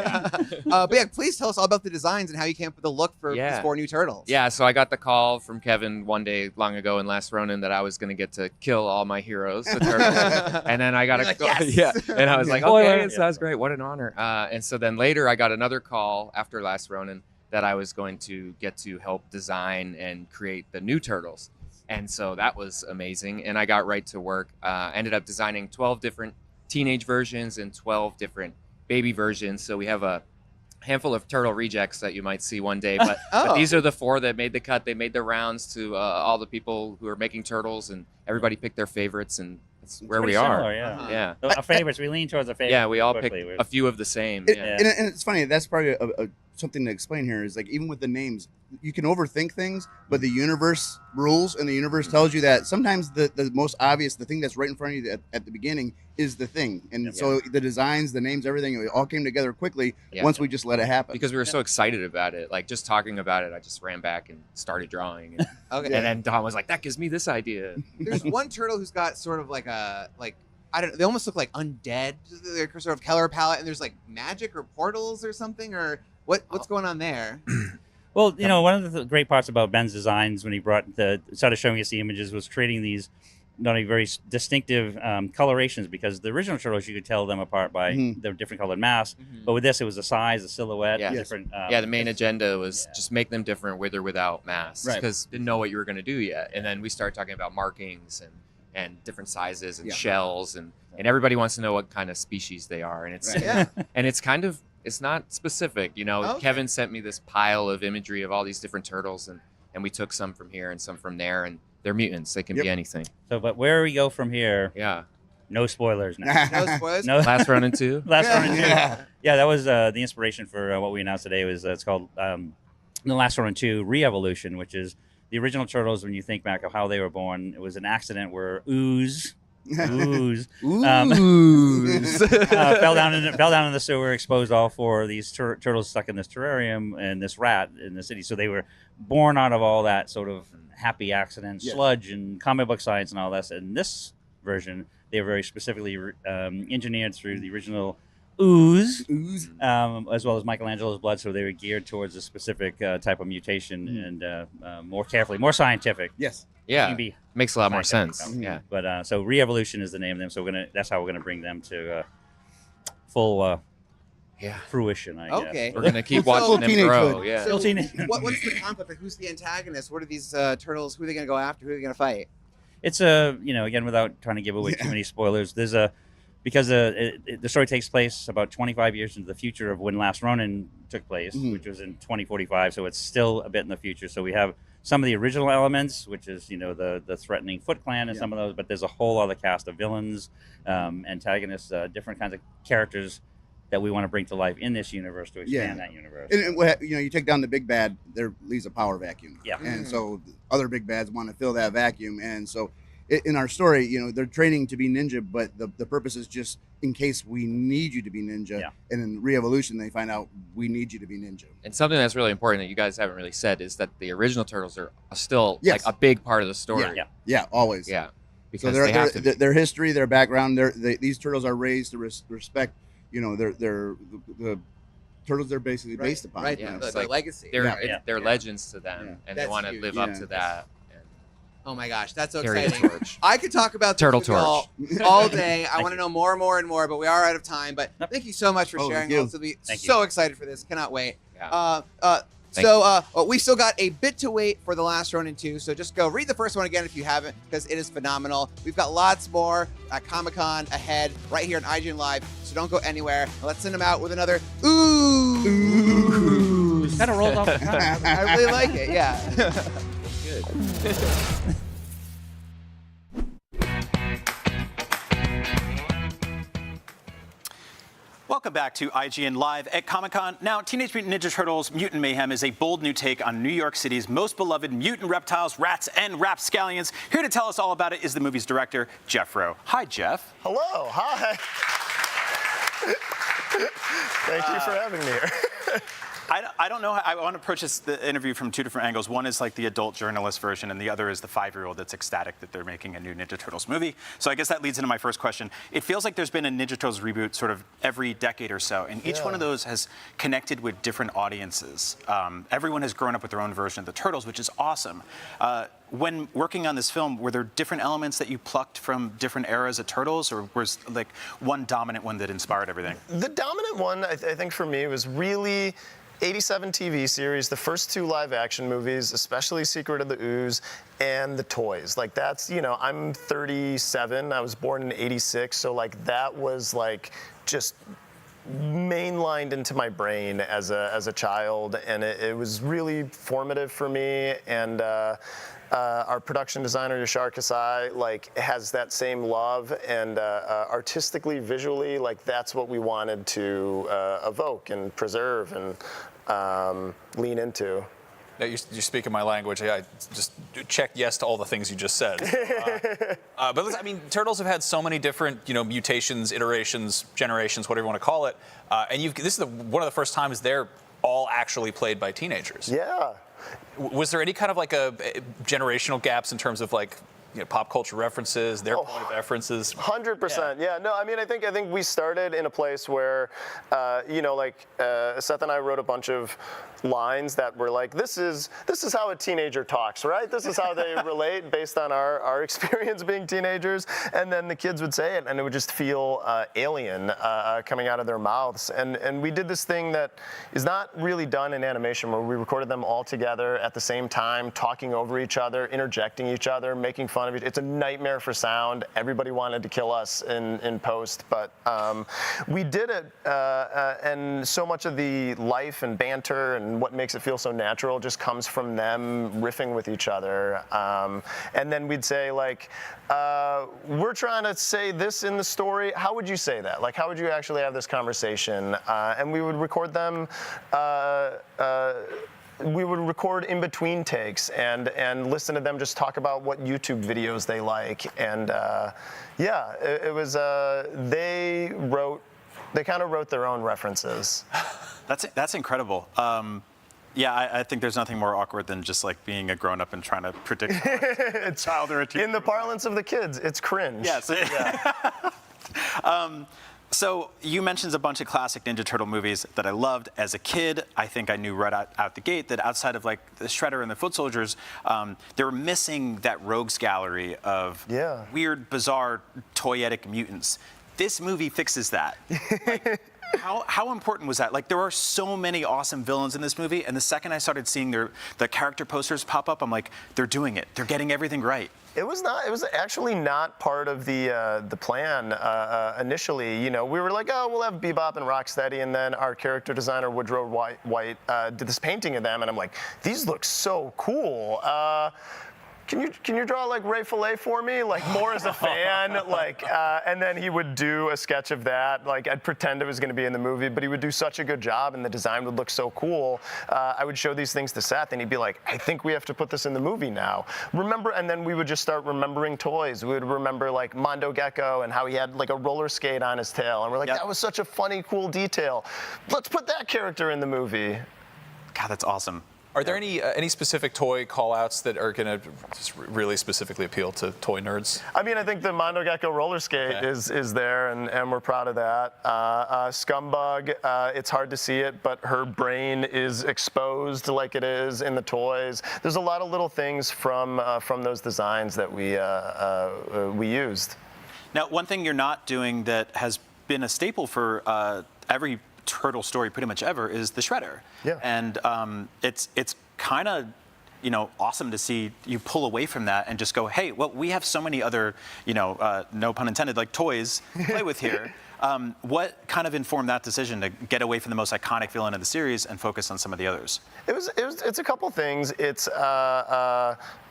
But yeah, please tell us all about the designs and how you came up with the look for these 4 new turtles. Yeah, so I got the call from Kevin one day long ago in Last Ronin that I was going to get to kill all my heroes, the turtles. And then I got a call. Yes! Yeah. And I was like, okay, it sounds great. What an honor. And so then later I got another call after Last Ronin that I was going to get to help design and create the new turtles. And so that was amazing. And I got right to work. Ended up designing 12 different teenage versions and 12 different baby versions. So we have a handful of turtle rejects that you might see one day, but, but these are the 4 that made the cut. They made the rounds to all the people who are making turtles, and everybody picked their favorites, and that's where we are. Similar, yeah. Our favorites. We lean towards our favorites. Yeah, we all picked a few of the same. And it's funny. That's probably something to explain here is like, even with the names, you can overthink things, but the universe rules, and the universe tells you that sometimes the most obvious, the thing that's right in front of you at the beginning is the thing. And so the designs, the names, everything, it all came together quickly once we just let it happen. Because we were so excited about it. Like, just talking about it, I just ran back and started drawing. And, Okay. and then Don was like, that gives me this idea. There's one turtle who's got sort of like a, I don't know, they almost look like undead. They're sort of color palette, and there's like magic or portals or something, or what's going on there? Well, you know, one of the great parts about Ben's designs when he started showing us the images was creating these not only very distinctive colorations, because the original turtles you could tell them apart by their different colored masks, but with this it was the size, the silhouette, different. The main agenda was just make them different with or without masks, because didn't know what you were going to do yet. And then we started talking about markings and different sizes and shells, and everybody wants to know what kind of species they are, and it's and it's kind of. It's not specific, you know. Kevin sent me this pile of imagery of all these different turtles, and we took some from here and some from there, and they're mutants. They can be anything. So, but where we go from here? Yeah. No spoilers now. No spoilers. No. Last Ronin 2. Last Ronin 2. Yeah, that was the inspiration for what we announced today. Was it's called The Last Ronin 2 Re-Evolution, which is the original turtles. When you think back of how they were born, it was an accident where ooze fell down in the sewer, exposed all 4 of these turtles stuck in this terrarium and this rat in the city. So they were born out of all that sort of happy accident, sludge and comic book science and all that. In this version, they were very specifically engineered through the original ooze. As well as Michelangelo's blood, so they were geared towards a specific type of mutation and more carefully, more scientific. Yes. Yeah, makes a lot more sense. Yeah, but so Re-Evolution is the name of them. So that's how we're gonna bring them to full fruition. I guess. We're gonna keep watching them grow. Hood. Yeah. So what's the conflict? Like, who's the antagonist? What are these turtles? Who are they gonna go after? Who are they gonna fight? It's again, without trying to give away too many spoilers. There's because the story takes place about 25 years into the future of when Last Ronin took place, which was in 2045. So it's still a bit in the future. So we have some of the original elements, which is the threatening Foot Clan and some of those, but there's a whole other cast of villains, antagonists, different kinds of characters that we want to bring to life in this universe to expand that universe. And you take down the big bad, there leaves a power vacuum. Yeah. And so other big bads want to fill that vacuum, and so in our story, they're training to be ninja, but the purpose is just in case we need you to be ninja. Yeah. And in Re-Evolution, they find out we need you to be ninja. And something that's really important that you guys haven't really said is that the original turtles are still like a big part of the story. Yeah, always. Yeah, because so they have to be. Their history, their background, these turtles are raised to respect. The turtles they're basically based upon. Right. Yeah. The legacy. They're legends to them, and they want to live up to that. Oh my gosh, that's so Carry the exciting. torch. I could talk about this Turtle with y'all all day. I want to know more and more and more, but we are out of time. But thank you so much for sharing all this with me. So excited for this. Cannot wait. We still got a bit to wait for The Last Ronin 2, so just go read the first one again if you haven't, because it is phenomenal. We've got lots more at Comic-Con ahead right here on IGN Live, so don't go anywhere. Let's send them out with another ooh. Kind of rolled off the tongue. I really like it, yeah. Good. Welcome back to IGN Live at Comic-Con. Now, Teenage Mutant Ninja Turtles Mutant Mayhem is a bold new take on New York City's most beloved mutant reptiles, rats, and rapscallions. Here to tell us all about it is the movie's director, Jeff Rowe. Hi, Jeff. Hello. Hi. Thank you for having me here. I don't know. I want to approach the interview from 2 different angles. One is like the adult journalist version, and the other is the 5-year-old that's ecstatic that they're making a new Ninja Turtles movie. So I guess that leads into my first question. It feels like there's been a Ninja Turtles reboot sort of every decade or so, and each one of those has connected with different audiences. Everyone has grown up with their own version of the Turtles, which is awesome. When working on this film, were there different elements that you plucked from different eras of Turtles, or was like one dominant one that inspired everything? The dominant one, I think for me, was really '87 TV series, the first 2 live-action movies, especially Secret of the Ooze, and the toys. Like that's, I'm 37. I was born in '86, so like that was like just mainlined into my brain as a child, and it was really formative for me. And our production designer Yashar Kasai like has that same love, and artistically, visually, like that's what we wanted to evoke and preserve and lean into. You're speaking my language. I just checked yes to all the things you just said. But listen, I mean, Turtles have had so many different, mutations, iterations, generations, whatever you want to call it. And this is one of the first times they're all actually played by teenagers. Yeah. Was there any kind of like a generational gaps in terms of like, pop culture references, their point of references? 100%. Yeah. No, I mean, I think we started in a place where, Seth and I wrote a bunch of lines that were like, this is how a teenager talks, right? This is how they relate based on our experience being teenagers. And then the kids would say it, and it would just feel alien coming out of their mouths. And we did this thing that is not really done in animation, where we recorded them all together at the same time, talking over each other, interjecting each other, making fun of it. It's a nightmare for sound. Everybody wanted to kill us in post, but we did it, and so much of the life and banter and what makes it feel so natural just comes from them riffing with each other. And then we'd say, like, we're trying to say this in the story. How would you say that? Like, how would you actually have this conversation? And we would record them. We would record in between takes and listen to them just talk about what YouTube videos they like. And it was, they kind of wrote their own references. That's incredible. I think there's nothing more awkward than just like being a grown-up and trying to predict a child or a teen. In the parlance of the kids, it's cringe. Yes. Yeah. So you mentioned a bunch of classic Ninja Turtle movies that I loved as a kid. I think I knew right out the gate that outside of like the Shredder and the Foot Soldiers, they were missing that rogues gallery of weird, bizarre, toyetic mutants. This movie fixes that. How important was that? Like, there are so many awesome villains in this movie, and the second I started seeing the character posters pop up, I'm like, they're doing it. They're getting everything right. It was actually not part of the plan initially. We were like, oh, we'll have Bebop and Rocksteady, and then our character designer Woodrow White did this painting of them, and I'm like, these look so cool. Can you draw like Ray Fillet for me, like more as a fan, like, and then he would do a sketch of that. Like I'd pretend it was going to be in the movie, but he would do such a good job, and the design would look so cool. I would show these things to Seth, and he'd be like, I think we have to put this in the movie now. Remember, and then we would just start remembering toys. We would remember like Mondo Gecko and how he had like a roller skate on his tail, and we're like, that was such a funny, cool detail. Let's put that character in the movie. God, that's awesome. Are there any specific toy call-outs that are going to just really specifically appeal to toy nerds? I mean, I think the Mondo Gecko roller skate is there, and we're proud of that. Scumbug, it's hard to see it, but her brain is exposed like it is in the toys. There's a lot of little things from those designs that we used. Now, one thing you're not doing that has been a staple for every Turtle story pretty much ever is the Shredder. Yeah. And it's kind of awesome to see you pull away from that and just go, hey, well, we have so many other no pun intended, like toys to play with here. What kind of informed that decision to get away from the most iconic villain of the series and focus on some of the others? It's a couple things. It's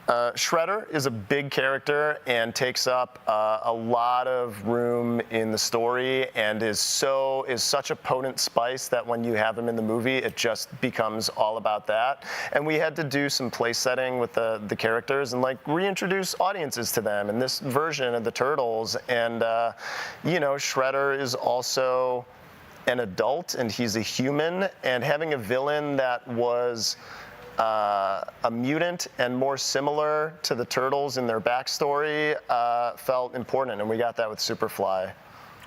Shredder is a big character and takes up a lot of room in the story, and is such a potent spice that when you have him in the movie, it just becomes all about that. And we had to do some place setting with the characters and like reintroduce audiences to them in this version of the Turtles. And Shredder is also an adult, and he's a human, and having a villain that was a mutant and more similar to the Turtles in their backstory felt important, and we got that with Superfly.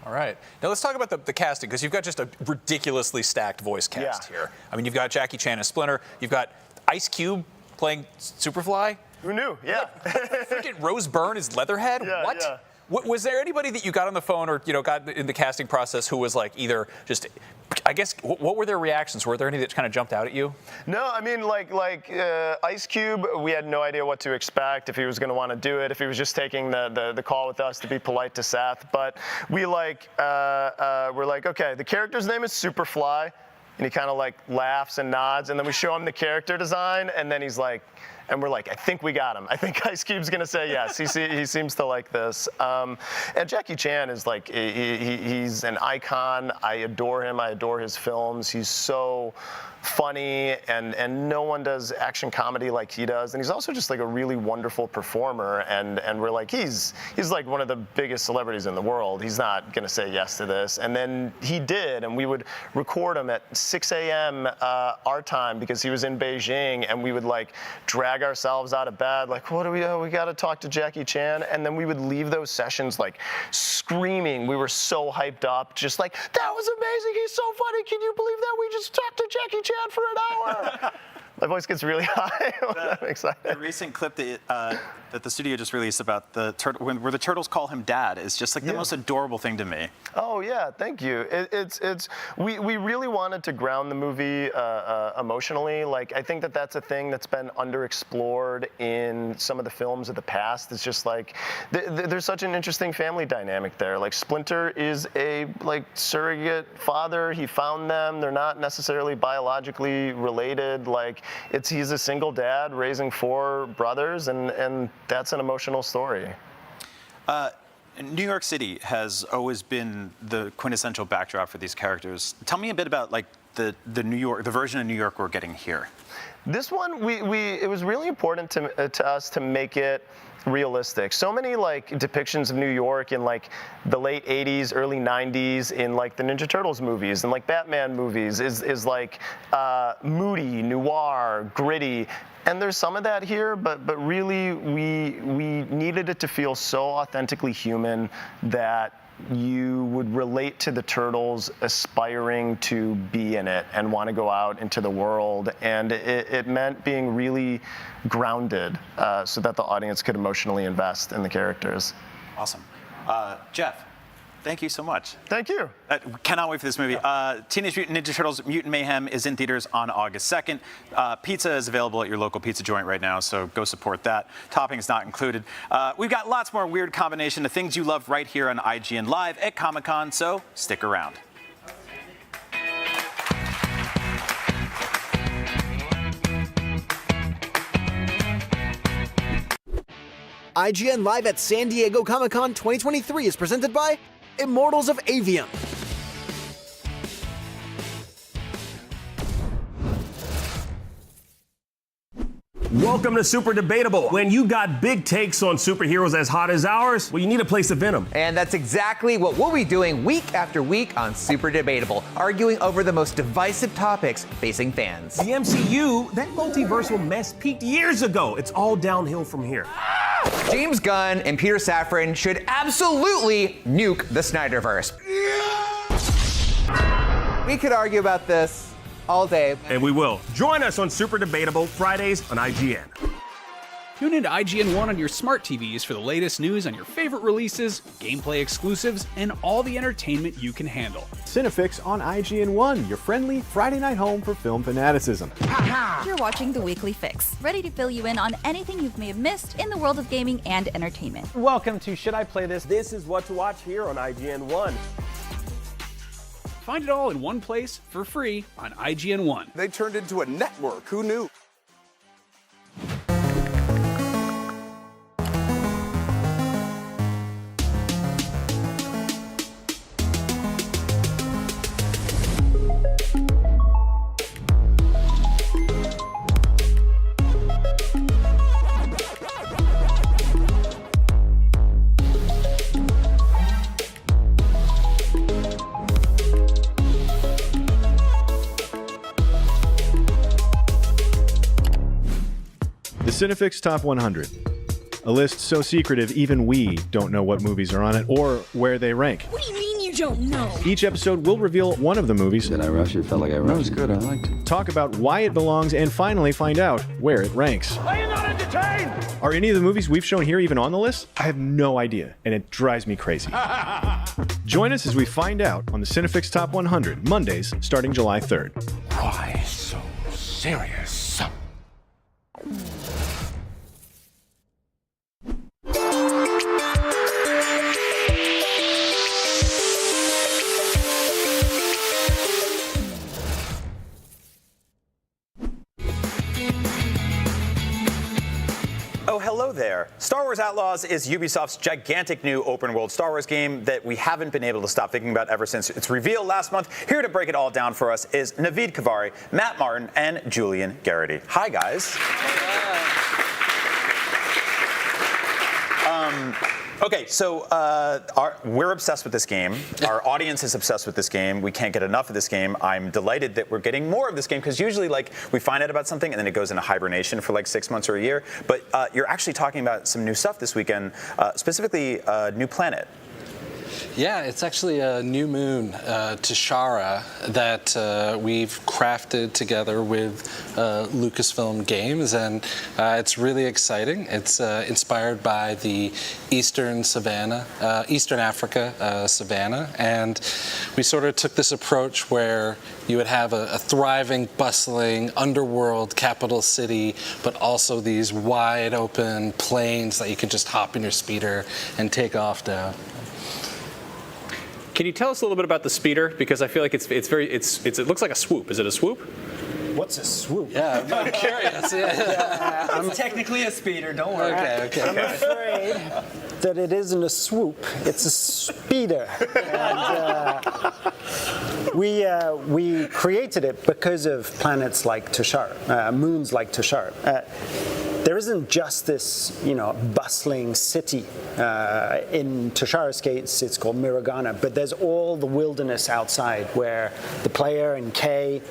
All right. Now let's talk about the casting, because you've got just a ridiculously stacked voice cast here. I mean, you've got Jackie Chan as Splinter, you've got Ice Cube playing Superfly. Who knew? Yeah. Freaking Rose Byrne is Leatherhead? Yeah, what? Yeah. Was there anybody that you got on the phone or got in the casting process who was like either just, I guess, what were their reactions? Were there any that kind of jumped out at you? No, I mean, like Ice Cube, we had no idea what to expect, if he was going to want to do it, if he was just taking the call with us to be polite to Seth. But we we're like, okay, the character's name is Superfly, and he kind of like laughs and nods, and then we show him the character design, and then he's like, and we're like, I think we got him. I think Ice Cube's gonna say yes. He seems to like this. And Jackie Chan is like, he's an icon. I adore him. I adore his films. He's so funny, and no one does action comedy like he does. And he's also just like a really wonderful performer. And we're like, he's like one of the biggest celebrities in the world. He's not gonna say yes to this. And then he did, and we would record him at 6 a.m. Our time because he was in Beijing, and we would like drag ourselves out of bed, like, what do we gotta talk to Jackie Chan. And then we would leave those sessions like screaming. We were so hyped up, just like, that was amazing, he's so funny, can you believe that we just talked to Jackie Chan for an hour? My voice gets really high when I'm excited. The recent clip that the studio just released about where the turtles call him Dad is just like the most adorable thing to me. Oh yeah, thank you. We really wanted to ground the movie emotionally. Like, I think that's a thing that's been underexplored in some of the films of the past. It's just like there's such an interesting family dynamic there. Like, Splinter is a surrogate father. He found them. They're not necessarily biologically related. Like, he's a single dad raising 4 brothers, and that's an emotional story. New York City has always been the quintessential backdrop for these characters. Tell me a bit about the version of New York we're getting here. This one, it was really important to us to make it realistic. So many depictions of New York in the late 80s, early 90s in the Ninja Turtles movies and Batman movies is moody, noir, gritty. And there's some of that here, but really we needed it to feel so authentically human that you would relate to the Turtles aspiring to be in it and want to go out into the world. And it meant being really grounded so that the audience could emotionally invest in the characters. Awesome. Jeff, thank you so much. Thank you. Cannot wait for this movie. Teenage Mutant Ninja Turtles Mutant Mayhem is in theaters on August 2nd. Pizza is available at your local pizza joint right now, so go support that. Toppings not included. We've got lots more weird combination of things you love right here on IGN Live at Comic-Con, so stick around. IGN Live at San Diego Comic-Con 2023 is presented by Immortals of Aveum. Welcome to Super Debatable. When you got big takes on superheroes as hot as ours, well, you need a place to vent them. And that's exactly what we'll be doing week after week on Super Debatable, arguing over the most divisive topics facing fans. The MCU, that multiversal mess peaked years ago. It's all downhill from here. James Gunn and Peter Safran should absolutely nuke the Snyderverse. We could argue about this all day. And we will. Join us on Super Debatable Fridays on IGN. Tune into IGN 1 on your smart TVs for the latest news on your favorite releases, gameplay exclusives, and all the entertainment you can handle. Cinefix on IGN 1, your friendly Friday night home for film fanaticism. You're watching The Weekly Fix, ready to fill you in on anything you may have missed in the world of gaming and entertainment. Welcome to Should I Play This? This is what to watch here on IGN 1. Find it all in one place for free on IGN 1. They turned into a network. Who knew? The Cinefix Top 100. A list so secretive even we don't know what movies are on it or where they rank. What do you mean you You don't know. Each episode will reveal one of the movies. Did I rush it? Felt like I rushed. That was good. I liked it. Talk about why it belongs, and finally find out where it ranks. Are you not entertained? Are any of the movies we've shown here even on the list? I have no idea, and it drives me crazy. Join us as we find out on the Cinefix Top 100, Mondays, starting July 3rd. Why so serious? Oh, hello there. Star Wars Outlaws is Ubisoft's gigantic new open-world Star Wars game that we haven't been able to stop thinking about ever since its reveal last month. Here to break it all down for us is Naveed Kavari, Matt Martin, and Julian Garrity. Hi, guys. Okay, so we're obsessed with this game. Our audience is obsessed with this game. We can't get enough of this game. I'm delighted that we're getting more of this game because usually, like, we find out about something and then it goes into hibernation for like 6 months or a year. But you're actually talking about some new stuff this weekend, specifically New Planet. Yeah, it's actually a new moon, Tashara, that we've crafted together with Lucasfilm Games, and it's really exciting. It's inspired by the Eastern Africa savanna, and we sort of took this approach where you would have a thriving, bustling underworld capital city, but also these wide open plains that you can just hop in your speeder and take off down. Can you tell us a little bit about the speeder? Because I feel like it looks like a swoop. Is it a swoop? What's a swoop? Yeah, I'm curious. Yeah. It's technically a speeder, don't worry. Okay. I'm afraid that it isn't a swoop, it's a speeder. And we created it because of planets like Tashara, moons like Tashara. There isn't just this, bustling city. In Tashara's case, it's called Miragana, but there's all the wilderness outside where the player and Kay,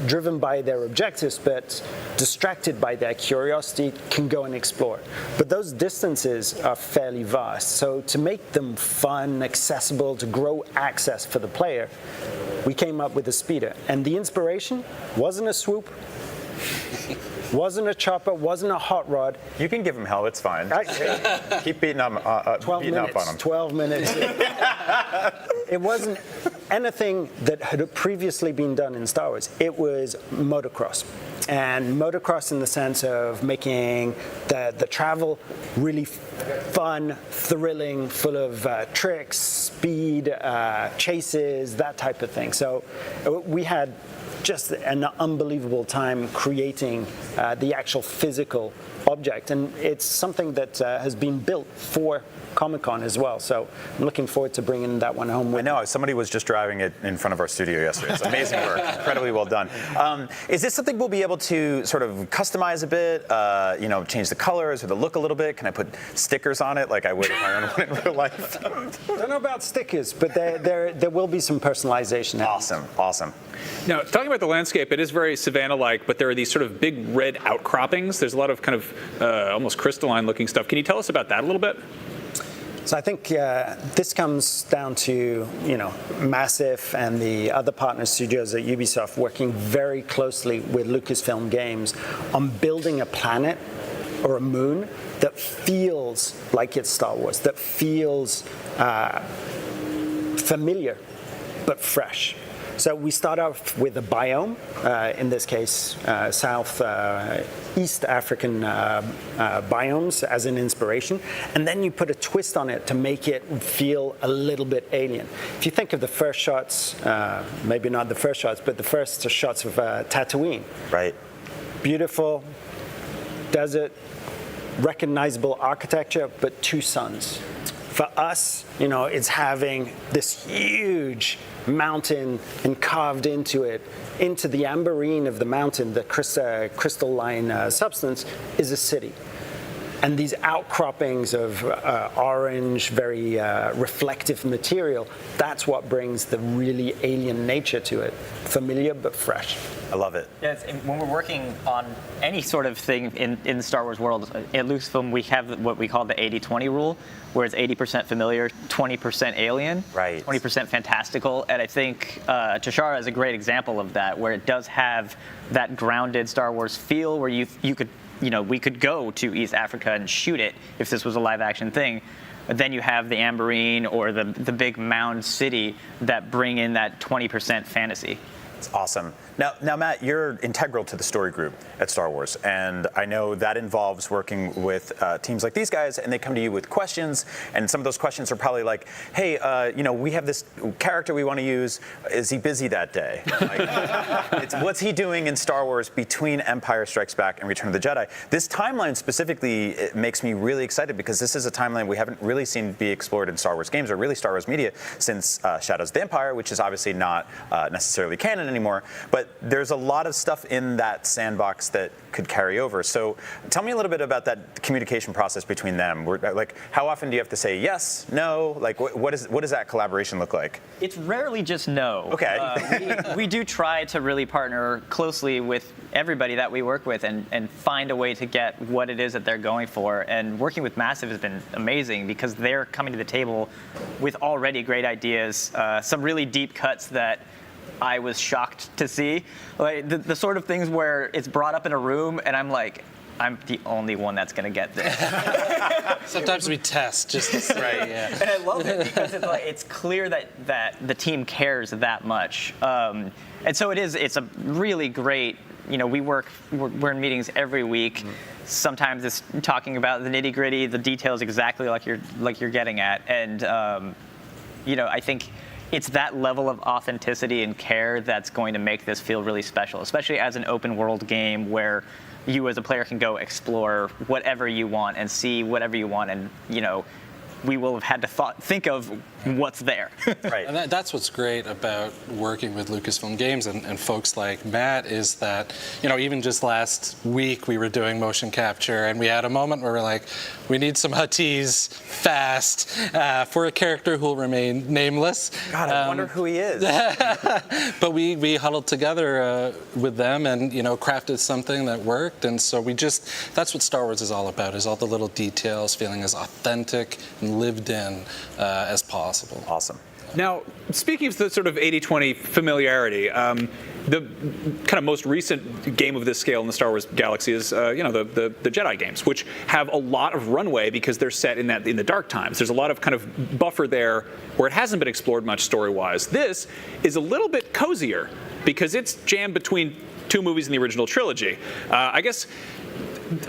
driven by their objectives, but distracted by their curiosity, can go and explore. But those distances are fairly vast, so to make them fun, accessible, to grow access for the player, we came up with a speeder. And the inspiration wasn't a swoop, wasn't a chopper, wasn't a hot rod. You can give him hell, it's fine. Keep beating up on him. 12 minutes. It wasn't anything that had previously been done in Star Wars. It was motocross. And motocross in the sense of making the travel really fun, thrilling, full of tricks, speed, chases, that type of thing. So we had just an unbelievable time creating the actual physical object, and it's something that has been built for Comic-Con as well, so I'm looking forward to bringing that one home. I know, somebody was just driving it in front of our studio yesterday. It's amazing work, incredibly well done. Is this something we'll be able to sort of customize a bit, change the colors or the look a little bit? Can I put stickers on it like I would if I owned one in real life? I don't know about stickers, but there will be some personalization. Awesome. Now, talking about the landscape, it is very savanna-like, but there are these sort of big red outcroppings. There's a lot of kind of almost crystalline-looking stuff. Can you tell us about that a little bit? So I think this comes down to, Massive and the other partner studios at Ubisoft working very closely with Lucasfilm Games on building a planet or a moon that feels like it's Star Wars, that feels familiar but fresh. So we start off with a biome, in this case, East African biomes as an inspiration, and then you put a twist on it to make it feel a little bit alien. If you think of the first shots, maybe not the first shots, but the first shots of Tatooine. Right. Beautiful desert, recognizable architecture, but two suns. For us, it's having this huge mountain and carved into it, into the amberine of the mountain, the crystalline substance, is a city. And these outcroppings of orange, very reflective material, that's what brings the really alien nature to it. Familiar but fresh. I love it. Yeah, when we're working on any sort of thing in the Star Wars world, at Lucasfilm, we have what we call the 80-20 rule, where it's 80% familiar, 20% alien, right, 20% fantastical. And I think Tashara is a great example of that, where it does have that grounded Star Wars feel, where you could, we could go to East Africa and shoot it if this was a live action thing. But then you have the Amberine or the big mound city that bring in that 20% fantasy. It's awesome. Now, Matt, you're integral to the story group at Star Wars, and I know that involves working with teams like these guys, and they come to you with questions, and some of those questions are probably like, hey, we have this character we want to use. Is he busy that day? What's he doing in Star Wars between Empire Strikes Back and Return of the Jedi? This timeline specifically, it makes me really excited because this is a timeline we haven't really seen be explored in Star Wars games or really Star Wars media since Shadows of the Empire, which is obviously not necessarily canon anymore, but there's a lot of stuff in that sandbox that could carry over. So tell me a little bit about that communication process between them. How often do you have to say yes, no? What does that collaboration look like? It's rarely just no. Okay. We do try to really partner closely with everybody that we work with and find a way to get what it is that they're going for. And working with Massive has been amazing because they're coming to the table with already great ideas, some really deep cuts that I was shocked to see, the sort of things where it's brought up in a room and I'm like, I'm the only one that's going to get this. Sometimes we test just to see. Right. Yeah. And I love it because it's clear that the team cares that much. And so it's a really great, we're in meetings every week. Mm-hmm. Sometimes it's talking about the nitty gritty, the details exactly like you're getting at. And, I think it's that level of authenticity and care that's going to make this feel really special, especially as an open world game where you as a player can go explore whatever you want and see whatever you want, and we will have had to think of what's there. Right. And that's what's great about working with Lucasfilm Games and folks like Matt is that, even just last week we were doing motion capture and we had a moment where we're like, we need some Huttese fast for a character who will remain nameless. God, I wonder who he is. But we huddled together with them and, crafted something that worked. And so that's what Star Wars is all about, is all the little details, feeling as authentic and lived in as possible. Awesome. Now, speaking of the sort of 80-20 familiarity, the kind of most recent game of this scale in the Star Wars galaxy is, the Jedi games, which have a lot of runway because they're set in the dark times. There's a lot of kind of buffer there where it hasn't been explored much story-wise. This is a little bit cozier because it's jammed between two movies in the original trilogy. I guess,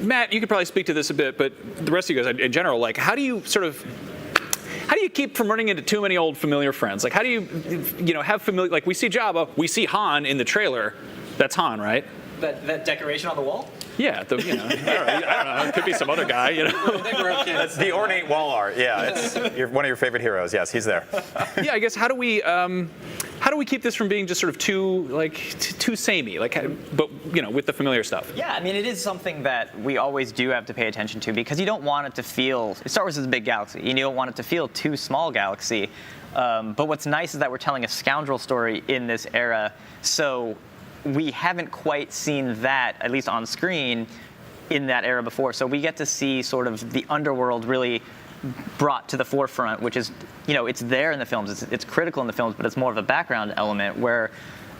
Matt, you could probably speak to this a bit, but the rest of you guys in general, how do you keep from running into too many old familiar friends? How do you, have familiar, we see Jabba, we see Han in the trailer. That's Han, right? That decoration on the wall? Yeah, I don't know. It could be some other guy, It's the ornate wall art. Yeah, it's one of your favorite heroes. Yes, he's there. Yeah, I guess how do we keep this from being just sort of too samey, but with the familiar stuff? Yeah, I mean, it is something that we always do have to pay attention to because you don't want it to feel. Star Wars is a big galaxy, and you don't want it to feel too small galaxy. But what's nice is that we're telling a scoundrel story in this era, so we haven't quite seen that, at least on screen, in that era before. So we get to see sort of the underworld really brought to the forefront, which is, it's there in the films, it's critical in the films, but it's more of a background element where,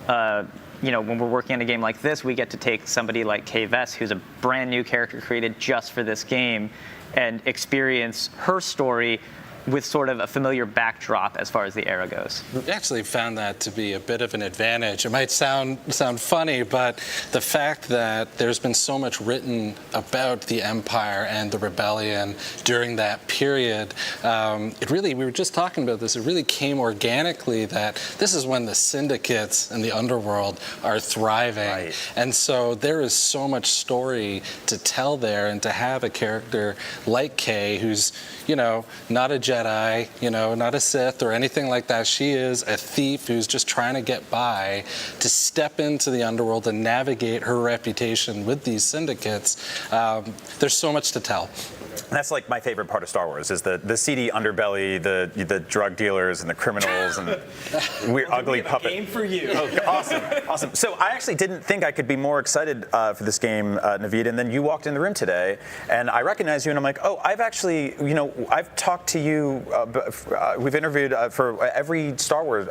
when we're working on a game like this, we get to take somebody like Kay Vess, who's a brand new character created just for this game, and experience her story with sort of a familiar backdrop as far as the era goes. We actually found that to be a bit of an advantage. It might sound funny, but the fact that there's been so much written about the Empire and the Rebellion during that period, we were just talking about this, it really came organically that this is when the syndicates and the underworld are thriving. Right. And so there is so much story to tell there, and to have a character like Kay, who's, not a Jedi, not a Sith or anything like that. She is a thief who's just trying to get by, to step into the underworld and navigate her reputation with these syndicates. There's so much to tell. That's like my favorite part of Star Wars is the seedy underbelly, the drug dealers and the criminals and weird ugly puppet. Game for you. Oh, awesome. So I actually didn't think I could be more excited for this game, Naveed, and then you walked in the room today, and I recognized you, and I'm like, oh, I've actually, I've talked to you. We've interviewed for every Star Wars,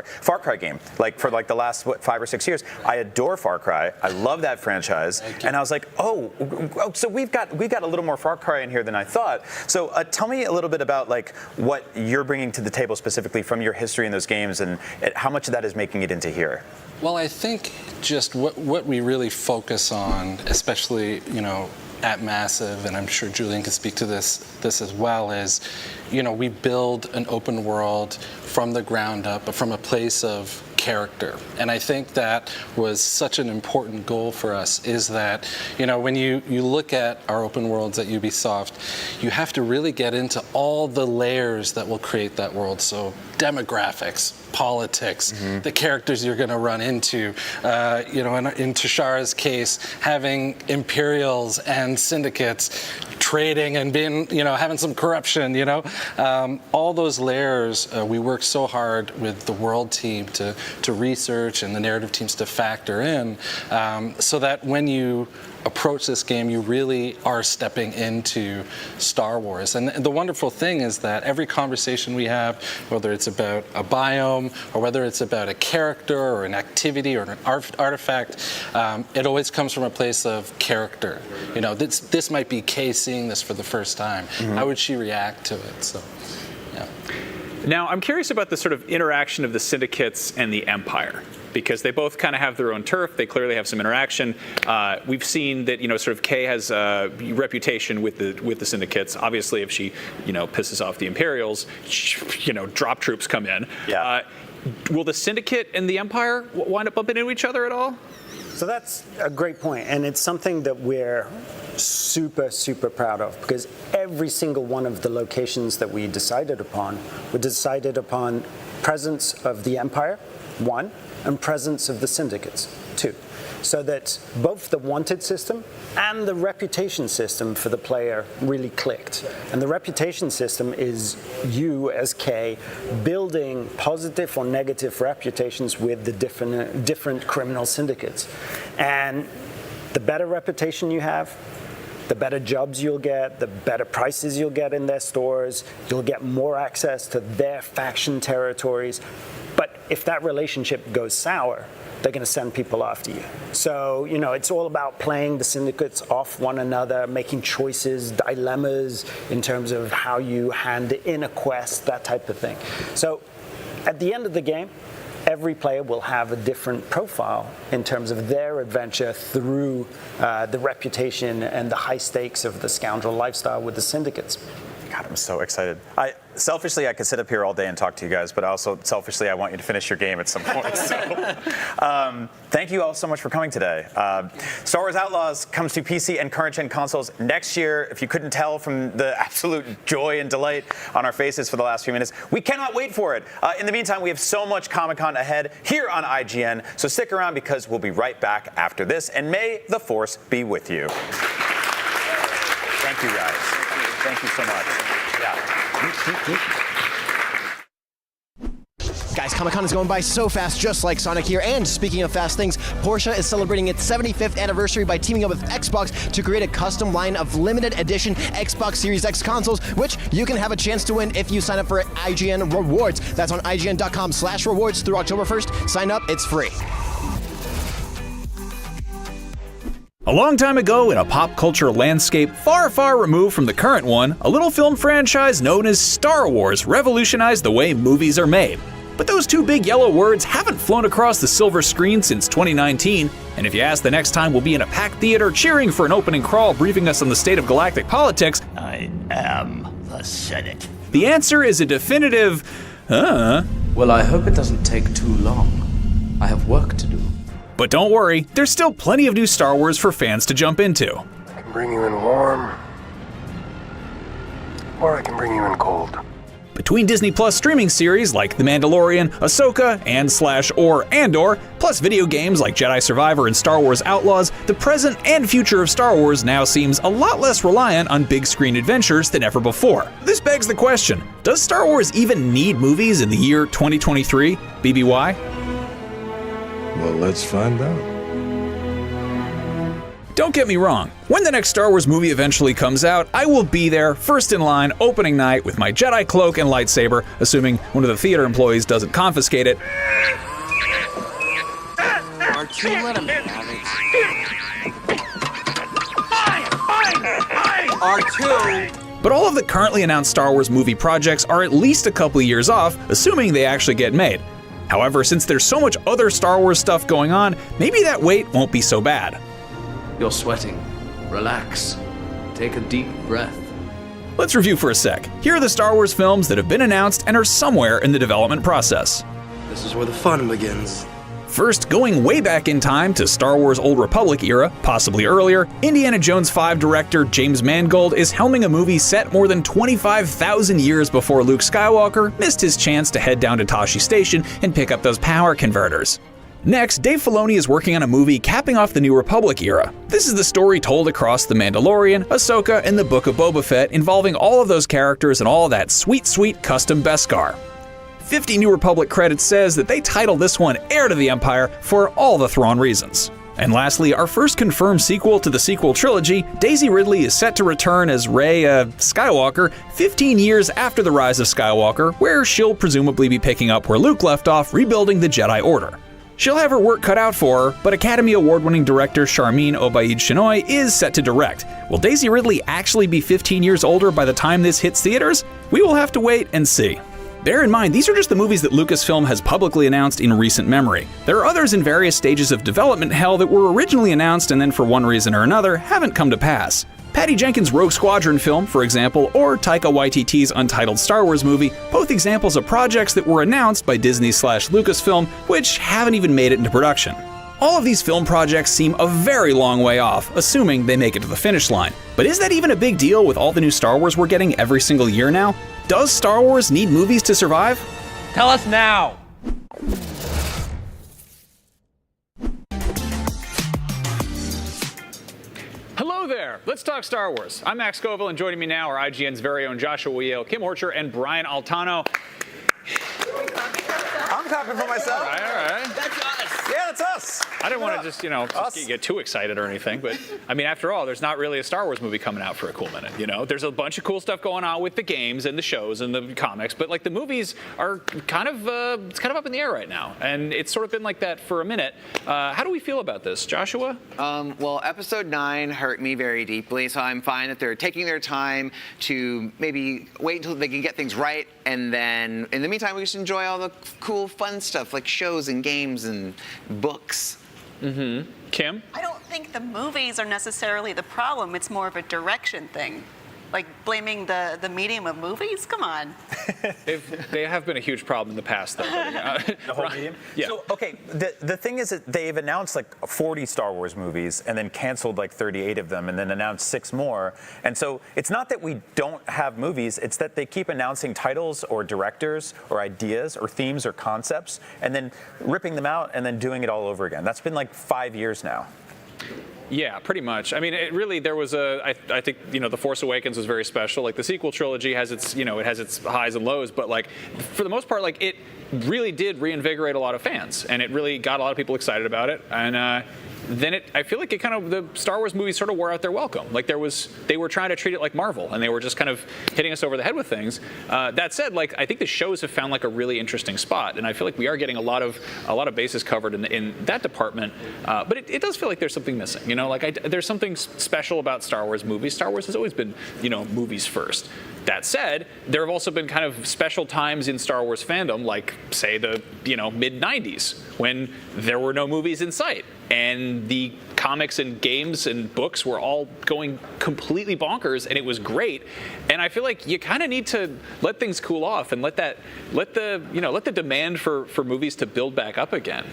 Far Cry game, for the last 5 or 6 years. I adore Far Cry. I love that franchise, and I was like, oh, so we've got a little more Far Cry in here than I thought. So tell me a little bit about what you're bringing to the table specifically from your history in those games and how much of that is making it into here. Well, I think just what we really focus on, especially, at Massive, and I'm sure Julian can speak to this as well, is, we build an open world from the ground up, but from a place of character. And I think that was such an important goal for us, is that, when you look at our open worlds at Ubisoft, you have to really get into all the layers that will create that world. So demographics, politics, the characters you're going to run into, in Tashara's case, having Imperials and syndicates trading and being, having some corruption, all those layers. We worked so hard with the world team to research and the narrative teams to factor in, so that when you approach this game, you really are stepping into Star Wars. And the wonderful thing is that every conversation we have, whether it's about a biome or whether it's about a character or an activity or an artifact, it always comes from a place of character. This might be Kay seeing this for the first time. How would she react to it? So, yeah. Now, I'm curious about the sort of interaction of the syndicates and the Empire, because they both kind of have their own turf. They clearly have some interaction. We've seen that, sort of Kay has a reputation with the syndicates. Obviously, if she, pisses off the Imperials, drop troops come in. Yeah. Will the syndicate and the Empire wind up bumping into each other at all? So that's a great point, and it's something that we're super, super proud of, because every single one of the locations that we decided upon presence of the Empire, 1, and presence of the syndicates, 2. So that both the wanted system and the reputation system for the player really clicked. And the reputation system is you, as Kay, building positive or negative reputations with the different criminal syndicates. And the better reputation you have, the better jobs you'll get, the better prices you'll get in their stores, you'll get more access to their faction territories. But if that relationship goes sour, they're going to send people after you. So, it's all about playing the syndicates off one another, making choices, dilemmas in terms of how you hand in a quest, that type of thing. So, at the end of the game, every player will have a different profile in terms of their adventure through the reputation and the high stakes of the scoundrel lifestyle with the syndicates. God, I'm so excited. Selfishly, I could sit up here all day and talk to you guys, but also selfishly, I want you to finish your game at some point. So, thank you all so much for coming today. Star Wars Outlaws comes to PC and current-gen consoles next year. If you couldn't tell from the absolute joy and delight on our faces for the last few minutes, we cannot wait for it. In the meantime, we have so much Comic-Con ahead here on IGN, so stick around because we'll be right back after this, and may the Force be with you. Thank you, guys. Thank you so much. Guys, Comic-Con is going by so fast, just like Sonic here. And speaking of fast things, Porsche is celebrating its 75th anniversary by teaming up with Xbox to create a custom line of limited edition Xbox Series X consoles, which you can have a chance to win if you sign up for IGN Rewards. That's on IGN.com/rewards through October 1st. Sign up, it's free. A long time ago, in a pop culture landscape far, far removed from the current one, a little film franchise known as Star Wars revolutionized the way movies are made. But those two big yellow words haven't flown across the silver screen since 2019, and if you ask the next time we'll be in a packed theater cheering for an opening crawl briefing us on the state of galactic politics, I am the Senate. The answer is a definitive, Well, I hope it doesn't take too long. I have work to do. But don't worry, there's still plenty of new Star Wars for fans to jump into. I can bring you in warm, or I can bring you in cold. Between Disney Plus streaming series like The Mandalorian, Ahsoka, and/or Andor, plus video games like Jedi Survivor and Star Wars Outlaws, the present and future of Star Wars now seems a lot less reliant on big screen adventures than ever before. This begs the question, does Star Wars even need movies in the year 2023? BBY? Well, let's find out. Don't get me wrong, when the next Star Wars movie eventually comes out, I will be there, first in line, opening night, with my Jedi cloak and lightsaber, assuming one of the theater employees doesn't confiscate it. R2, let him have it. R2! But all of the currently announced Star Wars movie projects are at least a couple years off, assuming they actually get made. However, since there's so much other Star Wars stuff going on, maybe that wait won't be so bad. You're sweating. Relax. Take a deep breath. Let's review for a sec. Here are the Star Wars films that have been announced and are somewhere in the development process. This is where the fun begins. First, going way back in time to Star Wars Old Republic era, possibly earlier, Indiana Jones 5 director James Mangold is helming a movie set more than 25,000 years before Luke Skywalker missed his chance to head down to Tashi Station and pick up those power converters. Next, Dave Filoni is working on a movie capping off the New Republic era. This is the story told across The Mandalorian, Ahsoka, and the Book of Boba Fett, involving all of those characters and all that sweet, sweet custom Beskar. 50 New Republic credits says that they titled this one Heir to the Empire for all the Thrawn reasons. And lastly, our first confirmed sequel to the sequel trilogy, Daisy Ridley is set to return as Rey Skywalker 15 years after the rise of Skywalker, where she'll presumably be picking up where Luke left off, rebuilding the Jedi Order. She'll have her work cut out for her, but Academy Award-winning director Sharmeen Obaid-Chinoy is set to direct. Will Daisy Ridley actually be 15 years older by the time this hits theaters? We will have to wait and see. Bear in mind, these are just the movies that Lucasfilm has publicly announced in recent memory. There are others in various stages of development hell that were originally announced and then for one reason or another haven't come to pass. Patty Jenkins' Rogue Squadron film, for example, or Taika Waititi's untitled Star Wars movie, both examples of projects that were announced by Disney/Lucasfilm, which haven't even made it into production. All of these film projects seem a very long way off, assuming they make it to the finish line. But is that even a big deal with all the new Star Wars we're getting every single year now? Does Star Wars need movies to survive? Tell us now! Hello there. Let's talk Star Wars. I'm Max Scoville, and joining me now are IGN's very own Joshua Yale, Kim Horcher, and Brian Altano. I'm clapping for myself. All right. That's us. Yeah, that's us. I didn't want to just get too excited or anything, but I mean, after all, there's not really a Star Wars movie coming out for a cool minute. You know, there's a bunch of cool stuff going on with the games and the shows and the comics, but like the movies are kind of up in the air right now, and it's sort of been like that for a minute. How do we feel about this, Joshua? Well, episode 9 hurt me very deeply, so I'm fine that they're taking their time to maybe wait until they can get things right, and then in the meantime, we just enjoy all the cool, fun stuff like shows and games and books. Mm-hmm. Kim? I don't think the movies are necessarily the problem. It's more of a direction thing. Like blaming the medium of movies? Come on. They have been a huge problem in the past, though. The whole medium? Yeah. So, okay, the thing is that they've announced like 40 Star Wars movies and then canceled like 38 of them and then announced 6 more. And so it's not that we don't have movies, it's that they keep announcing titles or directors or ideas or themes or concepts and then ripping them out and then doing it all over again. That's been like 5 years now. Yeah, pretty much. I mean, it really, there was I think, The Force Awakens was very special. Like the sequel trilogy has its, it has its highs and lows, but like for the most part, like it really did reinvigorate a lot of fans, and it really got a lot of people excited about it. And then I feel like the Star Wars movies sort of wore out their welcome. Like they were trying to treat it like Marvel, and they were just kind of hitting us over the head with things. That said, like I think the shows have found like a really interesting spot, and I feel like we are getting a lot of bases covered in that department. But it does feel like there's something missing. There's something special about Star Wars movies. Star Wars has always been, movies first. That said, there have also been kind of special times in Star Wars fandom, like say the mid-90s, when there were no movies in sight, and the comics and games and books were all going completely bonkers, and it was great. And I feel like you kind of need to let things cool off and let the demand for movies to build back up again.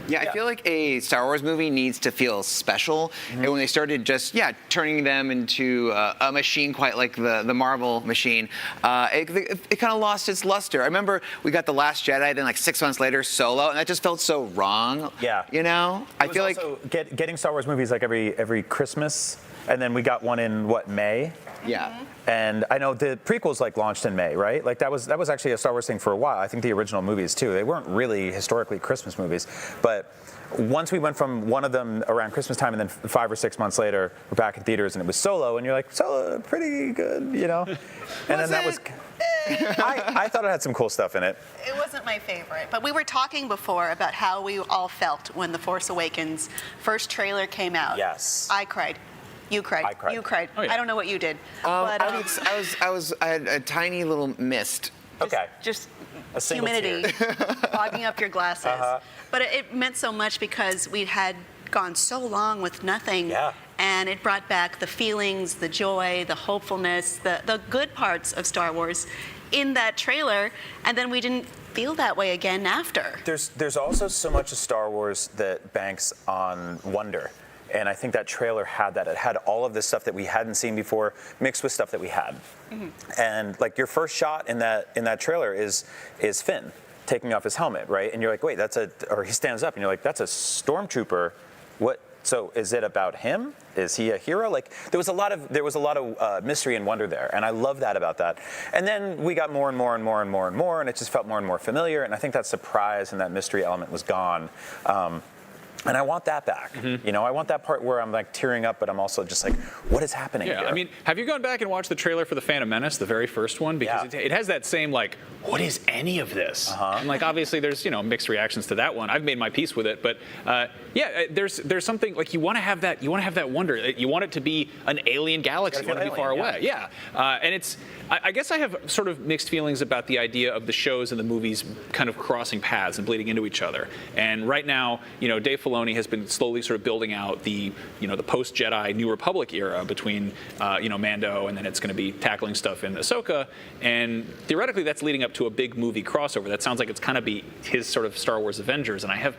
Yeah, I feel like a Star Wars movie needs to feel special. And when they started just, turning them into a machine quite like the Marvel machine, it kind of lost its luster. I remember we got The Last Jedi, then like 6 months later, Solo, and that just felt so wrong. Yeah. You know? I feel like getting Star Wars movies like every Christmas, and then we got one in, May? Yeah. And I know the prequels launched in May, right? Like that was actually a Star Wars thing for a while. I think the original movies too. They weren't really historically Christmas movies, but once we went from one of them around Christmas time, and then 5 or 6 months later, we're back in theaters, and it was Solo, and you're like, Solo, pretty good, And then that was. I thought it had some cool stuff in it. It wasn't my favorite, but we were talking before about how we all felt when The Force Awakens first trailer came out. Yes. I cried. You cried. I cried. You cried. Oh, yeah. I don't know what you did. I had a tiny little mist. Just a single humidity fogging up your glasses. But it meant so much because we had gone so long with nothing. Yeah. And it brought back the feelings, the joy, the hopefulness, the good parts of Star Wars in that trailer. And then we didn't feel that way again after. There's also so much of Star Wars that banks on wonder. And I think that trailer had that. It had all of this stuff that we hadn't seen before mixed with stuff that we had. And like your first shot in that trailer is Finn taking off his helmet, right? And you're like, wait, or he stands up and you're like, that's a stormtrooper. What? So is it about him? Is he a hero? Like there was a lot of mystery and wonder there, and I love that about that. And then we got more and more and more and more and more, and it just felt more and more familiar. And I think that surprise and that mystery element was gone. And I want that back. I want that part where I'm like tearing up, but I'm also just like, what is happening here? I mean, have you gone back and watched the trailer for The Phantom Menace, the very first one? Because it has that same like, what is any of this? And like, obviously there's, mixed reactions to that one. I've made my peace with it, but there's something like you want to have that wonder. You want it to be an alien galaxy. You want it to be far away. And it's, I guess I have sort of mixed feelings about the idea of the shows and the movies kind of crossing paths and bleeding into each other. And right now, Dave Filoni has been slowly sort of building out the post-Jedi New Republic era between, Mando, and then it's going to be tackling stuff in Ahsoka. And theoretically, that's leading up to a big movie crossover. That sounds like it's kind of be his sort of Star Wars Avengers. And I have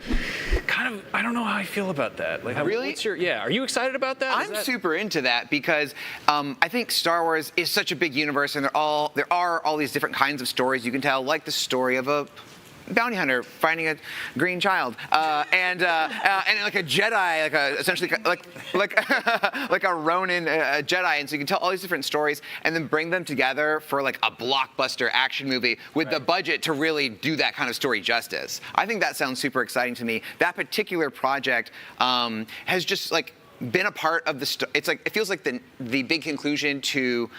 I don't know how I feel about that. Like, really? Are you excited about that? I'm super into that because I think Star Wars is such a big universe, and there are all these different kinds of stories you can tell, like the story of a bounty hunter finding a green child, and like a Jedi, essentially like a Ronin Jedi, and so you can tell all these different stories and then bring them together for like a blockbuster action movie with the budget to really do that kind of story justice. I think that sounds super exciting to me. That particular project has just like been a part of the. It feels like the big conclusion to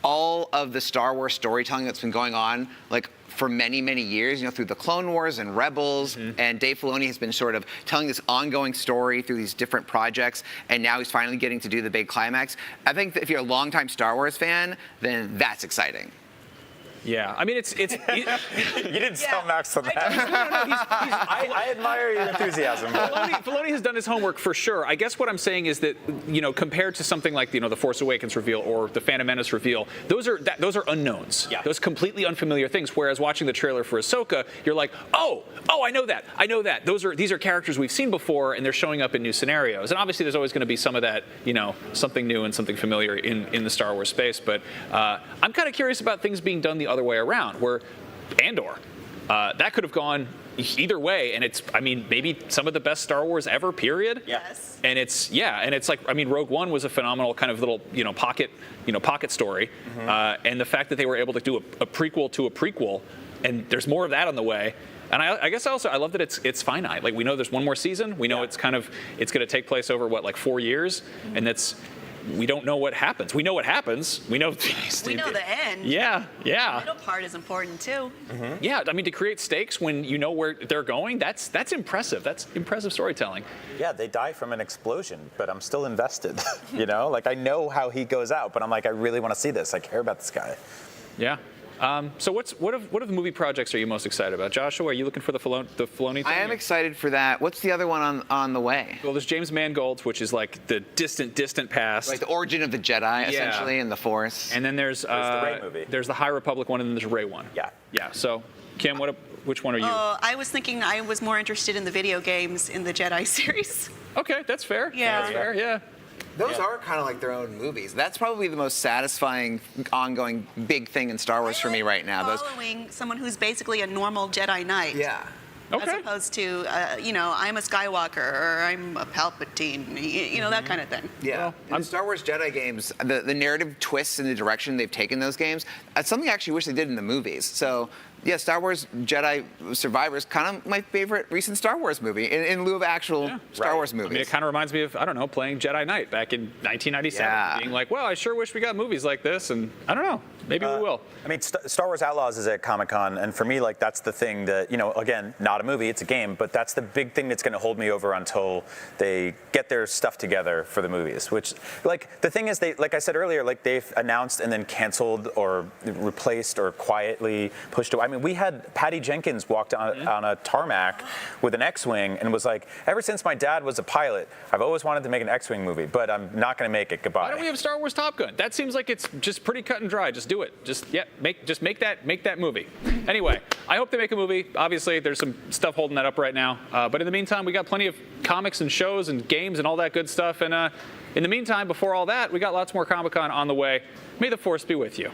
all of the Star Wars storytelling that's been going on, like for many, many years, through the Clone Wars and Rebels, and Dave Filoni has been sort of telling this ongoing story through these different projects, and now he's finally getting to do the big climax. I think that if you're a longtime Star Wars fan, then that's exciting. Yeah, I mean, it's you didn't sell Max on that. I admire your enthusiasm. Filoni has done his homework for sure. I guess what I'm saying is that, compared to something like, the Force Awakens reveal or the Phantom Menace reveal, those are unknowns. Yeah. Those completely unfamiliar things. Whereas watching the trailer for Ahsoka, you're like, oh, I know that. These are characters we've seen before, and they're showing up in new scenarios. And obviously, there's always going to be some of that, something new and something familiar in the Star Wars space. But I'm kind of curious about things being done the other way around, where Andor, that could have gone either way, and it's, maybe some of the best Star Wars ever, period. Yes. And it's like, Rogue One was a phenomenal kind of little, pocket story, and the fact that they were able to do a prequel to a prequel, and there's more of that on the way. And I guess I love that it's finite. Like, we know there's one more season. We know it's going to take place over 4 years, and we don't know what happens. We know what happens. We know the end. Yeah. The middle part is important too. Yeah, to create stakes when you know where they're going, that's impressive. That's impressive storytelling. Yeah, they die from an explosion, but I'm still invested. Like I know how he goes out, but I'm like, I really want to see this. I care about this guy. Yeah. So what of the movie projects are you most excited about? Joshua, are you looking for the Filoni thing? I am excited for that. What's the other one on the way? Well, there's James Mangold's, which is like the distant past. Like the origin of the Jedi, essentially, and the Force. And then there's the Rey movie. There's the High Republic one, and then there's a Rey one. Yeah. Yeah, so Kim, which one are you? I was thinking I was more interested in the video games in the Jedi series. Okay, that's fair. Yeah. That's fair, yeah. Those are kind of like their own movies. That's probably the most satisfying, ongoing, big thing in Star Wars for me right now. Following someone who's basically a normal Jedi Knight. Yeah. As opposed to, I'm a Skywalker or I'm a Palpatine, that kind of thing. Yeah. In the Star Wars Jedi games, the narrative twists and the direction they've taken those games, that's something I actually wish they did in the movies. So, yeah, Star Wars Jedi Survivor is kind of my favorite recent Star Wars movie in lieu of actual Star Wars movies. I mean, it kind of reminds me of, I don't know, playing Jedi Knight back in 1997. Being like, well, I sure wish we got movies like this, and I don't know. Maybe we will. I mean, Star Wars Outlaws is at Comic-Con, and for me, like, that's the thing that, again, not a movie, it's a game, but that's the big thing that's going to hold me over until they get their stuff together for the movies, which, like, the thing is, like I said earlier, like, they've announced and then canceled or replaced or quietly pushed away. I mean, we had Patty Jenkins walked on a tarmac with an X-Wing and was like, ever since my dad was a pilot, I've always wanted to make an X-Wing movie, but I'm not going to make it. Goodbye. Why don't we have Star Wars Top Gun? That seems like it's just pretty cut and dry. Just do it. Just make that movie. Anyway, I hope they make a movie. Obviously, there's some stuff holding that up right now. But in the meantime, we got plenty of comics and shows and games and all that good stuff. And in the meantime, before all that, we got lots more Comic-Con on the way. May the Force be with you.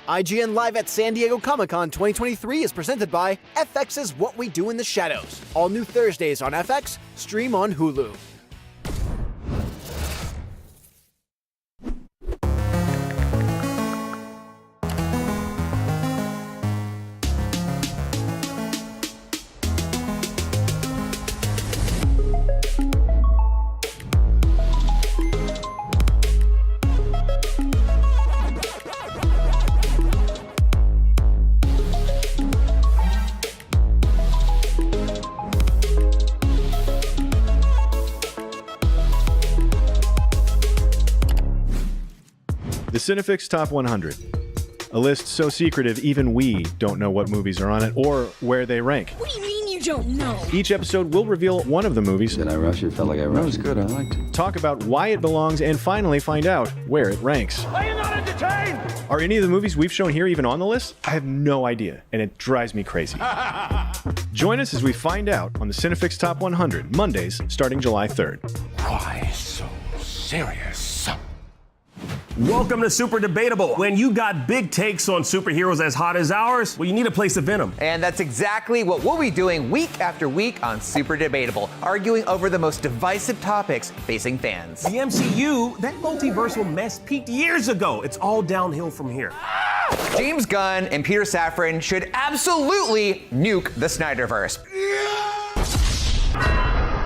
IGN Live at San Diego Comic-Con 2023 is presented by FX's What We Do in the Shadows. All new Thursdays on FX, stream on Hulu. The Cinefix Top 100. A list so secretive even we don't know what movies are on it or where they rank. What do you mean you don't know? Each episode will reveal one of the movies. Did I rush it? Felt like I rushed. That was good. I liked it. Talk about why it belongs and finally find out where it ranks. Are you not entertained? Are any of the movies we've shown here even on the list? I have no idea, and it drives me crazy. Join us as we find out on the Cinefix Top 100, Mondays, starting July 3rd. Why so serious? Welcome to Super Debatable. When you got big takes on superheroes as hot as ours, well, you need a place to vent them. And that's exactly what we'll be doing week after week on Super Debatable, arguing over the most divisive topics facing fans. The MCU, that multiversal mess peaked years ago. It's all downhill from here. James Gunn and Peter Safran should absolutely nuke the Snyderverse.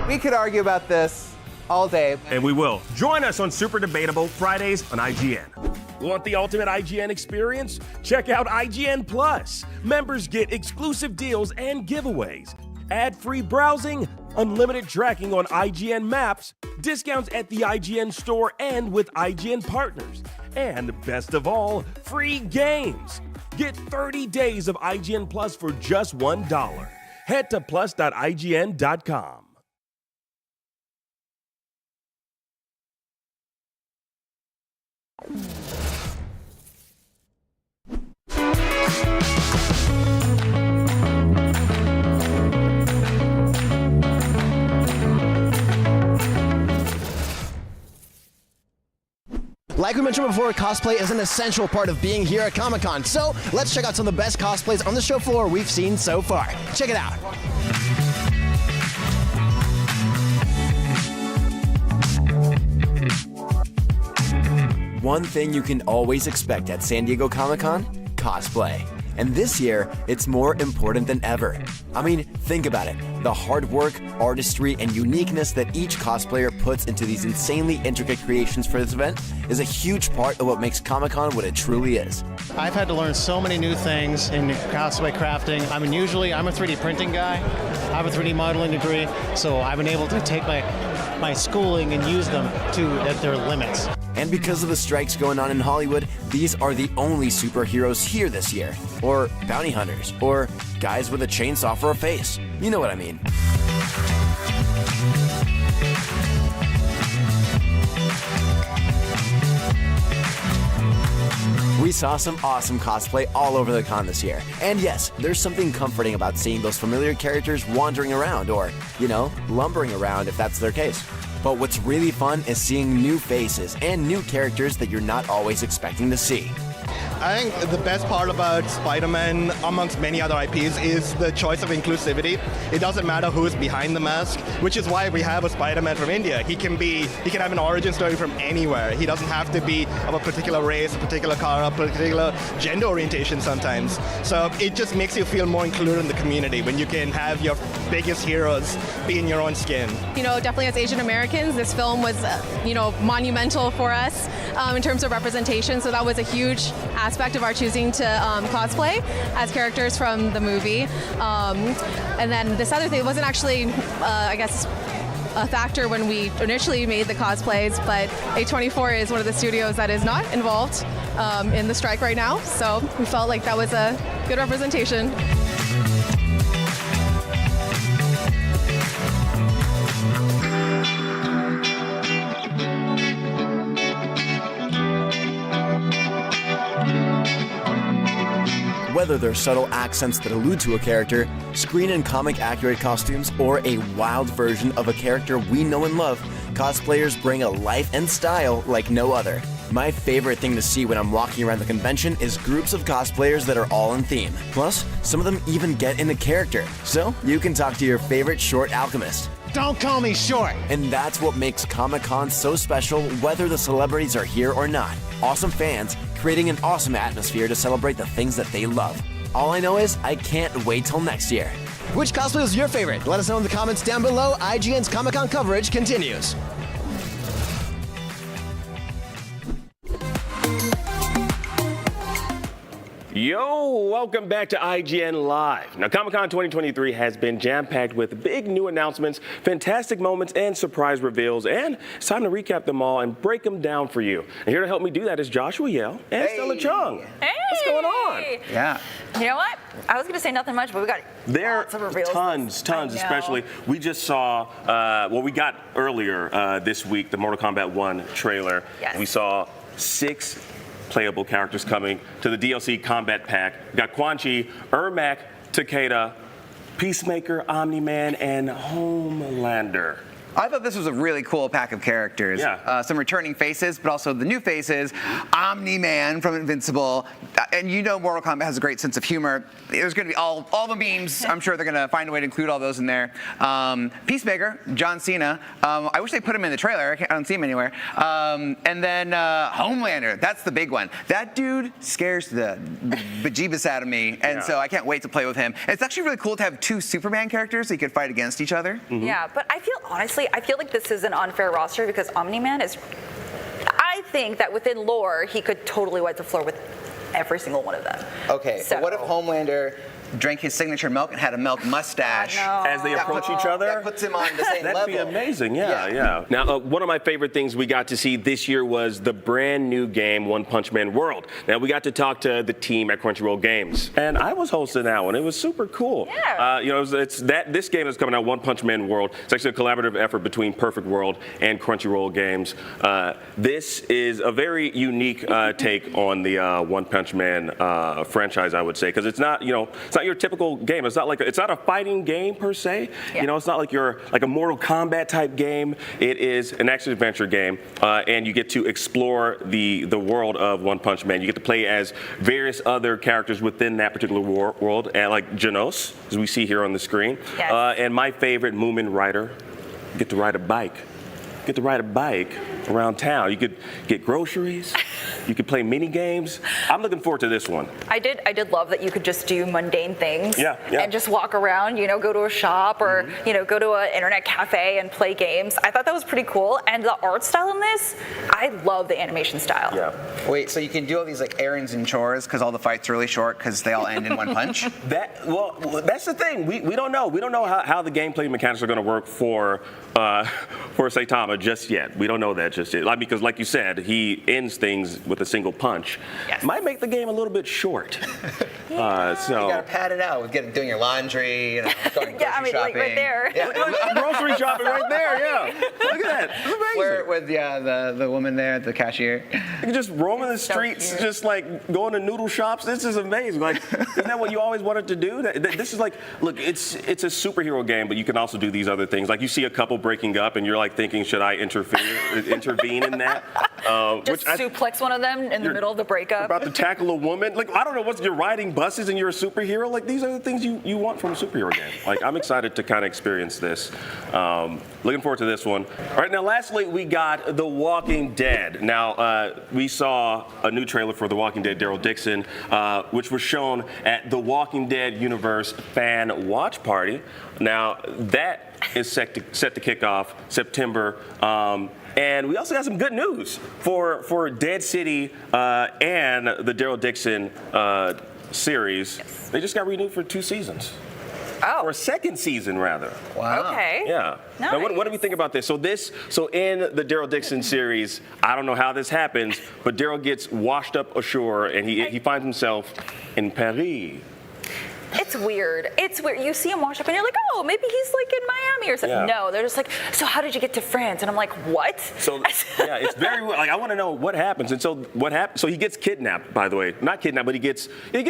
We could argue about this all day. And we will. Join us on Super Debatable Fridays on IGN. Want the ultimate IGN experience? Check out IGN Plus. Members get exclusive deals and giveaways. Ad-free browsing, unlimited tracking on IGN Maps, discounts at the IGN store and with IGN partners. And best of all, free games. Get 30 days of IGN Plus for just $1. Head to plus.ign.com. Like we mentioned before, cosplay is an essential part of being here at Comic-Con. So let's check out some of the best cosplays on the show floor we've seen so far. Check it out. One thing you can always expect at San Diego Comic-Con? Cosplay. And this year, it's more important than ever. I mean, think about it. The hard work, artistry, and uniqueness that each cosplayer puts into these insanely intricate creations for this event is a huge part of what makes Comic-Con what it truly is. I've had to learn so many new things in cosplay crafting. I'm a 3D printing guy. I have a 3D modeling degree, so I've been able to take my schooling and use them at their limits. And because of the strikes going on in Hollywood, these are the only superheroes here this year. Or bounty hunters. Or guys with a chainsaw for a face. You know what I mean. We saw some awesome cosplay all over the con this year. And yes, there's something comforting about seeing those familiar characters wandering around or, lumbering around if that's their case. But what's really fun is seeing new faces and new characters that you're not always expecting to see. I think the best part about Spider-Man, amongst many other IPs, is the choice of inclusivity. It doesn't matter who is behind the mask, which is why we have a Spider-Man from India. He can have an origin story from anywhere. He doesn't have to be of a particular race, a particular color, a particular gender orientation sometimes. So it just makes you feel more included in the community when you can have your biggest heroes be in your own skin. Definitely as Asian Americans, this film was, monumental for us in terms of representation. So that was a huge aspect of our choosing to cosplay as characters from the movie. And then this other thing wasn't actually, a factor when we initially made the cosplays, but A24 is one of the studios that is not involved in the strike right now. So we felt like that was a good representation. Whether they're subtle accents that allude to a character, screen and comic accurate costumes, or a wild version of a character we know and love, cosplayers bring a life and style like no other. My favorite thing to see when I'm walking around the convention is groups of cosplayers that are all in theme. Plus, some of them even get into character, so you can talk to your favorite short alchemist. Don't call me short. And that's what makes Comic-Con so special, whether the celebrities are here or not. Awesome fans creating an awesome atmosphere to celebrate the things that they love. All I know is I can't wait till next year. Which cosplay was your favorite? Let us know in the comments down below. IGN's Comic-Con coverage continues. Yo, welcome back to IGN Live. Now, Comic-Con 2023 has been jam-packed with big new announcements, fantastic moments, and surprise reveals, and it's time to recap them all and break them down for you. And here to help me do that is Joshua Yale and Stella Chung. Hey! What's going on? Yeah. You know what? I was going to say nothing much, but we got lots of reveals. Tons, especially. We just saw, we got earlier this week, the Mortal Kombat 1 trailer. Yes. We saw 6 playable characters coming to the DLC Combat Pack. We got Quan Chi, Ermac, Takeda, Peacemaker, Omni-Man, and Homelander. I thought this was a really cool pack of characters. Yeah. Some returning faces, but also the new faces. Omni-Man from Invincible. And Mortal Kombat has a great sense of humor. There's going to be all the memes. I'm sure they're going to find a way to include all those in there. Peacemaker, John Cena. I wish they put him in the trailer. I don't see him anywhere. And then Homelander. That's the big one. That dude scares the bejeebus out of me. And so I can't wait to play with him. And it's actually really cool to have 2 Superman characters so you could fight against each other. Mm-hmm. Yeah, but I feel like this is an unfair roster because Omni-Man is, I think that within lore, he could totally wipe the floor with every single one of them. Okay, so what if Homelander drank his signature milk and had a milk mustache as they approach each other? That puts him on the same level. That'd be amazing, yeah. Now, one of my favorite things we got to see this year was the brand new game, One Punch Man World. Now, we got to talk to the team at Crunchyroll Games, and I was hosting that one. It was super cool. Yeah. This game is coming out, One Punch Man World. It's actually a collaborative effort between Perfect World and Crunchyroll Games. This is a very unique take on the One Punch Man franchise, I would say, because it's not your typical game. It's not a fighting game per se. Yeah. It's not like a Mortal Kombat type game. It is an action adventure game, and you get to explore the world of One Punch Man. You get to play as various other characters within that particular world, and like Genos, as we see here on the screen. Yes. And my favorite, Moomin Rider. You get to ride a bike. Around town. You could get groceries. You could play mini games. I'm looking forward to this one. I did love that you could just do mundane things and just walk around, go to a shop or, go to an internet cafe and play games. I thought that was pretty cool. And the art style in this, I love the animation style. Yeah. Wait, so you can do all these like errands and chores because all the fights are really short because they all end in one punch? That's the thing. We don't know. We don't know how the gameplay mechanics are going to work for Saitama just yet. We don't know that just yet. Because like you said, he ends things with with a single punch, might make the game a little bit short. You gotta pad it out with doing your laundry, going grocery shopping. Like right there. Grocery shopping right there, yeah. Look at that. It's amazing. Where with the woman there at the cashier. You can just roaming the streets, just like going to noodle shops. This is amazing. Like, isn't that what you always wanted to do? This is like, look, it's a superhero game, but you can also do these other things. Like you see a couple breaking up, and you're like thinking, should I intervene in that? Just suplex one of them in the middle of the breakup. About to tackle a woman. Like, I don't know, you're riding buses and you're a superhero. Like, these are the things you want from a superhero game. Like, I'm excited to kind of experience this. Looking forward to this one. All right, now lastly, we got The Walking Dead. Now, we saw a new trailer for The Walking Dead, Daryl Dixon, which was shown at the Walking Dead Universe Fan Watch Party. Now, that is set to kick off September. And we also got some good news for Dead City and the Daryl Dixon series. Yes. They just got renewed for 2 seasons. Oh. For a second season, rather. Wow. Okay. Yeah. Nice. Now, what do we think about this? So in the Daryl Dixon series, I don't know how this happens, but Daryl gets washed up ashore, and he finds himself in Paris. It's weird. It's weird. You see him wash up and you're like, oh, maybe he's like in Miami or something. Yeah. No, they're just like, so how did you get to France? And I'm like, what? So yeah, it's very weird. Like, I want to know what happens. And so what happens? So he gets kidnapped, by the way. Not kidnapped, but he gets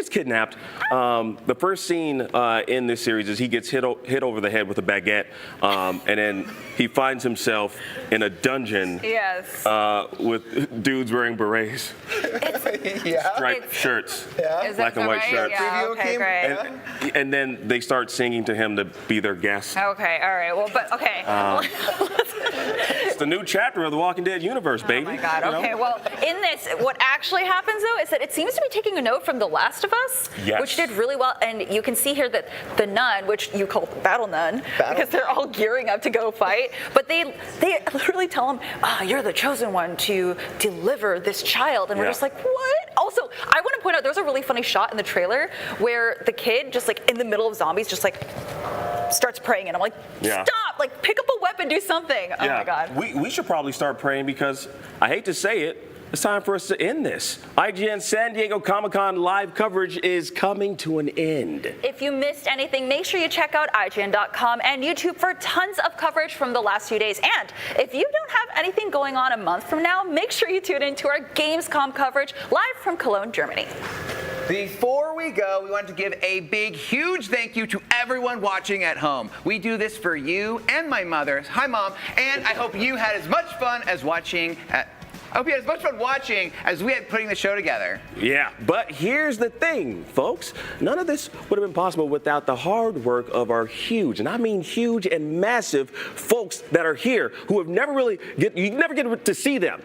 kidnapped. The first scene in this series is he gets hit over the head with a baguette, and then he finds himself in a dungeon. Yes. With dudes wearing berets, striped shirts, black and white shirts. Yeah, okay, great. And then they start singing to him to be their guest. Okay, all right. Well, but okay. It's the new chapter of the Walking Dead universe, baby. Oh my God. Okay. Well, in this, what actually happens though is that it seems to be taking a note from The Last of Us, which did really well. And you can see here that the nun, which you call Battle Nun, because they're all gearing up to go fight, but they literally tell him, "You're the chosen one to deliver this child," and we're just like, what? Also, I want to point out there's a really funny shot in the trailer where the kid just like in the middle of zombies just like starts praying, and I'm like, stop, like pick up a weapon, do something. Oh my God. We should probably start praying, because I hate to say it, it's time for us to end this. IGN San Diego Comic-Con live coverage is coming to an end. If you missed anything, make sure you check out IGN.com and YouTube for tons of coverage from the last few days. And if you don't have anything going on a month from now, make sure you tune into our Gamescom coverage live from Cologne, Germany. Before we go, we want to give a big, huge thank you to everyone watching at home. We do this for you and my mother. Hi, Mom. And I hope you had as much fun as watching as we had putting the show together. Yeah, but here's the thing, folks. None of this would have been possible without the hard work of our huge, and I mean huge and massive folks that are here who have you never get to see them.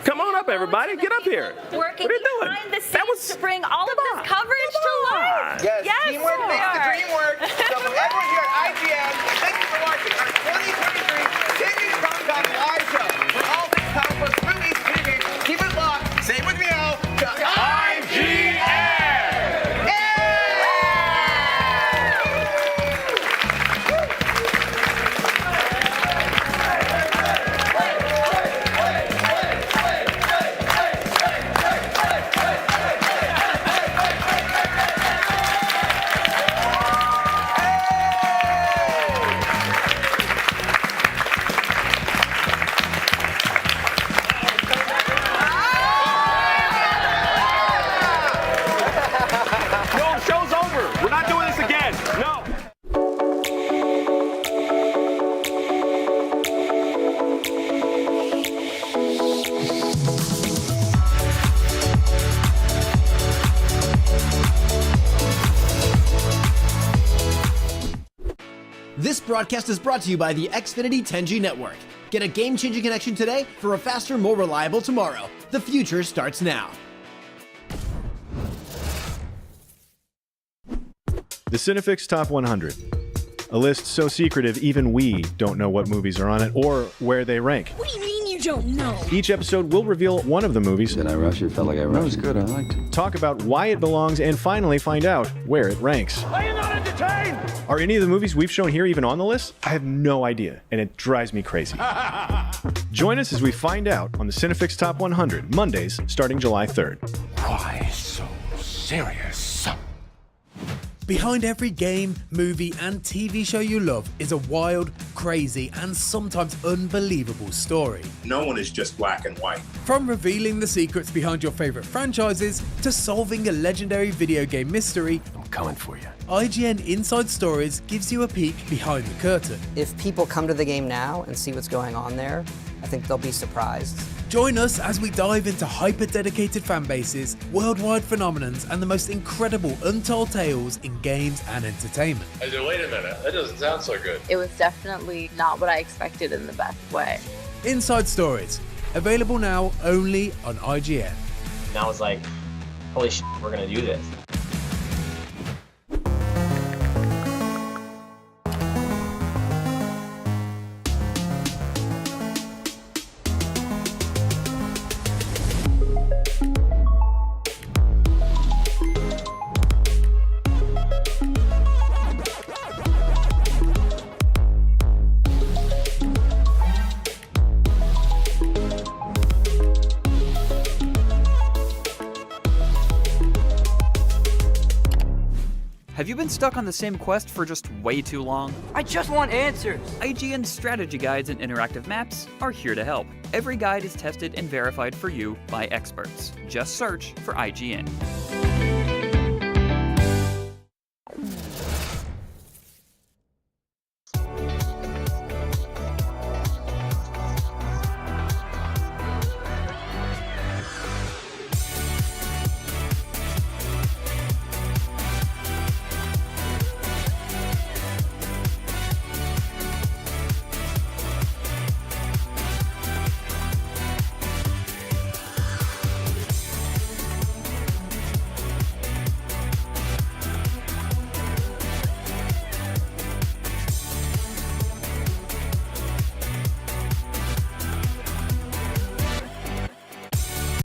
Come on up, everybody. Get up here. Working what are you doing? behind the scenes to bring all of this coverage to life. Yes, teamwork makes the dream work. So from everyone here at IGN, thank you for watching our 2023 San Diego Comic-Con live show. For all things comic books, movies, video games, keep it locked. Say it with me now. To IGN! This broadcast is brought to you by the Xfinity 10G network. Get a game-changing connection today for a faster, more reliable tomorrow. The future starts now. The Cinefix Top 100. A list so secretive even we don't know what movies are on it or where they rank. What do you mean you don't know? Each episode will reveal one of the movies. Did I rush it? Felt like I rushed. That was good. I liked it. Talk about why it belongs and finally find out where it ranks. Are you not entertained! Are any of the movies we've shown here even on the list? I have no idea, and it drives me crazy. Join us as we find out on the Cinefix Top 100, Mondays, starting July 3rd. Why so serious? Behind every game, movie, and TV show you love is a wild, crazy, and sometimes unbelievable story. No one is just black and white. From revealing the secrets behind your favorite franchises to solving a legendary video game mystery, I'm coming for you. IGN Inside Stories gives you a peek behind the curtain. If people come to the game now and see what's going on there, I think they'll be surprised. Join us as we dive into hyper-dedicated fan bases, worldwide phenomenons, and the most incredible untold tales in games and entertainment. I said, wait a minute, that doesn't sound so good. It was definitely not what I expected in the best way. Inside Stories, available now only on IGN. And I was like, holy shit, we're gonna do this. Have you been stuck on the same quest for just way too long? I just want answers! IGN strategy guides and interactive maps are here to help. Every guide is tested and verified for you by experts. Just search for IGN.